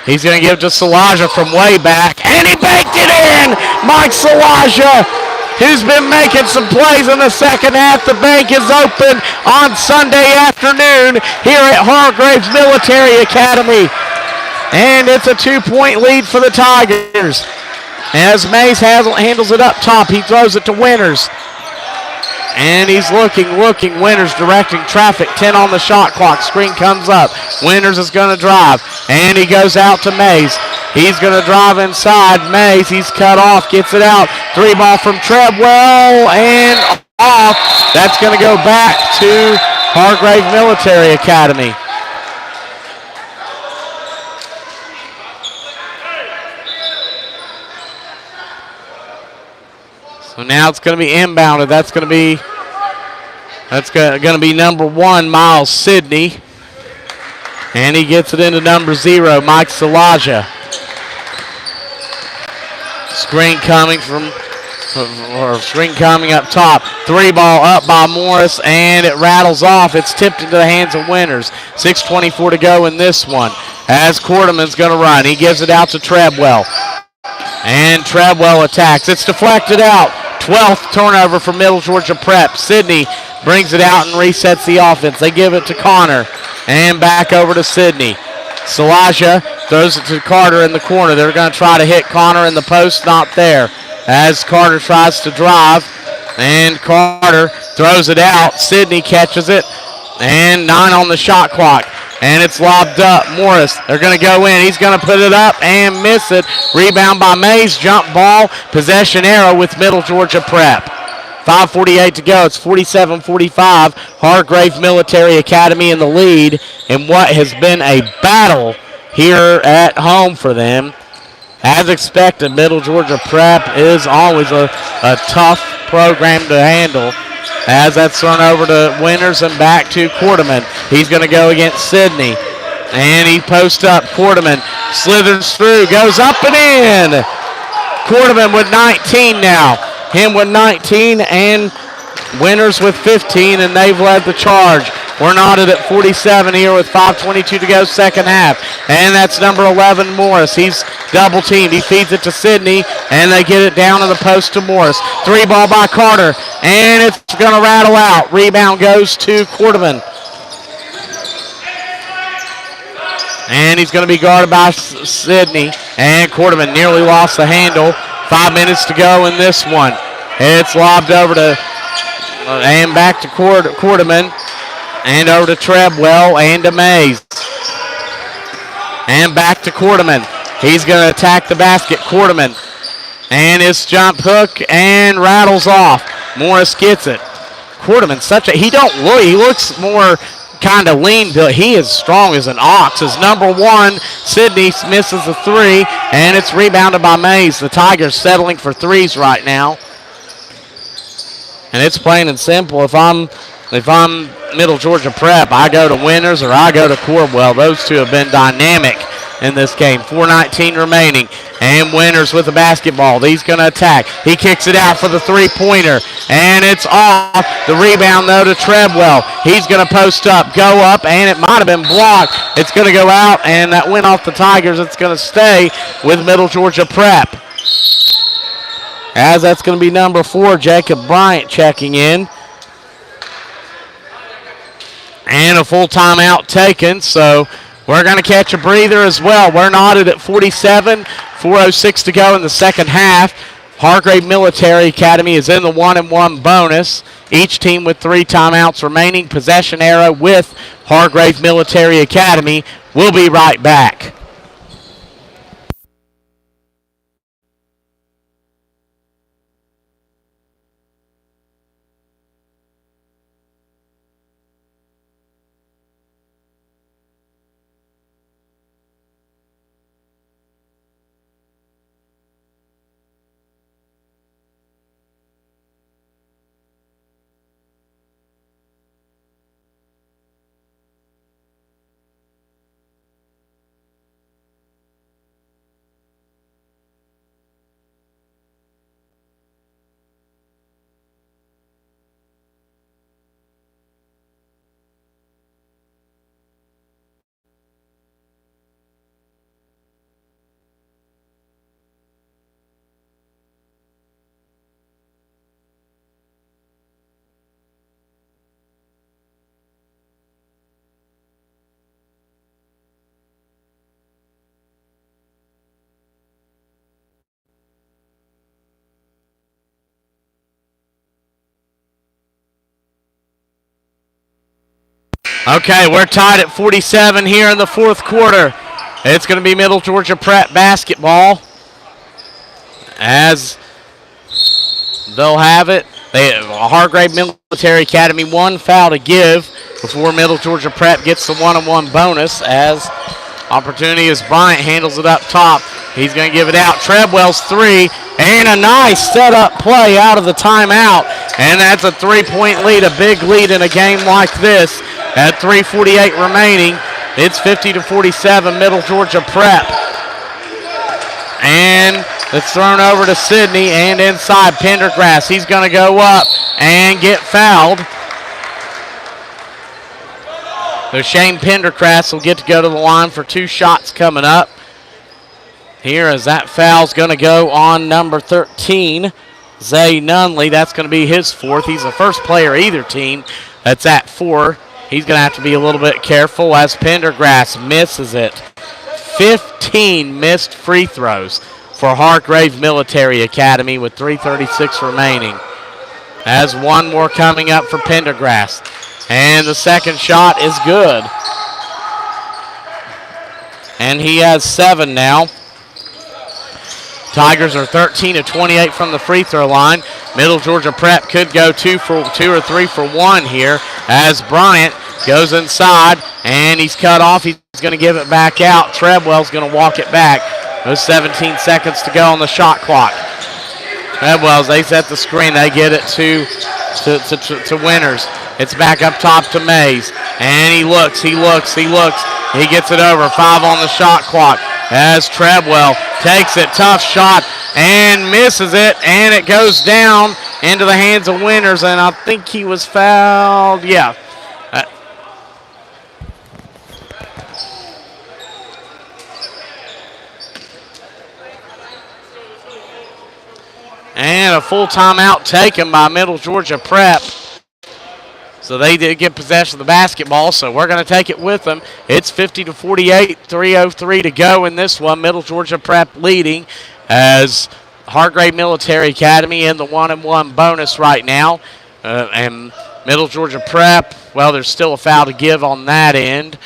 He's going to give to Salaja from way back, and he banked it in! Mike Salaja, who's been making some plays in the second half. The bank is open on Sunday afternoon here at Hargrave Military Academy. And it's a 2-point lead for the Tigers. As Mays handles it up top, he throws it to Winters. And he's looking. Winters directing traffic, 10 on the shot clock. Screen comes up. Winters is going to drive. And he goes out to Mays. He's going to drive inside. Mays, he's cut off, gets it out. 3 ball from Treadwell and off. That's going to go back to Hargrave Military Academy. So now it's going to be inbounded. That's going to be number 1, Miles Sidney. And he gets it into number 0, Mike Salaja. Screen coming up top. 3 ball up by Morris, and it rattles off. It's tipped into the hands of Winters. 6:24 to go in this one. As Quarterman's going to run, he gives it out to Treadwell. And Treadwell attacks. It's deflected out. 12th turnover for Middle Georgia Prep. Sidney brings it out and resets the offense. They give it to Connor. And back over to Sidney. Salaja throws it to Carter in the corner. They're going to try to hit Connor in the post. Not there. As Carter tries to drive. And Carter throws it out. Sidney catches it. And 9 on the shot clock. And it's lobbed up. Morris, they're going to go in. He's going to put it up and miss it. Rebound by Mays. Jump ball. Possession arrow with Middle Georgia Prep. 5:48 to go. It's 47-45. Hargrave Military Academy in the lead in what has been a battle here at home for them. As expected, Middle Georgia Prep is always a tough program to handle. As that's thrown over to Winters and back to Quarterman. He's going to go against Sidney. And he posts up. Quarterman slithers through, goes up and in. Quarterman with 19 now. Him with 19 and Winters with 15, and they've led the charge. We're knotted at 47 here with 5:22 to go, second half. And that's number 11, Morris. He's double teamed. He feeds it to Sidney, and they get it down to the post to Morris. 3 ball by Carter, and it's going to rattle out. Rebound goes to Quarterman. And he's going to be guarded by Sidney. And Quarterman nearly lost the handle. 5 minutes to go in this one. It's lobbed over to, and back to Quarterman. And over to Treadwell and to Mays. And back to Quarterman. He's going to attack the basket. Quarterman. And his jump hook and rattles off. Morris gets it. Quarterman, he looks more kind of lean built. He is strong as an ox. As number 1, Sidney misses the 3, and it's rebounded by Mays. The Tigers settling for 3s right now. And it's plain and simple. If I'm Middle Georgia Prep, I go to Winters or I go to Corbwell. Those two have been dynamic in this game. 4:19 remaining. And Winters with the basketball. He's going to attack. He kicks it out for the 3-pointer. And it's off. The rebound, though, to Treadwell. He's going to post up, go up, and it might have been blocked. It's going to go out, and that went off the Tigers. It's going to stay with Middle Georgia Prep. As that's going to be number 4, Jacob Bryant checking in. And a full timeout taken, so we're going to catch a breather as well. We're knotted at 47, 4:06 to go in the second half. Hargrave Military Academy is in the 1-and-1 bonus. Each team with 3 timeouts remaining. Possession arrow with Hargrave Military Academy. We'll be right back. Okay, we're tied at 47 here in the fourth quarter. It's going to be Middle Georgia Prep basketball as they'll have it. Hargrave Military Academy 1 foul to give before Middle Georgia Prep gets the 1-on-1 bonus as opportunity as Bryant handles it up top. He's going to give it out. Treadwell's 3 and a nice setup play out of the timeout. And that's a 3-point lead, a big lead in a game like this. At 3:48 remaining, it's 50-47 Middle Georgia Prep. And it's thrown over to Sidney and inside Pendergrass. He's going to go up and get fouled. So Shane Pendergrass will get to go to the line for 2 shots coming up. Here as that foul's going to go on number 13, Zay Nunley. That's going to be his 4th. He's the first player either team that's at 4. He's going to have to be a little bit careful as Pendergrass misses it. 15 missed free throws for Hargrave Military Academy with 3:36 remaining. As one more coming up for Pendergrass. And the second shot is good. And he has 7 now. Tigers are 13 of 28 from the free throw line. Middle Georgia Prep could go 2 or 3 for 1 here as Bryant goes inside and he's cut off. He's going to give it back out. Treadwell's going to walk it back. There's 17 seconds to go on the shot clock. Treadwell's, they set the screen. They get it to Winters. It's back up top to Mays. And he looks. He gets it over. 5 on the shot clock as Treadwell takes it. Tough shot and misses it. And it goes down into the hands of Winters. And I think he was fouled. Yeah. And a full timeout taken by Middle Georgia Prep. So they did get possession of the basketball, so we're going to take it with them. It's 50-48, 3:03 to go in this one. Middle Georgia Prep leading as Hargrave Military Academy in the 1-on-1 bonus right now. And Middle Georgia Prep, well, there's still a foul to give on that end.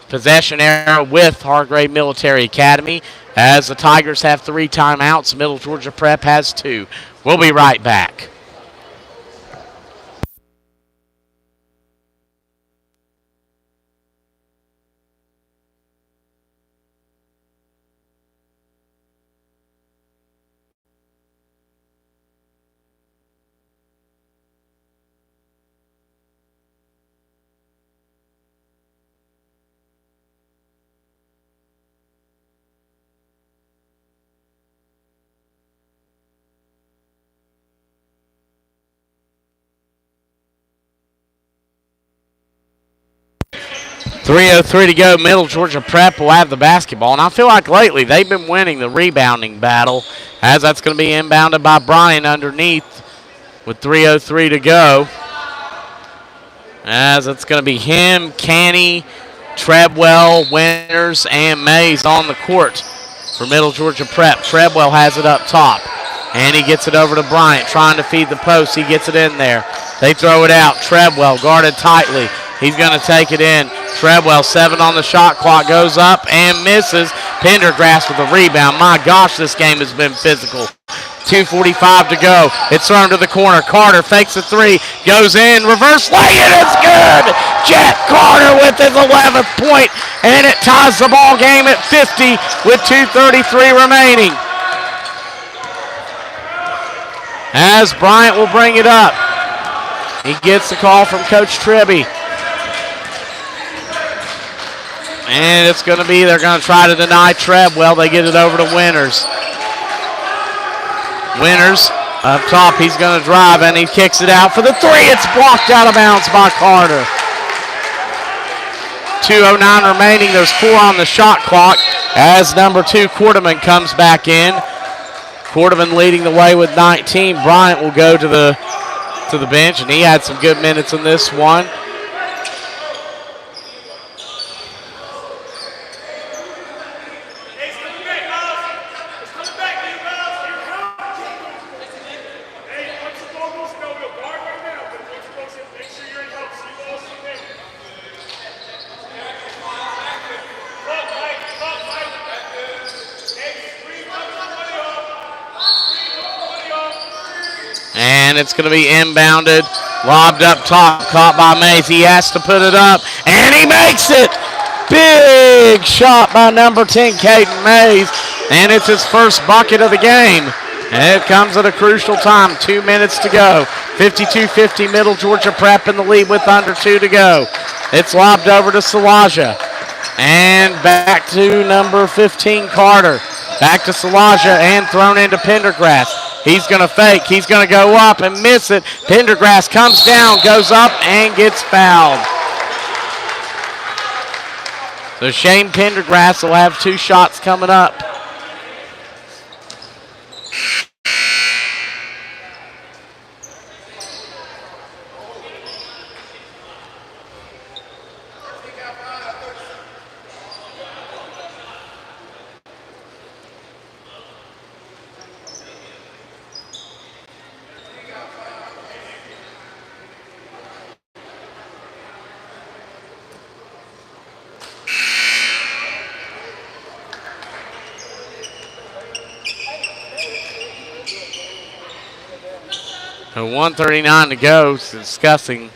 Possession error with Hargrave Military Academy as the Tigers have 3 timeouts. Middle Georgia Prep has 2. We'll be right back. .303 to go. Middle Georgia Prep will have the basketball. And I feel like lately they've been winning the rebounding battle as that's going to be inbounded by Bryan underneath with 3:03 to go. As it's going to be him, Canny, Treadwell, Winters, and Mays on the court for Middle Georgia Prep. Treadwell has it up top. And he gets it over to Bryant, trying to feed the post. He gets it in there. They throw it out. Treadwell guarded tightly. He's going to take it in. Treadwell, 7 on the shot clock, goes up and misses. Pendergrass with a rebound. My gosh, this game has been physical. 2:45 to go. It's thrown to the corner. Carter fakes a 3, goes in, reverse lay-in, it's good! Jet Carter with his 11th point, and it ties the ball game at 50 with 2:33 remaining. As Bryant will bring it up. He gets the call from Coach Tribby. And it's going to be, they're going to try to deny Treadwell. They get it over to Winters. Winters up top, he's going to drive, and he kicks it out for the 3. It's blocked out of bounds by Carter. 2:09 remaining. There's 4 on the shot clock as number 2, Quarterman, comes back in. Quarterman leading the way with 19. Bryant will go to the bench, and he had some good minutes in this one. And it's going to be inbounded, lobbed up top, caught by Mays. He has to put it up, and he makes it. Big shot by number 10, Caden Mays, and it's his first bucket of the game. And it comes at a crucial time, 2 minutes to go. 52-50, Middle Georgia Prep in the lead with under 2 to go. It's lobbed over to Salaja, and back to number 15, Carter. Back to Salaja, and thrown into Pendergrass. He's going to fake. He's going to go up and miss it. Pendergrass comes down, goes up, and gets fouled. So Shane Pendergrass will have 2 shots coming up. So 1:39 to go, discussing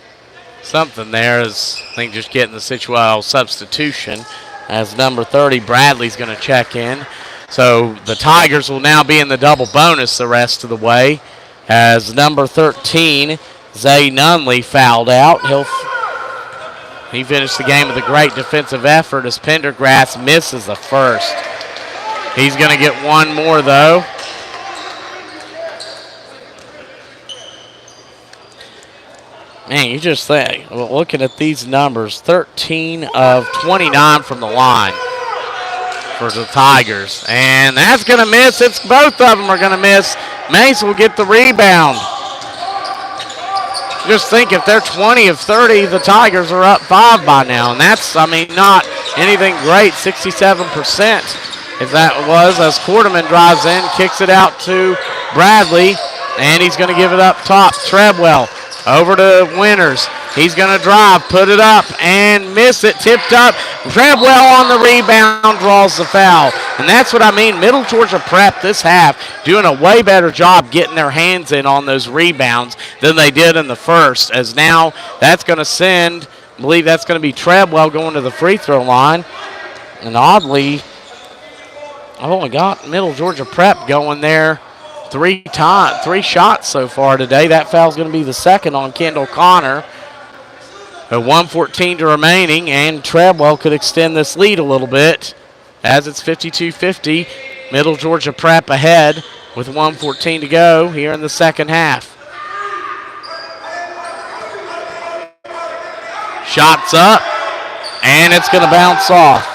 something there is, I think, just getting the situational substitution as number 30, Bradley's going to check in. So the Tigers will now be in the double bonus the rest of the way as number 13, Zay Nunley, fouled out. He finished the game with a great defensive effort as Pendergrass misses the first. He's going to get one more, though. Man, you just think, looking at these numbers, 13 of 29 from the line for the Tigers. And that's going to miss. It's both of them are going to miss. Mace will get the rebound. Just think, if they're 20 of 30, the Tigers are up 5 by now. And that's, I mean, not anything great, 67% if that was, as Quarterman drives in, kicks it out to Bradley, and he's going to give it up top. Treadwell over to Winters. He's going to drive, put it up, and miss it. Tipped up. Treadwell on the rebound, draws the foul. And that's what I mean. Middle Georgia Prep this half doing a way better job getting their hands in on those rebounds than they did in the first, as now that's going to send, I believe that's going to be Treadwell going to the free throw line. And oddly, I've only got Middle Georgia Prep going there 3 shots so far today. That foul's going to be the second on Kendall Connor. At 1:14 to remaining, and Treadwell could extend this lead a little bit as it's 52-50. Middle Georgia Prep ahead with 1:14 to go here in the second half. Shots up, and it's going to bounce off.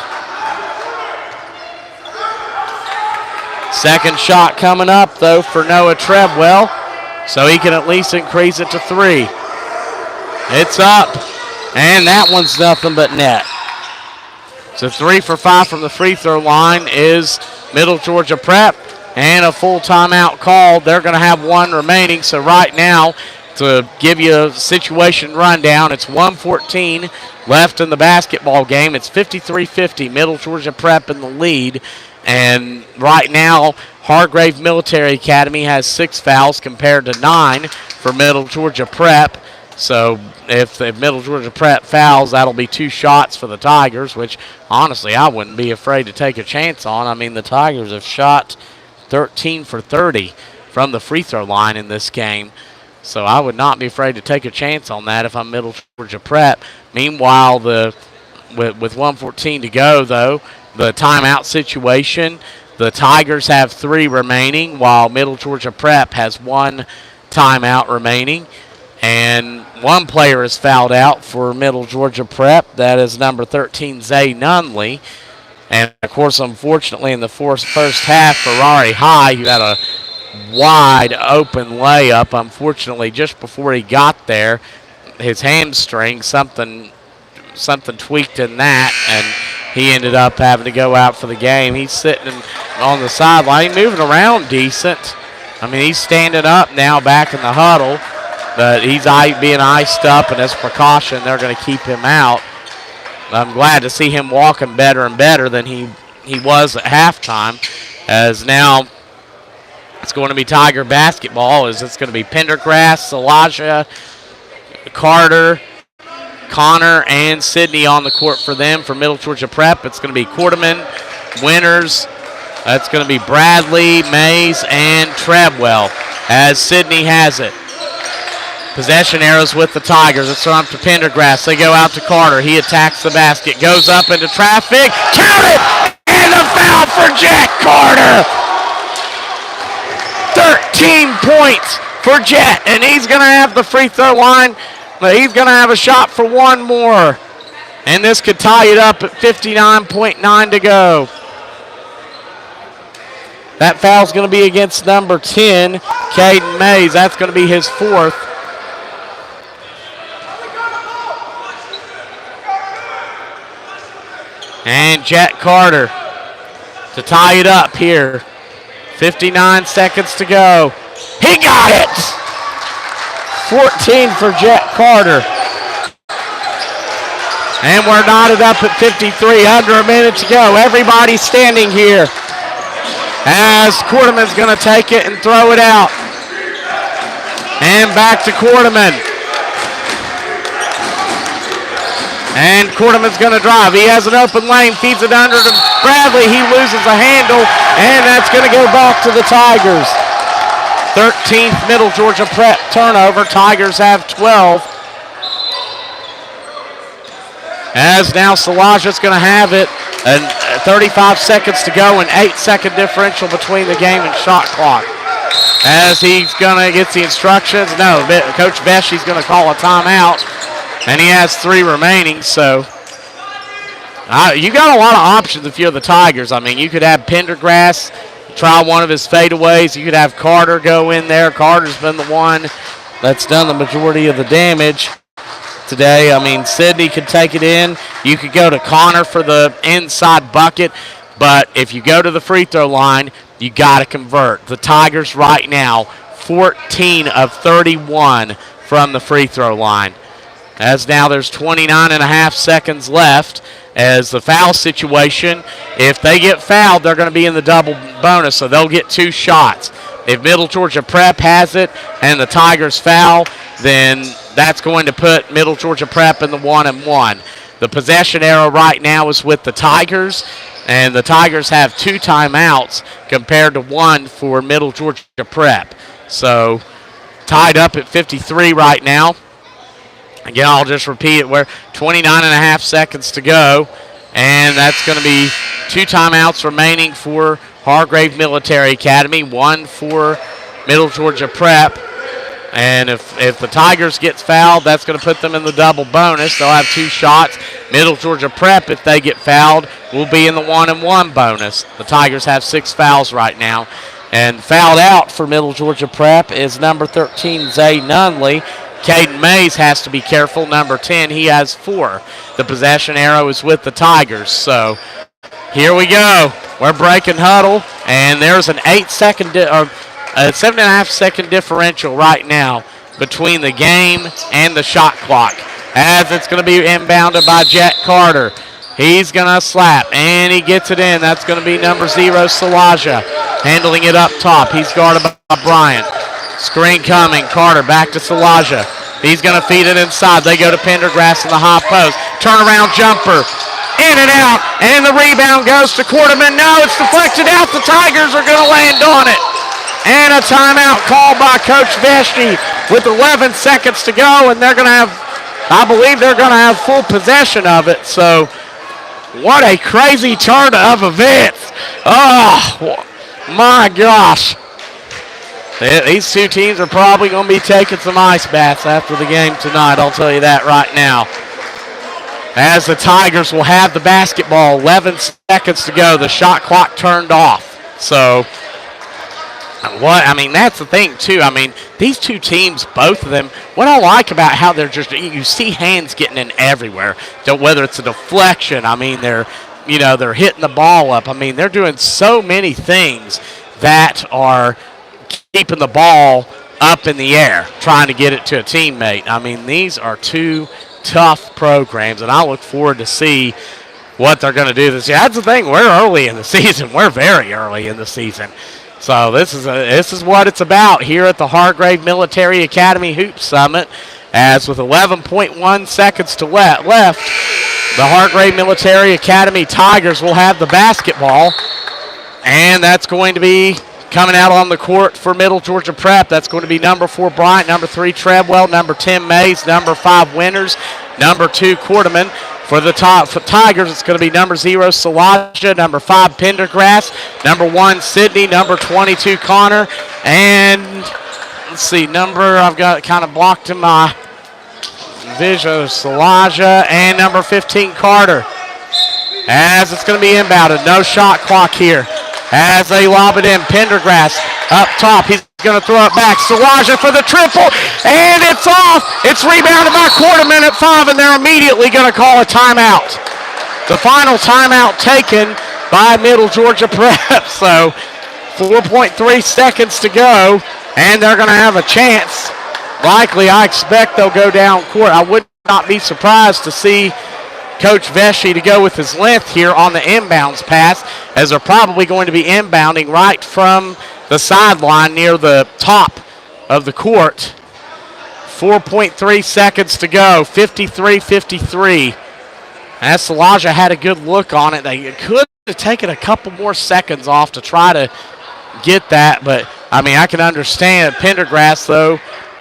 Second shot coming up, though, for Noah Treadwell, so he can at least increase it to 3. It's up, and that one's nothing but net. So 3 for 5 from the free throw line is Middle Georgia Prep, and a full timeout called. They're going to have 1 remaining, so right now to give you a situation rundown, it's 1:14 left in the basketball game. It's 53-50, Middle Georgia Prep in the lead. And right now, Hargrave Military Academy has 6 fouls compared to 9 for Middle Georgia Prep. So if Middle Georgia Prep fouls, that'll be 2 shots for the Tigers, which honestly I wouldn't be afraid to take a chance on. I mean, the Tigers have shot 13 for 30 from the free throw line in this game. So I would not be afraid to take a chance on that if I'm Middle Georgia Prep. Meanwhile, with 1:14 to go, though, the timeout situation, the Tigers have 3 remaining, while Middle Georgia Prep has 1 timeout remaining. And 1 player is fouled out for Middle Georgia Prep. That is number 13, Zay Nunley. And, of course, unfortunately, in the first half, Ferrari High, who had a wide open layup, unfortunately, just before he got there, his hamstring, something tweaked in that, and he ended up having to go out for the game. He's sitting on the sideline. He's moving around decent. I mean, he's standing up now back in the huddle, but he's being iced up, and as precaution, they're going to keep him out. I'm glad to see him walking better and better than he was at halftime, as now it's going to be Tiger basketball. It's going to be Pendergrass, Salaja, Carter, Connor, and Sydney on the court for them. For Middle Georgia Prep, it's going to be Quarterman, Winters. That's going to be Bradley, Mays, and Trebwell as Sydney has it. Possession arrows with the Tigers. It's thrown up to Pendergrass. They go out to Carter. He attacks the basket, goes up into traffic. Count it! And a foul for Jack Carter! 13 points for Jet, and he's going to have the free throw line, but he's going to have a shot for 1 more. And this could tie it up at 59.9 to go. That foul's going to be against number 10, Caden Mays. That's going to be his 4th. And Jet Carter to tie it up here. 59 seconds to go. He got it! 14 for Jet Carter. And we're knotted up at 53, under a minute to go. Everybody standing here as Quarterman's going to take it and throw it out. And back to Quarterman. And Quarterman's going to drive. He has an open lane, feeds it under to Bradley. He loses a handle, and that's going to go back to the Tigers. 13th Middle Georgia Prep turnover. Tigers have 12. As now Salaja's going to have it, and 35 seconds to go, an 8-second differential between the game and shot clock. As he's going to get the instructions. No, Coach Beshy's going to call a timeout. And he has 3 remaining, so you got a lot of options if you're the Tigers. I mean, you could have Pendergrass try one of his fadeaways. You could have Carter go in there. Carter's been the one that's done the majority of the damage today. I mean, Sydney could take it in. You could go to Connor for the inside bucket. But if you go to the free throw line, you got to convert. The Tigers right now, 14 of 31 from the free throw line. As now there's 29.5 seconds left as the foul situation. If they get fouled, they're going to be in the double bonus, so they'll get 2 shots. If Middle Georgia Prep has it and the Tigers foul, then that's going to put Middle Georgia Prep in the 1-and-1. The possession arrow right now is with the Tigers, and the Tigers have 2 timeouts compared to 1 for Middle Georgia Prep. So tied up at 53 right now. Again, I'll just repeat it. We're 29.5 seconds to go, and that's going to be 2 timeouts remaining for Hargrave Military Academy, 1 for Middle Georgia Prep. And if the Tigers gets fouled, that's going to put them in the double bonus. They'll have 2 shots. Middle Georgia Prep, if they get fouled, will be in the 1-and-1 bonus. The Tigers have 6 fouls right now. And fouled out for Middle Georgia Prep is number 13, Zay Nunley. Caden Mays has to be careful. Number 10, he has 4. The possession arrow is with the Tigers. So here we go. We're breaking huddle, and there's an 7.5 second differential right now between the game and the shot clock. As it's going to be inbounded by Jet Carter. He's going to slap, and he gets it in. That's going to be number 0, Salaja, handling it up top. He's guarded by Bryant. Screen coming. Carter back to Salaja. He's going to feed it inside. They go to Pendergrass in the high post. Turnaround jumper. In and out, and the rebound goes to Quarterman. No, it's deflected out. The Tigers are going to land on it. And a timeout called by Coach Veshti with 11 seconds to go, and they're going to have, I believe they're going to have full possession of it. So what a crazy turn of events. Oh, my gosh. These two teams are probably going to be taking some ice baths after the game tonight, I'll tell you that right now. As the Tigers will have the basketball, 11 seconds to go. The shot clock turned off. So, that's the thing, too. These two teams, both of them, what I like about how they're just, you see hands getting in everywhere. Whether it's a deflection, they're hitting the ball up. They're doing so many things that are keeping the ball up in the air, trying to get it to a teammate. These are two tough programs, and I look forward to see what they're going to do this year. That's the thing. We're early in the season. We're very early in the season. So this is what it's about here at the Hargrave Military Academy Hoops Summit. As with 11.1 seconds to left, the Hargrave Military Academy Tigers will have the basketball, and that's going to be coming out on the court for Middle Georgia Prep. That's going to be number 4, Bryant, number 3, Treadwell, number 10, Mays, number 5, Winters, number 2, Quarterman. For the Tigers, it's going to be number 0, Salaja, number 5, Pendergrass, number 1, Sydney, number 22, Connor, and let's see, I've got it kind of blocked in my vision, Salaja, and number 15, Carter. As it's going to be inbounded, no shot clock here. As they lob it in, Pendergrass up top. He's going to throw it back. Salaja for the triple, and it's off. It's rebounded by Quarterman at 5, and they're immediately going to call a timeout. The final timeout taken by Middle Georgia Prep. So 4.3 seconds to go, and they're going to have a chance. Likely, I expect they'll go down court. I would not be surprised to see Coach Veshti to go with his length here on the inbounds pass, as they're probably going to be inbounding right from the sideline near the top of the court. 4.3 seconds to go, 53-53. As Salaja had a good look on it, they could have taken a couple more seconds off to try to get that, but I can understand. Pendergrass, though,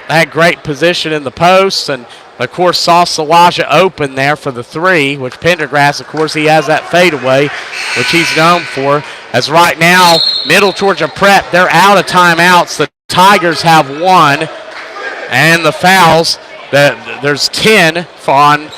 had great position in the post, and of course saw Salaja open there for the 3, which Pendergrass, of course, he has that fadeaway, which he's known for. As right now, Middle Georgia Prep, they're out of timeouts. The Tigers have 1, and the fouls, there's 10 on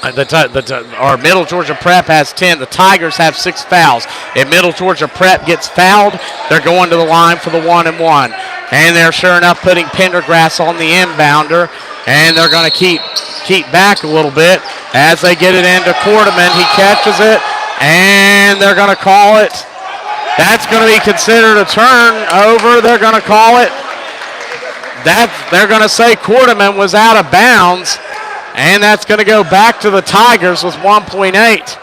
or Middle Georgia Prep has 10. The Tigers have 6 fouls. If Middle Georgia Prep gets fouled, they're going to the line for the 1-and-1. And they're sure enough putting Pendergrass on the inbounder, and they're going to keep back a little bit as they get it into Quarterman. He catches it, and they're going to call it. That's going to be considered a turnover. They're going to call it. They're going to say Quarterman was out of bounds. And that's going to go back to the Tigers with 1.8.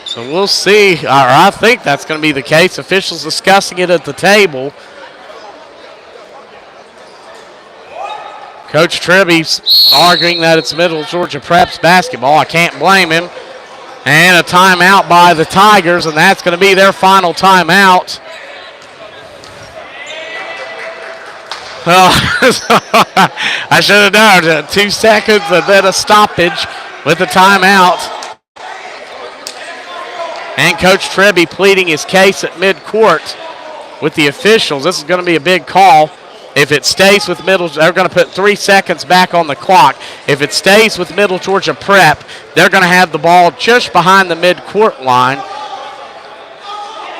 So we'll see, or I think that's going to be the case. Officials discussing it at the table. Coach Trebby's arguing that it's Middle Georgia Prep's basketball. I can't blame him. And a timeout by the Tigers, and that's going to be their final timeout. Well, I should have known. 2 seconds and then a stoppage with the timeout. And Coach Trebby pleading his case at midcourt with the officials. This is going to be a big call. If it stays with Middle, they're going to put 3 seconds back on the clock. If it stays with Middle Georgia Prep, they're going to have the ball just behind the midcourt line.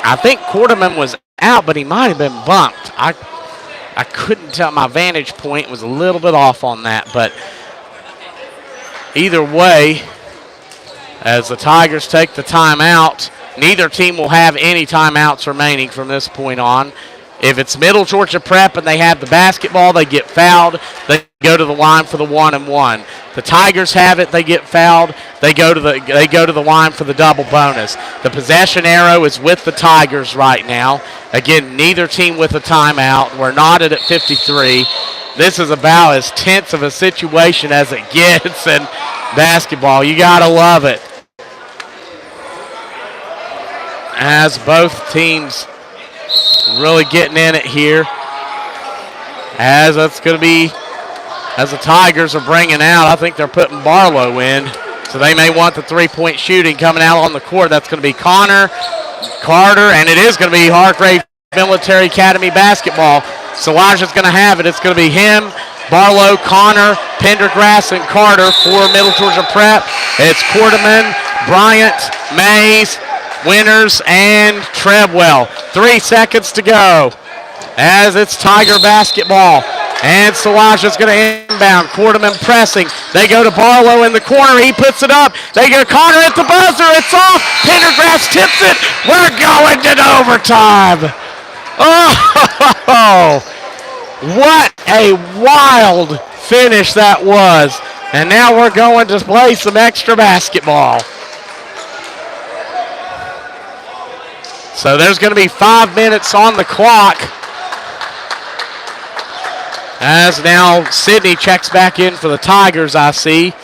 I think Quarterman was out, but he might have been bumped. I couldn't tell. My vantage point was a little bit off on that, but either way, as the Tigers take the timeout, neither team will have any timeouts remaining from this point on. If it's Middle Georgia Prep and they have the basketball, they get fouled. They go to the line for the 1-and-1. The Tigers have it, they get fouled. They go to the line for the double bonus. The possession arrow is with the Tigers right now. Again, neither team with a timeout. We're knotted at 53. This is about as tense of a situation as it gets in basketball. You got to love it. As both teams really getting in it here. As that's going to be, as the Tigers are bringing out, I think they're putting Barlow in. So they may want the three-point shooting coming out on the court. That's going to be Connor, Carter, and it is going to be Hargrave Military Academy basketball. Elijah's going to have it. It's going to be him, Barlow, Connor, Pendergrass, and Carter for Middle Georgia Prep. It's Quarterman, Bryant, Mays, Winters, and Treadwell. 3 seconds to go as it's Tiger basketball. And Elijah's going to inbound. Quarterman pressing. They go to Barlow in the corner. He puts it up. They go Connor at the buzzer. It's off. Pendergrass tips it. We're going to overtime. Oh, what a wild finish that was. And now we're going to play some extra basketball. So there's going to be 5 minutes on the clock. As now Sydney checks back in for the Tigers, I see.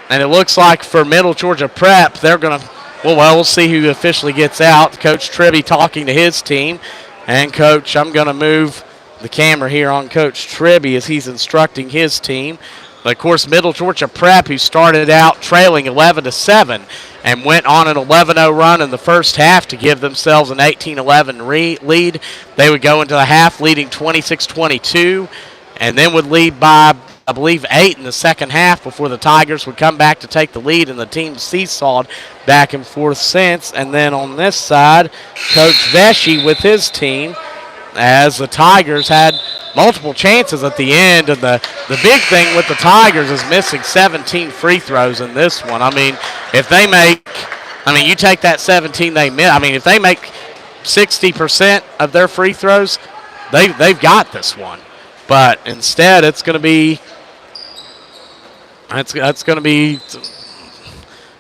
And it looks like for Middle Georgia Prep, they're going to, we'll see who officially gets out. Coach Tribby talking to his team. And Coach, I'm going to move the camera here on Coach Tribby as he's instructing his team. But of course, Middle Georgia Prep, who started out trailing 11-7 and went on an 11-0 run in the first half to give themselves an 18-11 lead. They would go into the half leading 26-22 and then would lead by, I believe, 8 in the second half before the Tigers would come back to take the lead, and the team seesawed back and forth since. And then on this side, Coach Vesey with his team, as the Tigers had multiple chances at the end. And the big thing with the Tigers is missing 17 free throws in this one. I mean, if they make, you take that 17 they miss. If they make 60% of their free throws, they've got this one. But instead, it's going to be,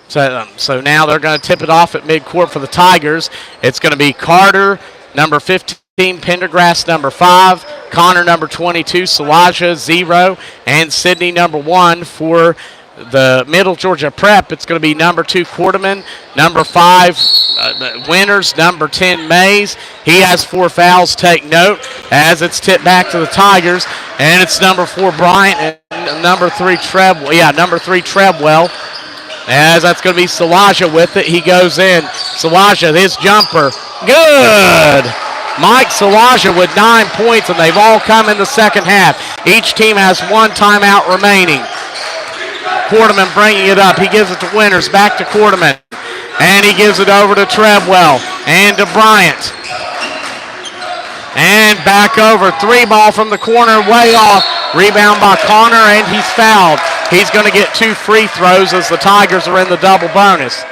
so now they're going to tip it off at midcourt for the Tigers. It's going to be Carter, number 15, Pendergrass, number 5, Connor, number 22, Salaja, 0, and Sydney, number 1 for the Middle Georgia Prep. It's going to be number 2, Quarterman, number 5, Winters, number 10, Mays. He has 4 fouls. Take note as it's tipped back to the Tigers, and it's number 4, Bryant, and number 3, Treadwell. Number 3, Treadwell. As that's going to be Salaja with it. He goes in. Salaja, his jumper. Good. Mike Salaja with 9 points, and they've all come in the second half. Each team has 1 timeout remaining. Quarterman bringing it up. He gives it to Winters. Back to Quarterman. And he gives it over to Treadwell and to Bryant. And back over. 3 ball from the corner, way off. Rebound by Connor, and he's fouled. He's going to get 2 free throws as the Tigers are in the double bonus.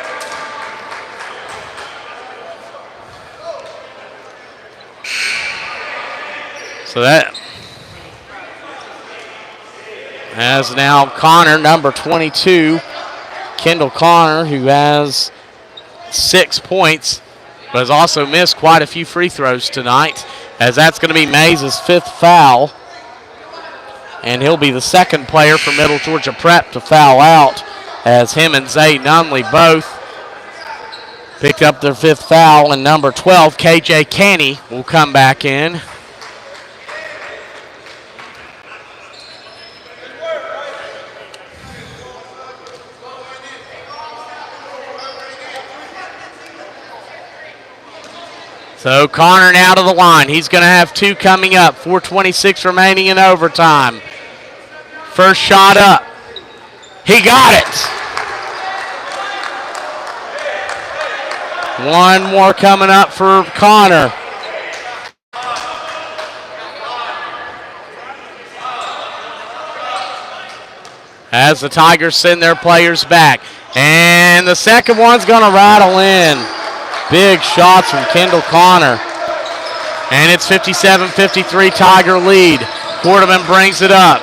So that, as now Connor, number 22, Kendall Connor, who has 6 points, but has also missed quite a few free throws tonight, as that's going to be Mays' 5th foul. And he'll be the second player for Middle Georgia Prep to foul out, as him and Zay Nunley both picked up their 5th foul. And number 12, KJ Canny, will come back in. So Connor now to the line. He's going to have 2 coming up. 4:26 remaining in overtime. First shot up. He got it. 1 more coming up for Connor. as the Tigers send their players back. And the second one's going to rattle in. Big shots from Kendall Connor. And it's 57-53 Tiger lead. Quarterman brings it up.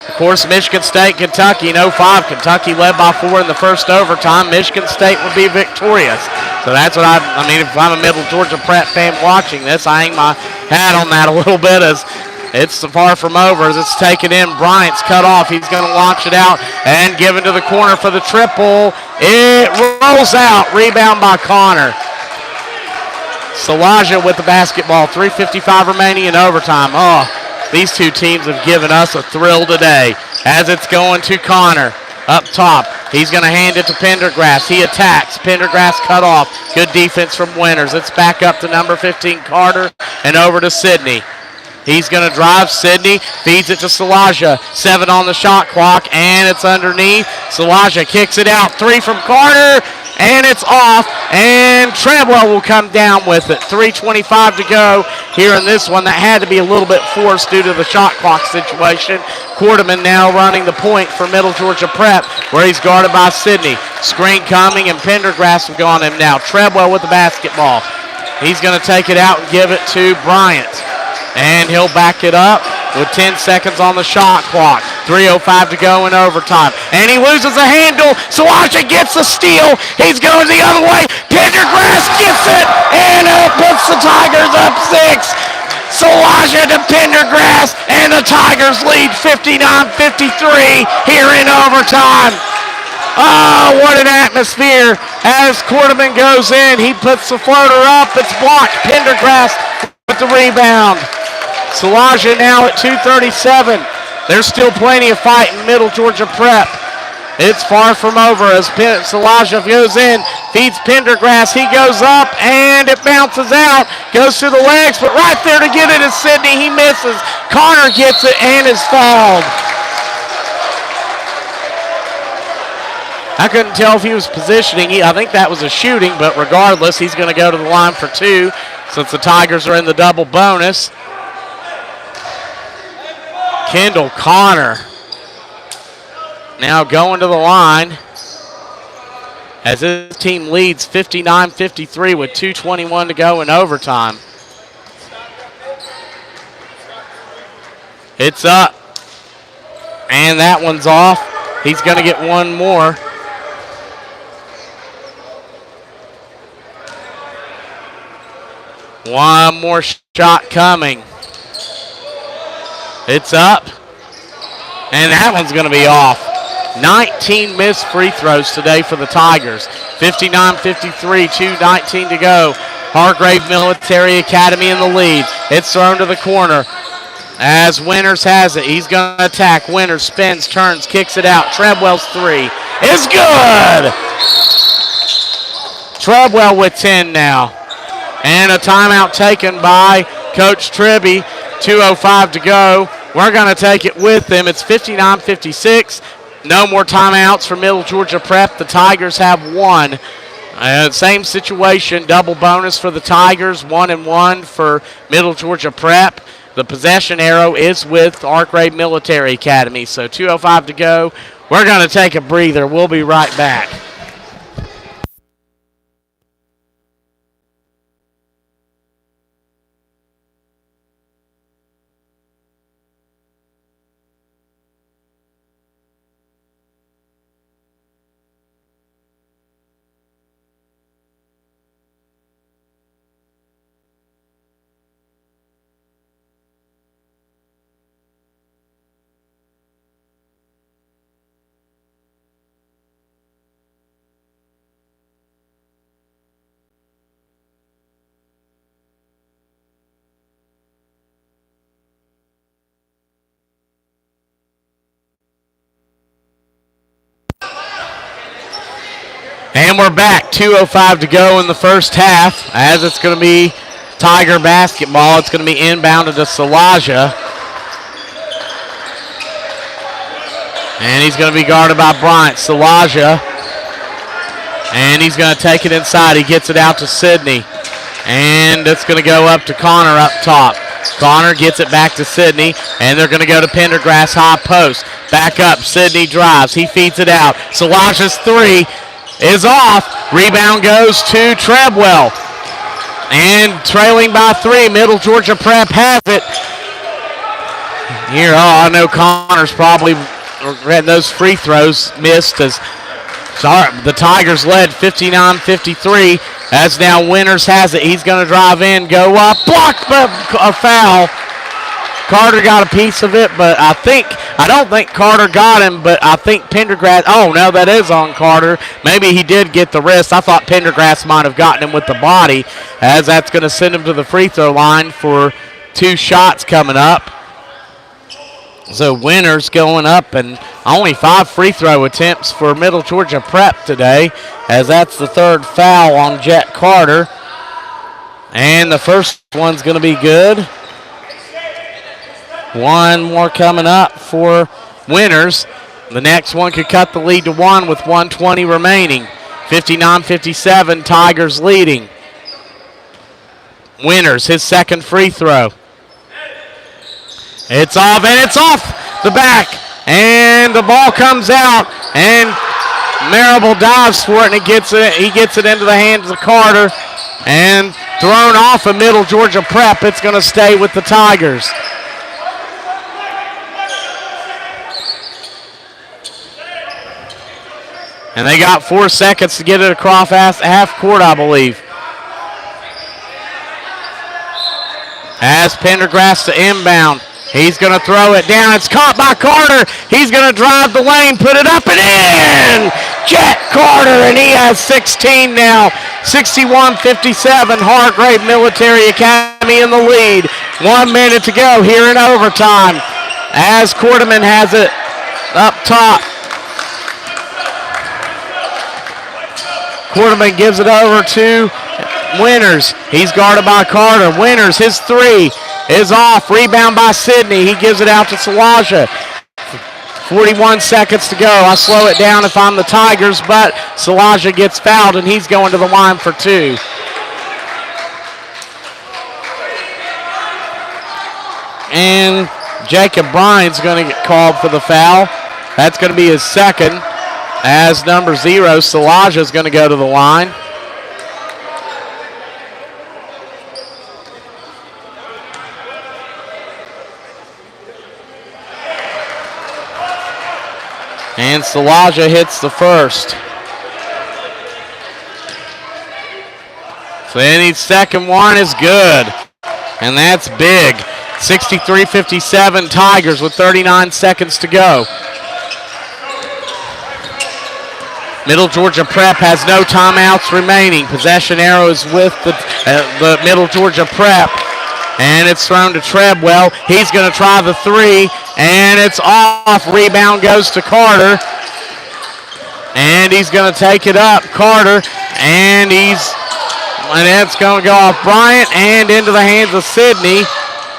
Of course, Michigan State, Kentucky in 05. Kentucky led by 4 in the first overtime. Michigan State will be victorious. So that's what I mean, if I'm a Middle Georgia Prep fan watching this, I hang my hat on that a little bit as it's far from over as it's taken in. Bryant's cut off. He's going to launch it out and give it to the corner for the triple. It rolls out. Rebound by Connor. Salaja with the basketball. 3:55 remaining in overtime. Oh, these two teams have given us a thrill today as it's going to Connor. Up top, he's going to hand it to Pendergrass. He attacks. Pendergrass cut off. Good defense from Winters. It's back up to number 15, Carter, and over to Sidney. He's going to drive. Sidney feeds it to Salaja. 7 on the shot clock, and it's underneath. Salaja kicks it out. 3 from Carter, and it's off. And Treadwell will come down with it. 3:25 to go here in this one. That had to be a little bit forced due to the shot clock situation. Quarterman now running the point for Middle Georgia Prep, where he's guarded by Sidney. Screen coming, and Pendergrass will go on him now. Treadwell with the basketball. He's going to take it out and give it to Bryant. And he'll back it up with 10 seconds on the shot clock. 3:05 to go in overtime. And he loses a handle. Salaja gets a steal. He's going the other way. Pendergrass gets it, and it puts the Tigers up 6. Salaja to Pendergrass, and the Tigers lead 59-53 here in overtime. Oh, what an atmosphere as Quarterman goes in. He puts the floater up. It's blocked. Pendergrass with the rebound. Salaja now at 2:37. There's still plenty of fight in Middle Georgia Prep. It's far from over as Salaja goes in, feeds Pendergrass. He goes up, and it bounces out. Goes to the legs, but right there to get it is Sidney. He misses. Connor gets it and is fouled. I couldn't tell if he was positioning. I think that was a shooting, but regardless, he's going to go to the line for 2 since the Tigers are in the double bonus. Kendall Connor now going to the line as his team leads 59-53 with 2:21 to go in overtime. It's up, and that one's off. He's going to get one more. One more shot coming. It's up, and that one's going to be off. 19 missed free throws today for the Tigers. 59-53, 2:19 to go. Hargrave Military Academy in the lead. It's thrown to the corner as Winters has it. He's going to attack. Winters spins, turns, kicks it out. Treadwell's 3 is good. Treadwell with 10 now. And a timeout taken by Coach Tribby. 2:05 to go. We're going to take it with them. It's 59-56. No more timeouts for Middle Georgia Prep. The Tigers have 1. Same situation, double bonus for the Tigers, 1-1 for Middle Georgia Prep. The possession arrow is with Hargrave Military Academy. So 2:05 to go. We're going to take a breather. We'll be right back. And we're back. 2:05 to go in the first half as it's going to be Tiger basketball. It's going to be inbounded to Salaja. And he's going to be guarded by Bryant. Salaja. And he's going to take it inside. He gets it out to Sidney. And it's going to go up to Connor up top. Connor gets it back to Sidney, and they're going to go to Pendergrass high post. Back up, Sidney drives. He feeds it out. Salaja's three is off. Rebound goes to Treadwell. And trailing by three, Middle Georgia Prep has it. Here, I know Connor's probably had those free throws missed as the Tigers led 59-53. As now Winters has it. He's going to drive in, go up, blocked by a foul. Carter got a piece of it, but I don't think Carter got him, but I think Pendergrass, oh no, that is on Carter. Maybe he did get the wrist. I thought Pendergrass might have gotten him with the body, as that's going to send him to the free throw line for 2 shots coming up. So Winters going up, and only 5 free throw attempts for Middle Georgia Prep today, as that's the 3rd foul on Jet Carter. And the first one's going to be good. One more coming up for Winters. The next one could cut the lead to 1 with 1:20 remaining. 59-57, Tigers leading. Winters, his 2nd free throw. It's off, and it's off the back. And the ball comes out, and Marable dives for it, and he gets it into the hands of Carter. And thrown off of Middle Georgia Prep. It's going to stay with the Tigers. And they got 4 seconds to get it across half court, I believe. As Pendergrass to inbound. He's going to throw it down. It's caught by Carter. He's going to drive the lane, put it up and in. Jet Carter, and he has 16 now. 61-57, Hargrave Military Academy in the lead. 1 minute to go here in overtime. As Quarterman has it up top. Quarterman gives it over to Winters. He's guarded by Carter. Winters, his 3 is off. Rebound by Sidney. He gives it out to Salaja. 41 seconds to go. I slow it down if I'm the Tigers, but Salaja gets fouled, and he's going to the line for 2. And Jacob Bryant's going to get called for the foul. That's going to be his 2nd. As number 0, Salaja is going to go to the line. And Salaja hits the first. So any second one is good. And that's big. 63-57 Tigers with 39 seconds to go. Middle Georgia Prep has no timeouts remaining. Possession arrow is with the Middle Georgia Prep. And it's thrown to Treadwell. He's going to try the 3, and it's off. Rebound goes to Carter. And he's going to take it up. Carter, and it's going to go off Bryant and into the hands of Sidney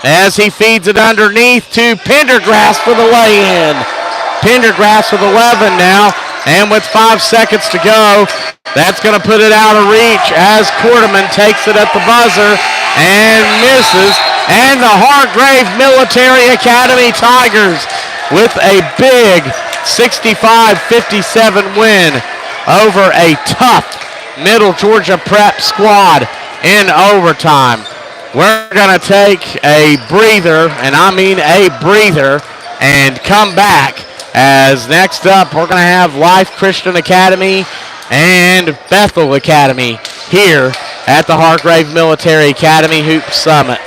as he feeds it underneath to Pendergrass for the lay-in. Pendergrass with 11 now. And with 5 seconds to go, that's going to put it out of reach as Quarterman takes it at the buzzer and misses. And the Hargrave Military Academy Tigers with a big 65-57 win over a tough Middle Georgia Prep squad in overtime. We're going to take a breather, and I mean a breather, and come back. As next up, we're going to have Life Christian Academy and Bethel Academy here at the Hargrave Military Academy Hoop Summit.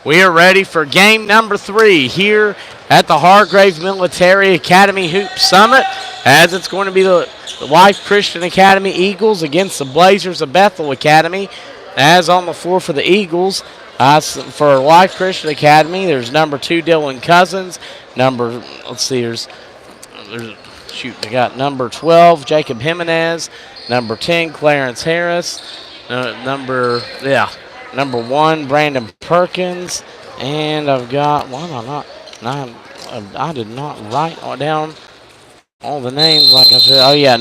We are ready for game number 3 here at the Hargrave Military Academy Hoop Summit, as it's going to be the Life Christian Academy Eagles against the Blazers of Bethel Academy. As on the floor for the Eagles, for Life Christian Academy, there's number 2 Dylan Cousins, they got number 12 Jacob Jimenez, number 10 Clarence Harris, number 1 Brandon Perkins, and I've got I did not write down all the names like I said. Oh yeah,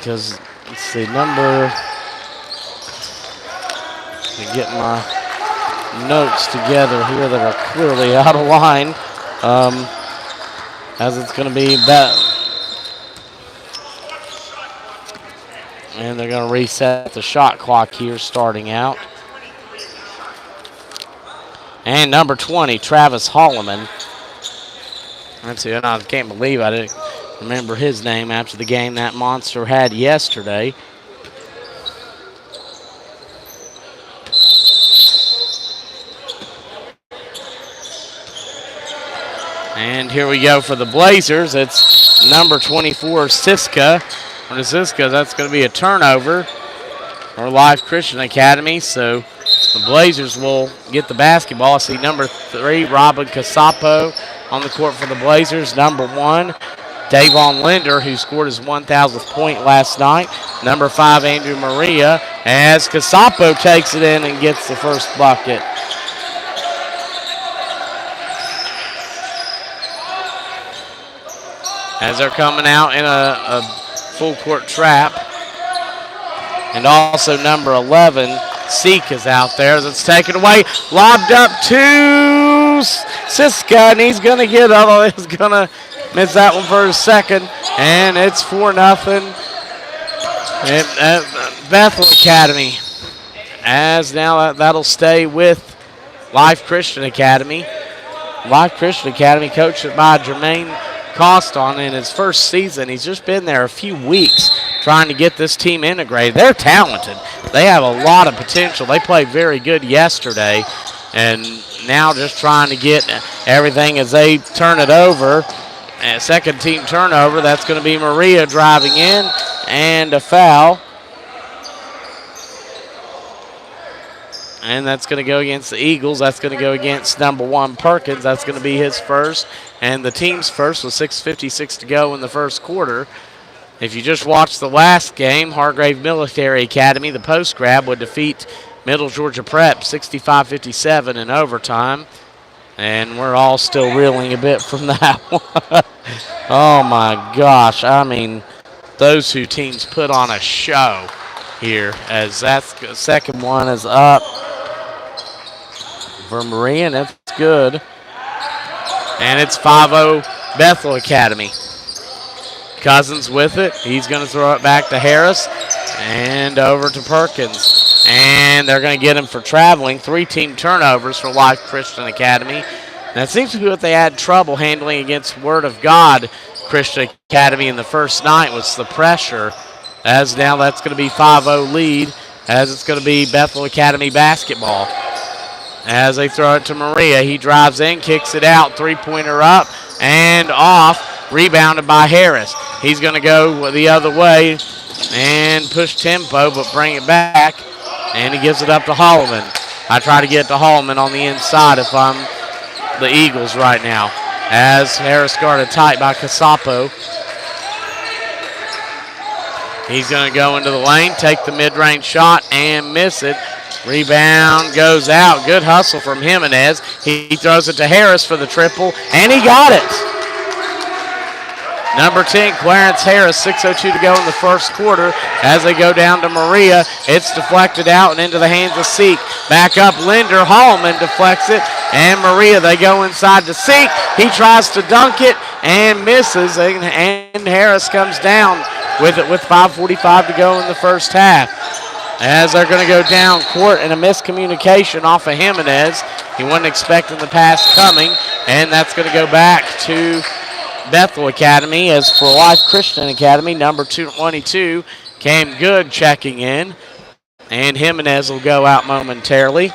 let's see, let me get my notes together here that are clearly out of line, as it's going to be and they're going to reset the shot clock here starting out. And number 20, Travis Holloman. I can't believe I didn't remember his name after the game that monster had yesterday. And here we go for the Blazers. It's number 24, Siska. On Siska, that's going to be a turnover for Life Christian Academy. So the Blazers will get the basketball. I see number 3, Robin Casapo on the court for the Blazers. Number 1, Davon Linder, who scored his 1,000th point last night. Number 5, Andrew Maria, as Casapo takes it in and gets the first bucket. As they're coming out in a full court trap. And also number 11, Seek, is out there as it's taken away. Lobbed up to Siska, and he's going to get it. Although he's going to miss that one for a second. And it's 4-0. Bethel Academy. As now that'll stay with Life Christian Academy. Life Christian Academy coached by Jermaine Coston in his first season. He's just been there a few weeks trying to get this team integrated. They're talented. They have a lot of potential. They played very good yesterday, and now just trying to get everything as they turn it over. And second team turnover, that's going to be Maria driving in, and a foul. And that's going to go against the Eagles. That's going to go against number 1, Perkins. That's going to be his first and the team's first with 6:56 to go in the first quarter. If you just watched the last game, Hargrave Military Academy, the post grab, would defeat Middle Georgia Prep 65-57 in overtime. And we're all still reeling a bit from that one. Oh, my gosh. I mean, those two teams put on a show here, as that second one is up for Maria, and it's good. And it's 5-0 Bethel Academy. Cousins with it. He's going to throw it back to Harris and over to Perkins. And they're going to get him for traveling. 3-team turnovers for Life Christian Academy. That seems to be what they had trouble handling against Word of God Christian Academy in the first night, was the pressure. As now that's going to be 5-0 lead, as it's going to be Bethel Academy basketball. As they throw it to Maria, he drives in, kicks it out, three-pointer up and off, rebounded by Harris. He's going to go the other way and push tempo, but bring it back, and he gives it up to Holloman. I try to get to Holloman on the inside if I'm the Eagles right now, as Harris guarded tight by Casapo. He's going to go into the lane, take the mid-range shot, and miss it. Rebound goes out. Good hustle from Jimenez. He throws it to Harris for the triple, and he got it. Number 10, Clarence Harris, 6:02 to go in the first quarter. As they go down to Maria, it's deflected out and into the hands of Seek. Back up Linder. Holloman deflects it, and Maria, they go inside to Seek. He tries to dunk it and misses, and Harris comes down with it with 5:45 to go in the first half. As they're going to go down court, and a miscommunication off of Jimenez. He wasn't expecting the pass coming, and that's going to go back to Bethel Academy. As for Life Christian Academy, number 22 came good checking in, and Jimenez will go out momentarily.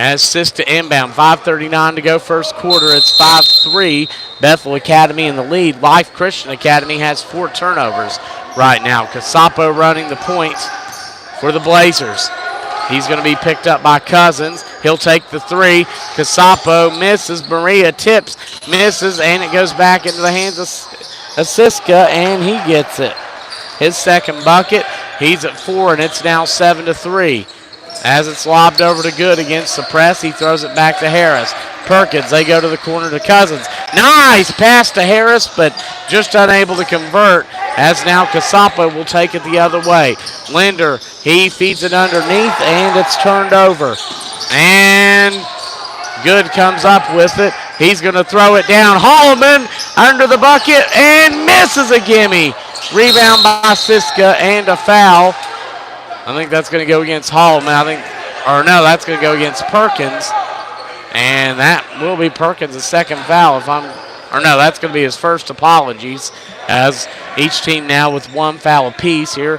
As Siska inbound, 5:39 to go first quarter. It's 5-3. Bethel Academy in the lead. Life Christian Academy has 4 turnovers right now. Casapo running the point for the Blazers. He's going to be picked up by Cousins. He'll take the 3. Casapo misses. Maria tips, misses, and it goes back into the hands of Siska, and he gets it. His second bucket. He's at 4, and it's now 7-3. As it's lobbed over to Good against the press, he throws it back to Harris. Perkins, they go to the corner to Cousins. Nice pass to Harris, but just unable to convert, as now Casapo will take it the other way. Linder, he feeds it underneath, and it's turned over. And Good comes up with it. He's going to throw it down. Holloman under the bucket and misses a gimme. Rebound by Siska and a foul. I think that's going to go against Holloman. That's going to go against Perkins. And that will be Perkins' second foul that's going to be his first. Apologies, as each team now with 1 foul apiece here.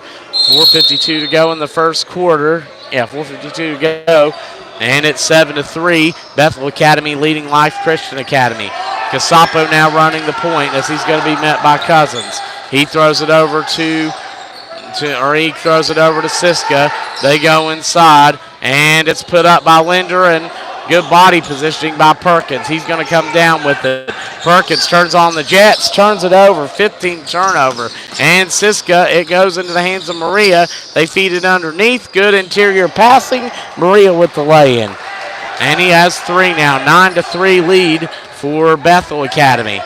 4:52 to go in the first quarter. 4:52 to go. And it's 7-3. Bethel Academy leading Life Christian Academy. Casapo now running the point as he's going to be met by Cousins. He throws it over to Siska. They go inside, and it's put up by Linder, and good body positioning by Perkins. He's going to come down with it. Perkins turns on the Jets, turns it over, 15 turnover. And Siska, it goes into the hands of Maria. They feed it underneath. Good interior passing. Maria with the lay-in. And he has 3 now. 9-3 lead for Bethel Academy.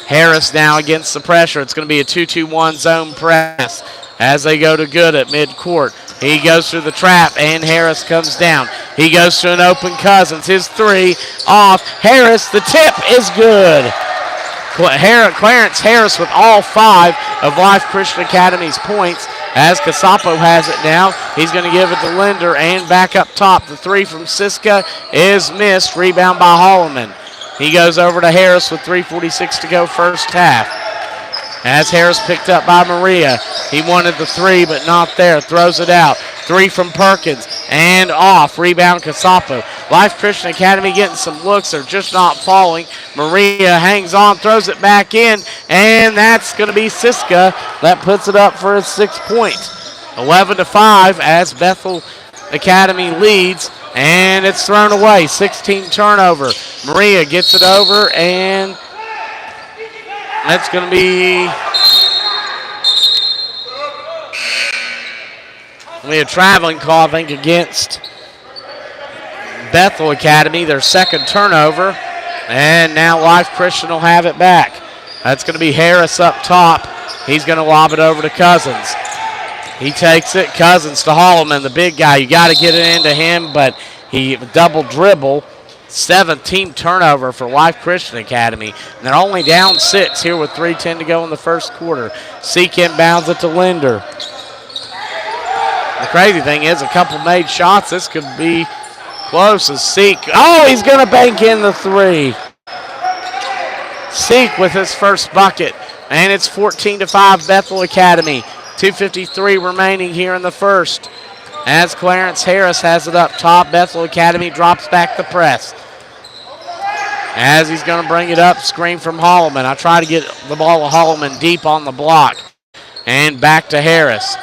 Harris now against the pressure. It's going to be a 2-2-1 zone press as they go to Good at midcourt. He goes through the trap, and Harris comes down. He goes to an open Cousins. His 3 off. Harris, the tip is good. Clarence Harris with all 5 of Life Christian Academy's points, as Casapo has it now. He's going to give it to Linder, and back up top. The 3 from Siska is missed. Rebound by Holloman. He goes over to Harris with 3:46 to go first half. As Harris picked up by Maria. He wanted the 3, but not there. Throws it out. 3 from Perkins. And off. Rebound Casapo. Life Christian Academy getting some looks. They're just not falling. Maria hangs on. Throws it back in. And that's going to be Siska. That puts it up for his 6th point. 11-5 as Bethel Academy leads. And it's thrown away. 16 turnover. Maria gets it over, and that's going to be a traveling call, I think, against Bethel Academy, their 2nd turnover. And now Life Christian will have it back. That's going to be Harris up top. He's going to lob it over to Cousins. He takes it. Cousins to Holloman, the big guy. You got to get it into him, but he double dribble. 7th team turnover for Life Christian Academy. And they're only down 6 here with 3:10 to go in the first quarter. Seek inbounds it to Linder. The crazy thing is a couple made shots. This could be close as Seek. Oh, he's going to bank in the 3. Seek with his first bucket. And it's 14-5 Bethel Academy. 2:53 remaining here in the first. As Clarence Harris has it up top, Bethel Academy drops back the press. As he's going to bring it up, screen from Holloman. I try to get the ball to Holloman deep on the block. And back to Harris.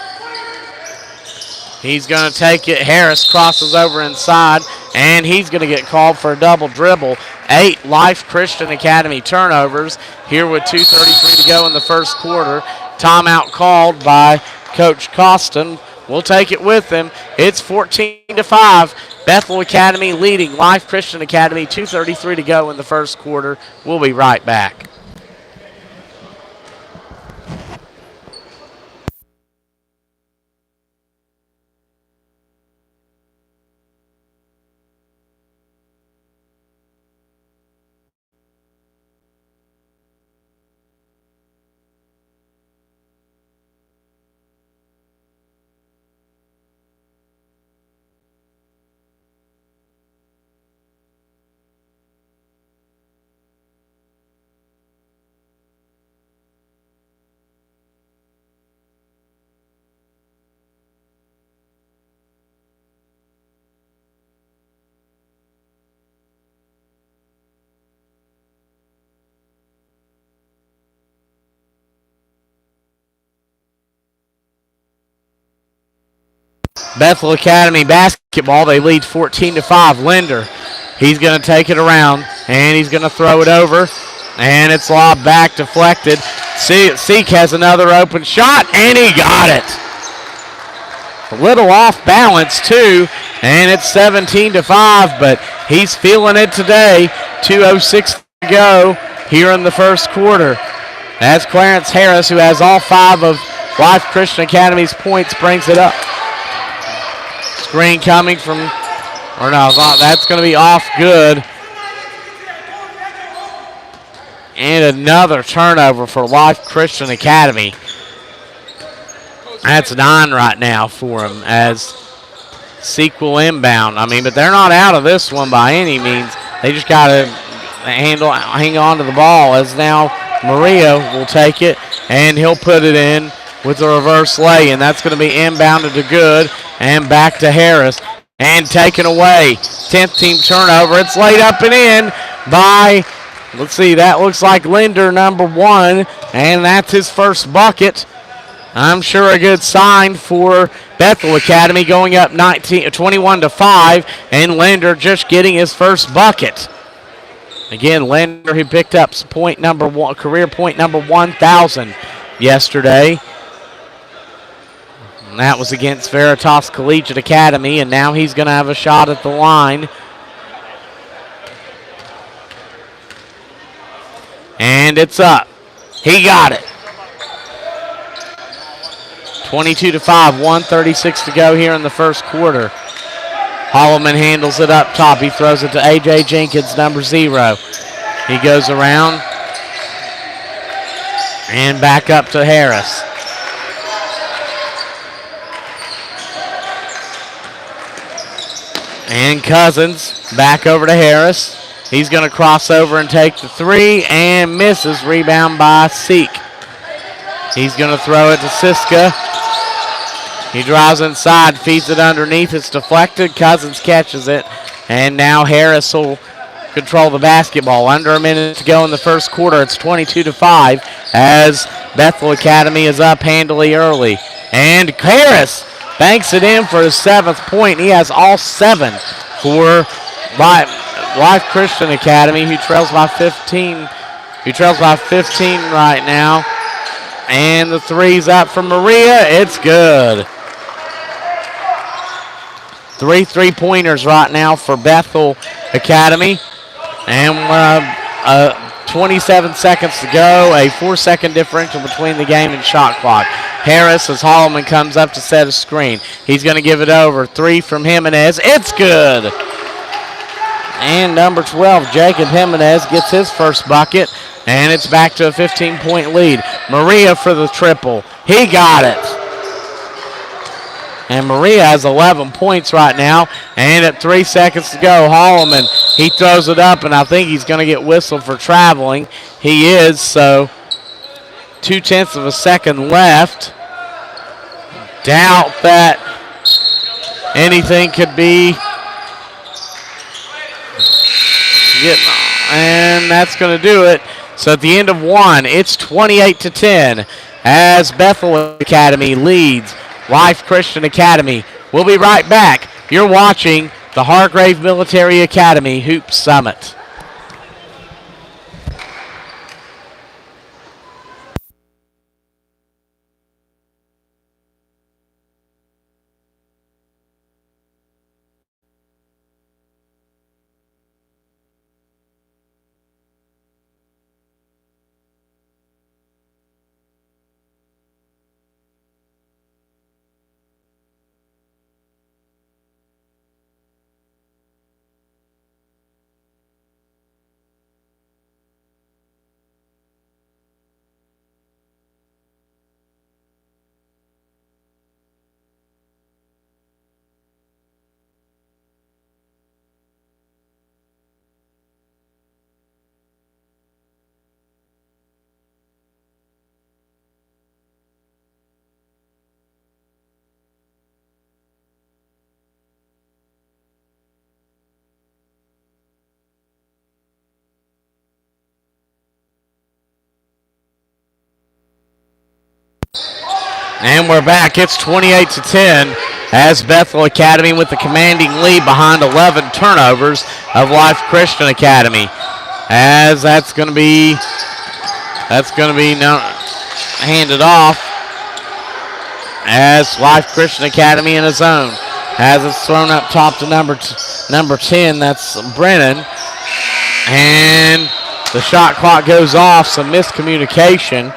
He's going to take it. Harris crosses over inside, and he's going to get called for a double dribble. 8 Life Christian Academy turnovers here with 2:33 to go in the first quarter. Timeout called by Coach Costin. We'll take it with him. It's 14-5. Bethel Academy leading Life Christian Academy. 2:33 to go in the first quarter. We'll be right back. Bethel Academy basketball. They lead 14-5. Linder, he's going to take it around, and he's going to throw it over, and it's lobbed back, deflected. Seek has another open shot, and he got it. A little off balance, too, and it's 17-5, but he's feeling it today. 2:06 to go here in the first quarter. As Clarence Harris, who has all 5 of Life Christian Academy's points, brings it up. Screen coming from, or no, that's going to be off good. And another turnover for Life Christian Academy. That's 9 right now for him as Sequel inbound. I mean, but they're not out of this one by any means. They just got to hang on to the ball as now Maria will take it, and he'll put it in with a reverse lay, and that's going to be inbounded to Good and back to Harris and taken away. 10th team turnover. It's laid up and in by, let's see, that looks like Linder, number 1, and that's his first bucket. I'm sure a good sign for Bethel Academy, going up 21-5, and Linder just getting his first bucket. Again, Linder, who picked up point number 1, career point number 1,000 yesterday. And that was against Veritas Collegiate Academy, and now he's going to have a shot at the line. And it's up. He got it. 22-5, 1:36 to go here in the first quarter. Holloman handles it up top. He throws it to A.J. Jenkins, number 0. He goes around and back up to Harris. And Cousins back over to Harris. He's going to cross over and take the 3 and misses. Rebound by Seek. He's going to throw it to Siska. He drives inside, feeds it underneath. It's deflected. Cousins catches it. And now Harris will control the basketball. Under a minute to go in the first quarter. It's 22-5 as Bethel Academy is up handily early. And Harris banks it in for his 7th point. He has all 7 for Life Christian Academy, who trails by 15. Who trails by 15 right now. And the 3's up from Maria. It's good. 3 3-pointers right now for Bethel Academy. And 27 seconds to go. A 4-second differential between the game and shot clock. Harris, as Holloman comes up to set a screen. He's going to give it over. 3 from Jimenez. It's good. And number 12, Jacob Jimenez, gets his first bucket. And it's back to a 15-point lead. Maria for the triple. He got it. And Maria has 11 points right now. And at 3 seconds to go, Holloman, he throws it up, and I think he's going to get whistled for traveling. He is, so 0.2 of a second left. Doubt that anything could be. And that's going to do it. So at the end of 1, it's 28-10 as Bethel Academy leads Life Christian Academy. We'll be right back. You're watching the Hargrave Military Academy Hoops Summit. And we're back. It's 28-10 as Bethel Academy with the commanding lead behind 11 turnovers of Life Christian Academy. As that's going to be handed off as Life Christian Academy in a zone. As it's thrown up top to number 10, that's Brennan. And the shot clock goes off, some miscommunication.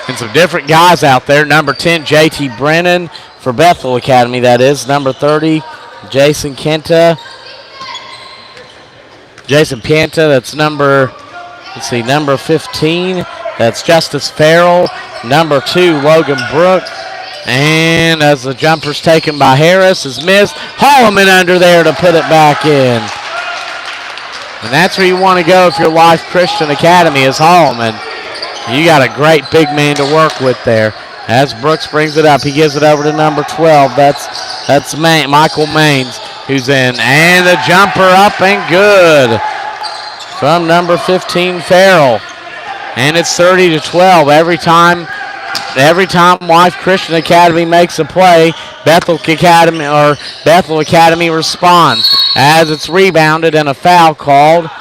And some different guys out there. Number 10, J.T. Brennan for Bethel Academy, that is. Number 30, Jason Pienta, that's number 15. That's Justice Farrell. Number 2, Logan Brook. And as the jumper's taken by Harris, is missed. Holloman under there to put it back in. And that's where you want to go if you're Life Christian Academy, is Holloman. You got a great big man to work with there. As Brooks brings it up, he gives it over to number 12. That's Michael Maines who's in. And the jumper up and good from number 15, Farrell. And it's 30-12. Every time Life Christian Academy makes a play, Bethel Academy responds as it's rebounded and a foul called.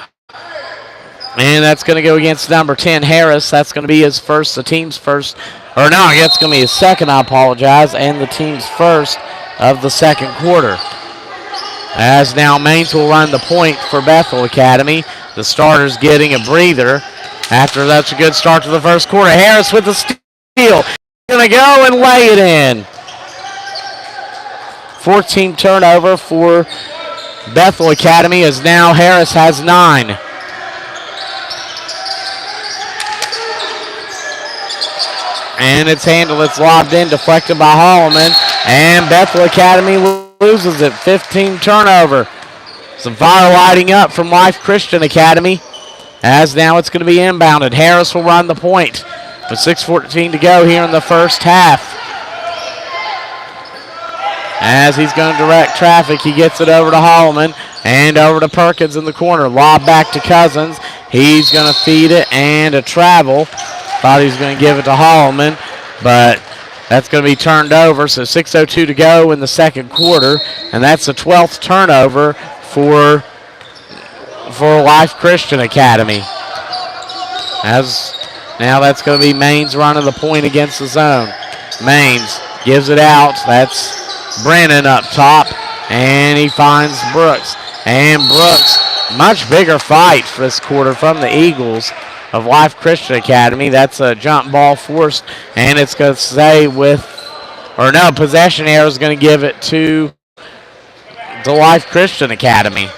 And that's going to go against number 10, Harris. That's going to be his first, the team's first. Or no, it's going to be his second, I apologize, and the team's first of the second quarter. As now Maines will run the point for Bethel Academy. The starter's getting a breather after that's a good start to the first quarter. Harris with the steal. Going to go and lay it in. 14 turnover for Bethel Academy as now Harris has 9. And it's handled, it's lobbed in, deflected by Holloman. And Bethel Academy loses it. 15 turnover. Some fire lighting up from Life Christian Academy. As now it's going to be inbounded. Harris will run the point with 6:14 to go here in the first half. As he's going to direct traffic, he gets it over to Holloman and over to Perkins in the corner. Lob back to Cousins. He's going to feed it and a travel. Thought he was going to give it to Holloman, but that's going to be turned over. So 6:02 to go in the second quarter, and that's the 12th turnover for Life Christian Academy. As now that's going to be Maines running the point against the zone. Maines gives it out. That's Brennan up top, and he finds Brooks. And Brooks, much bigger fight for this quarter from the Eagles of Life Christian Academy. That's a jump ball forced, and it's going to stay possession arrow is going to give it to the Life Christian Academy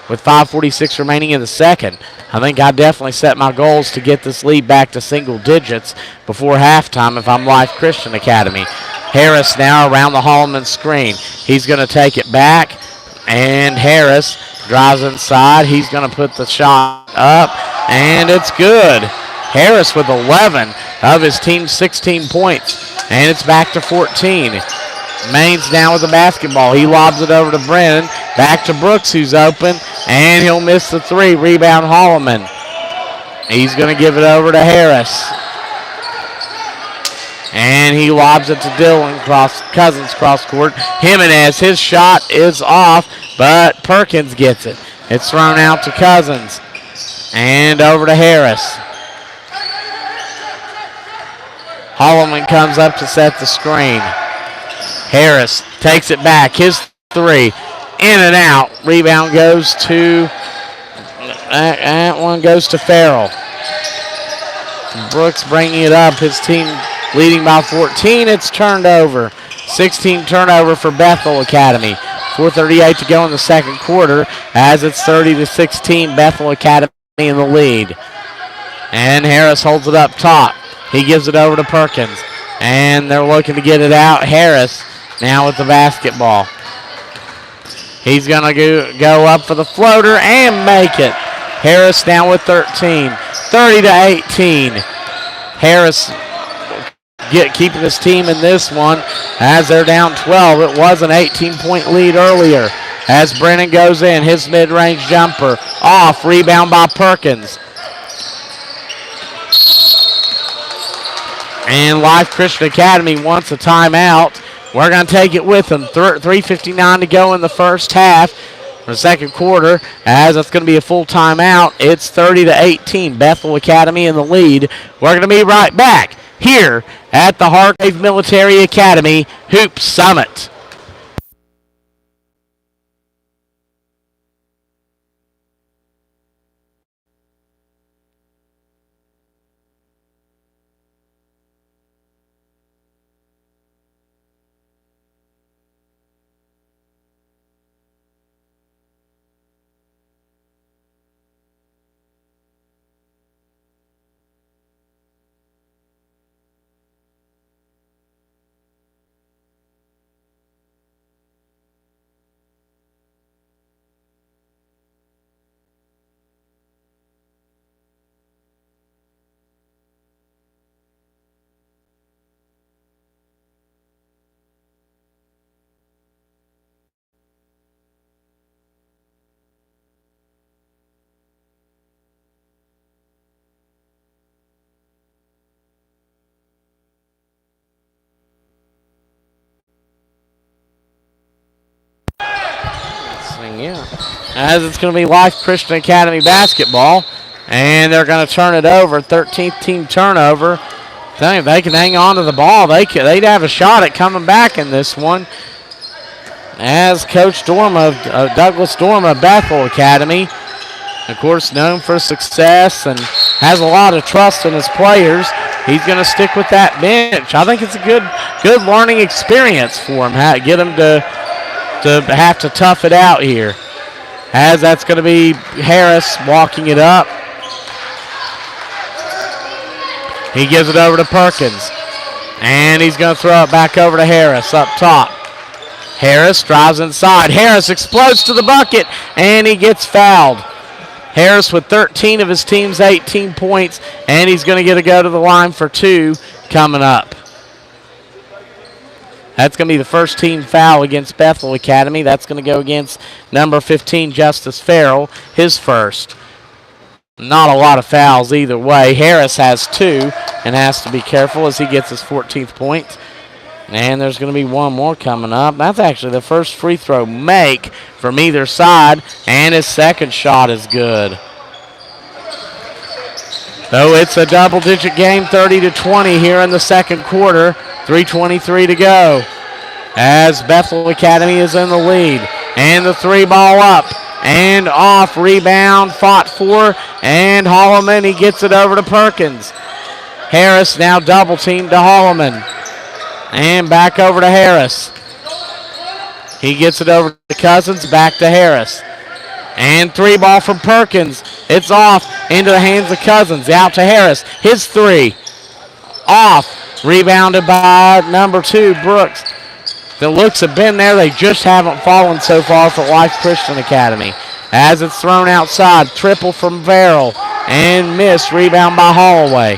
with 5:46 remaining in the second. I think I definitely set my goals to get this lead back to single digits before halftime if I'm Life Christian Academy. Harris now around the Holloman screen. He's going to take it back, and Harris drives inside. He's going to put the shot up, and it's good. Harris with 11 of his team's 16 points, and it's back to 14. Maines now with the basketball. He lobs it over to Brennan. Back to Brooks, who's open, and he'll miss the three. Rebound Holloman. He's going to give it over to Harris. And he lobs it to Dylan, Cousins cross court. Jimenez, his shot is off, but Perkins gets it. It's thrown out to Cousins. And over to Harris. Holloman comes up to set the screen. Harris takes it back. His three. In and out. Rebound goes to... That one goes to Farrell. Brooks bringing it up. His team leading by 14. It's turned over. 16 turnover for Bethel Academy. 4:38 to go in the second quarter as it's 30-16. Bethel Academy in the lead. And Harris holds it up top. He gives it over to Perkins. And they're looking to get it out. Harris now with the basketball. He's going to go up for the floater and make it. Harris now with 13. 30-18. Harris keeping his team in this one as they're down 12. It was an 18-point lead earlier. As Brennan goes in, his mid-range jumper off. Rebound by Perkins. And Life Christian Academy wants a timeout. We're going to take it with them. 3:59 to go in the first half. For the second quarter, as it's going to be a full timeout. It's 30-18. Bethel Academy in the lead. We're going to be right back here at the Hargrave Military Academy Hoop Summit. Yeah. As it's going to be Life Christian Academy basketball, and they're going to turn it over. 13th team turnover. If they can hang on to the ball, they'd have a shot at coming back in this one. As Coach Douglas Dorma of Bethel Academy, of course, known for success and has a lot of trust in his players, he's going to stick with that bench. I think it's a good learning experience for him. Get him to have to tough it out here. As that's going to be Harris walking it up. He gives it over to Perkins. And he's going to throw it back over to Harris up top. Harris drives inside. Harris explodes to the bucket, and he gets fouled. Harris with 13 of his team's 18 points, and he's going to go to the line for 2 coming up. That's going to be the first team foul against Bethel Academy. That's going to go against number 15, Justice Farrell, his first. Not a lot of fouls either way. Harris has 2 and has to be careful as he gets his 14th point. And there's going to be one more coming up. That's actually the first free throw make from either side, and his second shot is good. So it's a double-digit game, 30-20 here in the second quarter. 3:23 to go as Bethel Academy is in the lead. And the 3 ball up and off. Rebound fought for, and Holloman, he gets it over to Perkins. Harris now double teamed to Holloman. And back over to Harris. He gets it over to Cousins, back to Harris. And 3 ball from Perkins. It's off into the hands of Cousins. Out to Harris. His 3. Off. Rebounded by number 2, Brooks. The looks have been there. They just haven't fallen so far for Life Christian Academy. As it's thrown outside, triple from Verrill. And missed. Rebound by Holloway.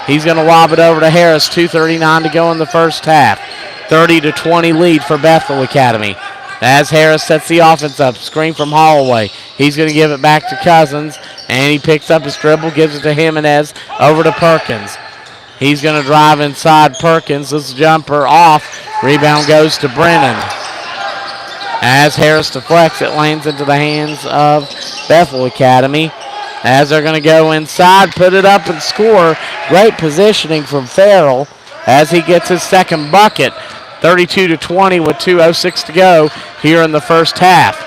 He's going to lob it over to Harris. 2:39 to go in the first half. 30-20 lead for Bethel Academy. As Harris sets the offense up. Screen from Holloway. He's going to give it back to Cousins. And he picks up his dribble. Gives it to Jimenez. Over to Perkins. He's going to drive inside Perkins. This jumper off. Rebound goes to Brennan. As Harris deflects, it lands into the hands of Bethel Academy. As they're going to go inside, put it up and score. Great positioning from Farrell as he gets his second bucket. 32-20 with 2:06 to go here in the first half.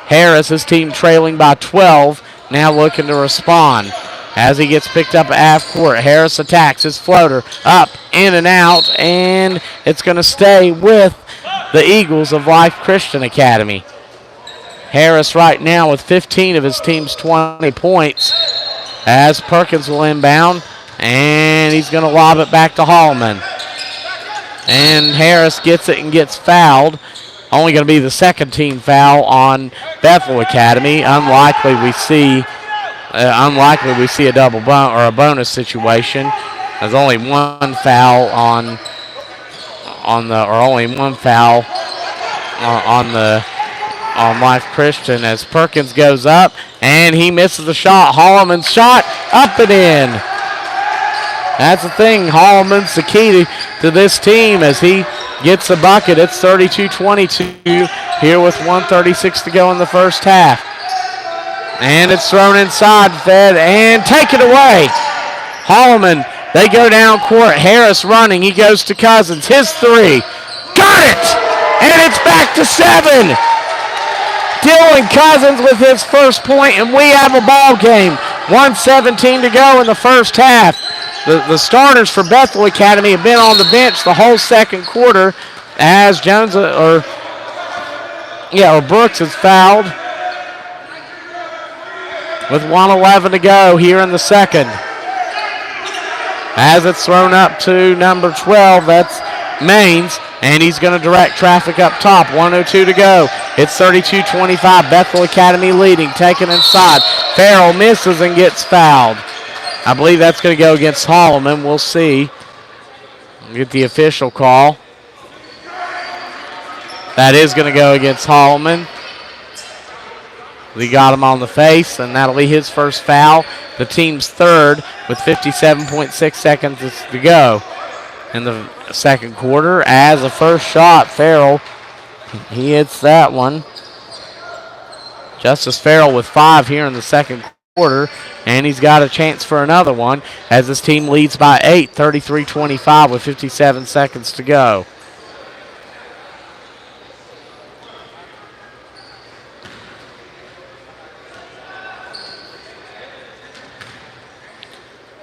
Harris, his team trailing by 12, now looking to respond. As he gets picked up at half court, Harris attacks his floater up, in and out, and it's going to stay with the Eagles of Life Christian Academy. Harris right now with 15 of his team's 20 points as Perkins will inbound, and he's going to lob it back to Hallman. And Harris gets it and gets fouled. Only going to be the second team foul on Bethel Academy. Unlikely we see a double or a bonus situation. There's only one foul on Life Christian as Perkins goes up and he misses the shot. Holloman's shot up and in. That's the thing. Holloman's the key to this team as he gets the bucket. It's 32-22 here with 1:36 to go in the first half. And it's thrown inside, fed, and taken away. Holloman, they go down court. Harris running. He goes to Cousins. His three. Got it! And it's back to 7. Dylan Cousins with his first point, and we have a ball game. 1:17 to go in the first half. The starters for Bethel Academy have been on the bench the whole second quarter as Brooks is fouled with 1:11 to go here in the second. As it's thrown up to number 12, that's Maines, and he's going to direct traffic up top. 1:02 to go. It's 32-25. Bethel Academy leading, taken inside. Farrell misses and gets fouled. I believe that's going to go against Holloman. We'll see. We'll get the official call. That is going to go against Holloman. We got him on the face, and that'll be his first foul. The team's third with 57.6 seconds to go in the second quarter. As a first shot, Farrell, he hits that one. Justice Farrell with 5 here in the second quarter, and he's got a chance for another one as his team leads by 8, 33-25 with 57 seconds to go.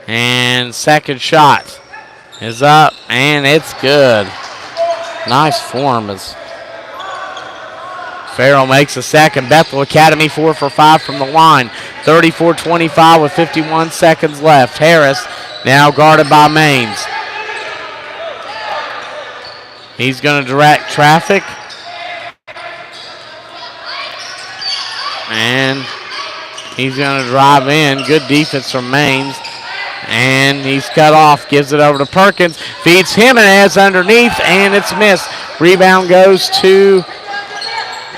And second shot is up, and it's good. Nice form as Farrell makes a second. Bethel Academy 4 for 5 from the line. 34-25 with 51 seconds left. Harris now guarded by Maines. He's going to direct traffic. And he's going to drive in. Good defense from Maines. And he's cut off. Gives it over to Perkins. Feeds Jimenez underneath, and it's missed. Rebound goes to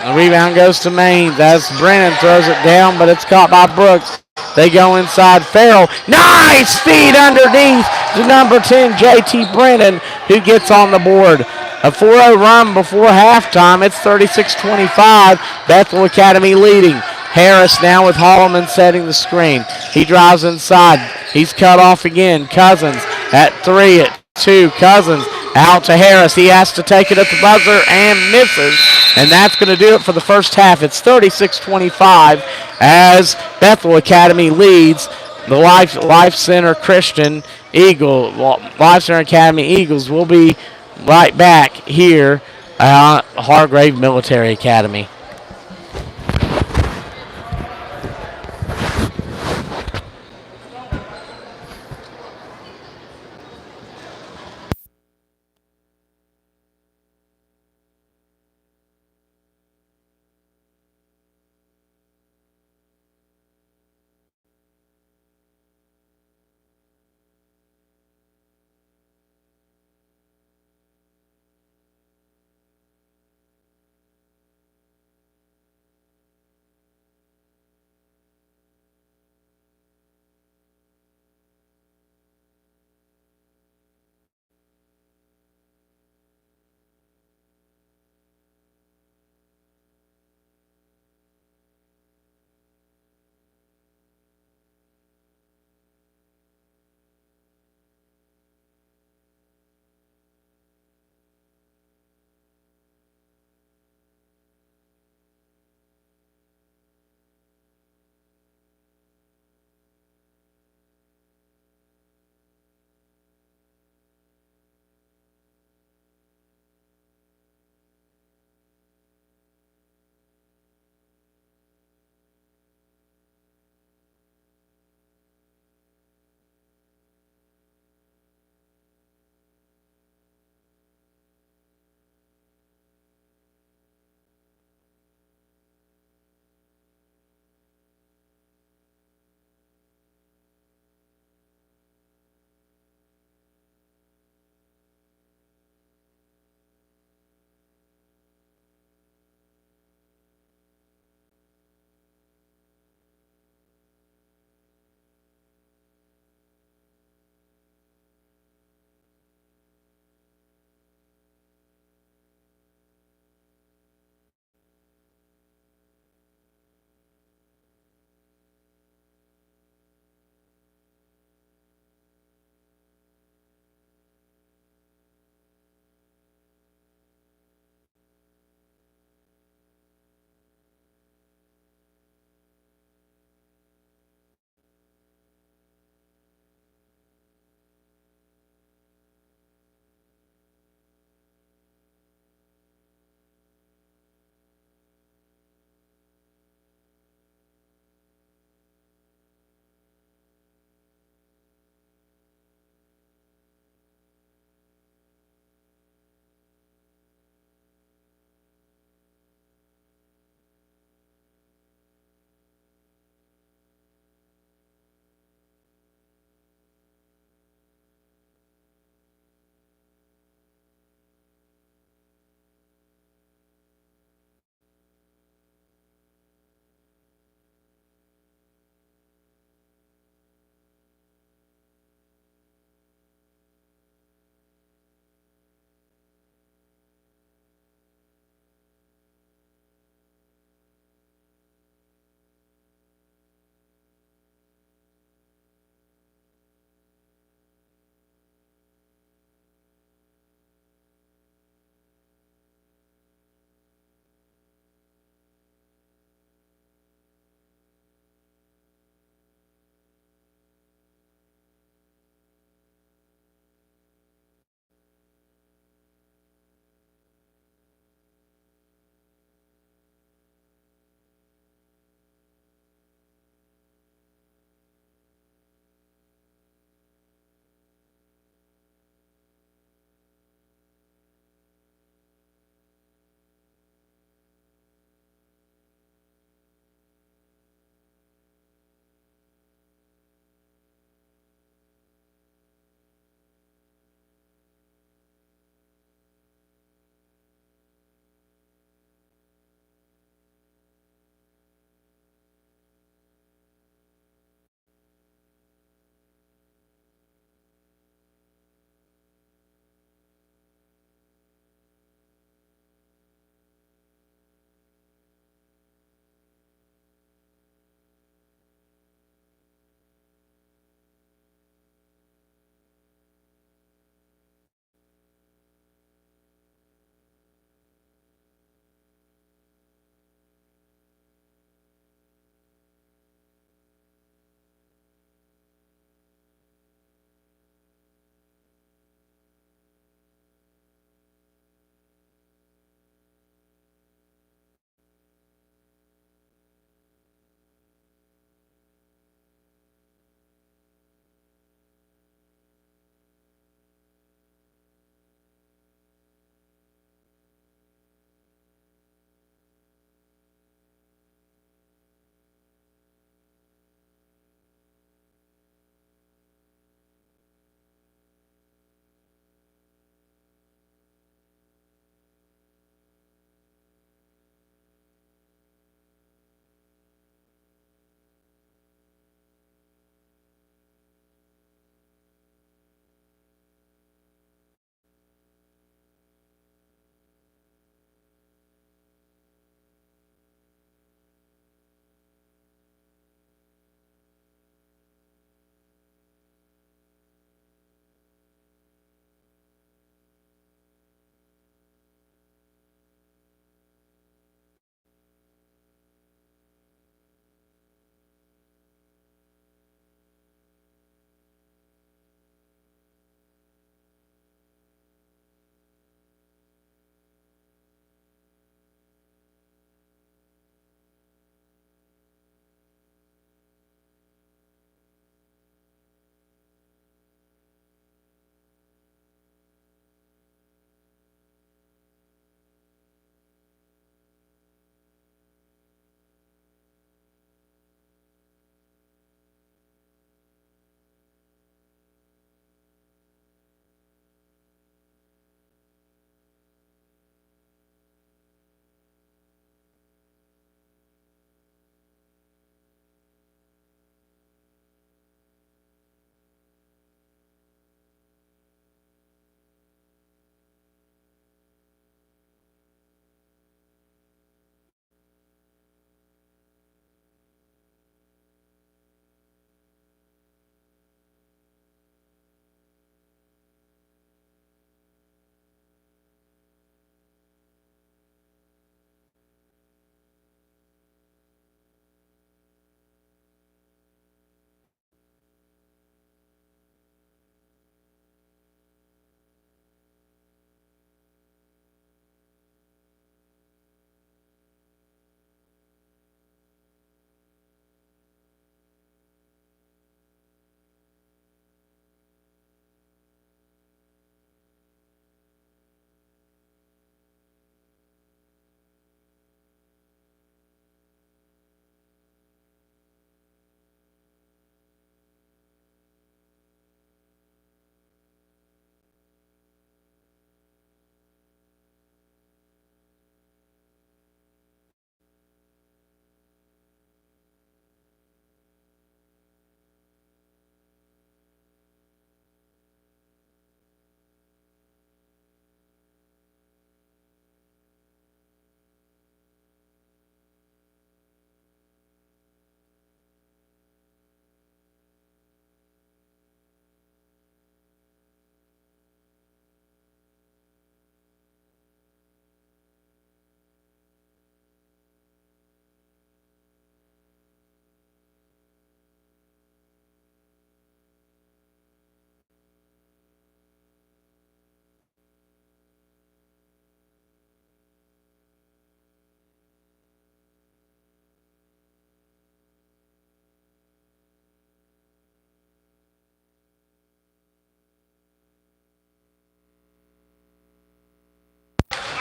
Maines as Brennan throws it down, but it's caught by Brooks. They go inside. Farrell. Nice feed underneath to number 10, JT Brennan, who gets on the board. A 4-0 run before halftime. It's 36-25. Bethel Academy leading. Harris now with Holloman setting the screen. He drives inside. He's cut off again. Cousins at 3 at 2. Cousins out to Harris. He has to take it at the buzzer and misses. And that's going to do it for the first half. It's 36-25 as Bethel Academy leads the Life Center Christian Eagle. Life Center Academy Eagles will be right back here at Hargrave Military Academy.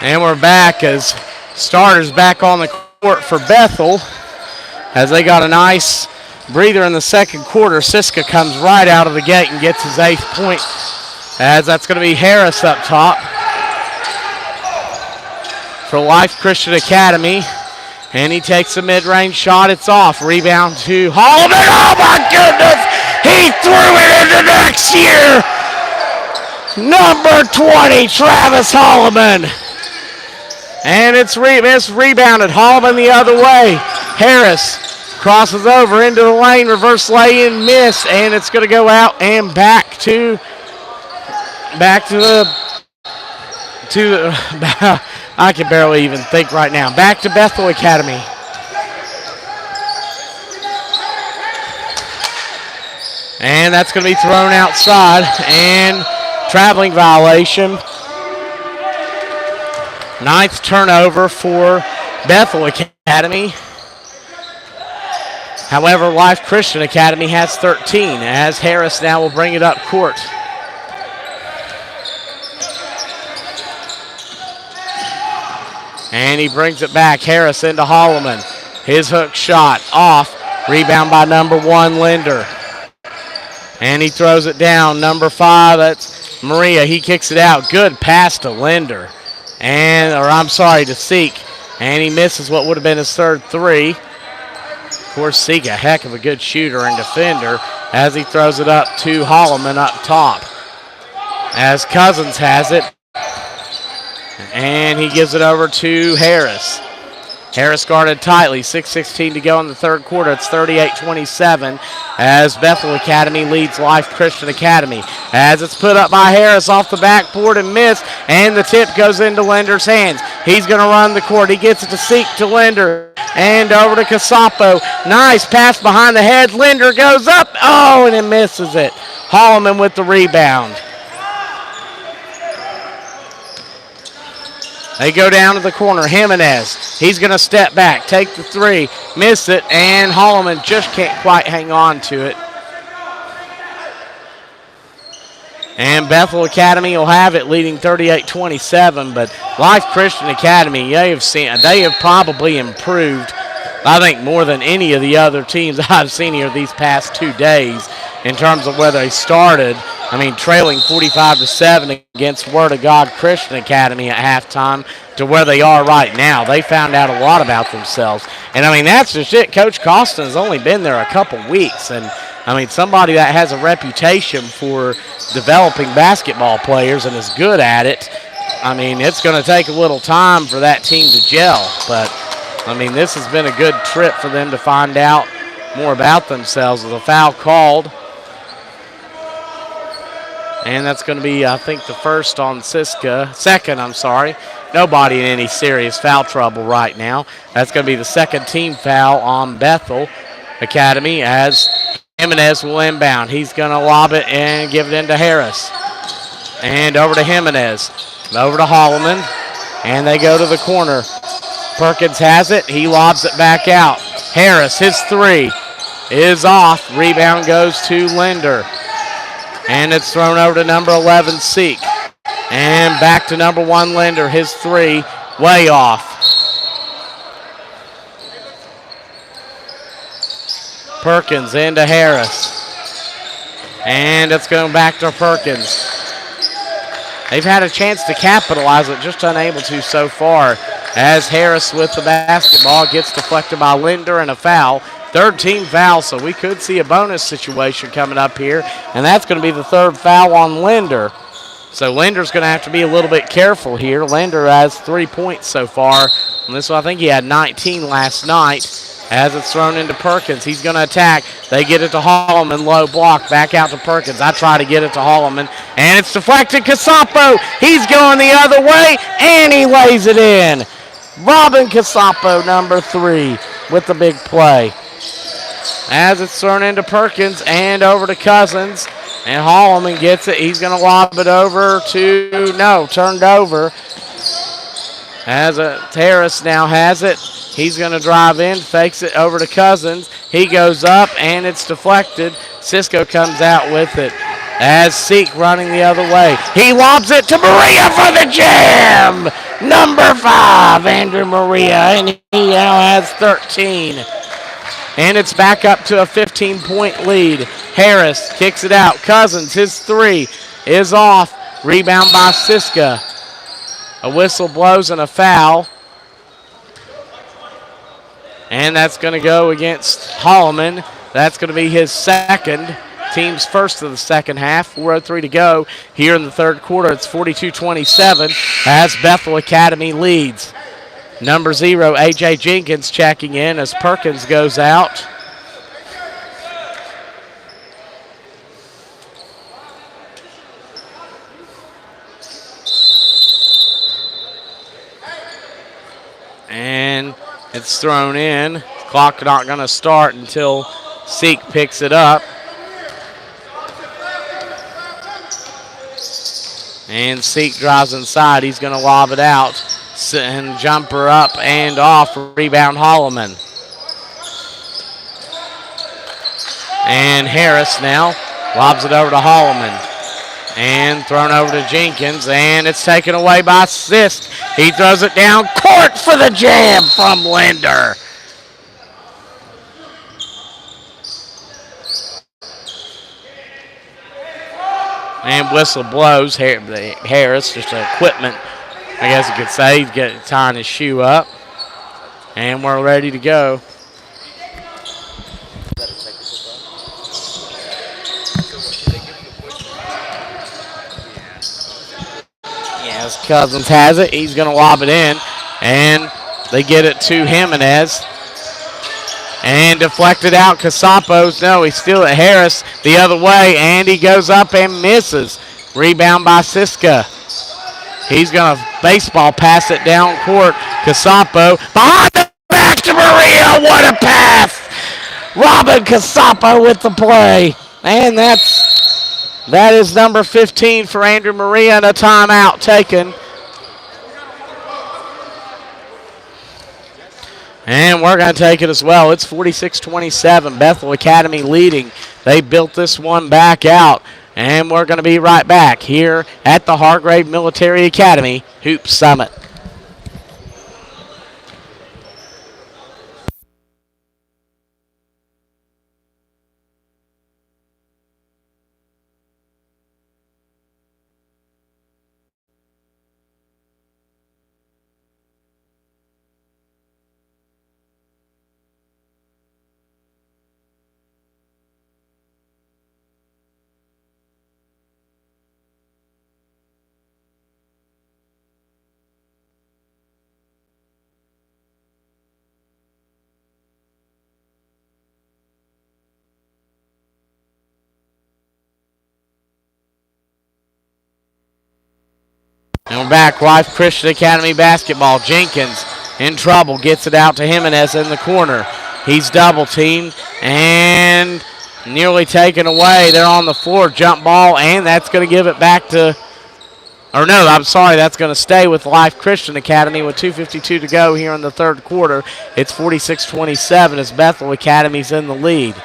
And we're back as starters back on the court for Bethel as they got a nice breather in the second quarter. Siska comes right out of the gate and gets his 8th point, as that's going to be Harris up top for Life Christian Academy. And he takes a mid-range shot. It's off. Rebound to Holloman. Oh, my goodness! He threw it into next year! Number 20, Travis Holloman. And it's rebounded. Holloman the other way. Harris crosses over into the lane. Reverse lay-in, miss. And it's going to go out and back to the I can barely even think right now. Back to Bethel Academy. And that's going to be thrown outside. And traveling violation. 9th turnover for Bethel Academy. However, Life Christian Academy has 13, as Harris now will bring it up court. And he brings it back. Harris into Holloman. His hook shot off. Rebound by number 1, Linder. And he throws it down. Number 5, that's Maria. He kicks it out. Good pass to Linder. To Seek. And he misses what would have been his 3rd three. Of course, Seek, a heck of a good shooter and defender, as he throws it up to Holloman up top. As Cousins has it. And he gives it over to Harris. Harris guarded tightly. 6:16 to go in the third quarter. It's 38-27 as Bethel Academy leads Life Christian Academy. As it's put up by Harris off the backboard and missed, and the tip goes into Linder's hands. He's going to run the court. He gets it to Seek to Linder. And over to Casapo. Nice pass behind the head. Linder goes up. Oh, and it misses it. Holloman with the rebound. They go down to the corner. Jimenez, he's going to step back, take the three, miss it, and Holloman just can't quite hang on to it. And Bethel Academy will have it, leading 38-27, but Life Christian Academy, they have probably improved, I think, more than any of the other teams I've seen here these past 2 days in terms of where they started. I mean, trailing 45-7 against Word of God Christian Academy at halftime to where they are right now. They found out a lot about themselves. And, I mean, that's just it. Coach Costin has only been there a couple weeks. And, I mean, somebody that has a reputation for developing basketball players and is good at it, I mean, it's going to take a little time for that team to gel. But, I mean, this has been a good trip for them to find out more about themselves. With a foul called. And that's going to be, I think, the first on Siska. Second, I'm sorry. Nobody in any serious foul trouble right now. That's going to be the second team foul on Bethel Academy as Jimenez will inbound. He's going to lob it and give it into Harris. And over to Jimenez. Over to Holloman. And they go to the corner. Perkins has it. He lobs it back out. Harris, his three is off. Rebound goes to Linder. And it's thrown over to number 11, Seek. And back to number 1, Linder. His three, way off. Perkins into Harris. And it's going back to Perkins. They've had a chance to capitalize it, just unable to so far. As Harris with the basketball gets deflected by Linder and a foul. Third team foul, so we could see a bonus situation coming up here, and that's going to be the third foul on Linder. So Linder's going to have to be a little bit careful here. Linder has 3 points so far. And this one, I think he had 19 last night. As it's thrown into Perkins, he's going to attack. They get it to Holloman, low block, back out to Perkins. I try to get it to Holloman, and it's deflected. Casapo, he's going the other way, and he lays it in. Robin Casapo, number 3, with the big play. As it's thrown into Perkins and over to Cousins. And Holloman gets it. He's going to lob it over to, turned over. As Harris now has it. He's going to drive in, fakes it over to Cousins. He goes up, and it's deflected. Cisco comes out with it. As Seek running the other way. He lobs it to Maria for the jam. Number 5, Andrew Maria, and he now has 13. And it's back up to a 15-point lead. Harris kicks it out. Cousins, his 3 is off. Rebound by Siska. A whistle blows and a foul. And that's going to go against Holloman. That's going to be his second. Team's first of the second half. 4:03 to go here in the third quarter. It's 42-27 as Bethel Academy leads. Number 0, A.J. Jenkins checking in as Perkins goes out. And it's thrown in. Clock not going to start until Seek picks it up. And Seek drives inside. He's going to lob it out. And jumper up and off. Rebound Holloman. And Harris now lobs it over to Holloman. And thrown over to Jenkins. And it's taken away by Sisk. He throws it down court for the jam from Linder. And whistle blows. Harris, just equipment, I guess you could say. He's tying his shoe up. And we're ready to go. Yes, Cousins has it. He's going to lob it in. And they get it to Jimenez. And deflected out. Casapos, no, he's still at Harris the other way. And he goes up and misses. Rebound by Siska. He's going to baseball pass it down court. Casapo behind the back to Maria. What a pass. Robin Casapo with the play. And that is number 15 for Andrew Maria, and a timeout taken. And we're going to take it as well. It's 46-27. Bethel Academy leading. They built this one back out. And we're going to be right back here at the Hargrave Military Academy Hoop Summit. And we're back. Life Christian Academy basketball. Jenkins in trouble. Gets it out to Jimenez in the corner. He's double teamed and nearly taken away. They're on the floor. Jump ball, and that's going to give it back to, or no, I'm sorry, that's going to stay with Life Christian Academy with 2:52 to go here in the third quarter. It's 46-27 as Bethel Academy's in the lead.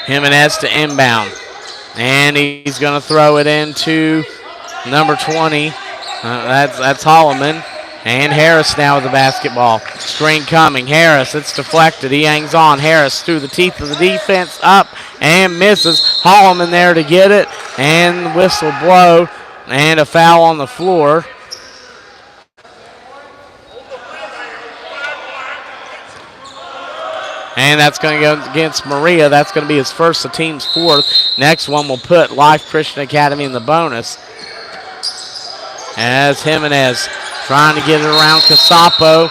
Jimenez to inbound. And he's going to throw it into number 20. That's Holloman. And Harris now with the basketball. Screen coming. Harris, it's deflected. He hangs on. Harris through the teeth of the defense. Up and misses. Holloman there to get it. And whistle blow. And a foul on the floor. And that's going to go against Maria. That's going to be his first, the team's fourth. Next one will put Life Christian Academy in the bonus. As Jimenez trying to get it around Casapo.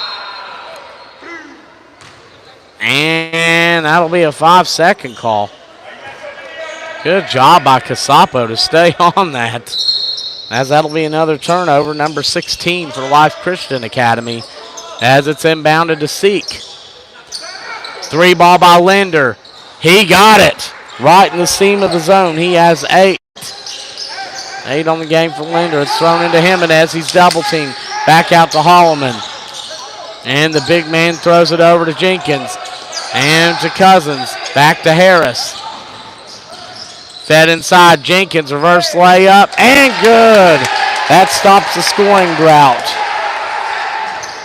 And that'll be a 5-second call. Good job by Casapo to stay on that. As that'll be another turnover, number 16 for Life Christian Academy. As it's inbounded to Seek. 3 ball by Linder. He got it right in the seam of the zone. He has 8. 8 on the game for Linder. It's thrown into Jimenez. He's double teamed. Back out to Holloman. And the big man throws it over to Jenkins. And to Cousins. Back to Harris. Fed inside, Jenkins, reverse layup, and good. That stops the scoring drought.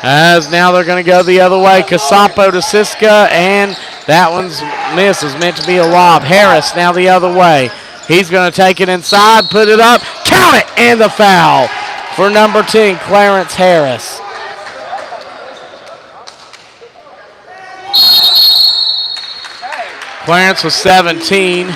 As now they're going to go the other way. Casapo to Siska, and that one's missed. Is meant to be a lob. Harris now the other way. He's going to take it inside, put it up, count it, and the foul for number 10, Clarence Harris. Clarence was 17.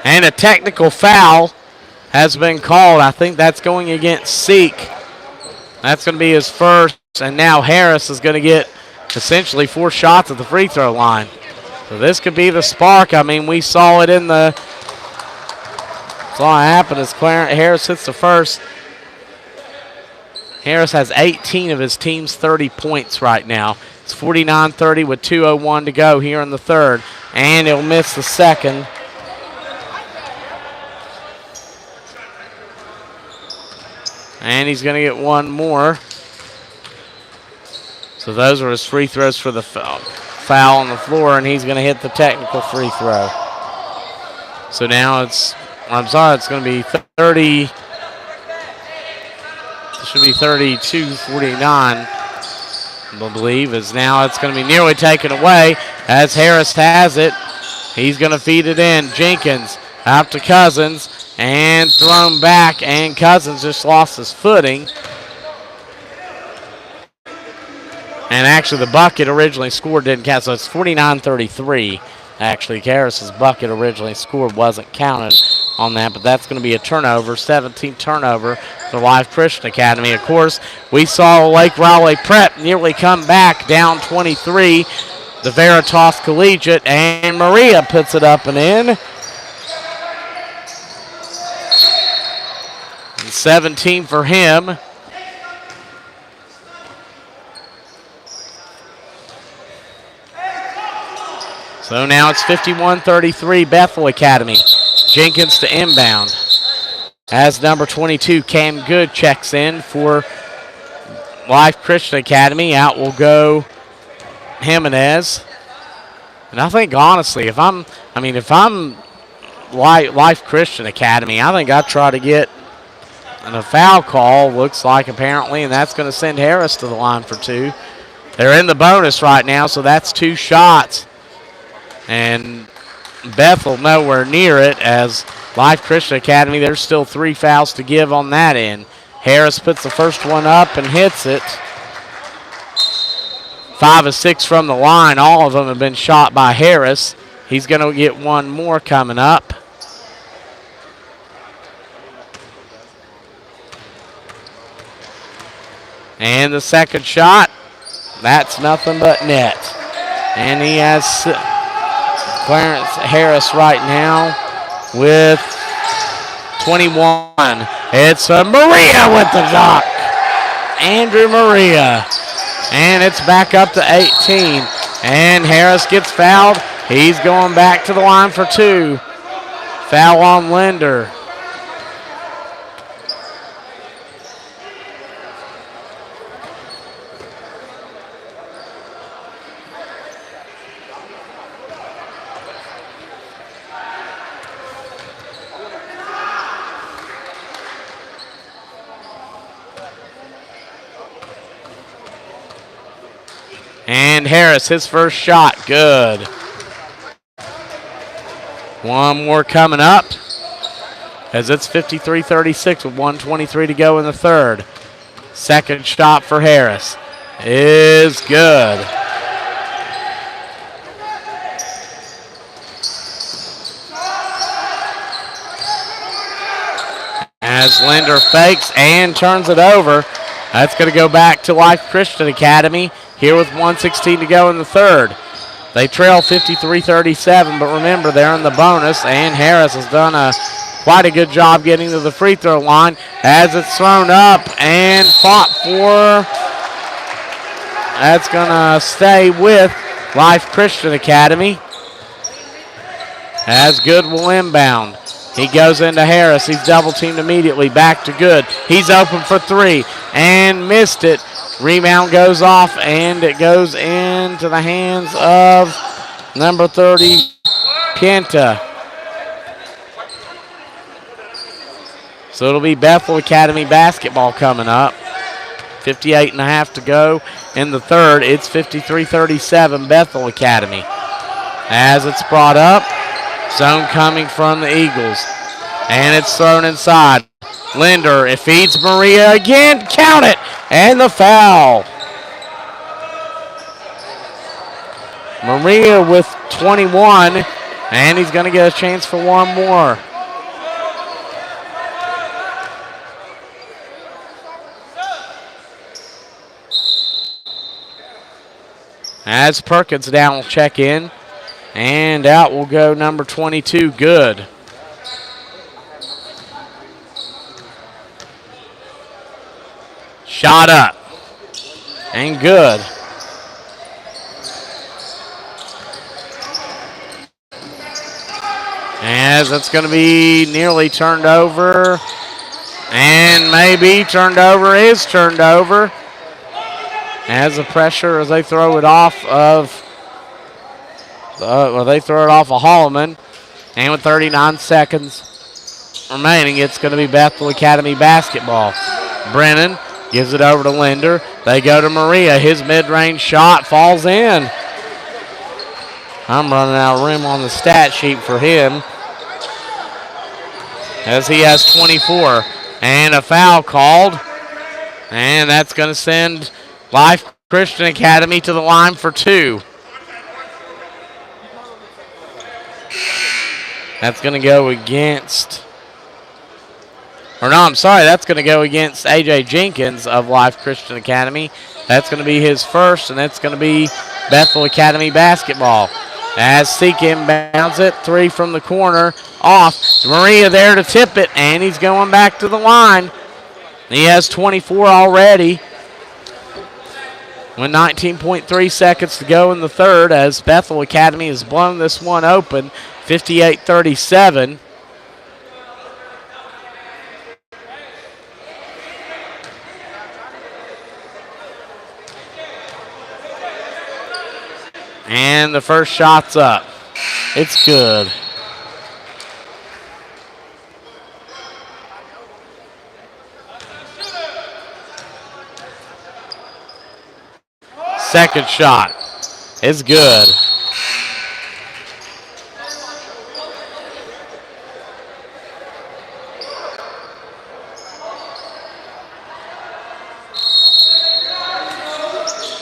And a technical foul has been called. I think that's going against Seek. That's going to be his first. And now Harris is going to get essentially 4 shots at the free throw line. So this could be the spark. I mean, we saw it in the... Saw it happen as Harris hits the first. Harris has 18 of his team's 30 points right now. It's 49-30 with 2:01 to go here in the third. And he'll miss the second. And he's going to get one more. So those are his free throws for the foul on the floor, and he's going to hit the technical free throw. So now it's going to be 30. It should be 32-49, I believe, as now it's going to be nearly taken away as Harris has it. He's going to feed it in. Jenkins out to Cousins. And thrown back, and Cousins just lost his footing. And actually the bucket originally scored didn't count, so it's 49-33. Actually, Harris's bucket originally scored wasn't counted on that, but that's going to be a turnover, 17th turnover for Life Christian Academy. Of course, we saw Lake Rowley Prep nearly come back down 23. The Veritas Collegiate, and Maria puts it up and in. 17 for him. So now it's 51-33 Bethel Academy. Jenkins to inbound. As number 22, Cam Good checks in for Life Christian Academy. Out will go Jimenez. And I think honestly, if I'm Life Christian Academy, I think I'd try to get a foul call, looks like apparently, and that's going to send Harris to the line for 2. They're in the bonus right now, so that's 2 shots. And Bethel nowhere near it, as Life Christian Academy, there's still 3 fouls to give on that end. Harris puts the first one up and hits it. 5 of 6 from the line. All of them have been shot by Harris. He's going to get one more coming up. And the second shot, that's nothing but net. And he has Clarence Harris right now with 21. It's Maria with the dunk. Andrew Maria. And it's back up to 18. And Harris gets fouled. He's going back to the line for 2. Foul on Linder. And Harris, his first shot, good. One more coming up, as it's 53-36 with 1:23 to go in the third. Second shot for Harris is good. As Linder fakes and turns it over. That's going to go back to Life Christian Academy here with 1:16 to go in the third. They trail 53-37, but remember, they're in the bonus, and Harris has done quite a good job getting to the free throw line as it's thrown up and fought for. That's going to stay with Life Christian Academy. As Good will inbound. He goes into Harris. He's double teamed immediately. Back to Good. He's open for three and missed it. Rebound goes off and it goes into the hands of number 30, Pienta. So it'll be Bethel Academy basketball coming up. 58 and a half to go in the third. It's 53-37 Bethel Academy. As it's brought up, zone coming from the Eagles. And it's thrown inside. Linder, it feeds Maria again. Count it. And the foul. Maria with 21. And he's going to get a chance for one more. As Perkins down will check in. And out will go number 22, Good. Shot up. And good. As that's going to be nearly turned over. And maybe turned over, is turned over. As the pressure as they throw it off of Holloman. And with 39 seconds remaining, it's going to be Bethel Academy basketball. Brennan gives it over to Linder. They go to Maria. His mid-range shot falls in. I'm running out of room on the stat sheet for him, as he has 24. And a foul called. And that's going to send Life Christian Academy to the line for two. That's going to go against, that's going to go against A.J. Jenkins of Life Christian Academy. That's going to be his first, and that's going to be Bethel Academy basketball. As Seek inbounds it, three from the corner, off. Maria there to tip it, and he's going back to the line. He has 24 already. With 19.3 seconds to go in the third, as Bethel Academy has blown this one open, 58-37. And the first shot's up. It's good. Second shot is good.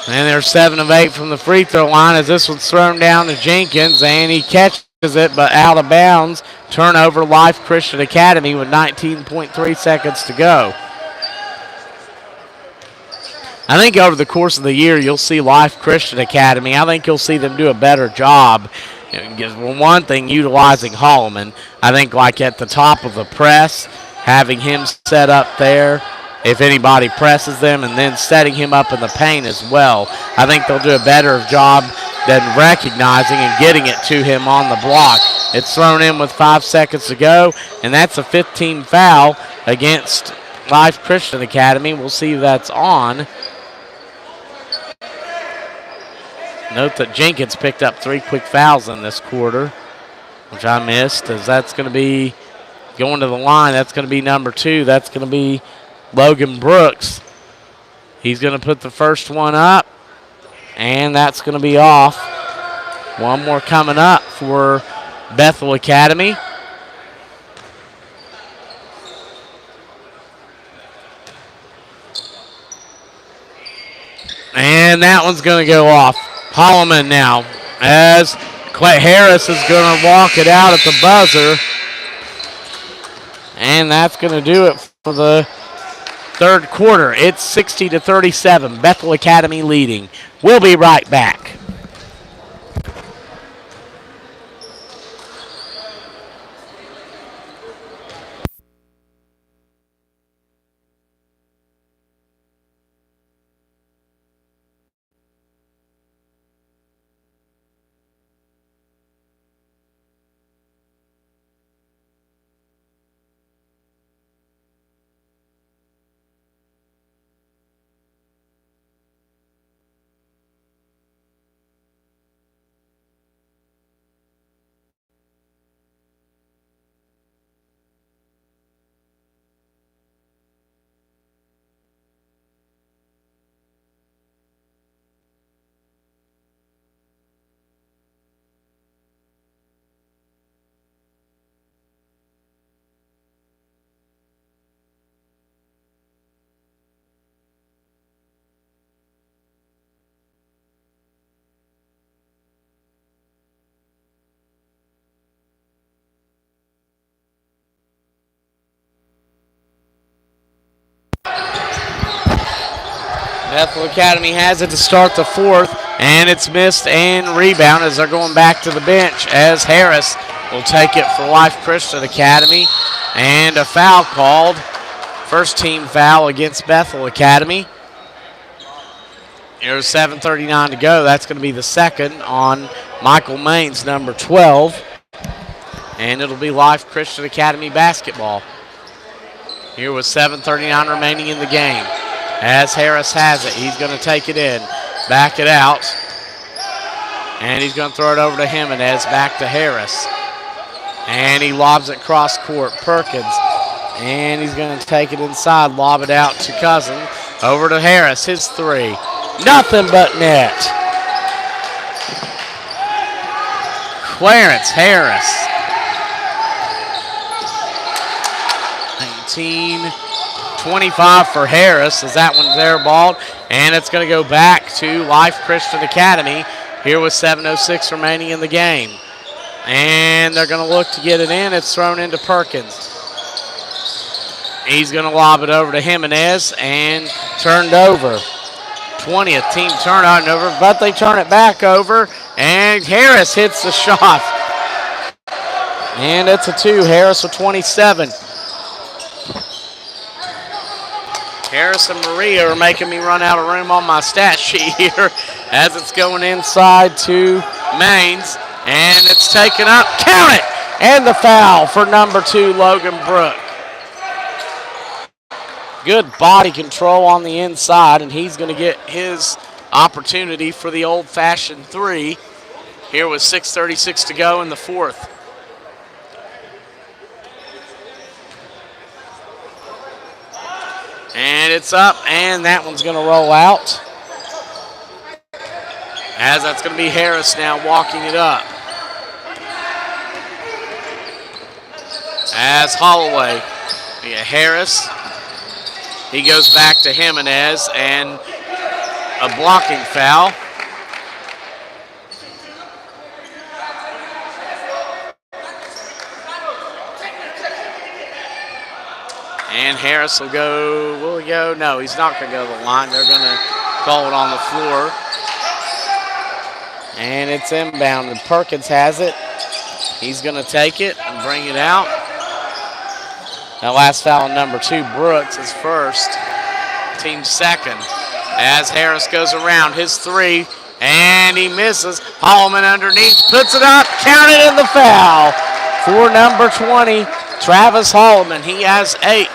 And they're 7 of 8 from the free throw line as this one's thrown down to Jenkins, and he catches it but out of bounds. Turnover, Life Christian Academy with 19.3 seconds to go. I think over the course of the year, you'll see Life Christian Academy. I think you'll see them do a better job. Well, one thing, utilizing Holloman. I think like at the top of the press, having him set up there if anybody presses them, and then setting him up in the paint as well. I think they'll do a better job than recognizing and getting it to him on the block. It's thrown in with 5 seconds to go, and that's a 15 foul against Life Christian Academy. We'll see if that's on. Note that Jenkins picked up 3 quick fouls in this quarter, which I missed, as that's going to be going to the line. That's going to be number 2. That's going to be Logan Brooks. He's going to put the first one up, and that's going to be off. One more coming up for Bethel Academy. And that one's going to go off. Holloman now, as Clay Harris is going to walk it out at the buzzer. And that's going to do it for the third quarter. It's 60-37. Bethel Academy leading. We'll be right back. Bethel Academy has it to start the fourth, and it's missed and rebound as they're going back to the bench as Harris will take it for Life Christian Academy. And a foul called. First team foul against Bethel Academy. There's 7:39 to go. That's going to be the second on Michael Maines, number 12. And it'll be Life Christian Academy basketball. Here with 7:39 remaining in the game. As Harris has it, he's going to take it in, back it out. And he's going to throw it over to Jimenez, back to Harris. And he lobs it cross court. Perkins. And he's going to take it inside, lob it out to Cousin. Over to Harris, his three. Nothing but net. Clarence Harris. 19-25 for Harris as that one's airballed. And it's going to go back to Life Christian Academy here with 7:06 remaining in the game. And they're going to look to get it in. It's thrown into Perkins. He's going to lob it over to Jimenez and turned over. 20th team turnover, but they turn it back over, and Harris hits the shot. And it's a two. Harris with 27. Harris and Maria are making me run out of room on my stat sheet here as it's going inside to Maines, and it's taken up. Count it! And the foul for number 2, Logan Brook. Good body control on the inside, and he's going to get his opportunity for the old-fashioned three here with 6:36 to go in the fourth. And it's up, and that one's going to roll out. As that's going to be Harris now walking it up. As Holloway, Harris. He goes back to Jimenez, and a blocking foul. And Harris will go, will he go? No, he's not going to go to the line. They're going to call it on the floor. And it's inbounded. Perkins has it. He's going to take it and bring it out. That last foul on number 2, Brooks, is first. Team second. As Harris goes around, his three, and he misses. Holloman underneath, puts it up, counted in the foul for number 20, Travis Holloman. He has 8.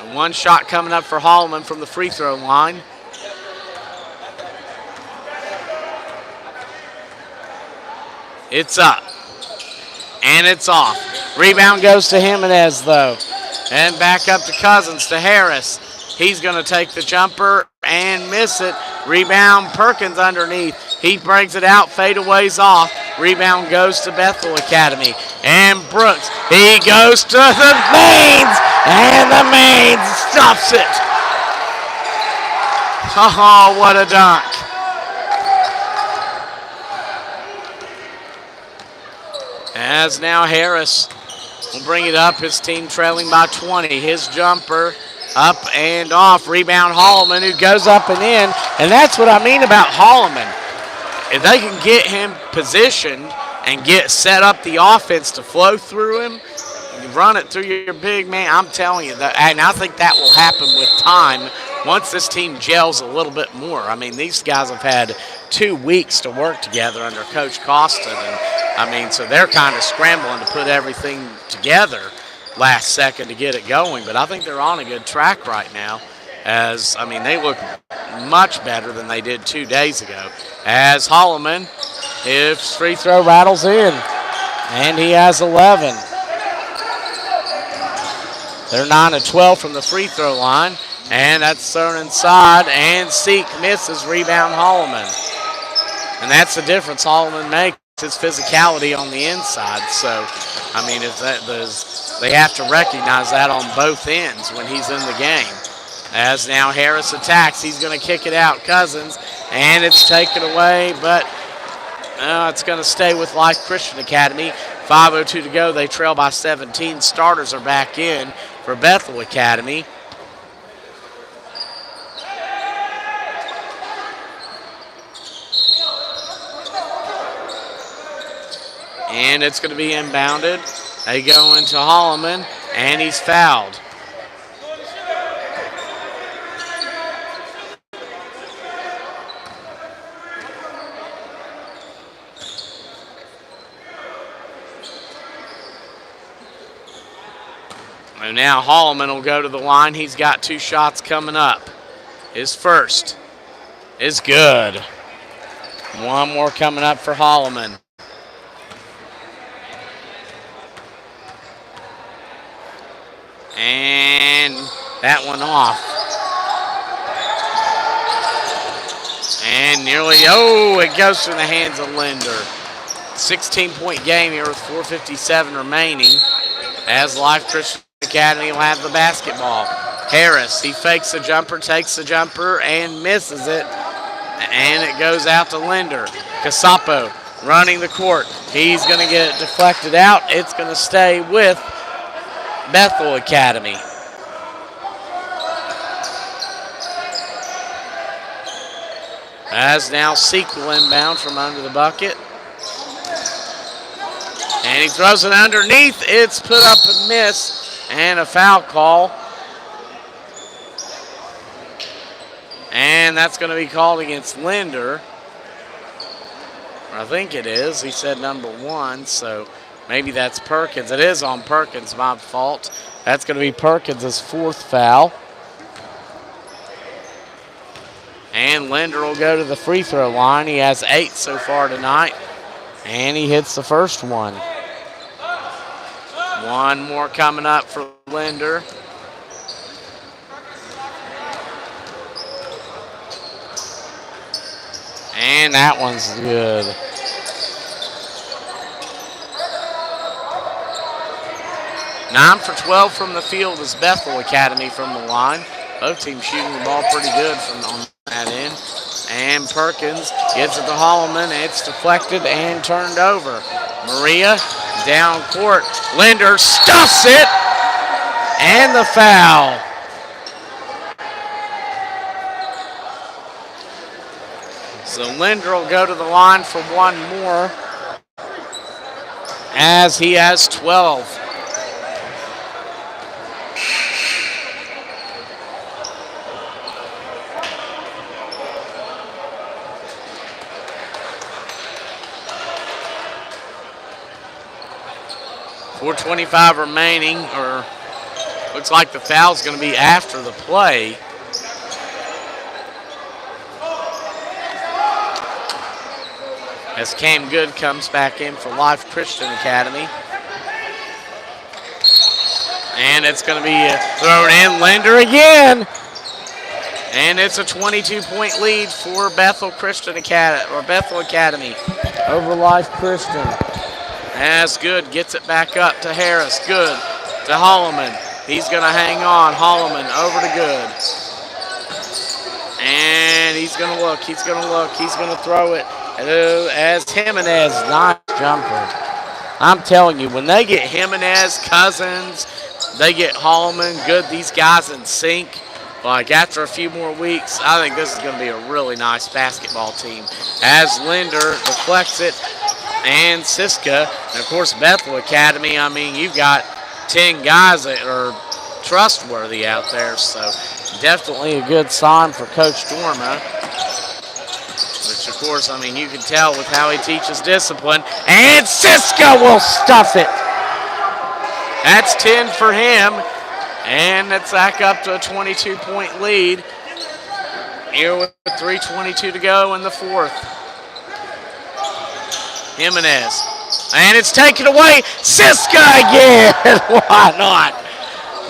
And one shot coming up for Holloman from the free throw line. It's up. And it's off. Rebound goes to Jimenez, though. And back up to Cousins, to Harris. He's going to take the jumper and miss it. Rebound, Perkins underneath. He brings it out, fadeaways off. Rebound goes to Bethel Academy. And Brooks, he goes to the Maines. And the Maines stuffs it. Oh, what a dunk. As now Harris will bring it up. His team trailing by 20. His jumper up and off. Rebound Holloman, who goes up and in. And that's what I mean about Holloman. If they can get him positioned and get set up the offense to flow through him, you run it through your big man, I'm telling you, that, and I think that will happen with time once this team gels a little bit more. I mean, these guys have had 2 weeks to work together under Coach Costin, and I mean, so they're kind of scrambling to put everything together last second to get it going, but I think they're on a good track right now. As, I mean, they look much better than they did 2 days ago. As Holloman, his free throw rattles in, and he has 11. They're 9 of 12 from the free throw line, and that's thrown inside, and Seek misses. Rebound Holloman. And that's the difference Holloman makes, his physicality on the inside. So, I mean, if that they have to recognize that on both ends when he's in the game. As now Harris attacks, he's going to kick it out, Cousins, and it's taken away, but it's going to stay with Life Christian Academy. 5:02 to go. They trail by 17. Starters are back in for Bethel Academy. And it's going to be inbounded. They go into Holloman, and he's fouled. And now Holloman will go to the line. He's got 2 shots coming up. His first is good. One more coming up for Holloman. And that one off. And nearly, it goes through the hands of Linder. 16-point game here with 4:57 remaining as Life Christian Academy will have the basketball. Harris, he fakes the jumper, takes the jumper, and misses it. And it goes out to Linder. Casapo running the court. He's going to get it deflected out. It's going to stay with Bethel Academy. As now Sequel inbound from under the bucket. And he throws it underneath. It's put up and miss. And a foul call. And that's going to be called against Linder. I think it is. He said number 1, so maybe that's Perkins. It is on Perkins, my fault. That's going to be Perkins' 4th foul. And Linder will go to the free throw line. He has 8 so far tonight. And he hits the first one. One more coming up for Linder. And that one's good. Nine for 12 from the field is Bethel Academy from the line. Both teams shooting the ball pretty good from on that end. And Perkins gets it to Holloman. It's deflected and turned over. Maria down court. Linder stuffs it. And the foul. So Linder will go to the line for one more as he has 12. .425 remaining, or looks like the foul's going to be after the play. As Cam Good comes back in for Life Christian Academy. And it's going to be thrown in. Linder again. And it's a 22-point lead for Bethel Christian Academy, or Bethel Academy over Life Christian. As Good gets it back up to Harris. Good to Holloman. He's going to hang on. Holloman over to Good. And he's going to look. He's going to look. He's going to throw it as Jimenez. Nice jumper. I'm telling you, when they get Jimenez, Cousins, they get Holloman, Good, these guys in sync, like after a few more weeks, I think this is going to be a really nice basketball team. As Linder deflects it, and Siska, and of course Bethel Academy, I mean, you've got 10 guys that are trustworthy out there, so definitely a good sign for Coach Dorma. Which, of course, I mean, you can tell with how he teaches discipline. And Siska will stuff it. That's 10 for him. And that's back up to a 22-point lead. Here with 3:22 to go in the fourth. Jimenez. And it's taken away. Siska again. Why not?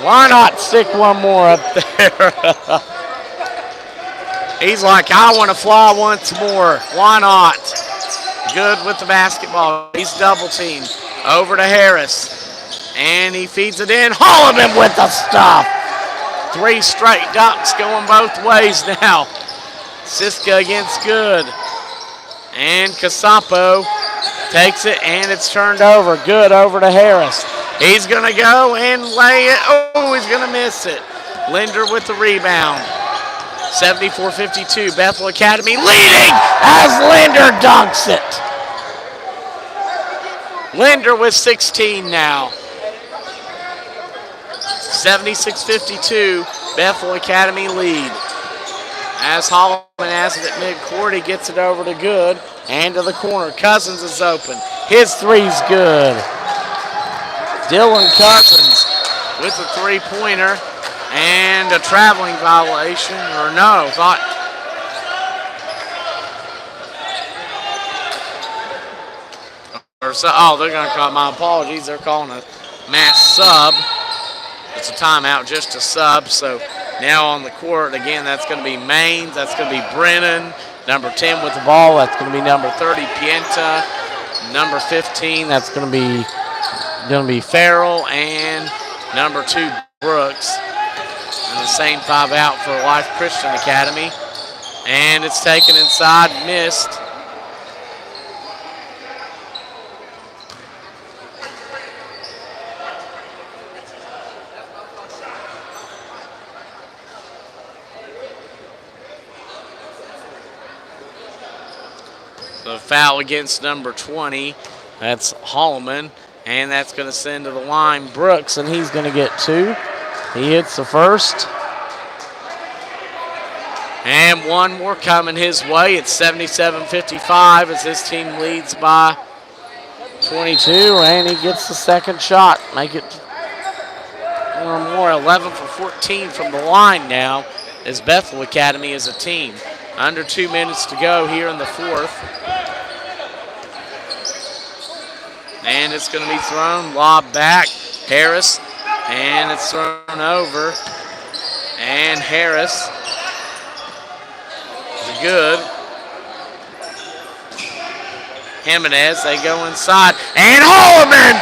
Why not stick one more up there? He's like, I want to fly once more. Why not? Good with the basketball. He's double teamed. Over to Harris. And he feeds it in. Holloman with the stuff. 3 straight ducks going both ways now. Siska against Good. And Casapo Takes it, and it's turned over. Good over to Harris. He's going to go and lay it. Oh, he's going to miss it. Linder with the rebound. 74-52, Bethel Academy leading as Linder dunks it. Linder with 16 now. 76-52, Bethel Academy lead. As Holloman has it at midcourt, he gets it over to Good and to the corner. Cousins is open. His three's good. Dylan Cousins with a three-pointer and a traveling violation, or no, thought. Or so, oh, they're going to call, my apologies, they're calling a mass sub. It's a timeout, just a sub. So now on the court, again, that's going to be Maines. That's going to be Brennan. Number 10 with the ball. That's going to be number 30, Pienta. Number 15, that's going to be Farrell. And number 2, Brooks. And the same 5 out for Life Christian Academy. And it's taken inside, missed. The foul against number 20, that's Holloman, and that's going to send to the line Brooks, and he's going to get 2. He hits the first. And one more coming his way. It's 77-55 as his team leads by 22, and he gets the second shot. Make it one more, 11 for 14 from the line now as Bethel Academy is a team. Under 2 minutes to go here in the fourth. And it's going to be thrown, lob back, Harris, and it's thrown over. And Harris is good. Jimenez, they go inside, and Holloman,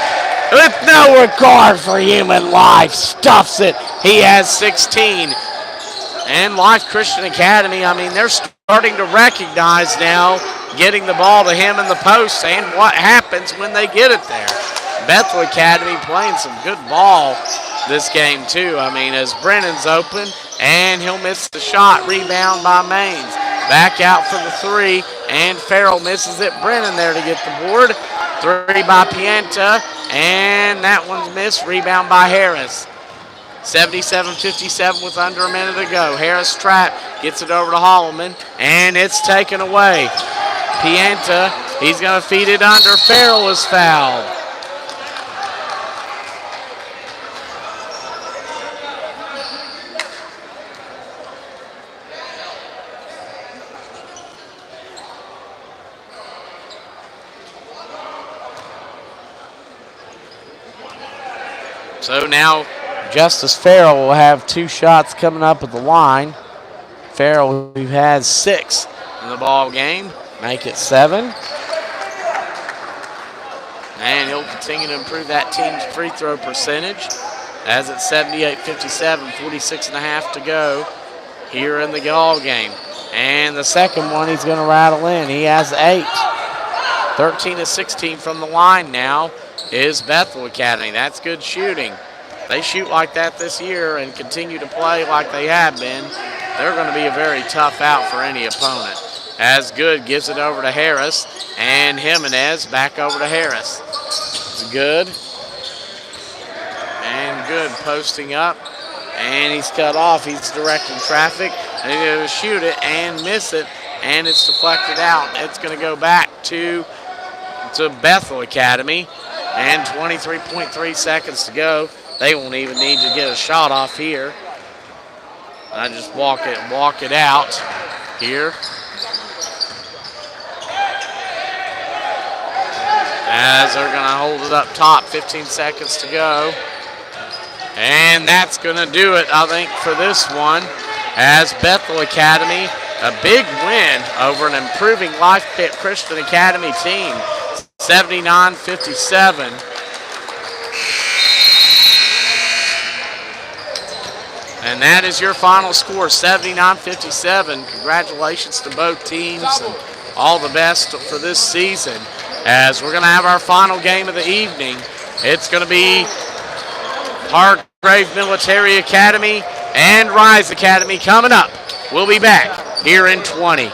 with no regard for human life, stuffs it. He has 16. And Life Christian Academy, I mean, they're starting to recognize now getting the ball to him in the post and what happens when they get it there. Bethel Academy playing some good ball this game too. I mean, as Brennan's open and he'll miss the shot, rebound by Maines. Back out for the 3 and Farrell misses it. Brennan there to get the board. 3 by Pienta and that one's missed. Rebound by Harris. 77-57 with under a minute to go. Harris trap, gets it over to Holloman, and it's taken away. Pienta, he's going to feed it under. Farrell is fouled. So now Justice Farrell will have 2 shots coming up at the line. Farrell, who has 6 in the ball game, make it 7. And he'll continue to improve that team's free throw percentage as it's 78-57, 46.5 to go here in the ball game. And the second one he's going to rattle in. He has 8. 13-16 from the line now is Bethel Academy. That's good shooting. They shoot like that this year and continue to play like they have been, they're going to be a very tough out for any opponent. As Good gives it over to Harris, and Jimenez back over to Harris. It's Good. And Good posting up, and he's cut off. He's directing traffic, and he's going to shoot it and miss it, and it's deflected out. It's going to go back to Bethel Academy, and 23.3 seconds to go. They won't even need to get a shot off here. I just walk it out here. As they're going to hold it up top, 15 seconds to go. And that's going to do it, I think, for this one. As Bethel Academy, a big win over an improving Life Christian Academy team, 79-57. And that is your final score, 79-57. Congratulations to both teams and all the best for this season. as we're going to have our final game of the evening. It's going to be Hargrave Military Academy and Rise Academy coming up. We'll be back here in 20.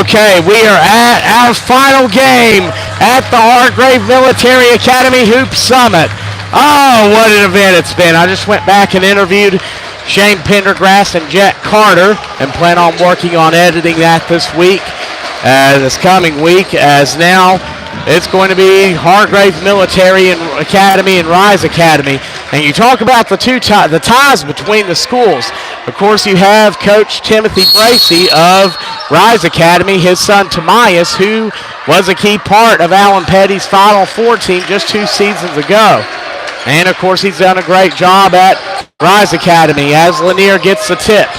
Okay, we are at our final game at the Hargrave Military Academy Hoop Summit. Oh, what an event it's been. I just went back and interviewed Shane Pendergrass and Jet Carter and plan on working on editing that this week, this coming week, as now it's going to be Hargrave Military Academy and Rise Academy. And you talk about the ties between the schools. Of course, you have Coach Timothy Bracey of Rise Academy, his son Tamias, who was a key part of Alan Petty's Final Four team just 2 seasons ago. And, of course, he's done a great job at Rise Academy as Lanier gets the tip.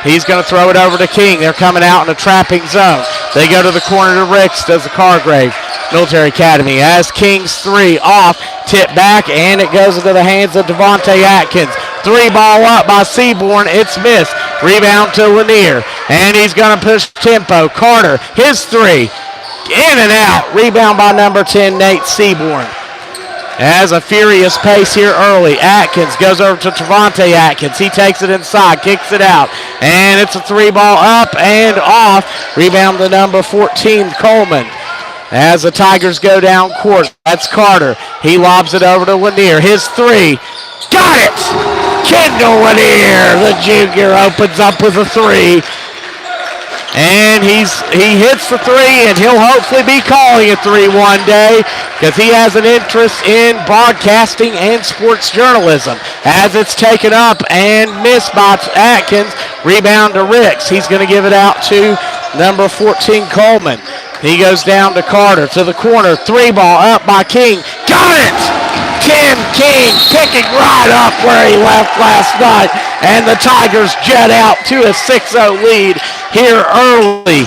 He's going to throw it over to King. They're coming out in a trapping zone. They go to the corner to Ricks, does the Hargrave Military Academy. As King's three off, tip back, and it goes into the hands of Devontae Atkins. 3-ball up by Seaborn. It's missed. Rebound to Lanier. And he's going to push tempo. Carter, his three. In and out. Rebound by number 10, Nate Seaborn. As a furious pace here early. Atkins goes over to Devontae Atkins. He takes it inside, kicks it out. And it's a 3-ball up and off. Rebound to number 14, Coleman. As the Tigers go down court, that's Carter. He lobs it over to Lanier. His three. Got it! Kendall Lanier, the junior, opens up with a three. And he hits the three, and he'll hopefully be calling a three one day because he has an interest in broadcasting and sports journalism. As it's taken up and missed by Atkins, rebound to Ricks. He's going to give it out to number 14, Coleman. He goes down to Carter to the corner. 3-ball up by King. Got it! Tim King picking right up where he left last night. And the Tigers jet out to a 6-0 lead here early.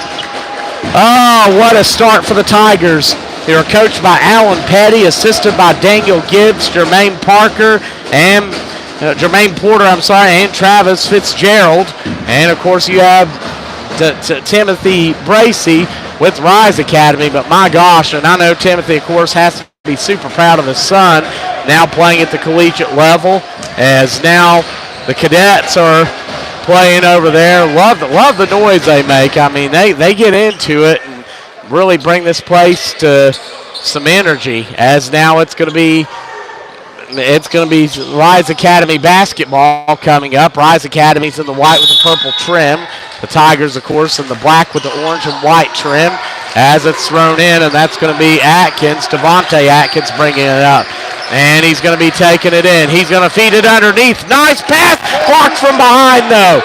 Oh, what a start for the Tigers. They are coached by Alan Petty, assisted by Daniel Gibbs, Jermaine Porter, and Travis Fitzgerald. And, of course, you have Timothy Bracey with Rise Academy. But, my gosh, and I know Timothy, of course, has to be super proud of his son now playing at the collegiate level, as now the cadets are playing over there. Love the noise they make. I mean, they get into it and really bring this place to some energy, as now it's going to be Rise Academy basketball coming up. Rise Academy's in the white with the purple trim. The Tigers, of course, in the black with the orange and white trim. As it's thrown in, and that's going to be Atkins, Devontae Atkins bringing it up. And he's going to be taking it in. He's going to feed it underneath. Nice pass. Blocked from behind, though.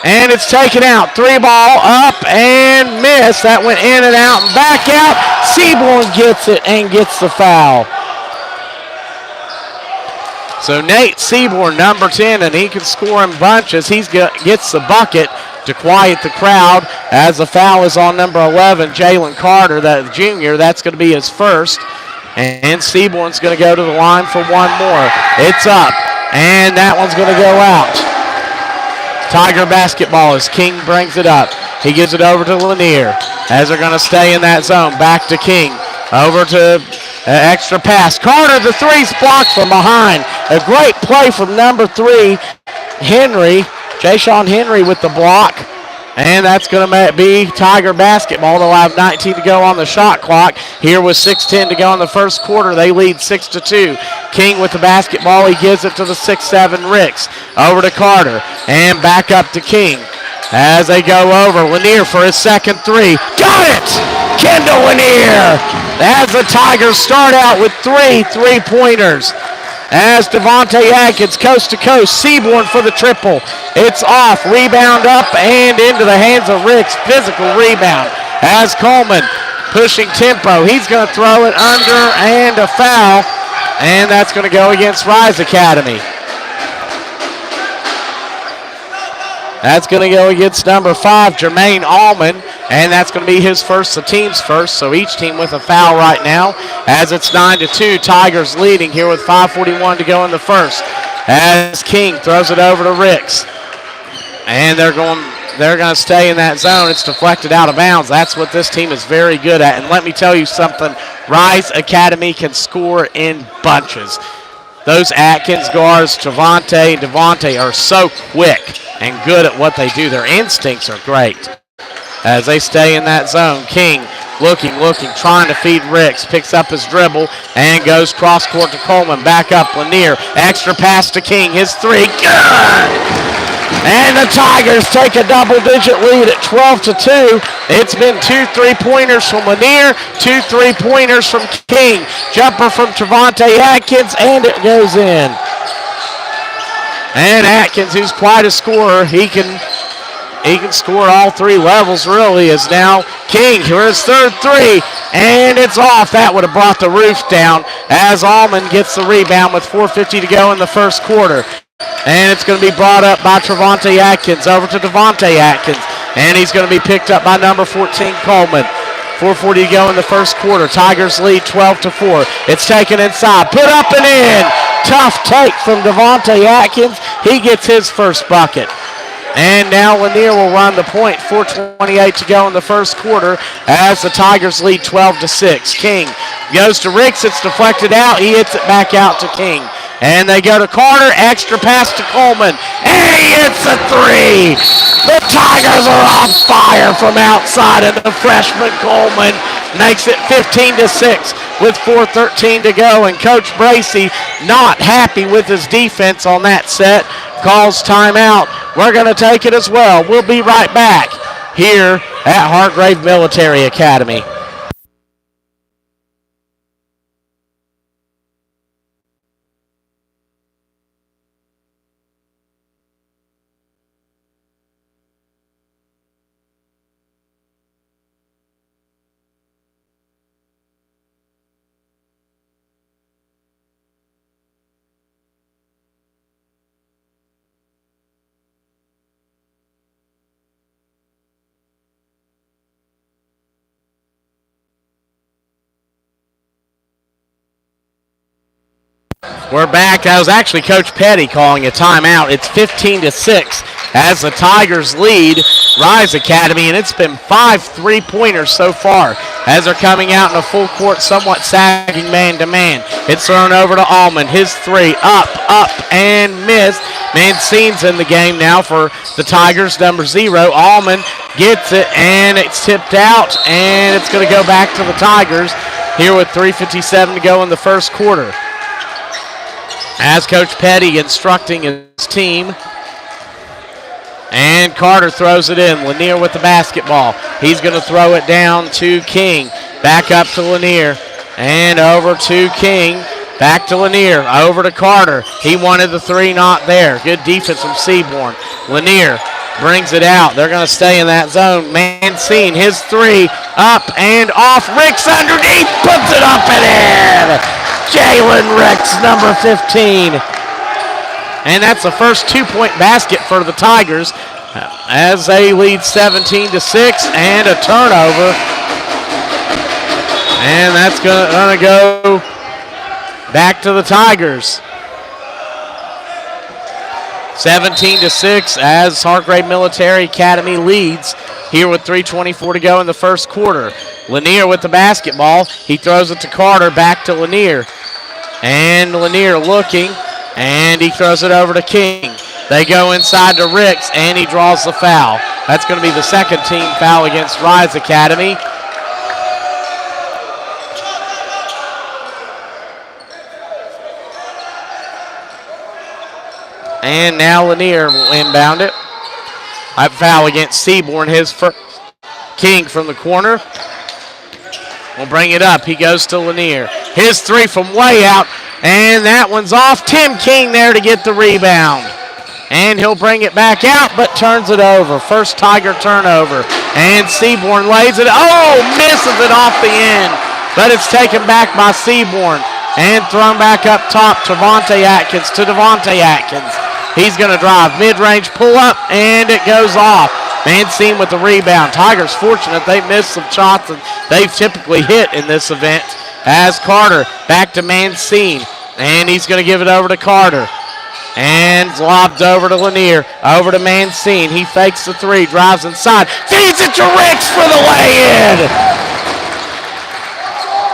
And it's taken out. 3-ball up and missed. That went in and out and back out. Seaborn gets it and gets the foul. So Nate Seaborn, number 10, and he can score in bunches. He gets the bucket to quiet the crowd, as the foul is on number 11, Jalen Carter, the junior. That's going to be his first. And Seaborn's going to go to the line for one more. It's up, and that one's going to go out. Tiger basketball as King brings it up. He gives it over to Lanier, as they're going to stay in that zone. Back to King. Over to extra pass. Carter, the three's blocked from behind. A great play from number 3, Henry. Jayshawn Henry with the block. And that's going to be Tiger basketball. They'll have 19 to go on the shot clock. Here with 6:10 to go in the first quarter. They lead 6-2. King with the basketball. He gives it to the 6'7" Ricks. Over to Carter. And back up to King. As they go over, Lanier for his second three. Got it! Kendall Lanier. As the Tigers start out with 3 3-pointers. As Devontae Atkins, coast to coast, Seaborn for the triple. It's off, rebound up and into the hands of Ricks. Physical rebound. As Coleman pushing tempo, he's going to throw it under and a foul. And that's going to go against Rise Academy. That's going to go against number 5, Jermaine Allman, and that's going to be his first, the team's first, so each team with a foul right now, as it's 9-2, Tigers leading here with 5:41 to go in the first, as King throws it over to Ricks, and they're going to stay in that zone. It's deflected out of bounds. That's what this team is very good at, and let me tell you something, Rise Academy can score in bunches. Those Atkins guards, Devontae are so quick and good at what they do. Their instincts are great. as they stay in that zone. King looking, trying to feed Ricks. Picks up his dribble and goes cross court to Coleman. Back up Lanier. Extra pass to King. His three. Good! And the Tigers take a double-digit lead at 12-2. It's been 2 3-pointers from Lanier, 2 3-pointers from King. Jumper from Trevante Atkins, and it goes in. And Atkins, who's quite a scorer, he can score at all 3 levels, really, is now King for his third three. And it's off. That would have brought the roof down as Allman gets the rebound with 4:50 to go in the first quarter. And it's going to be brought up by Trevante Atkins over to Devontae Atkins. And he's going to be picked up by number 14, Coleman. 4:40 to go in the first quarter. Tigers lead 12-4. It's taken inside. Put up and in. Tough take from Devontae Atkins. He gets his first bucket. And now Lanier will run the point. 4:28 to go in the first quarter as the Tigers lead 12-6. King goes to Ricks. It's deflected out. He hits it back out to King. And they go to Carter. Extra pass to Coleman. And he hits a three. The Tigers are on fire from outside, and the freshman Coleman makes it 15-6 with 4:13 to go. And Coach Bracey not happy with his defense on that set. Calls timeout. We're going to take it as well. We'll be right back here at Hargrave Military Academy. We're back. That was actually Coach Petty calling a timeout. It's 15-6 as the Tigers lead Rise Academy, and it's been 5 3-pointers so far as they're coming out in a full court, somewhat sagging man-to-man. It's thrown over to Allman. His three up, and missed. Mancine's in the game now for the Tigers, number 0. Allman gets it, and it's tipped out, and it's going to go back to the Tigers here with 3:57 to go in the first quarter. As Coach Petty instructing his team. And Carter throws it in. Lanier with the basketball. He's going to throw it down to King. Back up to Lanier. And over to King. Back to Lanier. Over to Carter. He wanted the three, not there. Good defense from Seaborn. Lanier brings it out. They're going to stay in that zone. Mancine, his three, up and off. Ricks underneath, puts it up and in. Jalen Ricks, number 15. And that's the first 2-point basket for the Tigers as they lead 17-6, and a turnover. And that's going to go back to the Tigers. 17-6 as Hargrave Military Academy leads here with 3:24 to go in the first quarter. Lanier with the basketball. He throws it to Carter, back to Lanier. And Lanier looking, and he throws it over to King. They go inside to Ricks, and he draws the foul. That's going to be the second team foul against Rise Academy. And now Lanier will inbound it. A foul against Seaborn, his first. King from the corner will bring it up. He goes to Lanier. His three from way out, and that one's off. Tim King there to get the rebound. And he'll bring it back out, but turns it over. First Tiger turnover. And Seaborn lays it. Oh, misses it off the end. But it's taken back by Seaborn. And thrown back up top to Devontae Atkins. He's going to drive. Mid-range pull-up, and it goes off. Mancine with the rebound. Tigers fortunate they missed some shots that they've typically hit in this event. As Carter back to Mancine. And he's going to give it over to Carter. And lobbed over to Lanier. Over to Mancine. He fakes the three. Drives inside. Feeds it to Ricks for the lay-in.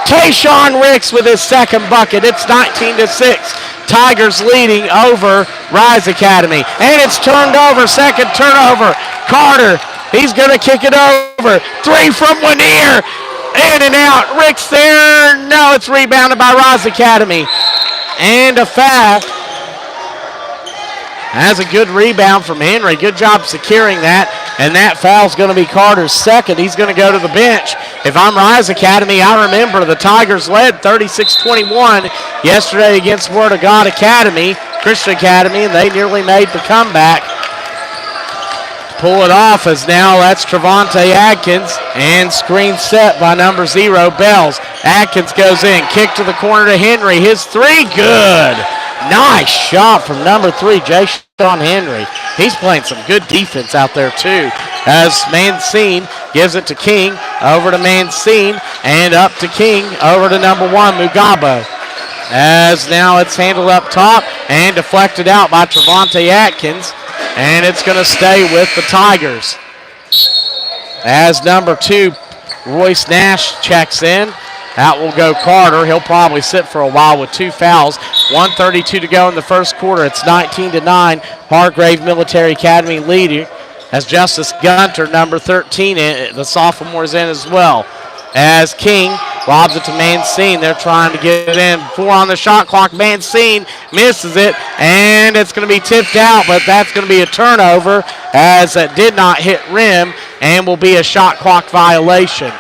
Tayshawn Ricks with his second bucket. It's 19-6. Tigers leading over Rise Academy. And it's turned over. Second turnover. Carter He's going to kick it over. 3 from Lanier. In and out. Rick's there. No, it's rebounded by Rise Academy. And a foul. That's a good rebound from Henry. Good job securing that. And that foul's going to be Carter's second. He's going to go to the bench. If I'm Rise Academy, I remember the Tigers led 36-21 yesterday against Word of God Academy, Christian Academy, and they nearly made the comeback. Pull it off as now that's Trevante Adkins, and screen set by number 0, Bells. Adkins goes in, kick to the corner to Henry. His 3, good. Nice shot from number 3, Jay Sean Henry. He's playing some good defense out there too. As Mancine gives it to King, over to Mancine, and up to King, over to number 1, Mugabo. As now it's handled up top and deflected out by Trevante Atkins, and it's going to stay with the Tigers. As number 2, Royce Nash checks in. Out will go Carter. He'll probably sit for a while with 2 fouls. 1:32 to go in the first quarter. It's 19-9. Hargrave Military Academy leading as Justice Gunter, number 13, the sophomore, is in as well. As King lobs it to Mancine. They're trying to get it in. 4 on the shot clock. Mancine misses it, and it's going to be tipped out, but that's going to be a turnover as it did not hit rim and will be a shot clock violation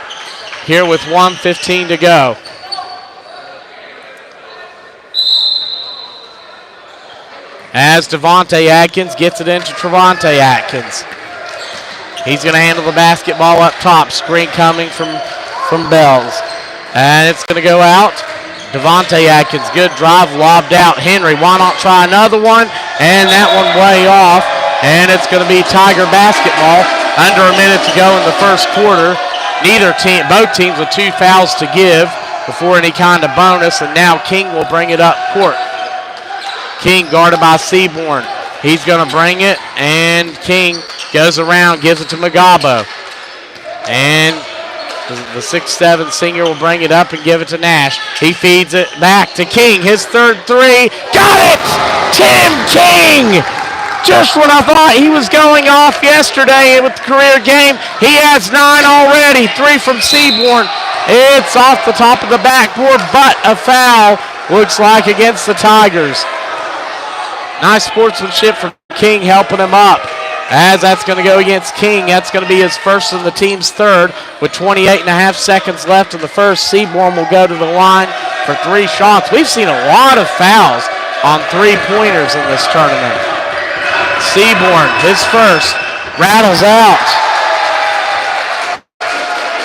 here with 1:15 to go. As Devontae Atkins gets it into Trevante Atkins. He's going to handle the basketball up top. Screen coming from Bells. And it's going to go out. Devontae Atkins, good drive, lobbed out. Henry, why not try another one? And that one way off. And it's going to be Tiger basketball. Under a minute to go in the first quarter. Both teams with 2 fouls to give before any kind of bonus. And now King will bring it up court. King guarded by Seaborn. He's going to bring it, and King goes around, gives it to Mugabo. And the 6'7" senior will bring it up and give it to Nash. He feeds it back to King. His third 3. Got it! Tim King! Just when I thought he was going off yesterday with the career game, he has 9 already. 3 from Seaborn. It's off the top of the backboard, but a foul looks like against the Tigers. Nice sportsmanship from King helping him up. As that's going to go against King, that's going to be his first and the team's third. With 28.5 seconds left in the first, Seaborn will go to the line for 3 shots. We've seen a lot of fouls on 3-pointers in this tournament. Seaborn, his first, rattles out.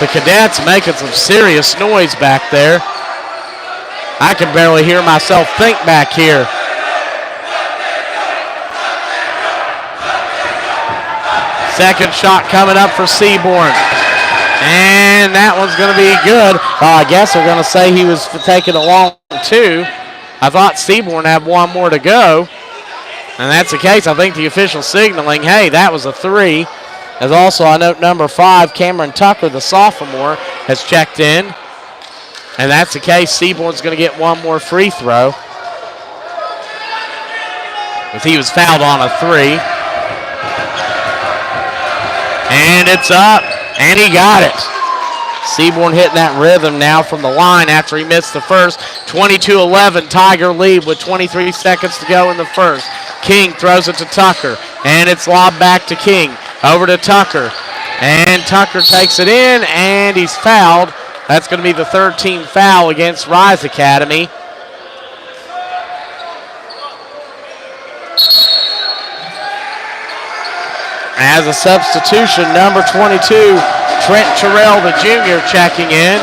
The Cadets making some serious noise back there. I can barely hear myself think back here. Second shot coming up for Seaborn. And that one's going to be good. I guess they're going to say he was taking a long 2. I thought Seaborn had 1 more to go. And that's the case. I think the official signaling, hey, that was a 3. As also I note number 5, Cameron Tucker, the sophomore, has checked in. And that's the case. Seaborn's going to get 1 more free throw. Because he was fouled on a 3. And it's up, and he got it. Seaborn hitting that rhythm now from the line after he missed the first. 22-11, Tiger lead with 23 seconds to go in the first. King throws it to Tucker, and it's lobbed back to King. Over to Tucker, and Tucker takes it in, and he's fouled. That's going to be the 3rd team foul against Rise Academy. As a substitution, number 22, Trent Terrell, the junior, checking in.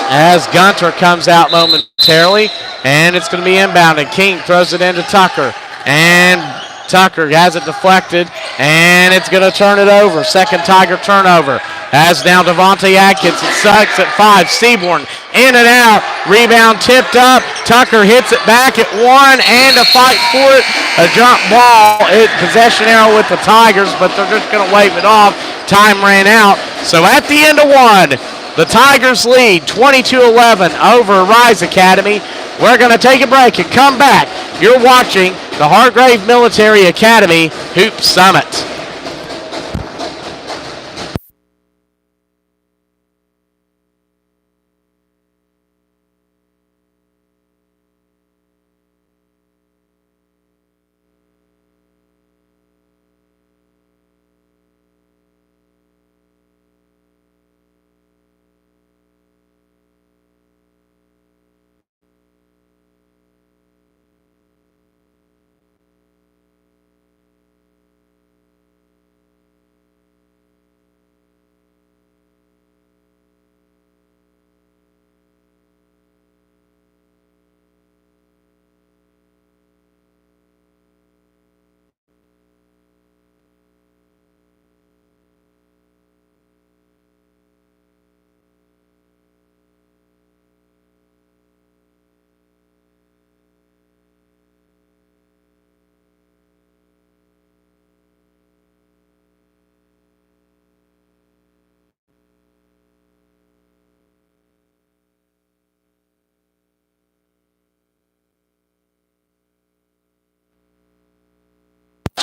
As Gunter comes out momentarily, and it's going to be inbounded. King throws it into Tucker, and Tucker has it deflected, and it's going to turn it over. Second Tiger turnover. As now Devontae Atkins, it sucks at 5. Seaborn in and out. Rebound tipped up. Tucker hits it back at 1 and a fight for it. A jump ball. Possession arrow with the Tigers, but they're just going to wave it off. Time ran out. So at the end of 1, the Tigers lead 22-11 over Rise Academy. We're going to take a break and come back. You're watching the Hargrave Military Academy Hoop Summit.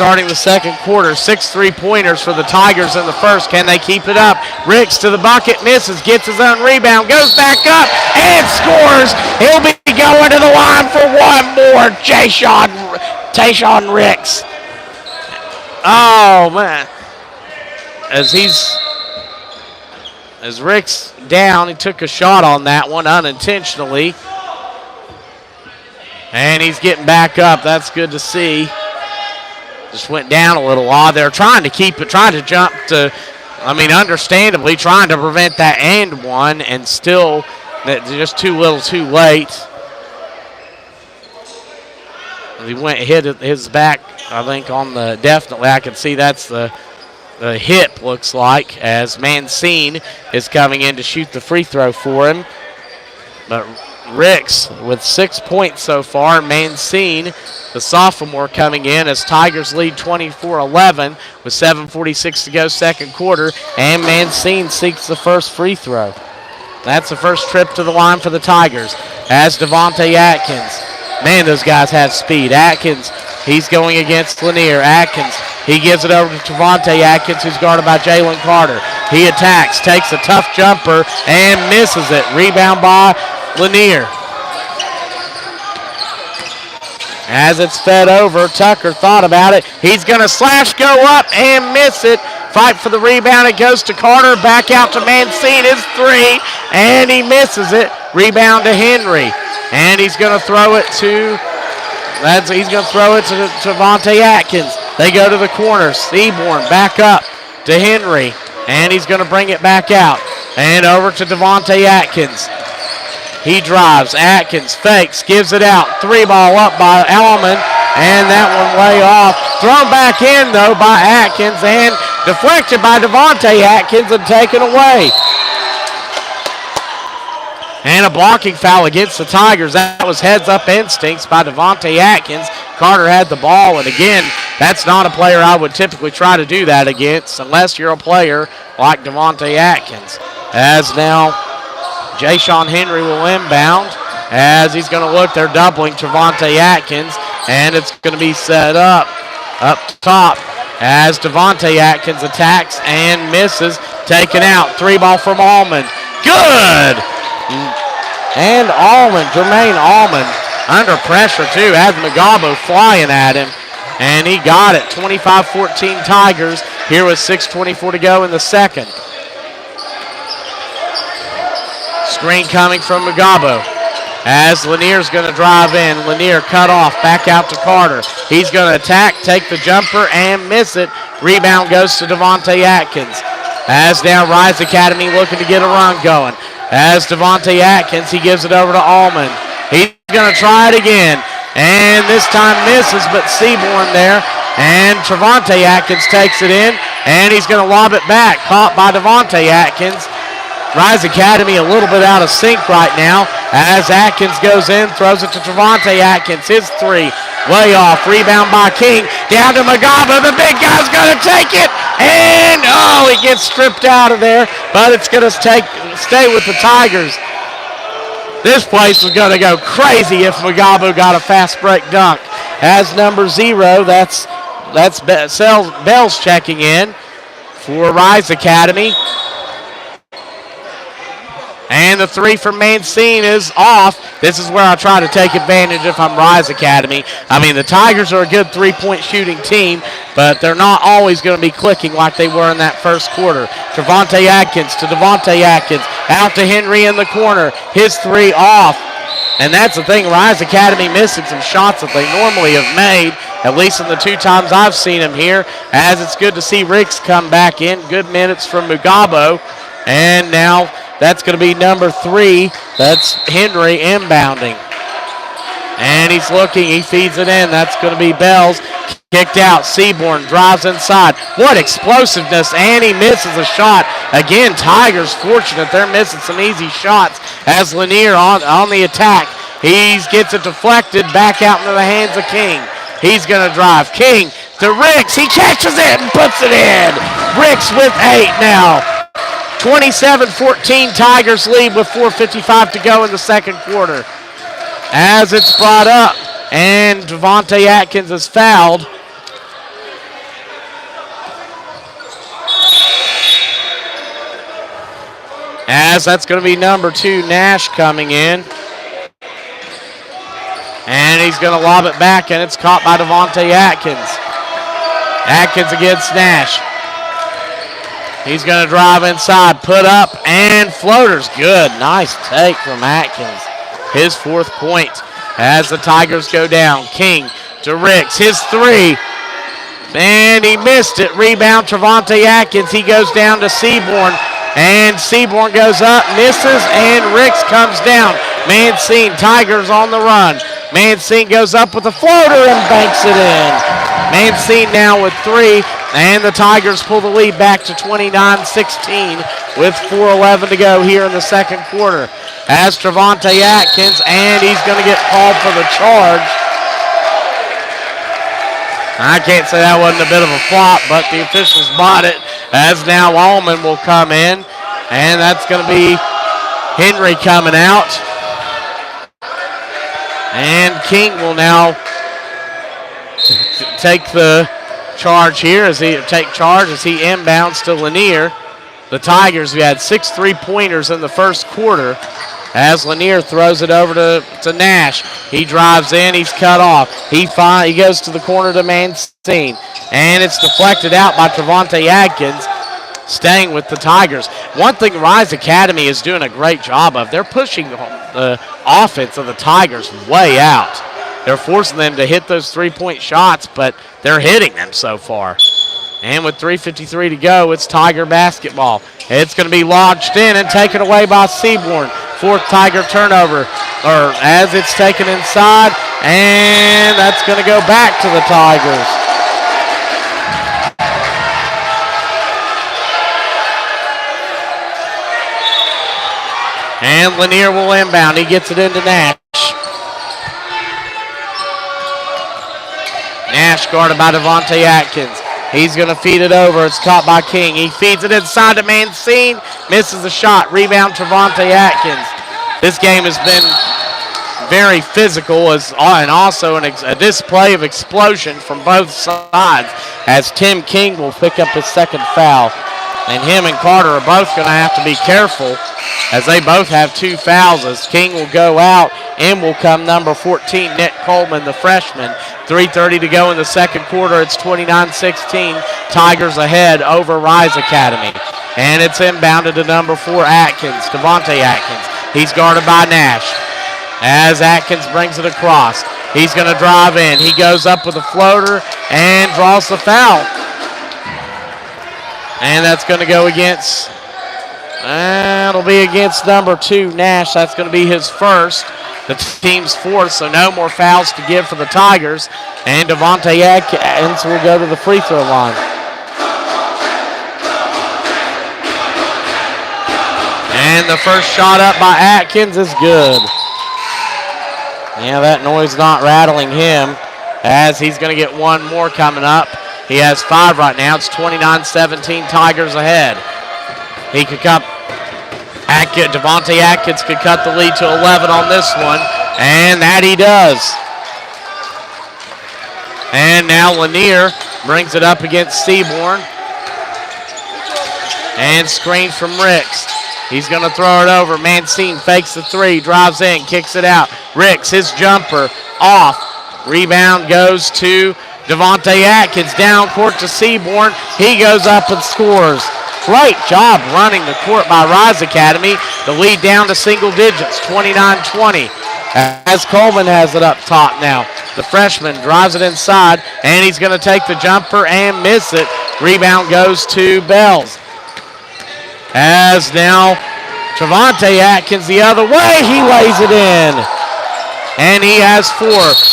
starting the second quarter. 6 3-pointers for the Tigers in the first. Can they keep it up? Ricks to the bucket, misses, gets his own rebound, goes back up, and scores. He'll be going to the line for one more. Tayshawn Ricks. Oh, man. As Ricks down, he took a shot on that one unintentionally. And he's getting back up. That's good to see. Just went down a little odd there, trying to keep it, trying to jump to, understandably trying to prevent that and one, and still just too little too late. He hit his back, I think, on the, definitely I can see that's the hip, looks like, as Mancine is coming in to shoot the free throw for him. But Ricks with 6 points so far. Mancine, the sophomore, coming in as Tigers lead 24-11 with 7:46 to go second quarter, and Mancine seeks the first free throw. That's the first trip to the line for the Tigers as Devontae Atkins. Man, those guys have speed. Atkins, he's going against Lanier. Atkins, he gives it over to Devontae Atkins, who's guarded by Jalen Carter. He attacks, takes a tough jumper, and misses it. Rebound by Lanier. As it's fed over, Tucker thought about it. He's going to slash, go up, and miss it. Fight for the rebound. It goes to Carter. Back out to Mancine. His three, and he misses it. Rebound to Henry. And he's going to throw it to Devontae Atkins. They go to the corner. Seaborn back up to Henry. And he's going to bring it back out. And over to Devontae Atkins. He drives. Atkins fakes, gives it out. 3-ball up by Allman. And that one way off. Thrown back in, though, by Atkins. And deflected by Devontae Atkins and taken away. And a blocking foul against the Tigers. That was heads-up instincts by Devontae Atkins. Carter had the ball, and again, that's not a player I would typically try to do that against unless you're a player like Devontae Atkins. As now, Jayshawn Henry will inbound as he's going to look. They're doubling Devontae Atkins, and it's going to be set up top as Devontae Atkins attacks and misses. Taken out. 3-ball from Allman. Good! And Jermaine Allman, under pressure too, has Mugabo flying at him. And he got it. 25-14 Tigers here with 6:24 to go in the second. Screen coming from Mugabo as Lanier's going to drive in. Lanier cut off, back out to Carter. He's going to attack, take the jumper, and miss it. Rebound goes to Devontae Atkins. As now Rise Academy looking to get a run going. As Devontae Atkins, he gives it over to Allman. He's going to try it again. And this time misses, but Seaborn there. And Devontae Atkins takes it in. And he's going to lob it back. Caught by Devontae Atkins. Rise Academy a little bit out of sync right now. As Atkins goes in, throws it to Devontae Atkins. His three, way off. Rebound by King. Down to Mugabo. The big guy's going to take it. And, he gets stripped out of there. But it's going to stay with the Tigers. This place is going to go crazy if Mugabo got a fast break dunk. As number 0, that's Bell's checking in for Rise Academy. And the three from Mancine is off. This is where I try to take advantage if I'm Rise Academy. The Tigers are a good three-point shooting team, but they're not always going to be clicking like they were in that first quarter. Devontae Atkins to Devontae Atkins. Out to Henry in the corner. His three off. And that's the thing, Rise Academy missing some shots that they normally have made, at least in the 2 times I've seen them here, as it's good to see Ricks come back in. Good minutes from Mugabo. And now that's going to be number 3. That's Henry inbounding. And he's looking. He feeds it in. That's going to be Bells. Kicked out. Seaborn drives inside. What explosiveness. And he misses a shot. Again, Tigers fortunate. They're missing some easy shots as Lanier on the attack. He gets it deflected back out into the hands of King. He's going to drive. King to Ricks. He catches it and puts it in. Ricks with 8 now. 27-14 Tigers lead with 4:55 to go in the second quarter. As it's brought up, and Devontae Atkins is fouled. As that's going to be number 2, Nash, coming in. And he's going to lob it back, and it's caught by Devontae Atkins. Atkins against Nash. He's going to drive inside, put up, and floaters. Good. Nice take from Atkins. His 4th point as the Tigers go down. King to Ricks. His 3. And he missed it. Rebound, Trevante Atkins. He goes down to Seaborn. And Seaborn goes up, misses, and Ricks comes down. Mancine, Tigers on the run. Mancine goes up with a floater and banks it in. Mancine now with 3, and the Tigers pull the lead back to 29-16 with 4:11 to go here in the second quarter. As Trevante Atkins, and he's going to get called for the charge. I can't say that wasn't a bit of a flop, but the officials bought it, as now Allman will come in, and that's going to be Henry coming out. And King will now take the charge here as he inbounds to Lanier. The Tigers, who had 6 3-pointers in the first quarter, as Lanier throws it over to Nash. He drives in, he's cut off. He goes to the corner to Mancine, and it's deflected out by Trevante Atkins, staying with the Tigers. One thing Rise Academy is doing a great job of, they're pushing the offense of the Tigers way out. They're forcing them to hit those 3-point shots, but they're hitting them so far. And with 3:53 to go, it's Tiger basketball. It's going to be lodged in and taken away by Seaborn. 4th Tiger turnover, as it's taken inside, and that's going to go back to the Tigers. And Lanier will inbound. He gets it into Nash. Nash guarded by Devontae Atkins. He's going to feed it over. It's caught by King. He feeds it inside to Mancine. Misses the shot. Rebound, Trevante Atkins. This game has been very physical, and also a display of explosion from both sides, as Tim King will pick up his 2nd foul. And him and Carter are both going to have to be careful, as they both have 2 fouls, as King will go out. In will come number 14, Nick Coleman, the freshman. 3:30 to go in the second quarter. It's 29-16. Tigers ahead over Rise Academy. And it's inbounded to number 4, Atkins, Devontae Atkins. He's guarded by Nash. As Atkins brings it across, he's going to drive in. He goes up with a floater and draws the foul. And that's going to go against, it'll be against number 2, Nash. That's going to be his first. The team's 4th, so no more fouls to give for the Tigers. And Devontae Atkins will go to the free throw line. And the first shot up by Atkins is good. Yeah, that noise not rattling him, as he's going to get one more coming up. He has 5 right now. It's 29-17, Tigers ahead. He could cut, Devontae Atkins could cut the lead to 11 on this one, and that he does. And now Lanier brings it up against Seaborn. And screen from Ricks. He's going to throw it over. Mancine fakes the 3, drives in, kicks it out. Ricks, his jumper, off. Rebound goes to Devontae Atkins, down court to Seaborn. He goes up and scores. Great job running the court by Rise Academy. The lead down to single digits, 29-20. As Coleman has it up top now. The freshman drives it inside, and he's going to take the jumper and miss it. Rebound goes to Bells. As now Trevante Atkins the other way, he lays it in. And he has 4.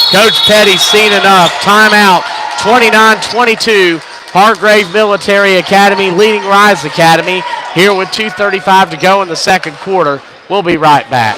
Coach Petty's seen enough. Timeout, 29-22. Hargrave Military Academy leading Rise Academy here with 2:35 to go in the second quarter. We'll be right back.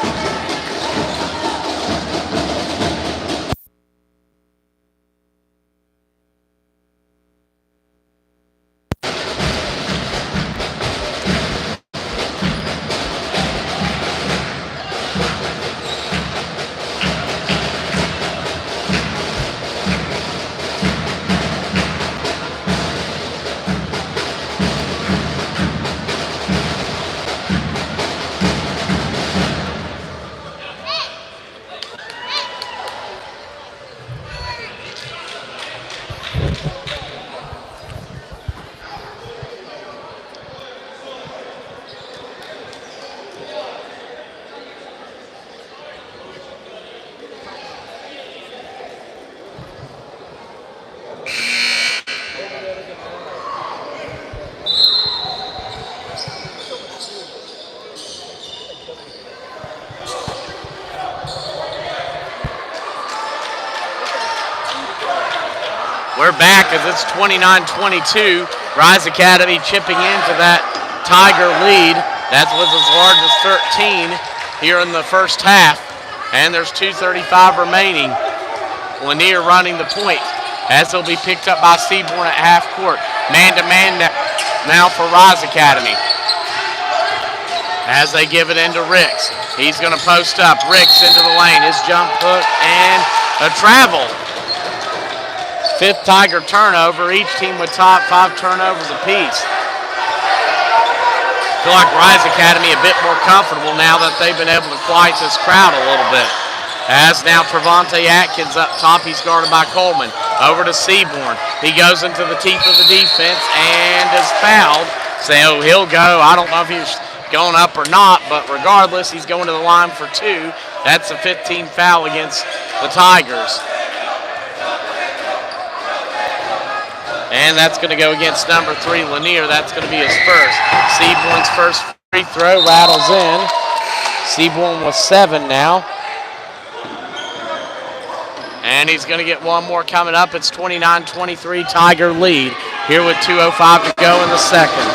We're back as it's 29-22. Rise Academy chipping into that Tiger lead. That was as large as 13 here in the first half. And there's 2:35 remaining. Lanier running the point as he'll be picked up by Seaborn at half court. Man-to-man now for Rise Academy. As they give it into Ricks. He's going to post up. Ricks into the lane. His jump hook and a travel. Fifth Tiger turnover. Each team with top 5 turnovers apiece. Feel like Rise Academy a bit more comfortable now that they've been able to quiet this crowd a little bit. As now Trevante Atkins up top. He's guarded by Coleman. Over to Seaborn. He goes into the teeth of the defense and is fouled. So he'll go. I don't know if he's going up or not, but regardless, he's going to the line for 2. That's a 15 foul against the Tigers. And that's going to go against number 3, Lanier. That's going to be his first. Seaborn's first free throw rattles in. Seaborn with 7 now. And he's going to get one more coming up. It's 29-23 Tiger lead here with 2:05 to go in the second.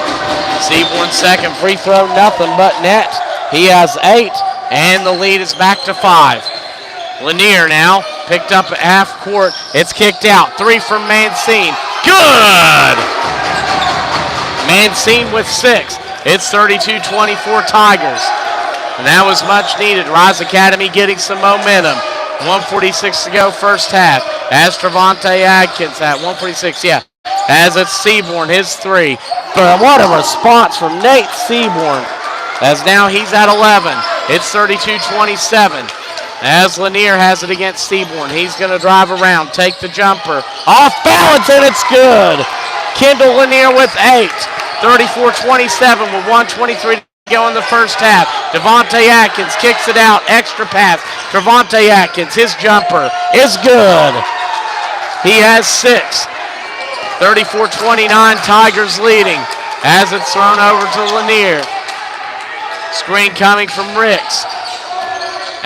Seaborn's second free throw, nothing but net. He has 8, and the lead is back to 5. Lanier now picked up at half court. It's kicked out. 3 from Mancine. Good! Mancine with 6. It's 32-24 Tigers. And that was much needed. Rise Academy getting some momentum. 1:46 to go first half. As Trevante Atkins at 1:46, yeah. As it's Seaborn, his 3. But what a response from Nate Seaborn. As now he's at 11. It's 32-27. As Lanier has it against Seaborn. He's going to drive around, take the jumper. Off balance, and it's good. Kendall Lanier with 8. 34-27 with 1:23 to go in the first half. Devontae Atkins kicks it out. Extra pass. Trevante Atkins, his jumper is good. He has 6. 34-29, Tigers leading as it's thrown over to Lanier. Screen coming from Ricks.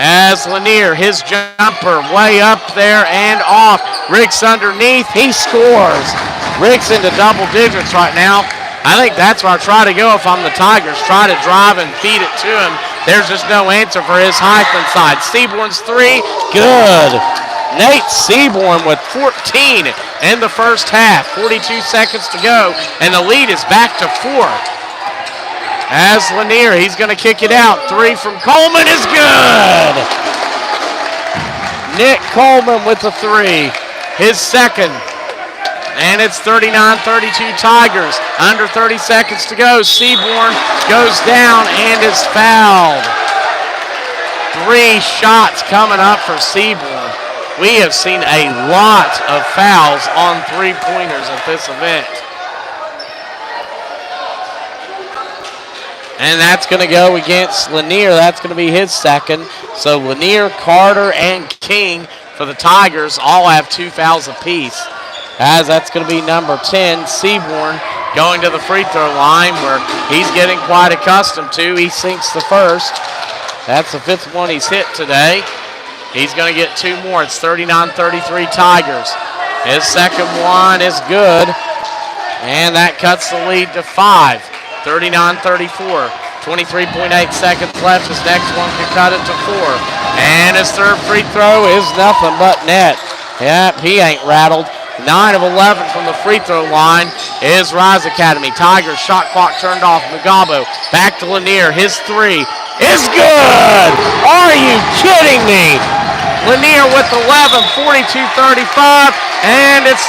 As Lanier, his jumper way up there and off. Ricks underneath, he scores. Ricks into double digits right now. I think that's where I try to go if I'm the Tigers. Try to drive and feed it to him. There's just no answer for his Heifman side. Seaborn's 3, good. Nate Seaborn with 14 in the first half. 42 seconds to go, and the lead is back to 4. As Lanier, he's going to kick it out. 3 from Coleman is good. Nick Coleman with the 3, his second. And it's 39-32 Tigers. Under 30 seconds to go. Seaborn goes down and is fouled. 3 shots coming up for Seaborn. We have seen a lot of fouls on 3-pointers at this event. And that's going to go against Lanier. That's going to be his second. So Lanier, Carter, and King for the Tigers all have 2 fouls apiece. As that's going to be number 10, Seaborn, going to the free throw line where he's getting quite accustomed to. He sinks the first. That's the 5th one he's hit today. He's going to get 2 more. It's 39-33 Tigers. His second one is good. And that cuts the lead to 5. 39-34. 23.8 seconds left. His next one can cut it to 4. And his third free throw is nothing but net. Yep, he ain't rattled. 9 of 11 from the free throw line is Rise Academy. Tigers shot clock turned off. Mugabo back to Lanier. His 3 is good. Are you kidding me? Lanier with 11, 42-35, and that's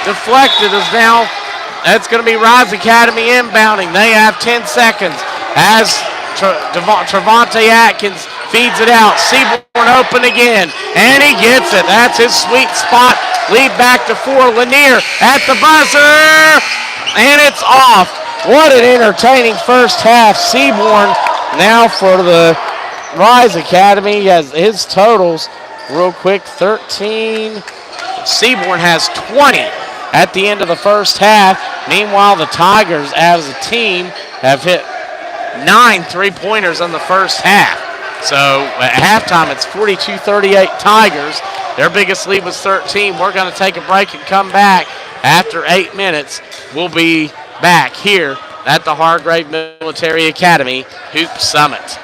deflected as now. That's going to be Rise Academy inbounding. They have 10 seconds as Trevante Atkins feeds it out. Seaborn open again, and he gets it. That's his sweet spot. Lead back to 4. Lanier at the buzzer, and it's off. What an entertaining first half. Seaborn now for the Rise Academy has his totals real quick. 13. Seaborn has 20 at the end of the first half. Meanwhile, the Tigers as a team have hit 9 3-pointers in the first half. So at halftime, it's 42-38 Tigers. Their biggest lead was 13. We're going to take a break and come back after 8 minutes. We'll be back here at the Hargrave Military Academy Hoop Summit.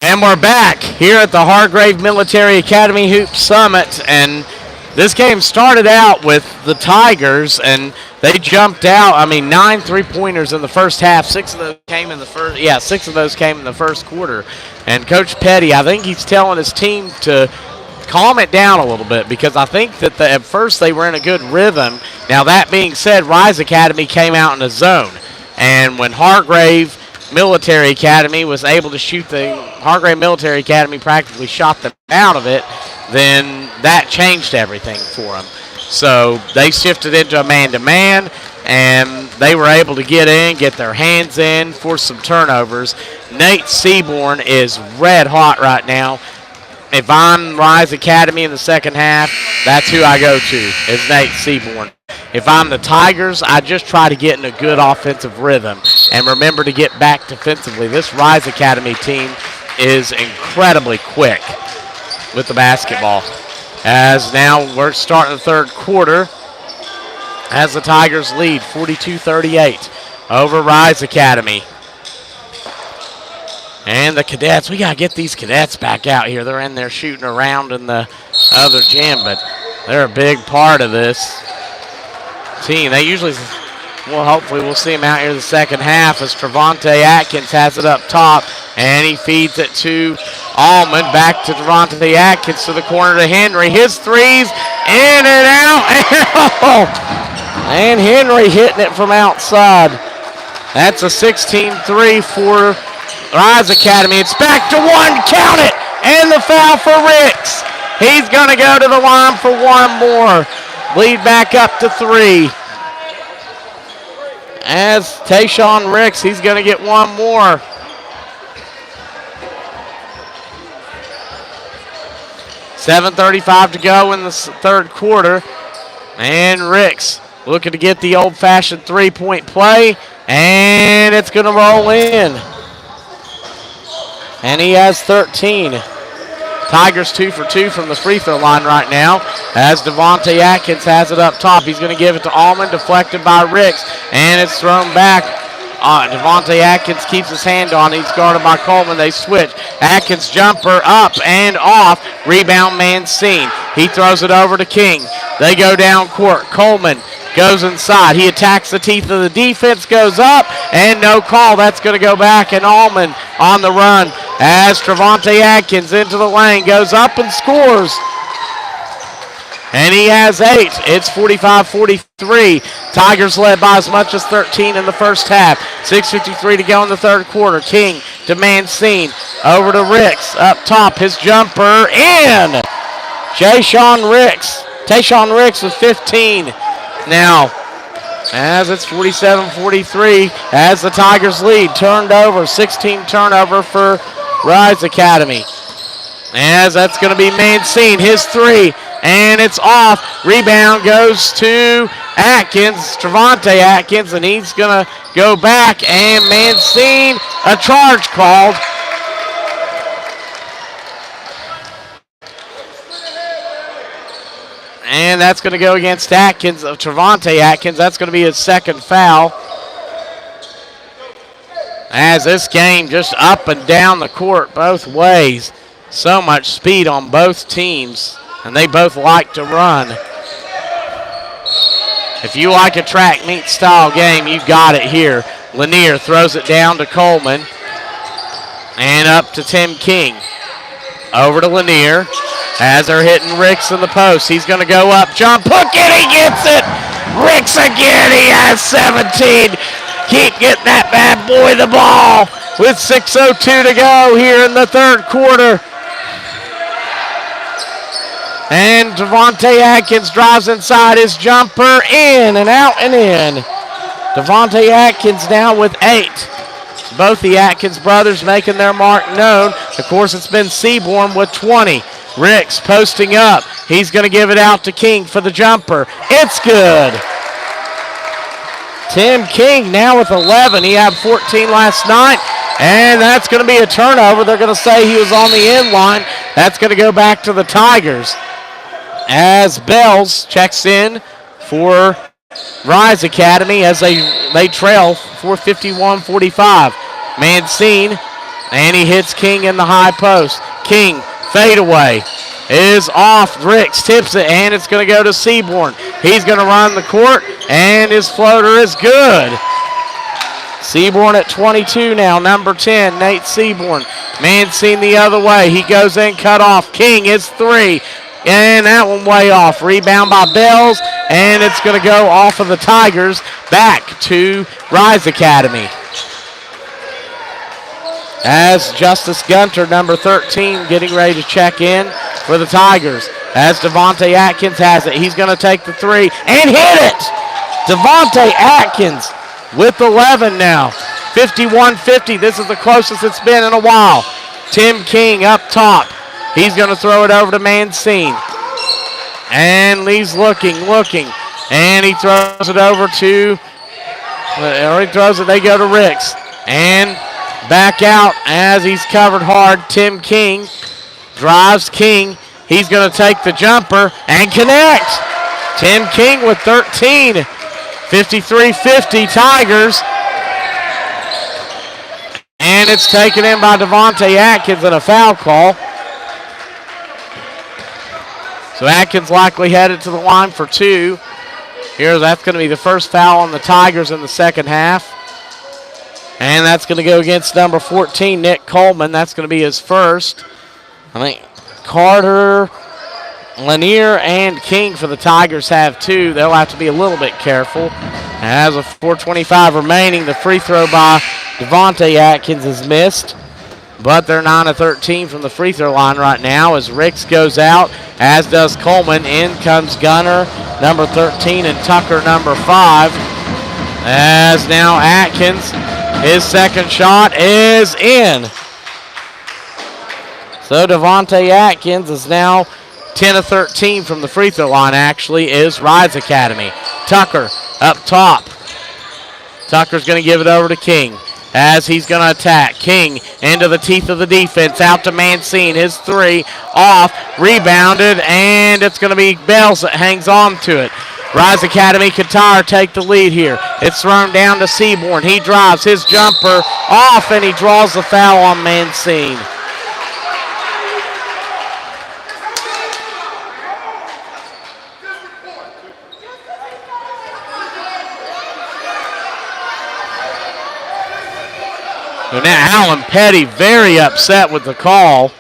And we're back here at the Hargrave Military Academy Hoop Summit, and this game started out with the Tigers, and they jumped out. I mean, 9 3-pointers in the first half. Six of those came in the first quarter. And Coach Petty, I think he's telling his team to calm it down a little bit, because I think that at first they were in a good rhythm. Now, that being said, Rise Academy came out in a zone, and when Hargrave Military Academy was able to shoot, the Hargrave Military Academy practically shot them out of it, then that changed everything for them. So they shifted into a man-to-man, and they were able to get in, get their hands in, force some turnovers. Nate Seaborn is red hot right now. If I'm Rise Academy in the second half, that's who I go to, is Nate Seaborn. If I'm the Tigers, I just try to get in a good offensive rhythm and remember to get back defensively. This Rise Academy team is incredibly quick with the basketball. As now we're starting the third quarter as the Tigers lead 42-38 over Rise Academy. And the cadets, we got to get these cadets back out here. They're in there shooting around in the other gym, but they're a big part of this team. They usually, well, hopefully we'll see them out here in the second half as Trevante Atkins has it up top, and he feeds it to Allman. Back to Trevante Atkins to the corner to Henry. His threes in and out. And Henry hitting it from outside. That's a 16-3 for Rise Academy. It's back to one. Count it. And the foul for Ricks. He's going to go to the line for one more. Lead back up to 3. As Tayshawn Ricks, he's going to get one more. $7:35 to go in the third quarter. And Ricks looking to get the old-fashioned three-point play. And it's going to roll in. And he has 13. Tigers 2 for 2 from the free throw line right now as Devontae Atkins has it up top. He's going to give it to Allman, deflected by Ricks, and it's thrown back. Devontae Atkins keeps his hand on. He's guarded by Coleman. They switch. Atkins jumper up and off. Rebound Mancine. He throws it over to King. They go down court. Coleman goes inside. He attacks the teeth of the defense, goes up, and no call. That's going to go back, and Allman on the run as Trevante Atkins into the lane, goes up and scores. And he has 8. It's 45-43. Tigers led by as much as 13 in the first half. 6:53 to go in the third quarter. King to Mancine. Over to Ricks. Up top, his jumper in. Tayshawn Ricks with 15. Now, as it's 47-43, as the Tigers lead, turned over, 16 turnover for Rise Academy. As that's going to be Mancine, his 3, and it's off. Rebound goes to Atkins, Trevante Atkins, and he's going to go back, and Mancine, a charge called. And that's going to go against Atkins, Trevante Atkins. That's going to be his second foul. As this game just up and down the court both ways. So much speed on both teams, and they both like to run. If you like a track meet style game, you got it here. Lanier throws it down to Coleman. And up to Tim King. Over to Lanier. As they're hitting Ricks in the post. He's going to go up. Jump hook, and he gets it. Ricks again. He has 17. Keep getting that bad boy the ball with 6:02 to go here in the third quarter. And Devontae Atkins drives inside his jumper. In and out and in. Devontae Atkins now with 8. Both the Atkins brothers making their mark known. Of course, it's been Seaborn with 20. Ricks posting up. He's going to give it out to King for the jumper. It's good. Tim King now with 11. He had 14 last night, and that's going to be a turnover. They're going to say he was on the end line. That's going to go back to the Tigers as Bells checks in for Rise Academy as they trail for 51-45. Mancine And he hits King in the high post. King, fadeaway, is off. Ricks tips it, and it's going to go to Seaborn. He's going to run the court, and his floater is good. Seaborn at 22 now, number 10, Nate Seaborn. Mancine the other way. He goes in, cut off. King is 3, and that one way off. Rebound by Bells, and it's going to go off of the Tigers back to Rise Academy. As Justice Gunter, number 13, getting ready to check in for the Tigers. As Devontae Atkins has it. He's going to take the 3 and hit it! Devontae Atkins with 11 now. 51-50. This is the closest it's been in a while. Tim King up top. He's going to throw it over to Mancine. And he's looking. And he throws it over to, they go to Ricks. And back out as he's covered hard. Tim King drives. King. He's going to take the jumper and connect. Tim King with 13. 53-50 Tigers. And it's taken in by Devontae Atkins and a foul call. So Atkins likely headed to the line for 2. That's going to be the first foul on the Tigers in the second half. And that's going to go against number 14, Nick Coleman. That's going to be his first. I think Carter, Lanier, and King for the Tigers have 2. They'll have to be a little bit careful. As with 4:25 remaining, the free throw by Devontae Atkins is missed. But they're 9 of 13 from the free throw line right now as Ricks goes out, as does Coleman. In comes Gunner, number 13, and Tucker, number 5. As now Atkins, his second shot is in. So Devontae Atkins is now 10 of 13 from the free throw line, actually, is Rise Academy. Tucker up top. Tucker's going to give it over to King as he's going to attack. King into the teeth of the defense, out to Mancine. His 3 off, rebounded, and it's going to be Bells that hangs on to it. Rise Academy, Qatar take the lead here. It's thrown down to Seaborn. He drives his jumper off, and he draws the foul on Mancine. So now Alan Petty very upset with the call.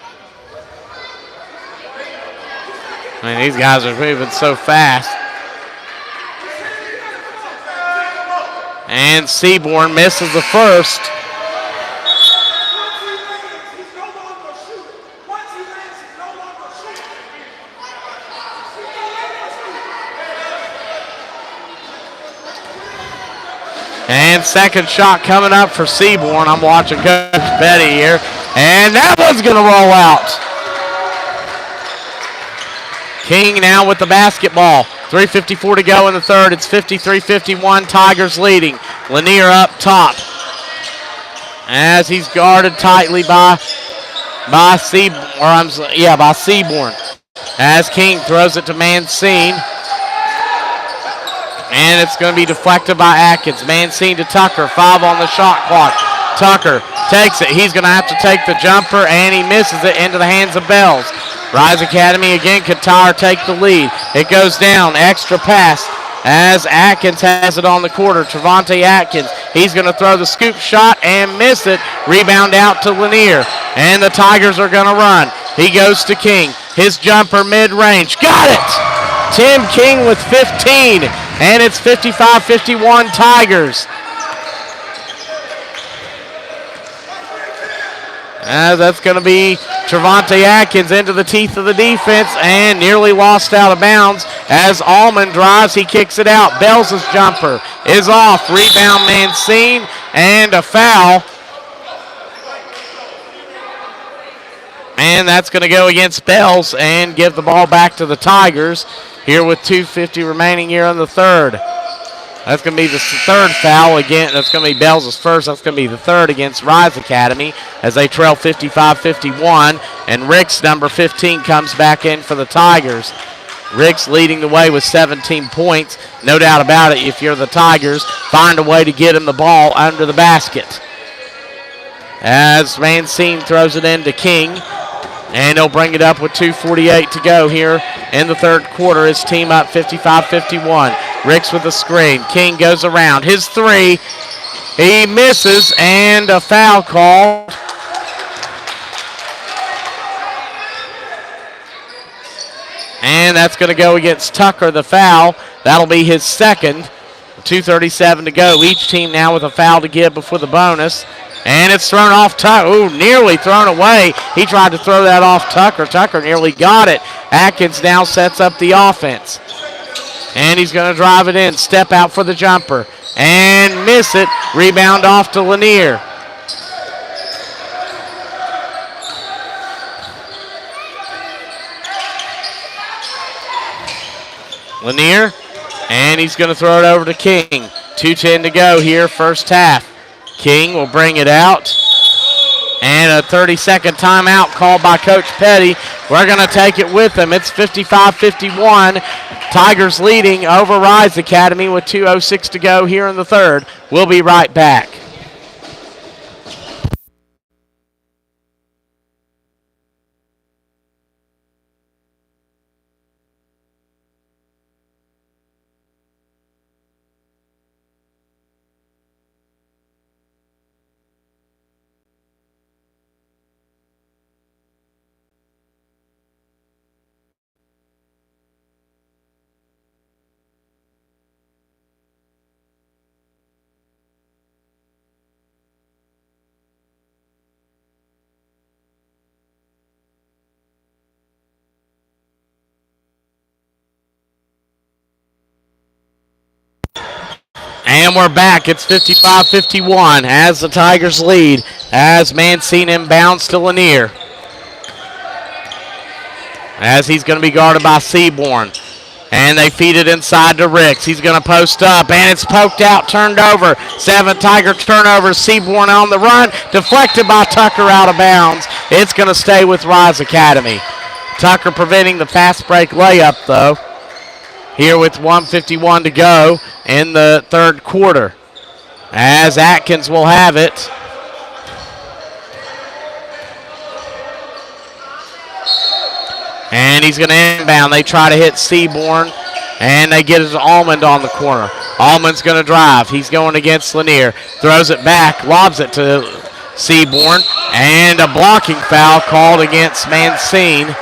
I mean, these guys are moving so fast. And Seaborn misses the first. And second shot coming up for Seaborn. I'm watching Coach Petty here. And that one's going to roll out. King now with the basketball. 3:54 to go in the third. It's 53-51. Tigers leading. Lanier up top. As he's guarded tightly by Seaborn. As King throws it to Mancine. And it's going to be deflected by Atkins. Mancine to Tucker. 5 on the shot clock. Tucker takes it. He's going to have to take the jumper, and he misses it into the hands of Bells. Rise Academy again. Qatar take the lead. It goes down. Extra pass as Atkins has it on the quarter. Trevante Atkins. He's going to throw the scoop shot and miss it. Rebound out to Lanier. And the Tigers are going to run. He goes to King. His jumper mid-range. Got it! Tim King with 15. And it's 55-51 Tigers. That's going to be Trevante Atkins into the teeth of the defense and nearly lost out of bounds. As Allman drives, he kicks it out. Bells' jumper is off. Rebound Mancine and a foul. And that's going to go against Bells and give the ball back to the Tigers here with 2:50 remaining here in the third. That's going to be the third foul again. That's going to be Bells' first. That's going to be the third against Rise Academy as they trail 55-51. And Ricks, number 15, comes back in for the Tigers. Ricks leading the way with 17 points. No doubt about it, if you're the Tigers, find a way to get him the ball under the basket. as Mancine throws it into King. And he'll bring it up with 2:48 to go here in the third quarter. His team up 55-51. Ricks with the screen. King goes around. His three. He misses, and a foul call. And that's going to go against Tucker, the foul. That'll be his second. 2:37 to go. Each team now with a foul to give before the bonus. And it's thrown off Tucker. Ooh, nearly thrown away. He tried to throw that off Tucker. Tucker nearly got it. Atkins now sets up the offense. And he's going to drive it in. Step out for the jumper. And miss it. Rebound off to Lanier. Lanier. And he's going to throw it over to King. 2:10 to go here, first half. King will bring it out. And a 30-second timeout called by Coach Petty. We're going to take it with him. It's 55-51. Tigers leading over Rise Academy with 2:06 to go here in the third. We'll be right back. And we're back. It's 55-51 as the Tigers lead as Mancine inbounds to Lanier. As he's going to be guarded by Seaborn. And they feed it inside to Ricks. He's going to post up, and it's poked out, turned over. 7 Tiger turnovers. Seaborn on the run. Deflected by Tucker out of bounds. It's going to stay with Rise Academy. Tucker preventing the fast break layup, though. Here with 1:51 to go in the third quarter. As Atkins will have it. And he's going to inbound. They try to hit Seaborn, and they get his Almond on the corner. Almond's going to drive. He's going against Lanier. Throws it back, lobs it to Seaborn, and a blocking foul called against Mancine.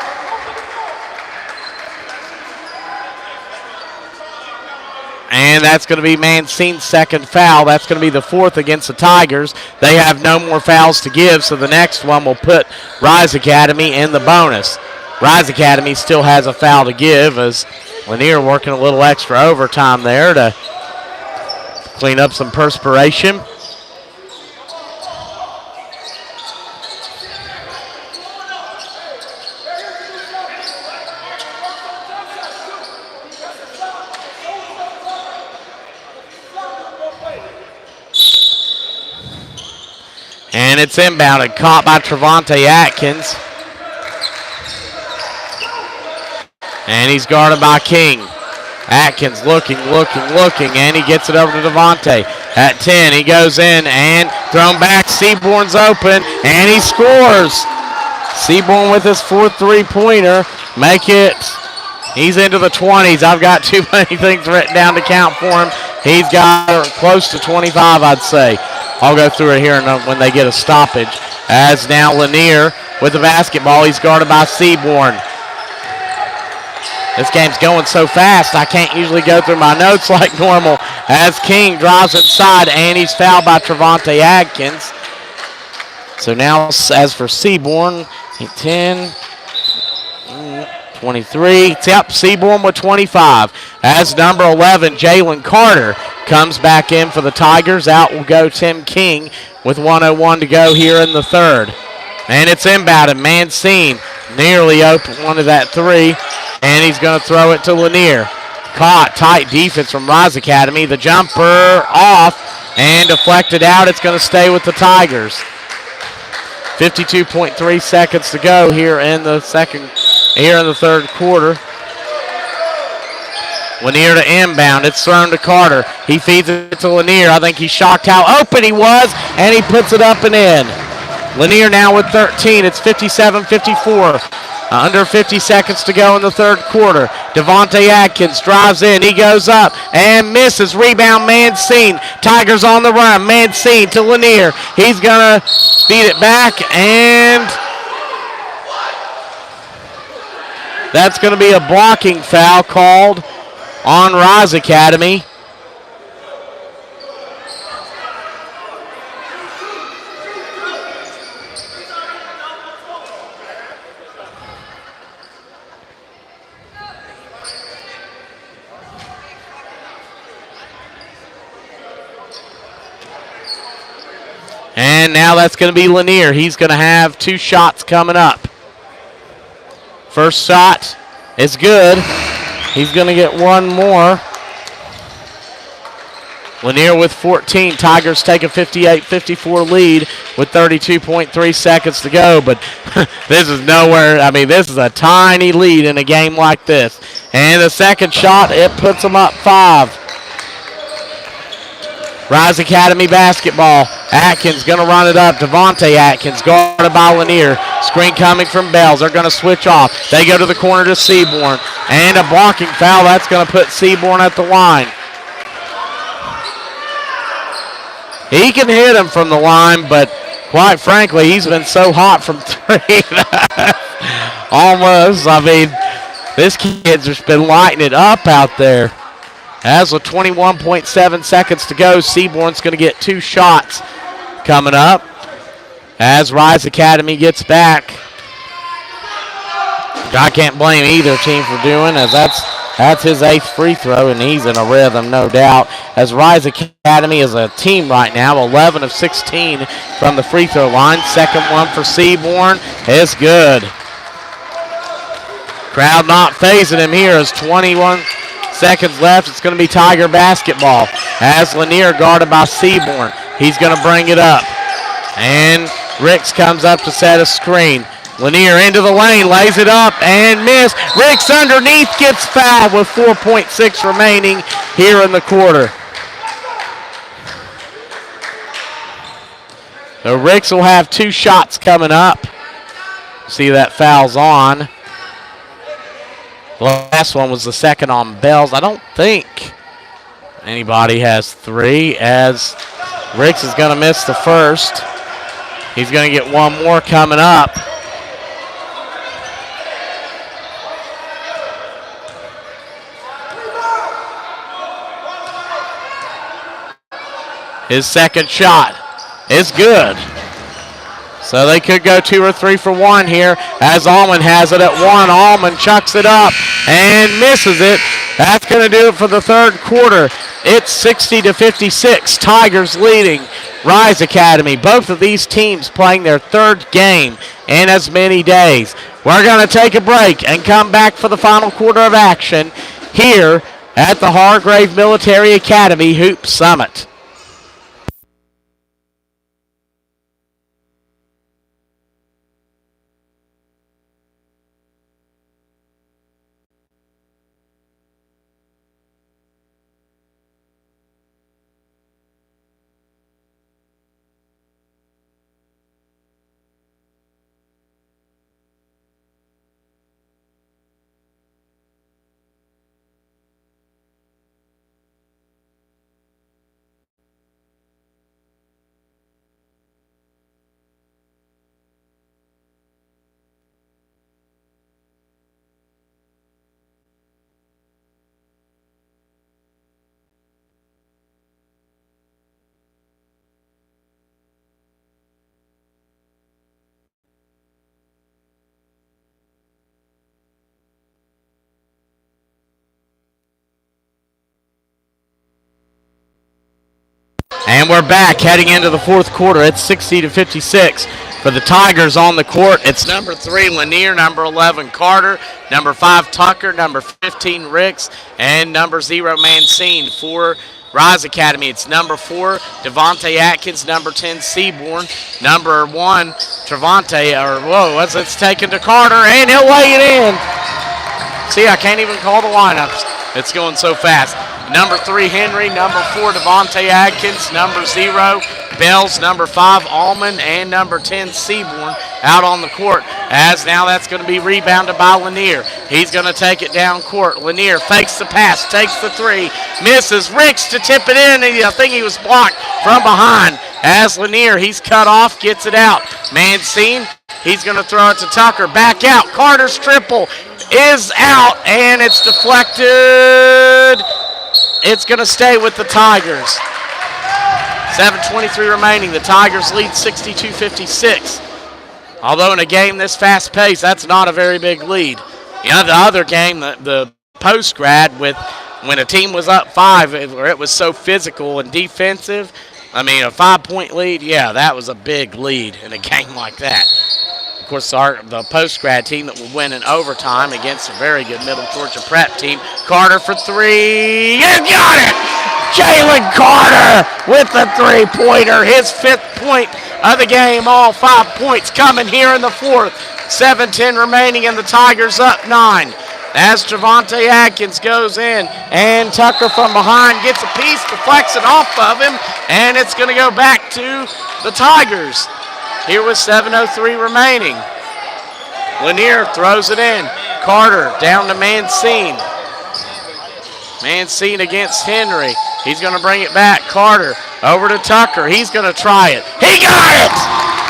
And that's going to be Mancine's second foul. That's going to be the fourth against the Tigers. They have no more fouls to give, so the next one will put Rise Academy in the bonus. Rise Academy still has a foul to give as Lanier working a little extra overtime there to clean up some perspiration. And it's inbounded, caught by Trevante Atkins. And he's guarded by King. Atkins looking, and he gets it over to Devontae. At 10, he goes in and thrown back. Seaborn's open, and he scores. Seaborn with his fourth three-pointer. He's into the 20s. I've got too many things written down to count for him. He's got close to 25, I'd say. I'll go through it here when they get a stoppage. As now Lanier with the basketball. He's guarded by Seaborn. This game's going so fast, I can't usually go through my notes like normal. As King drives inside, and he's fouled by Trevante Atkins. So now, as for Seaborn, 10, 23. Yep, Seaborn with 25. As number 11, Jalen Carter, comes back in for the Tigers. Out will go Tim King with 1:01 to go here in the third. And it's inbounded. Mancine nearly open one of that three. And he's going to throw it to Lanier. Caught, tight defense from Rise Academy. The jumper off and deflected out. It's going to stay with the Tigers. 52.3 seconds to go here in the third quarter. Lanier to inbound. It's thrown to Carter. He feeds it to Lanier. I think he's shocked how open he was, and he puts it up and in. Lanier now with 13. It's 57-54. Under 50 seconds to go in the third quarter. Devontae Atkins drives in. He goes up and misses. Rebound, Mancine. Tigers on the run. Mancine to Lanier. He's going to feed it back, and that's going to be a blocking foul called on Rise Academy. And now that's going to be Lanier. He's going to have 2 shots coming up. First shot is good. He's going to get one more. Lanier with 14. Tigers take a 58-54 lead with 32.3 seconds to go. But this is nowhere. I mean, this is a tiny lead in a game like this. And the second shot, it puts them up 5. Rise Academy basketball. Atkins going to run it up. Devontae Atkins guarded by Lanier. Screen coming from Bells. They're going to switch off. They go to the corner to Seaborn. And a blocking foul. That's going to put Seaborn at the line. He can hit him from the line, but quite frankly, he's been so hot from 3. Almost. I mean, this kid's just been lighting it up out there. As with 21.7 seconds to go, Seaborn's going to get 2 shots coming up as Rise Academy gets back. I can't blame either team for doing, as that's his 8th free throw, and he's in a rhythm, no doubt. As Rise Academy is a team right now, 11 of 16 from the free throw line. Second one for Seaborn is good. Crowd not phasing him here as 21 seconds left. It's going to be Tiger basketball as Lanier guarded by Seaborn. He's going to bring it up. And Ricks comes up to set a screen. Lanier into the lane, lays it up and missed. Ricks underneath, gets fouled with 4.6 remaining here in the quarter. So Ricks will have 2 shots coming up. See that foul's on. The last one was the second on Bells. I don't think anybody has 3, as Ricks is going to miss the first. He's going to get one more coming up. His second shot is good. So they could go 2 or 3 for 1 here, as Allman has it at 1. Allman chucks it up and misses it. That's going to do it for the third quarter. It's 60-56. Tigers leading Rise Academy. Both of these teams playing their 3rd game in as many days. We're going to take a break and come back for the final quarter of action here at the Hargrave Military Academy Hoop Summit. And we're back heading into the fourth quarter. It's 60-56 for the Tigers on the court. It's number 3 Lanier, number 11 Carter, number 5 Tucker, number 15 Ricks, and number 0 Mancine for Rise Academy. It's number 4 Devontae Atkins, number 10 Seaborn, number 1 Trevante, it's taken to Carter, and he'll lay it in. See, I can't even call the lineups. It's going so fast. Number 3, Henry. Number 4, Devontae Atkins. Number 0, Bells, number 5, Allman, and number 10, Seaborn out on the court. As now that's going to be rebounded by Lanier. He's going to take it down court. Lanier fakes the pass, takes the 3, misses. Ricks to tip it in, and I think he was blocked from behind. As Lanier, he's cut off, gets it out. Mancine, he's going to throw it to Tucker. Back out. Carter's triple is out, and it's deflected. It's going to stay with the Tigers. 7:23 remaining. The Tigers lead 62-56. Although in a game this fast-paced, that's not a very big lead. You know, the other game, the post-grad, with when a team was up 5, where it was so physical and defensive, I mean, a 5-point lead, yeah, that was a big lead in a game like that. Of course, the post-grad team that will win in overtime against a very good Middle Georgia prep team. Carter for 3, and got it! Jalen Carter with the 3-pointer, his 5th point of the game. All 5 points coming here in the 4th. 7:10 remaining, and the Tigers up 9. As Trevante Atkins goes in, and Tucker from behind gets a piece, deflects it off of him, and it's going to go back to the Tigers. Here with 7:03 remaining. Lanier throws it in. Carter down to Mancine. Mancine against Henry. He's going to bring it back. Carter over to Tucker. He's going to try it. He got it!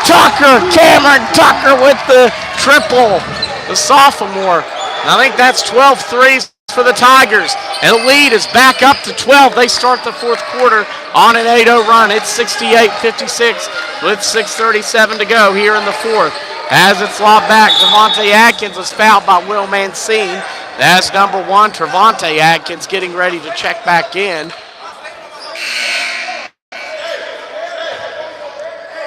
Tucker, Cameron Tucker with the triple, the sophomore. And I think that's 12 threes for the Tigers. And the lead is back up to 12. They start the 4th quarter on an 8-0 run. It's 68-56 with 6:37 to go here in the 4th. As it's lobbed back, Devontae Atkins is fouled by Will Mancine. That's number 1, Trevante Atkins, getting ready to check back in.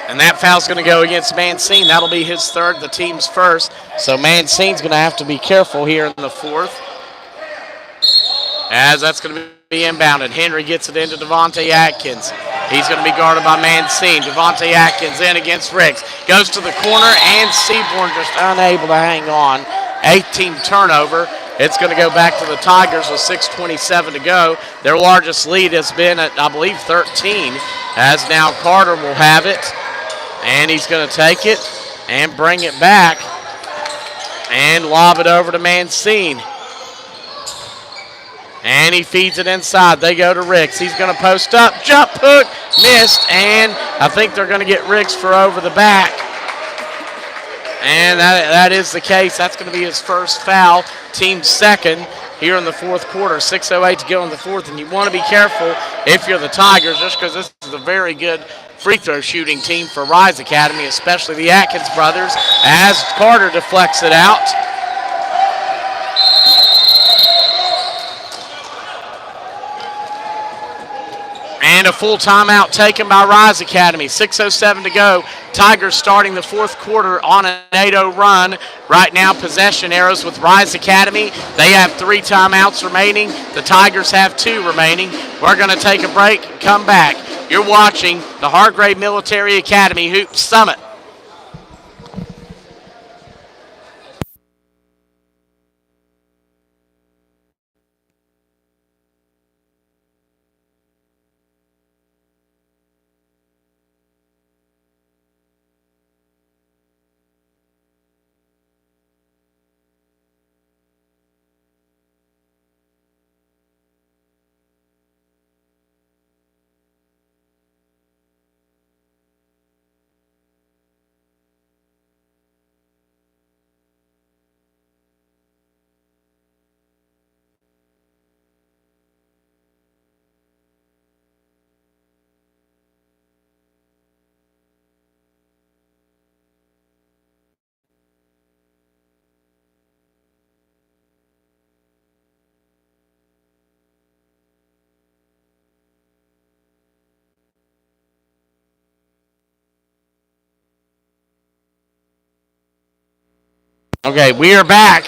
And that foul's going to go against Mancine. That'll be his 3rd, the team's 1st. So Mancine's going to have to be careful here in the 4th. As that's going to be inbounded. Henry gets it into Devontae Atkins. He's going to be guarded by Mancine. Devontae Atkins in against Riggs. Goes to the corner, and Seaborn just unable to hang on. 8th-team turnover. It's going to go back to the Tigers with 6:27 to go. Their largest lead has been at, I believe, 13. As now Carter will have it. And he's going to take it and bring it back and lob it over to Mancine. And he feeds it inside. They go to Ricks. He's going to post up. Jump hook. Missed. And I think they're going to get Ricks for over the back. And that is the case. That's going to be his 1st foul. Team's 2nd here in the 4th quarter. 6:08 to go in the 4th. And you want to be careful if you're the Tigers, just because this is a very good free throw shooting team for Rise Academy, especially the Atkins brothers, as Carter deflects it out. And a full timeout taken by Rise Academy. 6:07 to go. Tigers starting the 4th quarter on an 8-0 run. Right now, possession arrows with Rise Academy. They have 3 timeouts remaining. The Tigers have 2 remaining. We're going to take a break and come back. You're watching the Hargrave Military Academy Hoops Summit. Okay, we are back.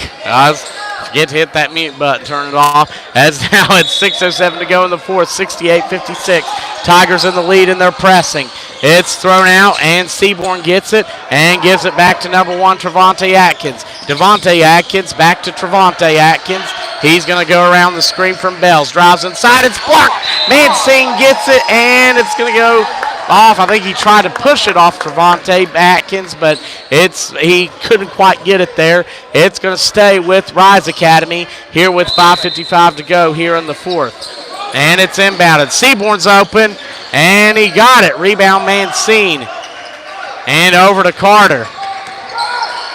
Forget to hit that mute button, turn it off. As now it's 6:07 to go in the 4th, 68-56. Tigers in the lead and they're pressing. It's thrown out and Seaborn gets it and gives it back to number 1, Trevante Atkins. Devontae Atkins back to Trevante Atkins. He's going to go around the screen from Bells. Drives inside, it's blocked. Mancine gets it and it's going to go off. I think he tried to push it off Trevante Atkins, but he couldn't quite get it there. It's going to stay with Rise Academy here with 5:55 to go here in the fourth. And it's inbounded. Seaborn's open, and he got it. Rebound Mancine. And over to Carter.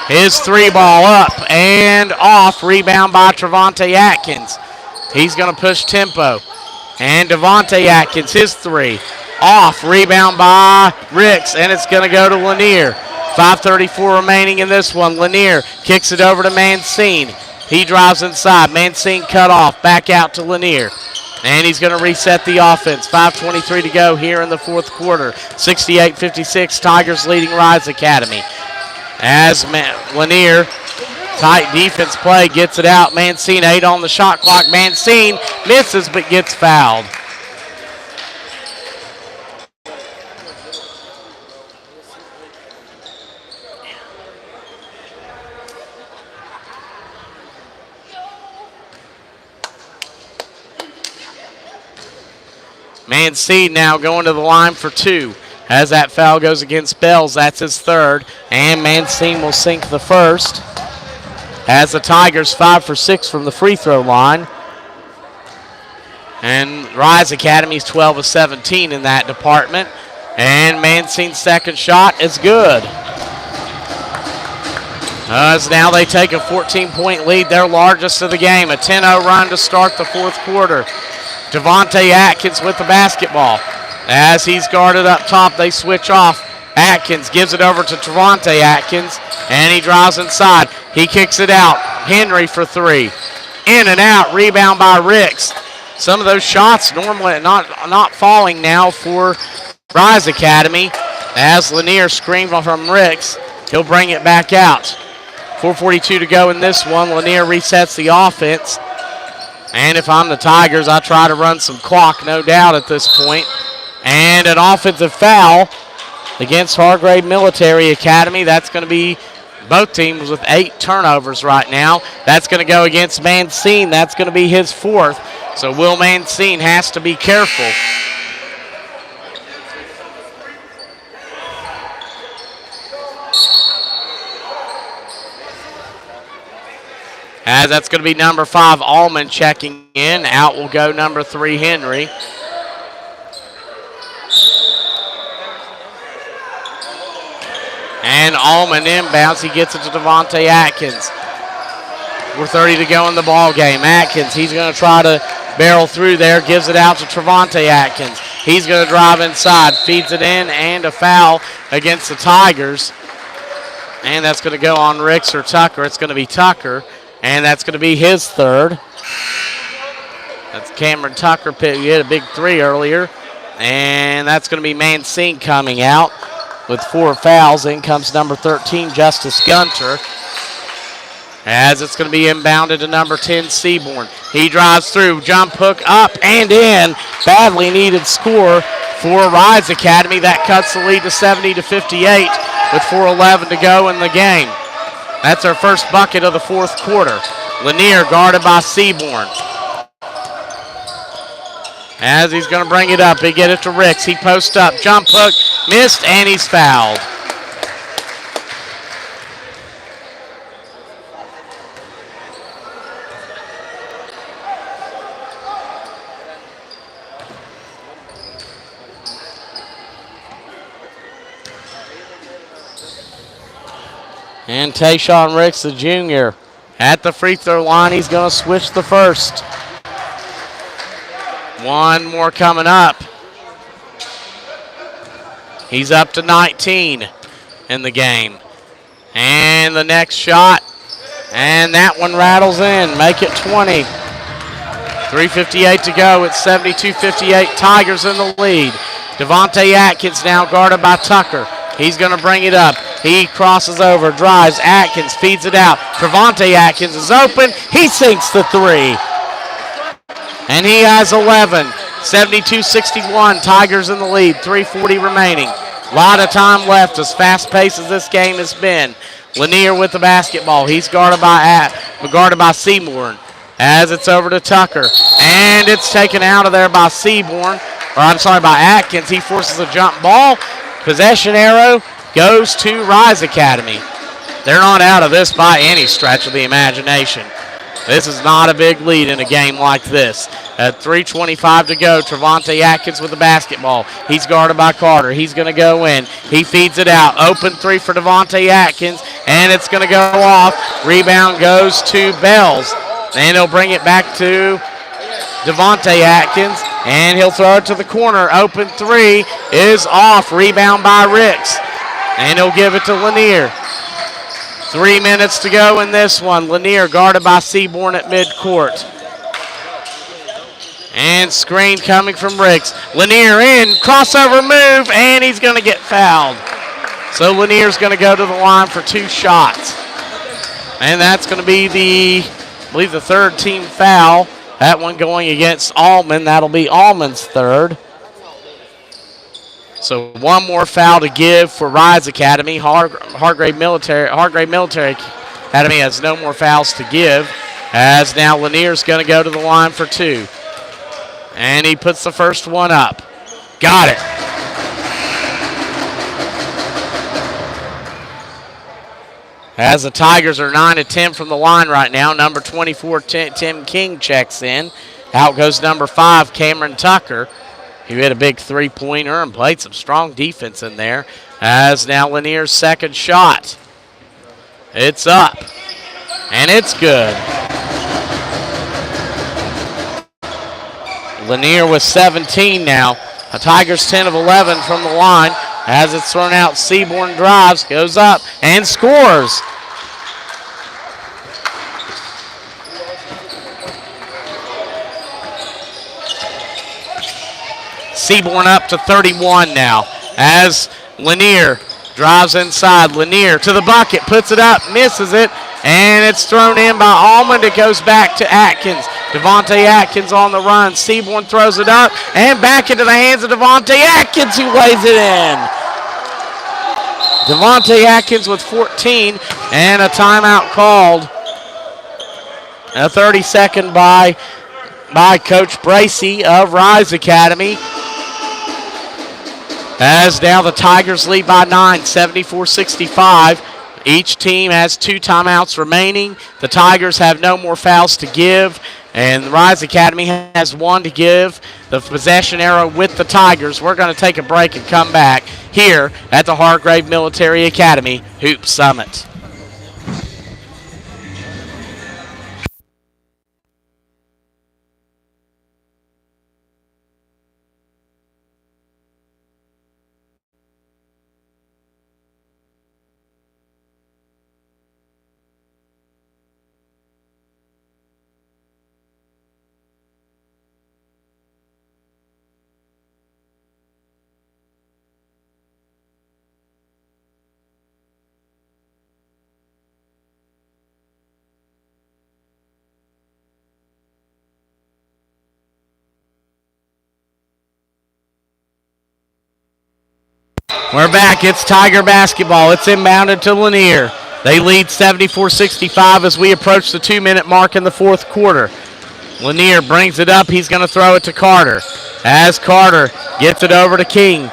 His three ball up and off. Rebound by Trevante Atkins. He's going to push tempo. And Devontae Atkins, his three. Off. Rebound by Ricks, and it's going to go to Lanier. 5:34 remaining in this one. Lanier kicks it over to Mancine. He drives inside. Mancine cut off. Back out to Lanier. And he's going to reset the offense. 5:23 to go here in the fourth quarter. 68-56, Tigers leading Rise Academy. As Lanier, tight defense play, gets it out. Mancine 8 on the shot clock. Mancine misses but gets fouled. Mancine now going to the line for two. As that foul goes against Bells, that's his third. And Mancine will sink the first. As the Tigers 5 for 6 from the free throw line. And Rise Academy's 12 of 17 in that department. And Mancine's second shot is good. As now they take a 14-point lead, their largest of the game. A 10-0 run to start the fourth quarter. Devontae Atkins with the basketball. As he's guarded up top, they switch off. Atkins gives it over to Trevante Atkins, and he drives inside. He kicks it out. Henry for three. In and out. Rebound by Ricks. Some of those shots normally not falling now for Rise Academy. As Lanier screams from Ricks, he'll bring it back out. 4:42 to go in this one. Lanier resets the offense. And if I'm the Tigers, I try to run some clock, no doubt, at this point. And an offensive foul against Hargrave Military Academy. That's going to be both teams with 8 turnovers right now. That's going to go against Mancine. That's going to be his fourth. So Will Mancine has to be careful. As that's going to be number 5, Allman checking in. Out will go number 3, Henry. And Allman inbounds. He gets it to Devontae Atkins. 4:30 to go in the ball game. Atkins, he's going to try to barrel through there. Gives it out to Trevante Atkins. He's going to drive inside. Feeds it in, and a foul against the Tigers. And that's going to go on Ricks or Tucker. It's going to be Tucker. And that's going to be his third. That's Cameron Tucker. He hit a big three earlier. And that's going to be Mancine coming out with 4 fouls. In comes number 13, Justice Gunter. As it's going to be inbounded to number 10, Seaborn. He drives through, jump hook up and in. Badly needed score for Rise Academy. That cuts the lead to 70-58 with 4:11 to go in the game. That's our first bucket of the fourth quarter. Lanier guarded by Seaborn. As he's going to bring it up, they get it to Ricks. He posts up, jump hook, missed, and he's fouled. And Tayshawn Ricks, the junior, at the free throw line. He's going to switch the first. One more coming up. He's up to 19 in the game. And the next shot. And that one rattles in. Make it 20. 3:58 to go. It's 72-58. Tigers in the lead. Devontae Atkins now guarded by Tucker. He's going to bring it up. He crosses over, drives. Atkins feeds it out. Trevante Atkins is open. He sinks the three. And he has 11. 72-61. Tigers in the lead. 3:40 remaining. A lot of time left, as fast-paced as this game has been. Lanier with the basketball. He's guarded by Seaborn. As it's over to Tucker. And it's taken out of there by Seaborn. by Atkins. He forces a jump ball. Possession arrow goes to Rise Academy. They're not out of this by any stretch of the imagination. This is not a big lead in a game like this. At 3:25 to go, Trevante Atkins with the basketball. He's guarded by Carter. He's going to go in. He feeds it out. Open three for Devontae Atkins, and it's going to go off. Rebound goes to Bells, and he'll bring it back to Devontae Atkins, and he'll throw it to the corner. Open three is off. Rebound by Ricks, and he'll give it to Lanier. 3 minutes to go in this one. Lanier guarded by Seaborn at midcourt. And screen coming from Ricks. Lanier in, crossover move, and he's going to get fouled. So Lanier's going to go to the line for 2 shots. And that's going to be I believe the third team foul. That one going against Allman. That'll be Allman's third. So one more foul to give for Rise Academy. Hargrave Military Academy has no more fouls to give, as now Lanier's going to go to the line for 2. And he puts the first one up. Got it. As the Tigers are 9 of 10 from the line right now, number 24, Tim King checks in. Out goes number 5, Cameron Tucker. He hit a big three-pointer and played some strong defense in there. As now Lanier's second shot. It's up, and it's good. Lanier with 17 now. The Tigers 10 of 11 from the line. As it's thrown out, Seaborn drives, goes up, and scores. Seaborn up to 31 now. As Lanier drives inside. Lanier to the bucket, puts it up, misses it, and it's thrown in by Almond. It goes back to Atkins. Devontae Atkins on the run. Seaborn throws it up and back into the hands of Devontae Atkins, who lays it in. Devontae Atkins with 14 and a timeout called. A 30-second by Coach Bracey of Rise Academy. As now the Tigers lead by 9, 74-65. Each team has 2 timeouts remaining. The Tigers have no more fouls to give, and Rise Academy has 1 to give. The possession arrow with the Tigers. We're going to take a break and come back here at the Hargrave Military Academy Hoop Summit. We're back. It's Tiger basketball. It's inbounded to Lanier. They lead 74-65 as we approach the 2-minute mark in the fourth quarter. Lanier brings it up. He's going to throw it to Carter. As Carter gets it over to King.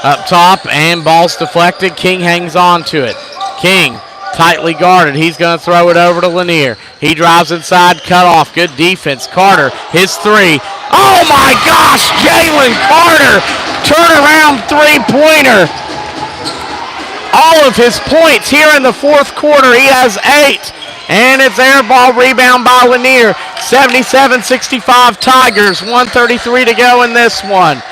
Up top, and ball's deflected. King hangs on to it. King tightly guarded. He's going to throw it over to Lanier. He drives inside, cut off. Good defense. Carter, his 3. Oh my gosh, Jalen Carter, turnaround three-pointer. All of his points here in the fourth quarter. He has 8, and it's air ball rebound by Lanier. 77-65 Tigers, 1:33 to go in this one.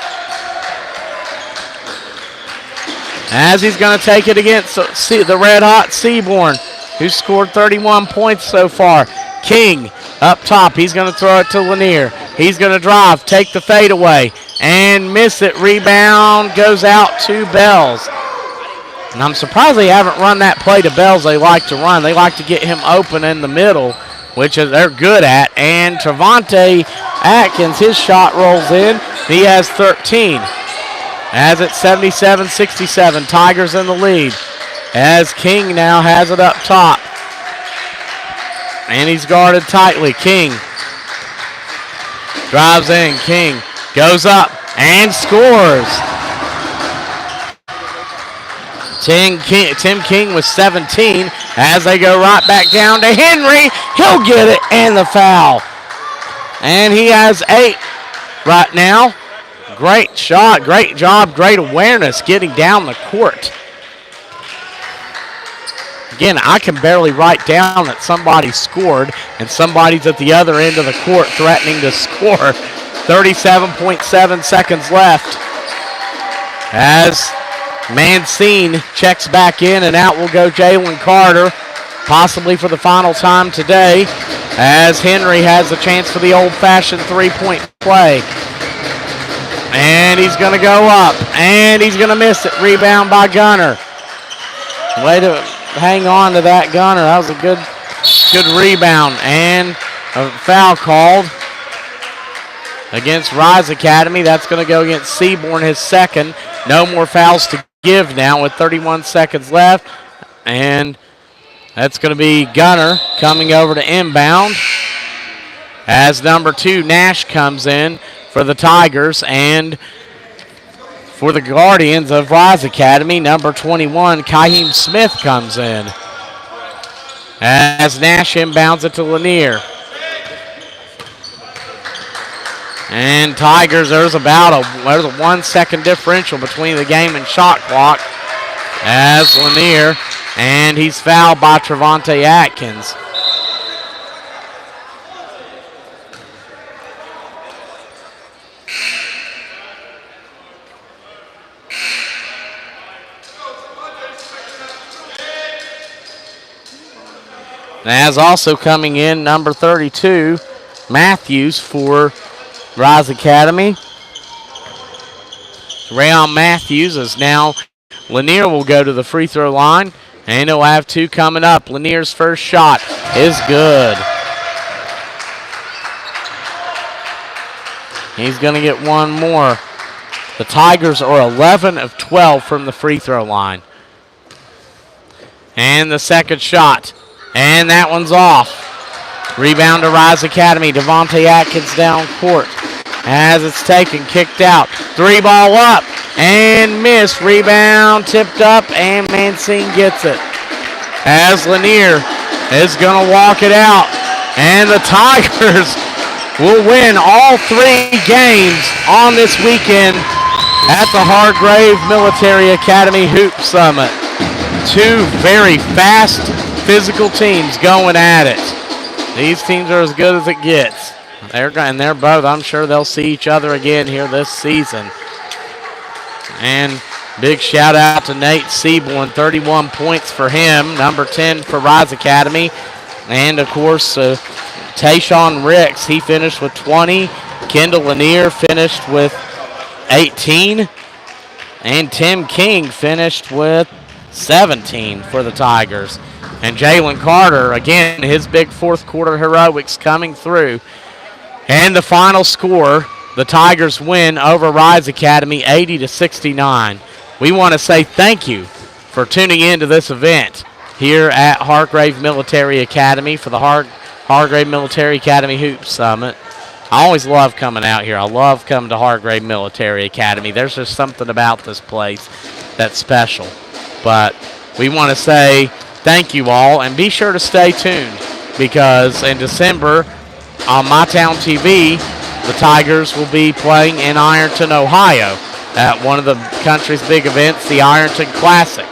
As he's going to take it against the red-hot Seaborn, who scored 31 points so far. King up top. He's going to throw it to Lanier. He's going to drive, take the fadeaway, and miss it. Rebound goes out to Bells. And I'm surprised they haven't run that play to Bells they like to run. They like to get him open in the middle, which they're good at. And Trevante Atkins, his shot rolls in. He has 13. As it's 77-67, Tigers in the lead. As King now has it up top. And he's guarded tightly. King drives in. King goes up, and scores. Tim King with 17 as they go right back down to Henry. He'll get it and the foul. And he has 8 right now. Great shot, great job, great awareness getting down the court. Again, I can barely write down that somebody scored and somebody's at the other end of the court threatening to score. 37.7 seconds left as Mancine checks back in, and out will go Jalen Carter, possibly for the final time today, as Henry has a chance for the old-fashioned three-point play. And he's going to go up, and he's going to miss it. Rebound by Gunner. Way to hang on to that, Gunner. That was a good rebound, and a foul called against Rise Academy. That's going to go against Seaborn, his second. No more fouls to give now with 31 seconds left. And that's going to be Gunner coming over to inbound as number 2, Nash, comes in for the Tigers. And for the Guardians of Rise Academy, number 21, Kaheem Smith, comes in as Nash inbounds it to Lanier. And Tigers, there's a 1 second differential between the game and shot clock as Lanier, and he's fouled by Trevante Atkins. And as also coming in, number 32, Matthews for Rise Academy. Rayon Matthews is now, Lanier will go to the free throw line, and he'll have 2 coming up. Lanier's first shot is good. He's going to get one more. The Tigers are 11 of 12 from the free throw line. And the second shot, and that one's off. Rebound to Rise Academy. Devontae Atkins down court as it's taken, kicked out. 3-ball up and missed. Rebound tipped up, and Mancine gets it. As Lanier is going to walk it out, and the Tigers will win all 3 games on this weekend at the Hargrave Military Academy Hoop Summit. 2 very fast, physical teams going at it. These teams are as good as it gets. They're both, I'm sure they'll see each other again here this season. And big shout out to Nate Seaborn, 31 points for him, number 10 for Rise Academy. And of course, Tayshawn Ricks, he finished with 20. Kendall Lanier finished with 18. And Tim King finished with 17 for the Tigers. And Jalen Carter, again, his big fourth quarter heroics coming through. And the final score, the Tigers win over Rise Academy 80-69. We want to say thank you for tuning in to this event here at Hargrave Military Academy for the Hargrave Military Academy Hoop Summit. I always love coming out here. I love coming to Hargrave Military Academy. There's just something about this place that's special. But we want to say thank you all, and be sure to stay tuned because in December on My Town TV, the Tigers will be playing in Ironton, Ohio at one of the country's big events, the Ironton Classic.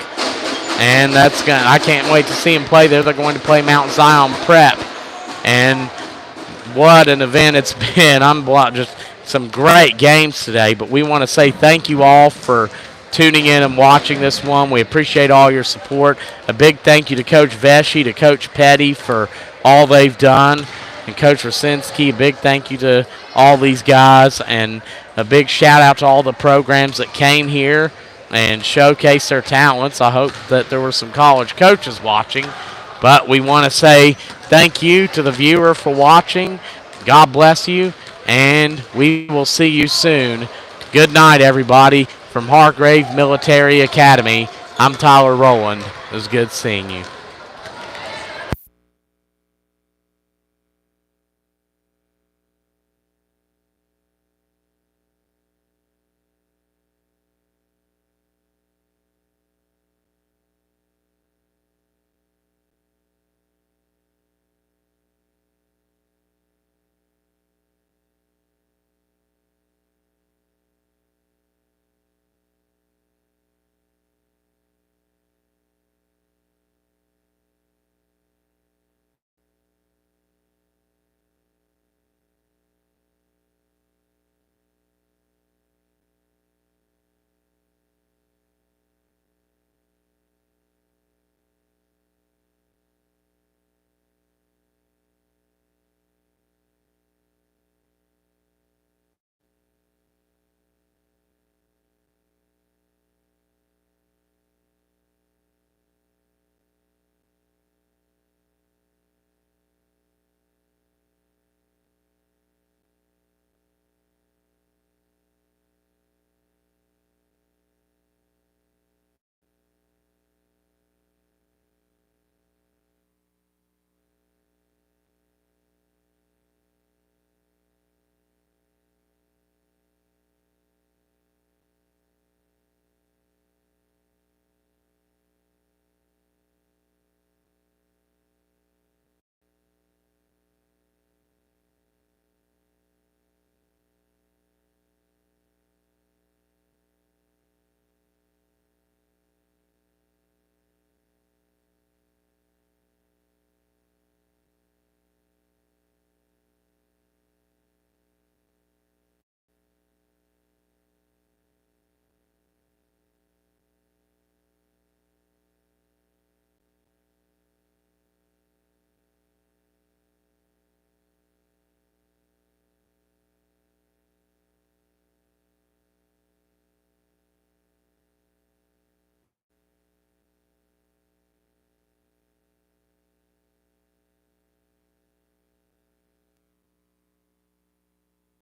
And I can't wait to see them play there. They're going to play Mount Zion Prep. And what an event it's been. Just some great games today, but we want to say thank you all for tuning in and watching this one. We appreciate all your support. A big thank you to Coach Vesey, to Coach Petty for all they've done, and Coach Rosinski. A big thank you to all these guys, and a big shout out to all the programs that came here and showcased their talents. I hope that there were some college coaches watching, but we want to say thank you to the viewer for watching. God bless you, and we will see you soon. Good night, everybody. From Hargrave Military Academy, I'm Tyler Rowland. It was good seeing you.